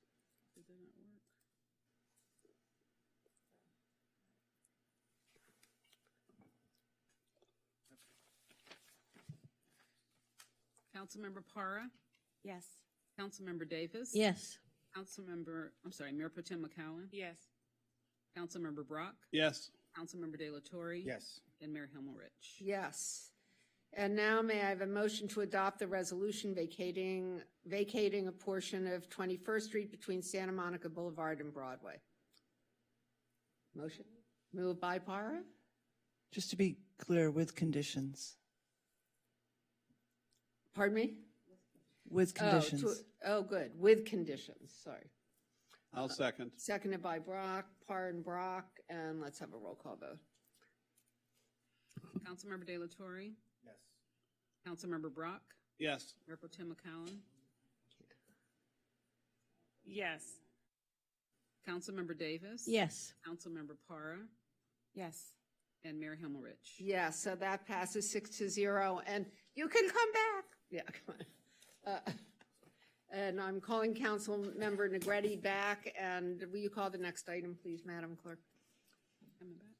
Councilmember Para? Yes. Councilmember Davis? Yes. Mayor Pro Tem McCowan? Yes. Councilmember Brock? Yes. Councilmember De La Torre? Yes. And Mayor Himmelrich? Yes. And now may I have a motion to adopt the resolution vacating a portion of 21st Street between Santa Monica Boulevard and Broadway? Motion? Moved by Para? Just to be clear, with conditions. Pardon me? With conditions. Oh, good. With conditions, sorry. I'll second. Seconded by Brock, Parr and Brock, and let's have a roll call vote. Councilmember De La Torre? Yes. Councilmember Brock? Yes. Mayor Pro Tem McCowan? Yes. Councilmember Davis? Yes. Councilmember Para? Yes. And Mayor Himmelrich? Yes, so that passes 6-0, and you can come back. Yeah, come on. And I'm calling Councilmember Negretti back, and will you call the next item, please, Madam Clerk? Coming back.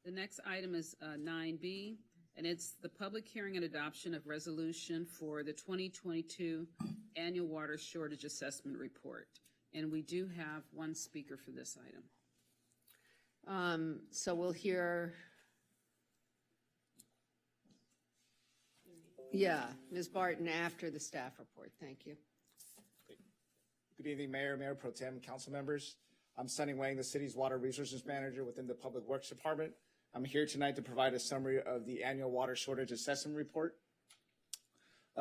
The next item is 9B, and it's the public hearing and adoption of resolution for the 2022 Annual Water Shortage Assessment Report. And we do have one speaker for this item. So we'll hear, Ms. Barton after the staff report. Thank you. Good evening, Mayor Pro Tem, council members. I'm Sonny Wang, the city's Water Resources Manager within the Public Works Department. I'm here tonight to provide a summary of the Annual Water Shortage Assessment Report.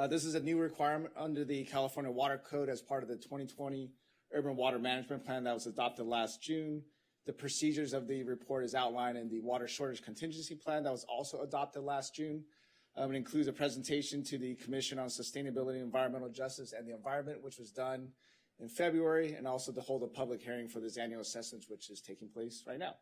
This is a new requirement under the California Water Code as part of the 2020 Urban Water Management Plan that was adopted last June. The procedures of the report is outlined in the Water Shortage Contingency Plan that was also adopted last June. It includes a presentation to the Commission on Sustainability, Environmental Justice, and the Environment, which was done in February, and also to hold a public hearing for this annual assessment, which is taking place right now.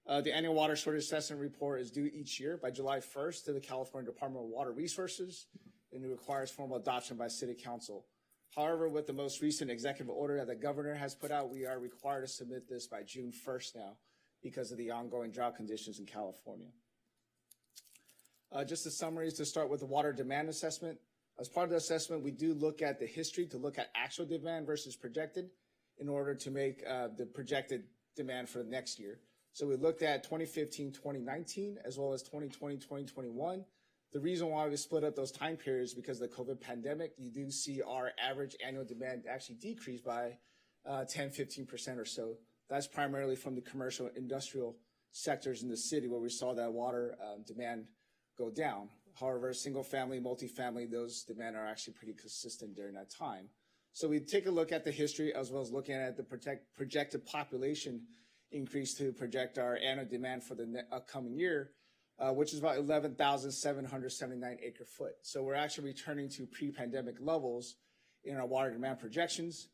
The Annual Water Shortage Assessment Report is due each year by July 1st to the California Department of Water Resources, and it requires formal adoption by City Council. However, with the most recent executive order that the governor has put out, we are required to submit this by June 1st now because of the ongoing drought conditions in California. Just a summary to start with the water demand assessment. As part of the assessment, we do look at the history to look at actual demand versus projected in order to make the projected demand for the next year. So we looked at 2015, 2019, as well as 2020, 2021. The reason why we split up those time periods is because of the COVID pandemic. You do see our average annual demand actually decrease by 10, 15% or so. That's primarily from the commercial and industrial sectors in the city where we saw that water demand go down. However, single family, multifamily, those demand are actually pretty consistent during that time. So we take a look at the history as well as looking at the projected population increase to project our annual demand for the upcoming year, which is about 11,779 acre foot. So we're actually returning to pre-pandemic levels in our water demand projections.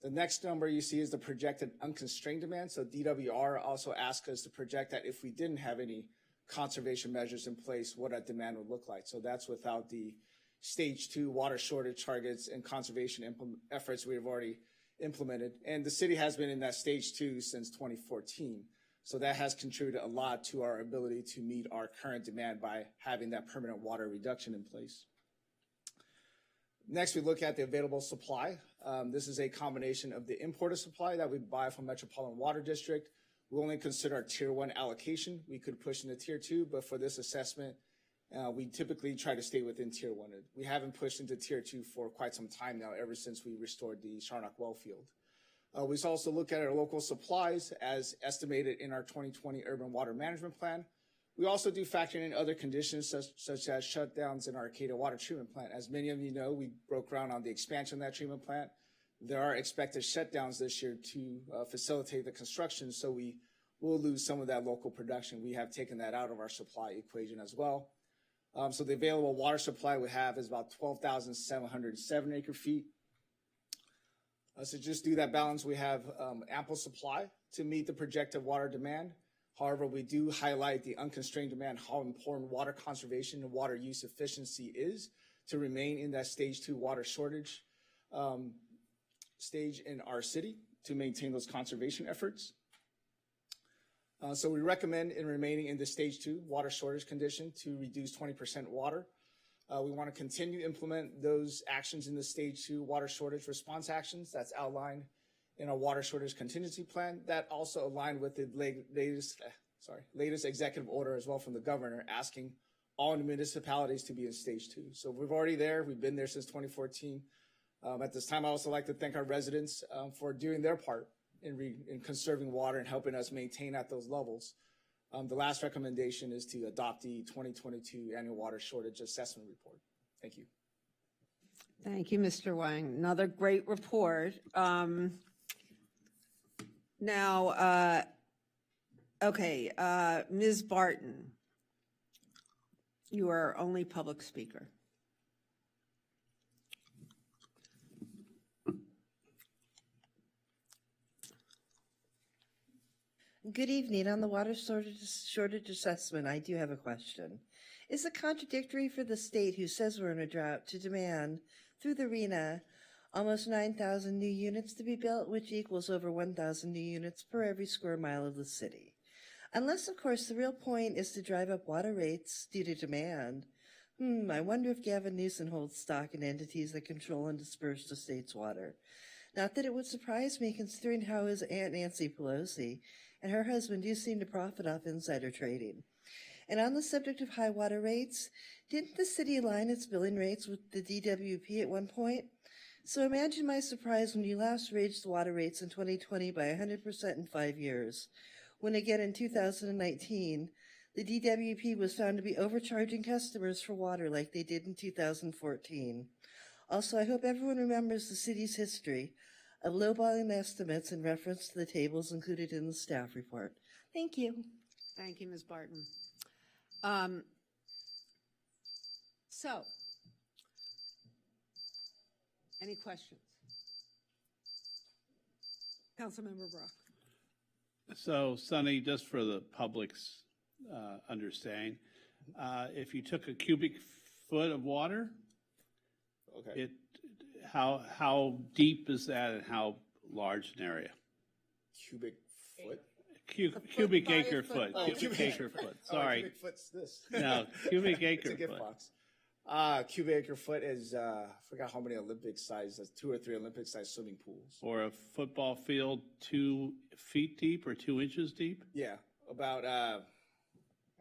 The next number you see is the projected unconstrained demand. So DWR also asked us to project that if we didn't have any conservation measures in place, what that demand would look like. So that's without the stage 2 water shortage targets and conservation efforts we have already implemented. And the city has been in that stage 2 since 2014. So that has contributed a lot to our ability to meet our current demand by having that permanent water reduction in place. Next, we look at the available supply. This is a combination of the imported supply that we buy from Metropolitan Water District. We only consider our Tier 1 allocation. We could push into Tier 2, but for this assessment, we typically try to stay within Tier 1. We haven't pushed into Tier 2 for quite some time now, ever since we restored the Charnock well field. We also look at our local supplies as estimated in our 2020 Urban Water Management Plan. We also do factor in other conditions such as shutdowns in our Arcadia Water Treatment Plant. As many of you know, we broke ground on the expansion of that treatment plant. There are expected shutdowns this year to facilitate the construction, so we will lose some of that local production. We have taken that out of our supply equation as well. So the available water supply we have is about 12,707 acre feet. So just do that balance, we have ample supply to meet the projected water demand. However, we do highlight the unconstrained demand, how important water conservation and water use efficiency is to remain in that stage 2 water shortage stage in our city to maintain those conservation efforts. So we recommend in remaining in the stage 2 water shortage condition to reduce 20% water. We want to continue to implement those actions in the stage 2 water shortage response actions that's outlined in our water shortage contingency plan that also aligned with the latest executive order as well from the governor asking all municipalities to be in stage 2. So we're already there. We've been there since 2014. At this time, I also like to thank our residents for doing their part in conserving water and helping us maintain at those levels. The last recommendation is to adopt the 2022 annual water shortage assessment report. Thank you. Thank you, Mr. Wang. Another great report. Ms. Barton, you are only public speaker. Good evening. On the water shortage assessment, I do have a question. Is it contradictory for the state who says we're in a drought to demand, through the RENA, almost 9,000 new units to be built, which equals over 1,000 new units per every square mile of the city? Unless, of course, the real point is to drive up water rates due to demand. I wonder if Gavin Newsom holds stock in entities that control and disperse the state's water. Not that it would surprise me, considering how his Aunt Nancy Pelosi and her husband do seem to profit off insider trading. And on the subject of high water rates, didn't the city align its billing rates with the DWP at one point? So imagine my surprise when you last raised the water rates in 2020 by 100% in 5 years, when again in 2019, the DWP was found to be overcharging customers for water like they did in 2014. Also, I hope everyone remembers the city's history of lowballing estimates in reference to the tables included in the staff report. Thank you. Thank you, Ms. Barton. Any questions? Councilmember Brock. So, Sonny, just for the public's understanding, if you took a cubic foot of water, okay, how deep is that and how large an area? Cubic foot? Cubic acre foot. Oh, cubic acre foot. Sorry. Cubic foot's this. No, cubic acre it's a gift foot. box. Cubic acre foot is, I forgot how many Olympic size, 2 or 3 Olympic size swimming pools. Or a football field 2 feet deep or 2 inches deep? Yeah, about, I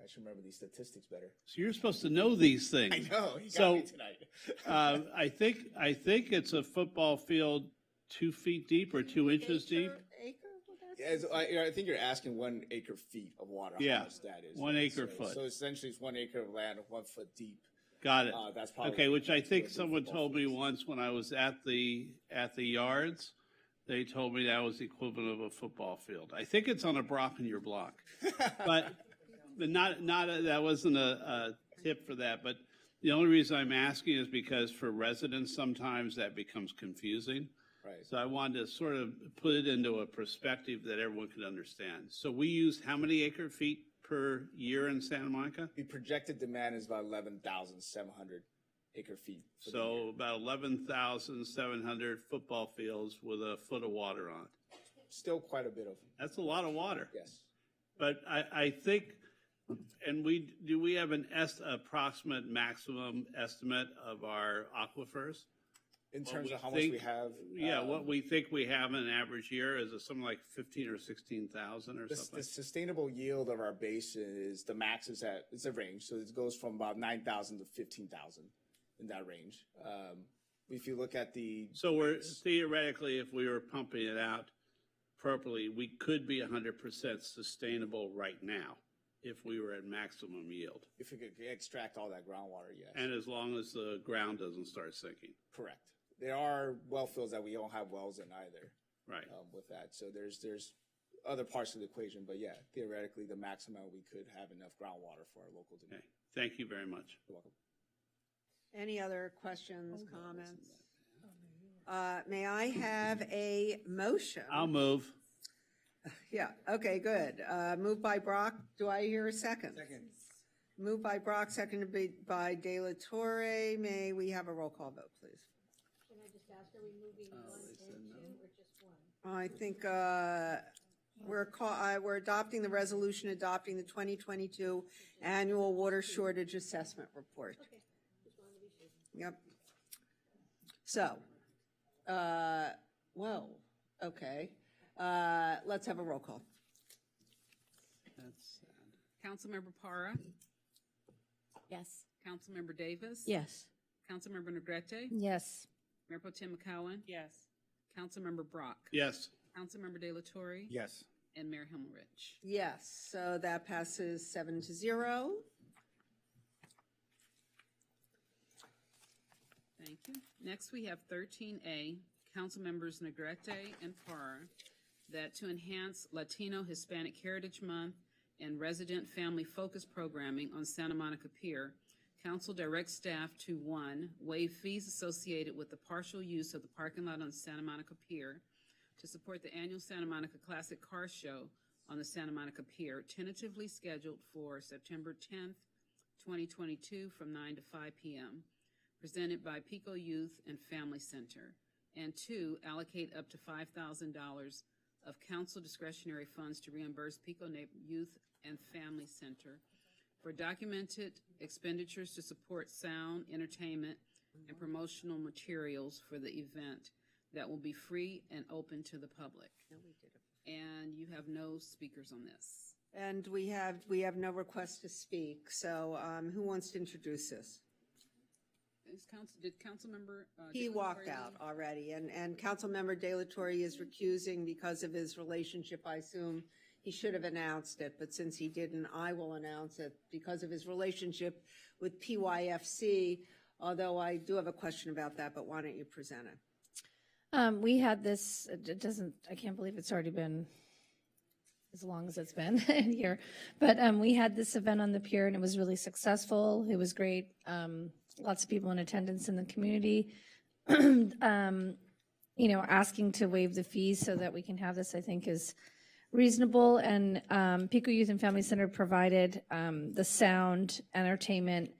should remember these statistics better. So you're supposed to know these things. I know, you got me tonight. I think it's a football field 2 feet deep or 2 inches deep. Yeah, I think you're asking 1 acre feet of water. Yeah, how much that is. 1 acre foot. So essentially it's 1 acre of land, 1 foot deep. Got it. That's probably okay, which I think someone told me once when I was at the yards. They told me that was the equivalent of a football field. I think it's on a block in your block, but that wasn't a tip for that. But the only reason I'm asking is because for residents sometimes that becomes confusing. Right. So I wanted to sort of put it into a perspective that everyone could understand. So we used how many acre feet per year in Santa Monica? The projected demand is about 11,700 acre feet. So about 11,700 football fields with a foot of water on it. Still quite a bit of. That's a lot of water. Yes. But I think, and do we have an approximate maximum estimate of our aquifers? In terms of how much we have? Yeah, what we think we have in an average year, is it something like 15 or 16,000 or something? The sustainable yield of our basin is, the max is it's a range. So it goes from about 9,000 to 15,000 in that range. If you look at So we're theoretically, if we were pumping it out properly, we could be 100% sustainable right now if we were at maximum yield. If we could extract all that groundwater, yes. And as long as the ground doesn't start sinking. Correct. There are well fields that we don't have wells in either. Right. With that. So there's other parts of the equation, but yeah, theoretically the maximum we could have enough groundwater for our local demand. Okay. Thank you very much. You're welcome. Any other questions, comments? May I have a motion? I'll move. Yeah, okay, good. Moved by Brock. Do I hear a second? Second. Moved by Brock, seconded by De La Torre. May we have a roll call vote, please? Can I just ask, are we moving one and two, or just one? I think we're adopting the resolution adopting the 2022 annual water shortage assessment report. Okay, just wanted to be sure. Yep. So, whoa, okay. Let's have a roll call. Councilmember Para, Yes. Councilmember Davis. Yes. Councilmember Negrete. Yes. Mayor Pro Tem McCowen. Yes. Councilmember Brock. Yes. Councilmember De La Torre. Yes. And Mayor Himmelrich. Yes, so that passes 7-0. Thank you. Next, we have 13A, Councilmembers Negrete and Parra, that to enhance Latino Hispanic Heritage Month and resident family focus programming on Santa Monica Pier, council directs staff to, 1, waive fees associated with the partial use of the parking lot on Santa Monica Pier to support the annual Santa Monica Classic Car Show on the Santa Monica Pier, tentatively scheduled for September 10th, 2022 from 9 to 5 p.m., presented by Pico Youth and Family Center. And 2, allocate up to $5,000 of council discretionary funds to reimburse Pico Youth and Family Center for documented expenditures to support sound, entertainment, and promotional materials for the event that will be free and open to the public. And you have no speakers on this. And we have no request to speak, so who wants to introduce this? Did Councilmember? He walked out already, and Councilmember De La Torre is recusing because of his relationship. I assume he should have announced it, but since he didn't, I will announce it because of his relationship with PYFC, although I do have a question about that, but why don't you present it? We had this, I can't believe it's already been as long as it's been in here, but we had this event on the pier and it was really successful. It was great. Lots of people in attendance in the community, asking to waive the fees so that we can have this, I think is reasonable. And Pico Youth and Family Center provided the sound, entertainment,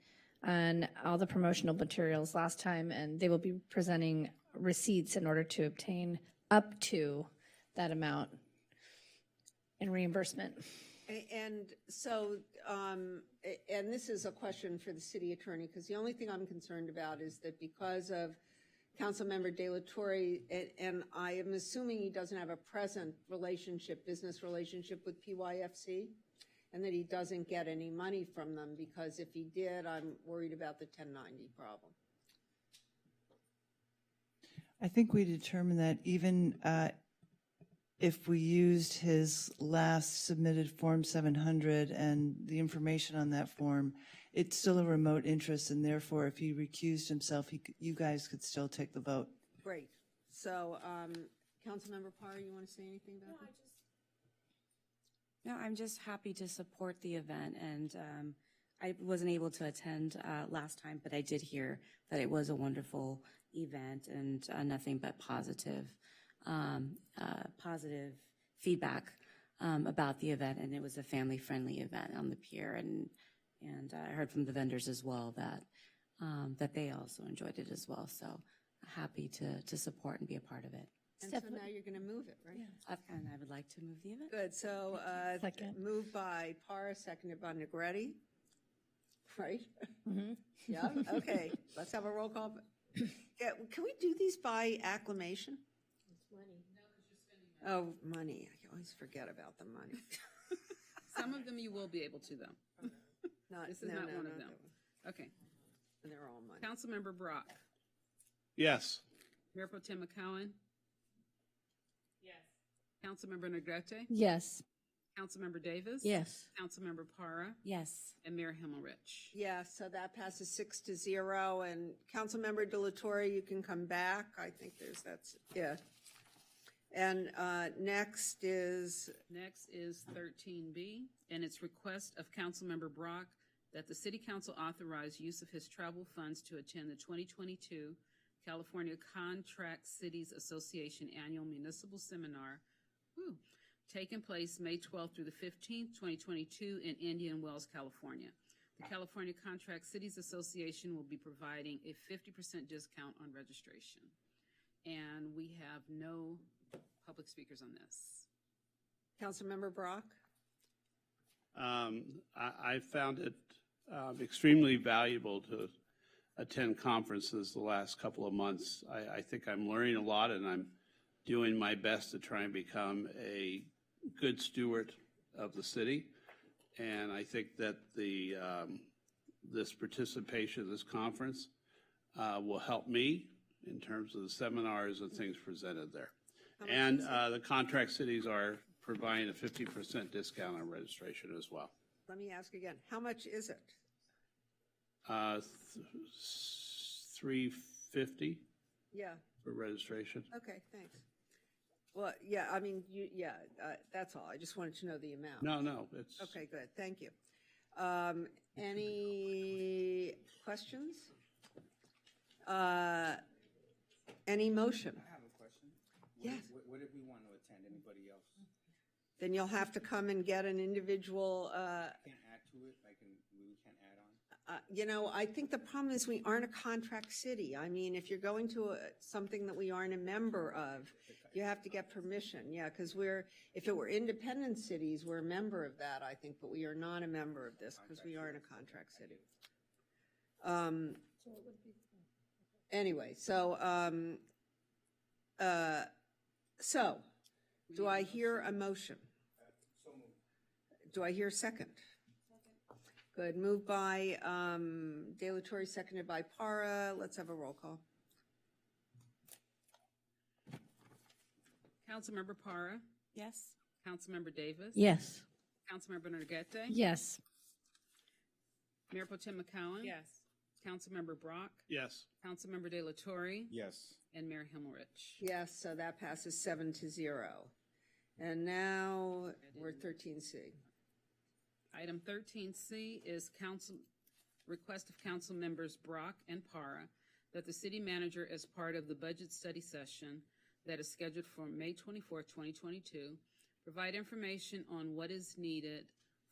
and all the promotional materials last time, and they will be presenting receipts in order to obtain up to that amount in reimbursement. And so, and this is a question for the city attorney, because the only thing I'm concerned about is that because of Councilmember De La Torre, and I am assuming he doesn't have a present business relationship with PYFC, and that he doesn't get any money from them, because if he did, I'm worried about the 1090 problem. I think we determined that even if we used his last submitted Form 700 and the information on that form, it's still a remote interest, and therefore, if he recused himself, you guys could still take the vote. Great. So, Councilmember Parr, you want to say anything about that? No, I'm just happy to support the event, and I wasn't able to attend last time, but I did hear that it was a wonderful event and nothing but positive feedback about the event, and it was a family-friendly event on the pier, and I heard from the vendors as well that they also enjoyed it as well. So happy to support and be a part of it. And so now you're going to move it, right? Yeah. And I would like to move the event. Good. So moved by Parra, seconded by Negrete. Right? Mm-hmm. Yeah. Okay. Let's have a roll call. Yeah, can we do these by acclamation? It's money. Oh, money. I always forget about the money. Some of them you will be able to, though. This is not one of them. Okay. And they're all money. Councilmember Brock. Yes. Mayor Pro Tem McCowen. Yes. Councilmember Negrete. Yes. Councilmember Davis. Yes. Councilmember Parra. Yes. And Mayor Himmelrich. Yeah, so that passes 6-0. And Councilmember De La Torre, you can come back. I think that's yeah. And next is 13B, and it's request of Councilmember Brock that the City Council authorize use of his travel funds to attend the 2022 California Contract Cities Association Annual Municipal Seminar taking place May 12th through the 15th, 2022 in Indian Wells, California. The California Contract Cities Association will be providing a 50% discount on registration. And we have no public speakers on this. Councilmember Brock? I found it extremely valuable to attend conferences the last couple of months. I think I'm learning a lot, and I'm doing my best to try and become a good steward of the city. And I think that this participation, this conference, will help me in terms of the seminars and things presented there. And the contract cities are providing a 50% discount on registration as well. Let me ask again, how much is it? $350 Yeah. for registration. Okay, thanks. Well, yeah, I mean, that's all. I just wanted to know the amount. No, it's. Okay, good. Thank you. Any questions? Any motion? I have a question. Yes. What if we want to attend? Anybody else? Then you'll have to come and get an individual, Can't add to it, we can't add on? I think the problem is we aren't a contract city. I mean, if you're going to something that we aren't a member of, you have to get permission. Yeah, because if it were independent cities, we're a member of that, I think, but we are not a member of this because we aren't a contract city. Anyway, so do I hear a motion? Do I hear a second? Good. Moved by De La Torre, seconded by Para. Let's have a roll call. Councilmember Para? Yes. Councilmember Davis? Yes. Councilmember Nargete? Yes. Mayor Pro Tem McCowen? Yes. Councilmember Brock? Yes. Councilmember De La Torre? Yes. And Mayor Himmelrich. Yes, so that passes 7-0. And now we're 13C. Item 13C is request of council members Brock and Para that the city manager, as part of the budget study session that is scheduled for May 24th, 2022, provide information on what is needed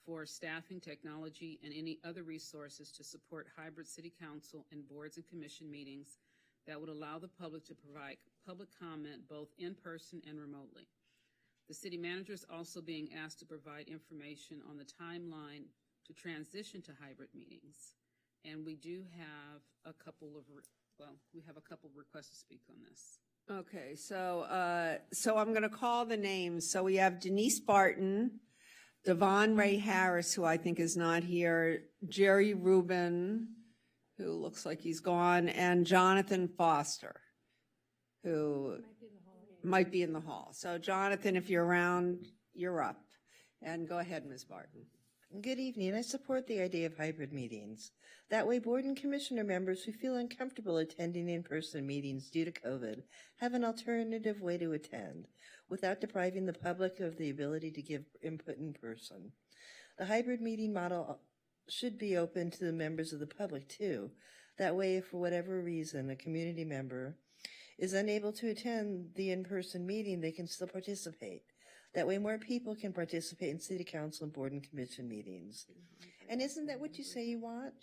for staffing, technology, and any other resources to support hybrid city council and boards and commission meetings that would allow the public to provide public comment both in person and remotely. The city manager is also being asked to provide information on the timeline to transition to hybrid meetings. And we do have a couple of requests to speak on this. Okay, so I'm going to call the names. So we have Denise Barton, Devon Ray Harris, who I think is not here, Jerry Rubin, who looks like he's gone, and Jonathan Foster, who might be in the hall. So Jonathan, if you're around, you're up. And go ahead, Ms. Barton. Good evening. I support the idea of hybrid meetings. That way, board and commissioner members who feel uncomfortable attending in-person meetings due to COVID have an alternative way to attend without depriving the public of the ability to give input in person. The hybrid meeting model should be open to the members of the public, too. That way, if for whatever reason a community member is unable to attend the in-person meeting, they can still participate. That way more people can participate in city council and board and commission meetings. And isn't that what you say you want?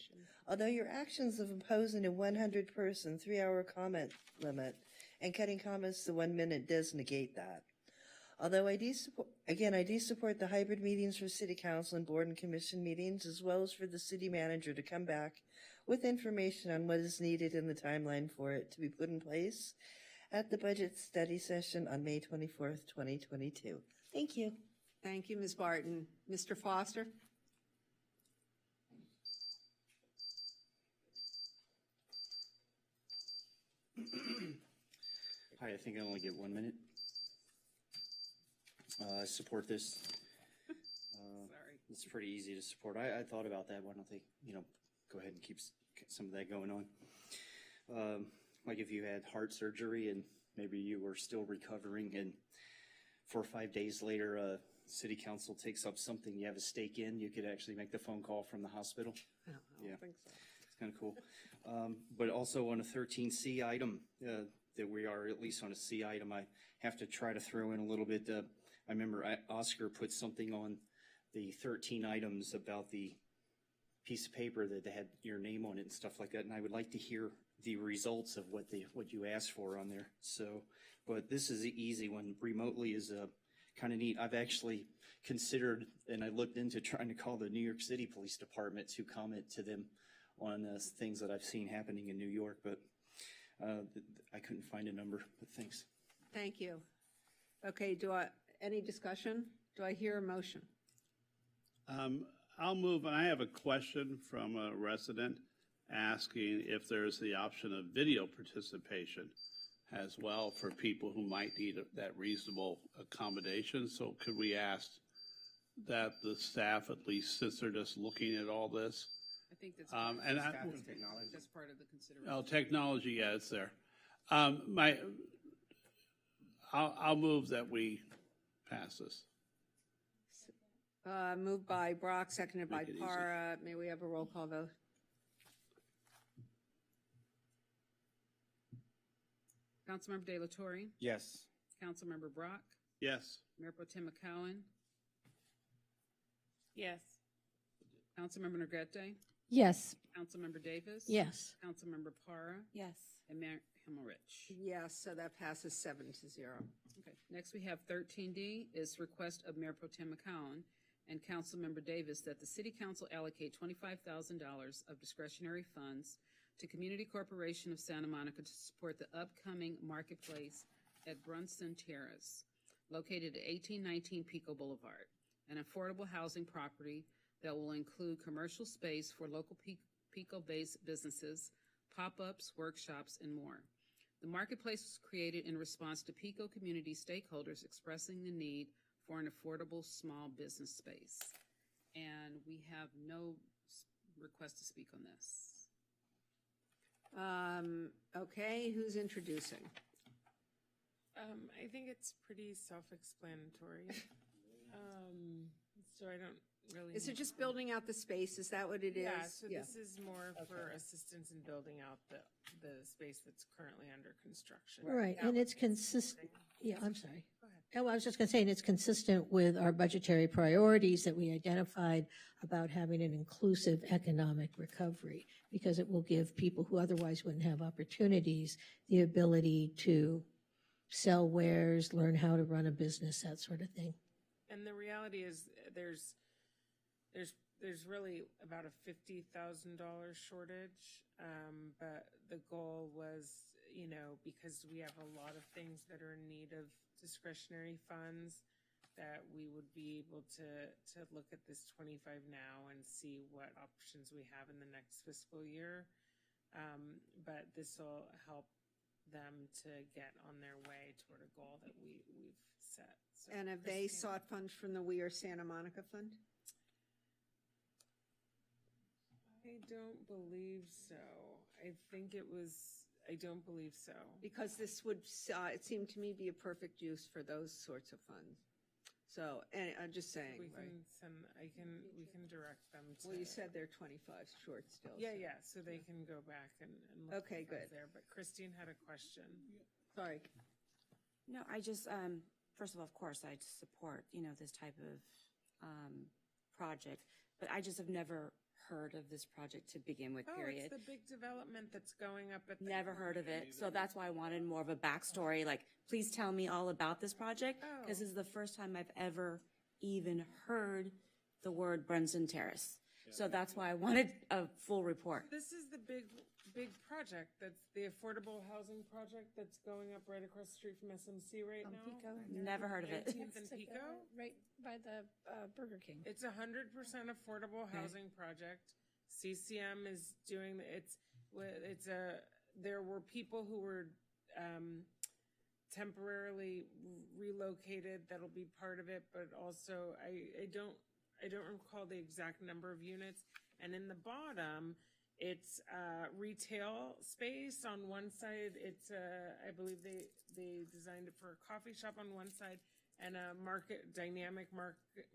Although your actions of imposing a 100-person, 3-hour comment limit and cutting comments to 1 minute does negate that. Although I do support the hybrid meetings for city council and board and commission meetings, as well as for the city manager to come back with information on what is needed in the timeline for it to be put in place at the budget study session on May 24th, 2022. Thank you. Thank you, Ms. Barton. Mr. Foster? Hi, I think I only get 1 minute. I support this. Sorry. It's pretty easy to support. I thought about that. Why don't they, go ahead and keep some of that going on? Like if you had heart surgery and maybe you were still recovering and 4 or 5 days later, city council takes up something you have a stake in, you could actually make the phone call from the hospital. I don't think so. It's kind of cool. But also on a 13C item, that we are at least on a C item, I have to try to throw in a little bit. I remember Oscar put something on the 13 items about the piece of paper that they had your name on it and stuff like that, and I would like to hear the results of what you asked for on there. So, but this is the easy one. Remotely is kind of neat. I've actually considered, and I looked into trying to call the New York City Police Department to comment to them on things that I've seen happening in New York, but I couldn't find a number, but thanks. Thank you. Okay, any discussion? Do I hear a motion? I'll move, and I have a question from a resident asking if there's the option of video participation as well for people who might need that reasonable accommodation. So could we ask that the staff, at least since they're just looking at all this? I think that's technology. That's part of the consideration. Oh, technology, yeah, it's there. I'll move that we pass this. Moved by Brock, seconded by Make it easy. Para. May we have a roll call vote? Councilmember De La Torre, Yes. Councilmember Brock, Yes. Mayor Pro Tem McCowen, Yes. Councilmember Negrete, Yes. Councilmember Davis. Yes. Councilmember Para, Yes. and Mayor Himmelrich. Yes, so that passes 7-0. Okay, next we have 13D is request of Mayor Pro Tem McCowen and Councilmember Davis that the City Council allocate $25,000 of discretionary funds to Community Corporation of Santa Monica to support the upcoming marketplace at Brunson Terrace, located at 1819 Pico Boulevard, an affordable housing property that will include commercial space for local Pico-based businesses, pop-ups, workshops, and more. The marketplace was created in response to Pico community stakeholders expressing the need for an affordable small business space. And we have no request to speak on this. Okay, who's introducing? I think it's pretty self-explanatory. So I don't really. Is it just building out the space? Is that what it is? Yeah, so this is more for assistance in building out the space that's currently under construction. Right, and it's consistent, yeah, I'm sorry. Go ahead. Oh, I was just going to say, and it's consistent with our budgetary priorities that we identified about having an inclusive economic recovery, because it will give people who otherwise wouldn't have opportunities the ability to sell wares, learn how to run a business, that sort of thing. And the reality is there's really about a $50,000 shortage. But the goal was, because we have a lot of things that are in need of discretionary funds, that we would be able to look at this 25 now and see what options we have in the next fiscal year. But this will help them to get on their way toward a goal that we've set. So And have they sought funds from the We Are Santa Monica Fund? I don't believe so. I don't believe so. Because this would, it seemed to me, be a perfect use for those sorts of funds. So, and I'm just saying, We right? we can direct them to. Well, you said they're 25 short still. Yeah, so they can go back and look. Okay, at good. there. But Christine had a question. Sorry. No, I just, first of all, of course, I support, this type of project, but I just have never heard of this project to begin with, period. It's the big development that's going up at the. Never heard of it, so that's why I wanted more of a backstory, like, please tell me all about this project, because this is the first time I've ever even heard the word Brunson Terrace. So that's why I wanted a full report. This is the big project, that's the affordable housing project that's going up right across the street from SMC right now. Pico? Never heard of it. 18th and Pico? Right by the Burger King. It's 100% affordable housing project. CCM is doing, there were people who were temporarily relocated that'll be part of it, but also I don't recall the exact number of units. And in the bottom, it's retail space on one side. It's I believe they designed it for a coffee shop on one side and a dynamic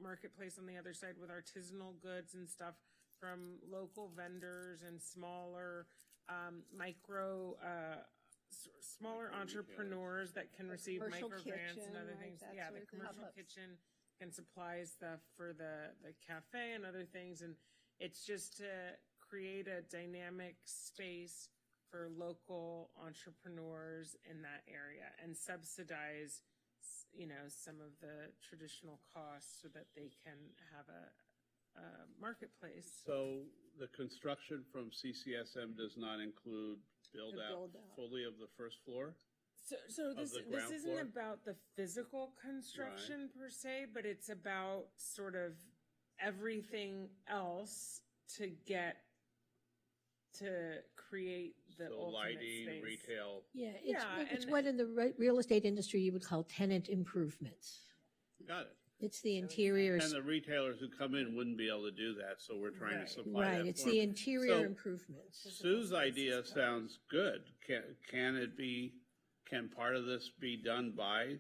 marketplace on the other side with artisanal goods and stuff from local vendors and smaller micro smaller entrepreneurs that can receive Commercial micro grants kitchen, and other right, things. that Yeah, sort the of thing. commercial kitchen can supply stuff for the cafe and other things. And it's just to create a dynamic space for local entrepreneurs in that area and subsidize, some of the traditional costs so that they can have a marketplace. So the construction from CCSM does not include build out fully of the first floor? So this ground isn't floor? about the physical construction per se, but it's about sort of everything else to create the So ultimate lighting, space. retail. Yeah, Yeah, it's and- what in the real estate industry you would call tenant improvements. Got it. It's the interiors. And the retailers who come in wouldn't be able to do that, so we're trying to supply that. Right, it's for the them. interior So, improvements. Sue's idea sounds good. Can part of this be done by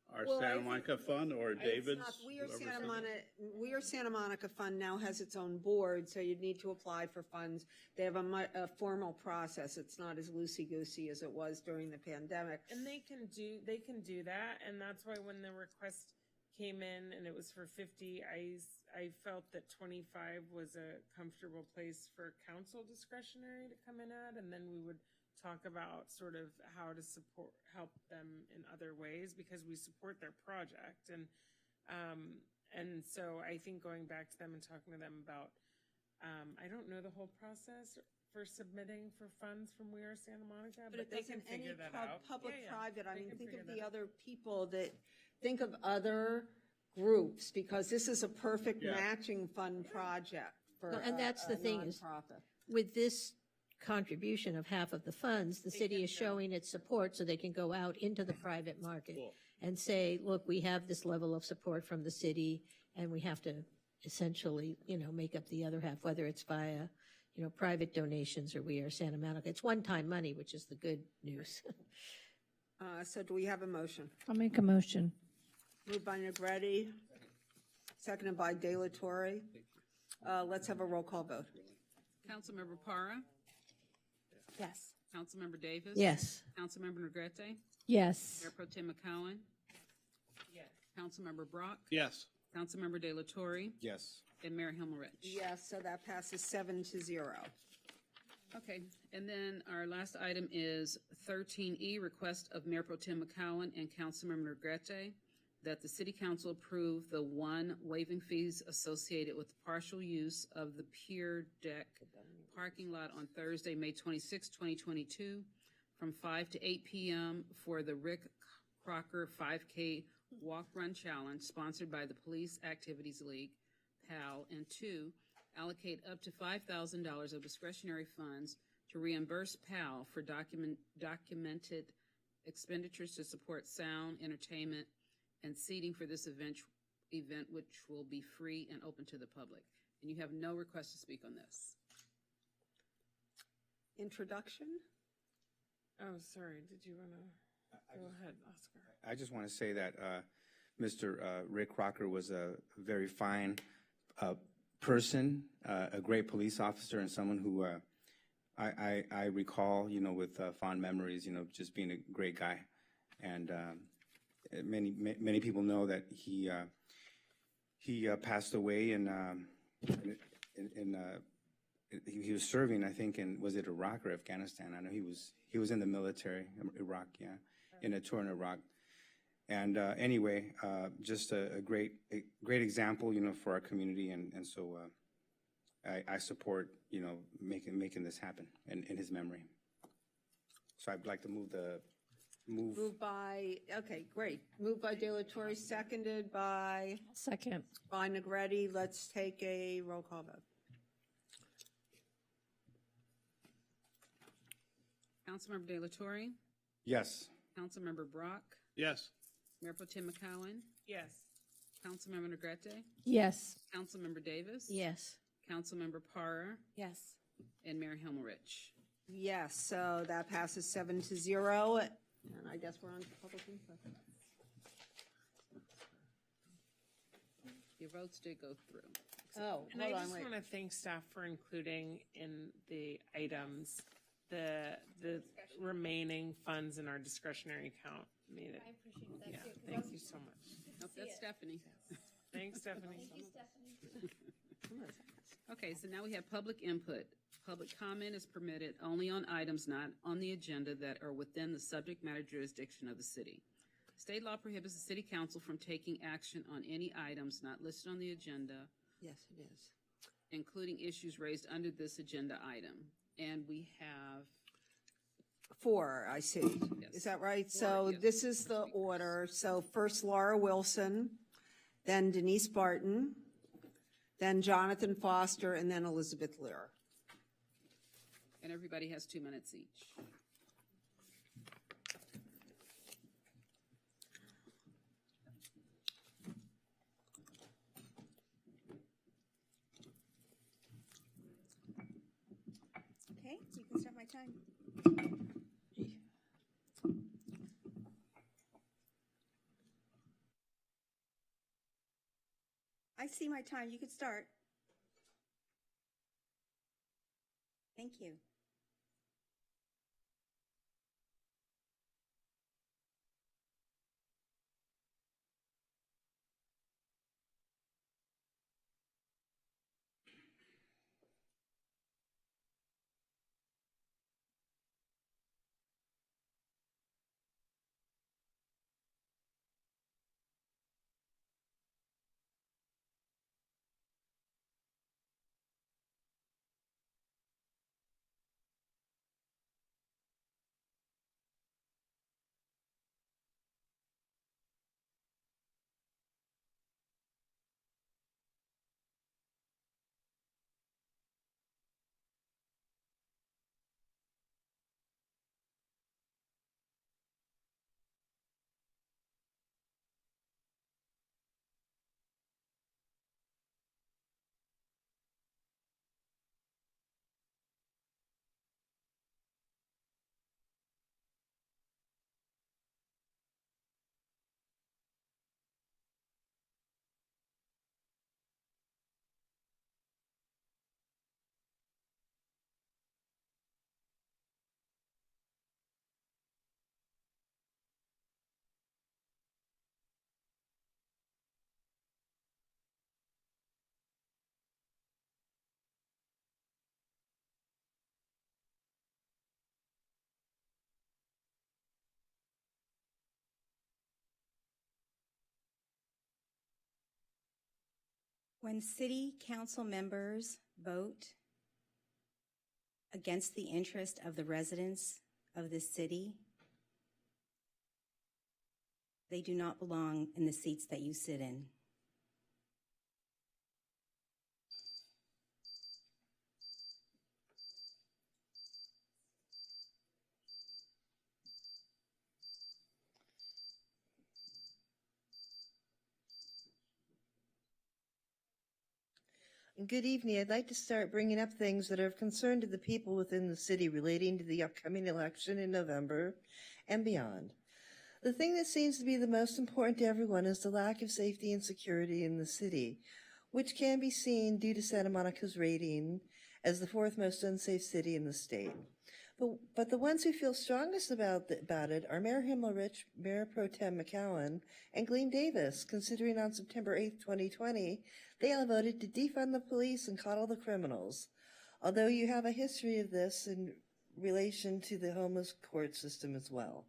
our Well, I Santa think- Monica Fund or It's David's? not- We are whoever's- Santa Monica Fund now has its own board, so you'd need to apply for funds. They have a formal process. It's not as loosey-goosey as it was during the pandemic. And they can do that, and that's why when the request came in and it was for 50, I felt that 25 was a comfortable place for council discretionary to come in at, and then we would talk about sort of how to help them in other ways, because we support their project. And so I think going back to them and talking to them about, I don't know the whole process for submitting for funds from We Are Santa Monica, but they can figure that out. Public-private, I They mean, can think figure of that the out. other people think of other groups, because this is a perfect Yeah. matching fund project for No, and that's the thing is, nonprofit. with this contribution of half of the funds, the city is showing its support so they can go out into the private market Cool. and say, look, we have this level of support from the city, and we have to essentially, make up the other half, whether it's via, private donations or We Are Santa Monica. It's one-time money, which is the good news. So do we have a motion? I'll make a motion. Moved by Negretti, seconded by De La Torre. Let's have a roll call vote. Councilmember Para, Yes. Councilmember Davis. Yes. Councilmember Negrete, Yes. Mayor Pro Tem McCowen, Yes. Councilmember Brock, Yes. Councilmember De La Torre, Yes. and Mayor Himmelrich. Yes, so that passes 7-0. Okay, and then our last item is 13E, request of Mayor Pro Tem McCowen and Councilmember Negrete that the city council approve the waiving fees associated with the partial use of the pier deck parking lot on Thursday, May 26, 2022, from 5 to 8 p.m. for the Rick Crocker 5K Walk Run Challenge sponsored by the Police Activities League, PAL, and 2, allocate up to $5,000 of discretionary funds to reimburse PAL for documented expenditures to support sound, entertainment, and seating for this event, which will be free and open to the public. And you have no request to speak on this. Introduction? Oh, sorry, did you want to go ahead, Oscar? I just want to say that Mr. Rick Crocker was a very fine person, a great police officer, and someone who I recall, with fond memories, just being a great guy. And many people know that he passed away he was serving, I think, was it Iraq or Afghanistan? I know he was in the military, Iraq, yeah, in a tour in Iraq. And anyway, just a great example, for our community, and so I support, making this happen in his memory. So I'd like to move. Moved by, okay, great. Moved by De La Torre, seconded by Second. Negretti. Let's take a roll call vote. Councilmember De La Torre, Yes. Councilmember Brock, Yes. Mayor Pro Tem McCowen, Yes. Councilmember Negrete, Yes. Councilmember Davis. Yes. Councilmember Para, Yes. and Mayor Himmelrich. Yes, so that passes 7-0. And I guess we're on to public input. Your votes did go through. Oh, And I just want to thank staff for including in the items the remaining funds in our discretionary account made it. I appreciate that Yeah, too, 'cause thank you so much. Nope, that's Stephanie. Thanks, Stephanie. Thank you, Stephanie. Okay, so now we have public input. Public comment is permitted only on items not on the agenda that are within the subject matter jurisdiction of the city. State law prohibits the city council from taking action on any items not listed on the agenda, Yes, it is. including issues raised under this agenda item. And we have, 4, I see. Is that right? So yes. this is the order. So first Laura Wilson, then Denise Barton, then Jonathan Foster, and then Elizabeth Lear. and everybody has 2 minutes each. Okay, you can start my time. I see my time. You could start. Thank you. When city council members vote against the interest of the residents of this city, they do not belong in the seats that you sit in. Good evening. I'd like to start bringing up things that are of concern to the people within the city relating to the upcoming election in November and beyond. The thing that seems to be the most important to everyone is the lack of safety and security in the city, which can be seen due to Santa Monica's rating as the 4th most unsafe city in the state. But the ones who feel strongest about it are Mayor Himmelrich, Mayor Pro Tem McCowan, and Gleam Davis, considering on September 8th, 2020, they all voted to defund the police and coddle the criminals. Although you have a history of this in relation to the homeless court system as well.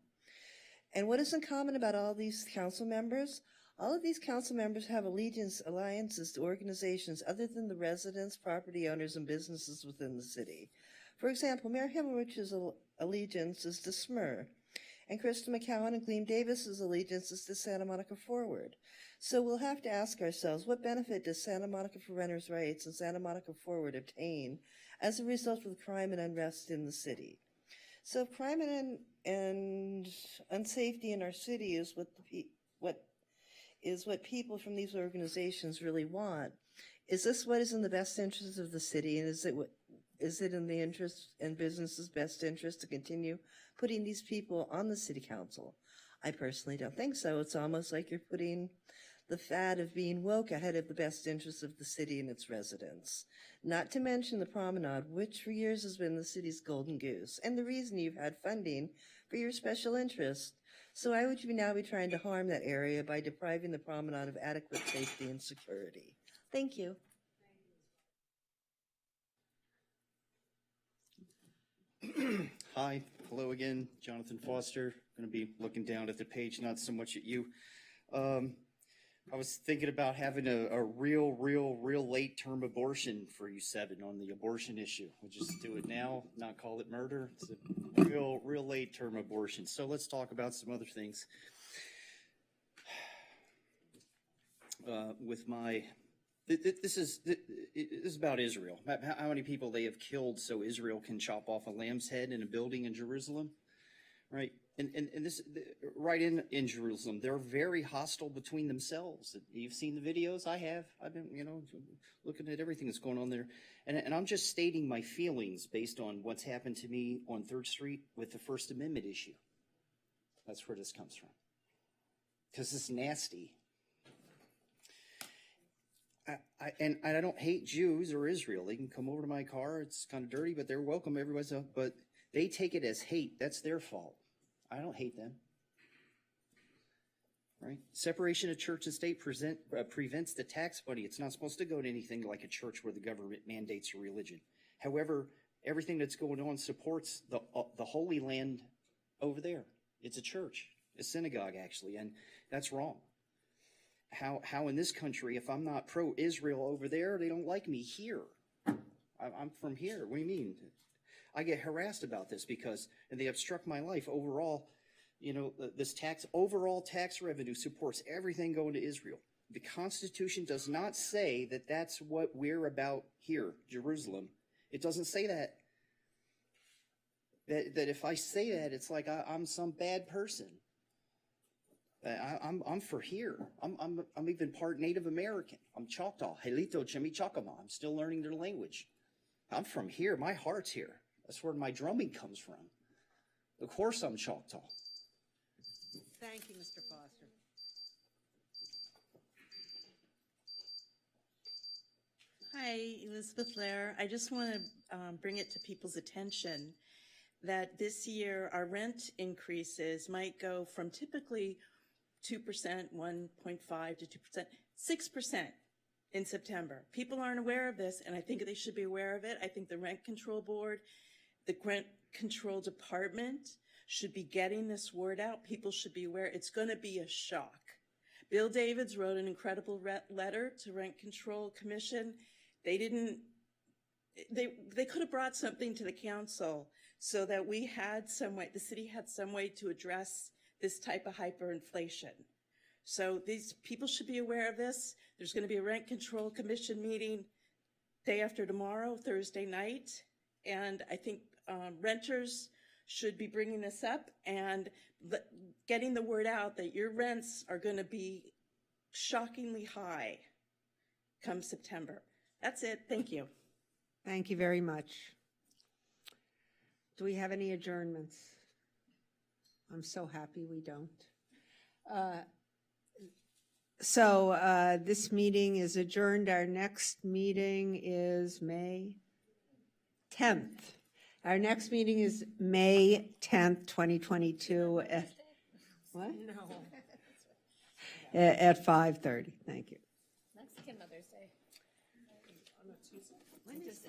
And what is in common about all these council members? All of these council members have alliances to organizations other than the residents, property owners, and businesses within the city. For example, Mayor Himmelrich's allegiance is to SMER, and Krista McCowan and Gleam Davis's allegiance is to Santa Monica Forward. So we'll have to ask ourselves, what benefit does Santa Monica for Renters' Rights and Santa Monica Forward obtain as a result of the crime and unrest in the city? So if crime and unsafety in our city is what people from these organizations really want, is this what is in the best interest of the city, and is it in the interest and business's best interest to continue putting these people on the city council? I personally don't think so. It's almost like you're putting the fad of being woke ahead of the best interests of the city and its residents. Not to mention the promenade, which for years has been the city's golden goose, and the reason you've had funding for your special interest. So why would you now be trying to harm that area by depriving the promenade of adequate safety and security? Thank you. Hi, hello again, Jonathan Foster. Going to be looking down at the page, not so much at you. I was thinking about having a real late term abortion for you seven on the abortion issue. We'll just do it now, not call it murder. It's a real late term abortion. So let's talk about some other things. This is about Israel. How many people they have killed so Israel can chop off a lamb's head in a building in Jerusalem, right? And this right in Jerusalem, they're very hostile between themselves. You've seen the videos. I have. I've been, looking at everything that's going on there, and I'm just stating my feelings based on what's happened to me on 3rd Street with the First Amendment issue. That's where this comes from, because it's nasty. I don't hate Jews or Israel. They can come over to my car. It's kind of dirty, but they're welcome. Everybody's up. But they take it as hate. That's their fault. I don't hate them. Right? Separation of church and state prevents the tax money. It's not supposed to go to anything like a church where the government mandates a religion. However, everything that's going on supports the Holy Land over there. It's a church, a synagogue actually, and that's wrong. How in this country, if I'm not pro-Israel over there, they don't like me here? I'm from here. What do you mean? I get harassed about this and they obstruct my life overall. This overall tax revenue supports everything going to Israel. The Constitution does not say that that's what we're about here, Jerusalem. It doesn't say that. That if I say that, it's like I'm some bad person. I'm for here. I'm even part Native American. I'm Choctaw. Helito Chimichakama. I'm still learning their language. I'm from here. My heart's here. That's where my drumming comes from. Of course I'm Choctaw. Thank you, Mr. Foster. Hi, Elizabeth Lair. I just want to bring it to people's attention that this year our rent increases might go from typically 2%, 1.5 to 2%, 6% in September. People aren't aware of this, and I think they should be aware of it. I think the Rent Control Board, the Rent Control Department should be getting this word out. People should be aware. It's going to be a shock. Bill Davids wrote an incredible letter to Rent Control Commission. They could have brought something to the council so that we had some way, the city had some way to address this type of hyperinflation. So these people should be aware of this. There's going to be a Rent Control Commission meeting day after tomorrow, Thursday night. And I think renters should be bringing this up and getting the word out that your rents are going to be shockingly high come September. That's it. Thank you. Thank you very much. Do we have any adjournments? I'm so happy we don't. So this meeting is adjourned. Our next meeting is May 10th. Our next meeting is May 10th, 2022. What? No. At 5:30. Thank you. Mexican Mother's Day. When is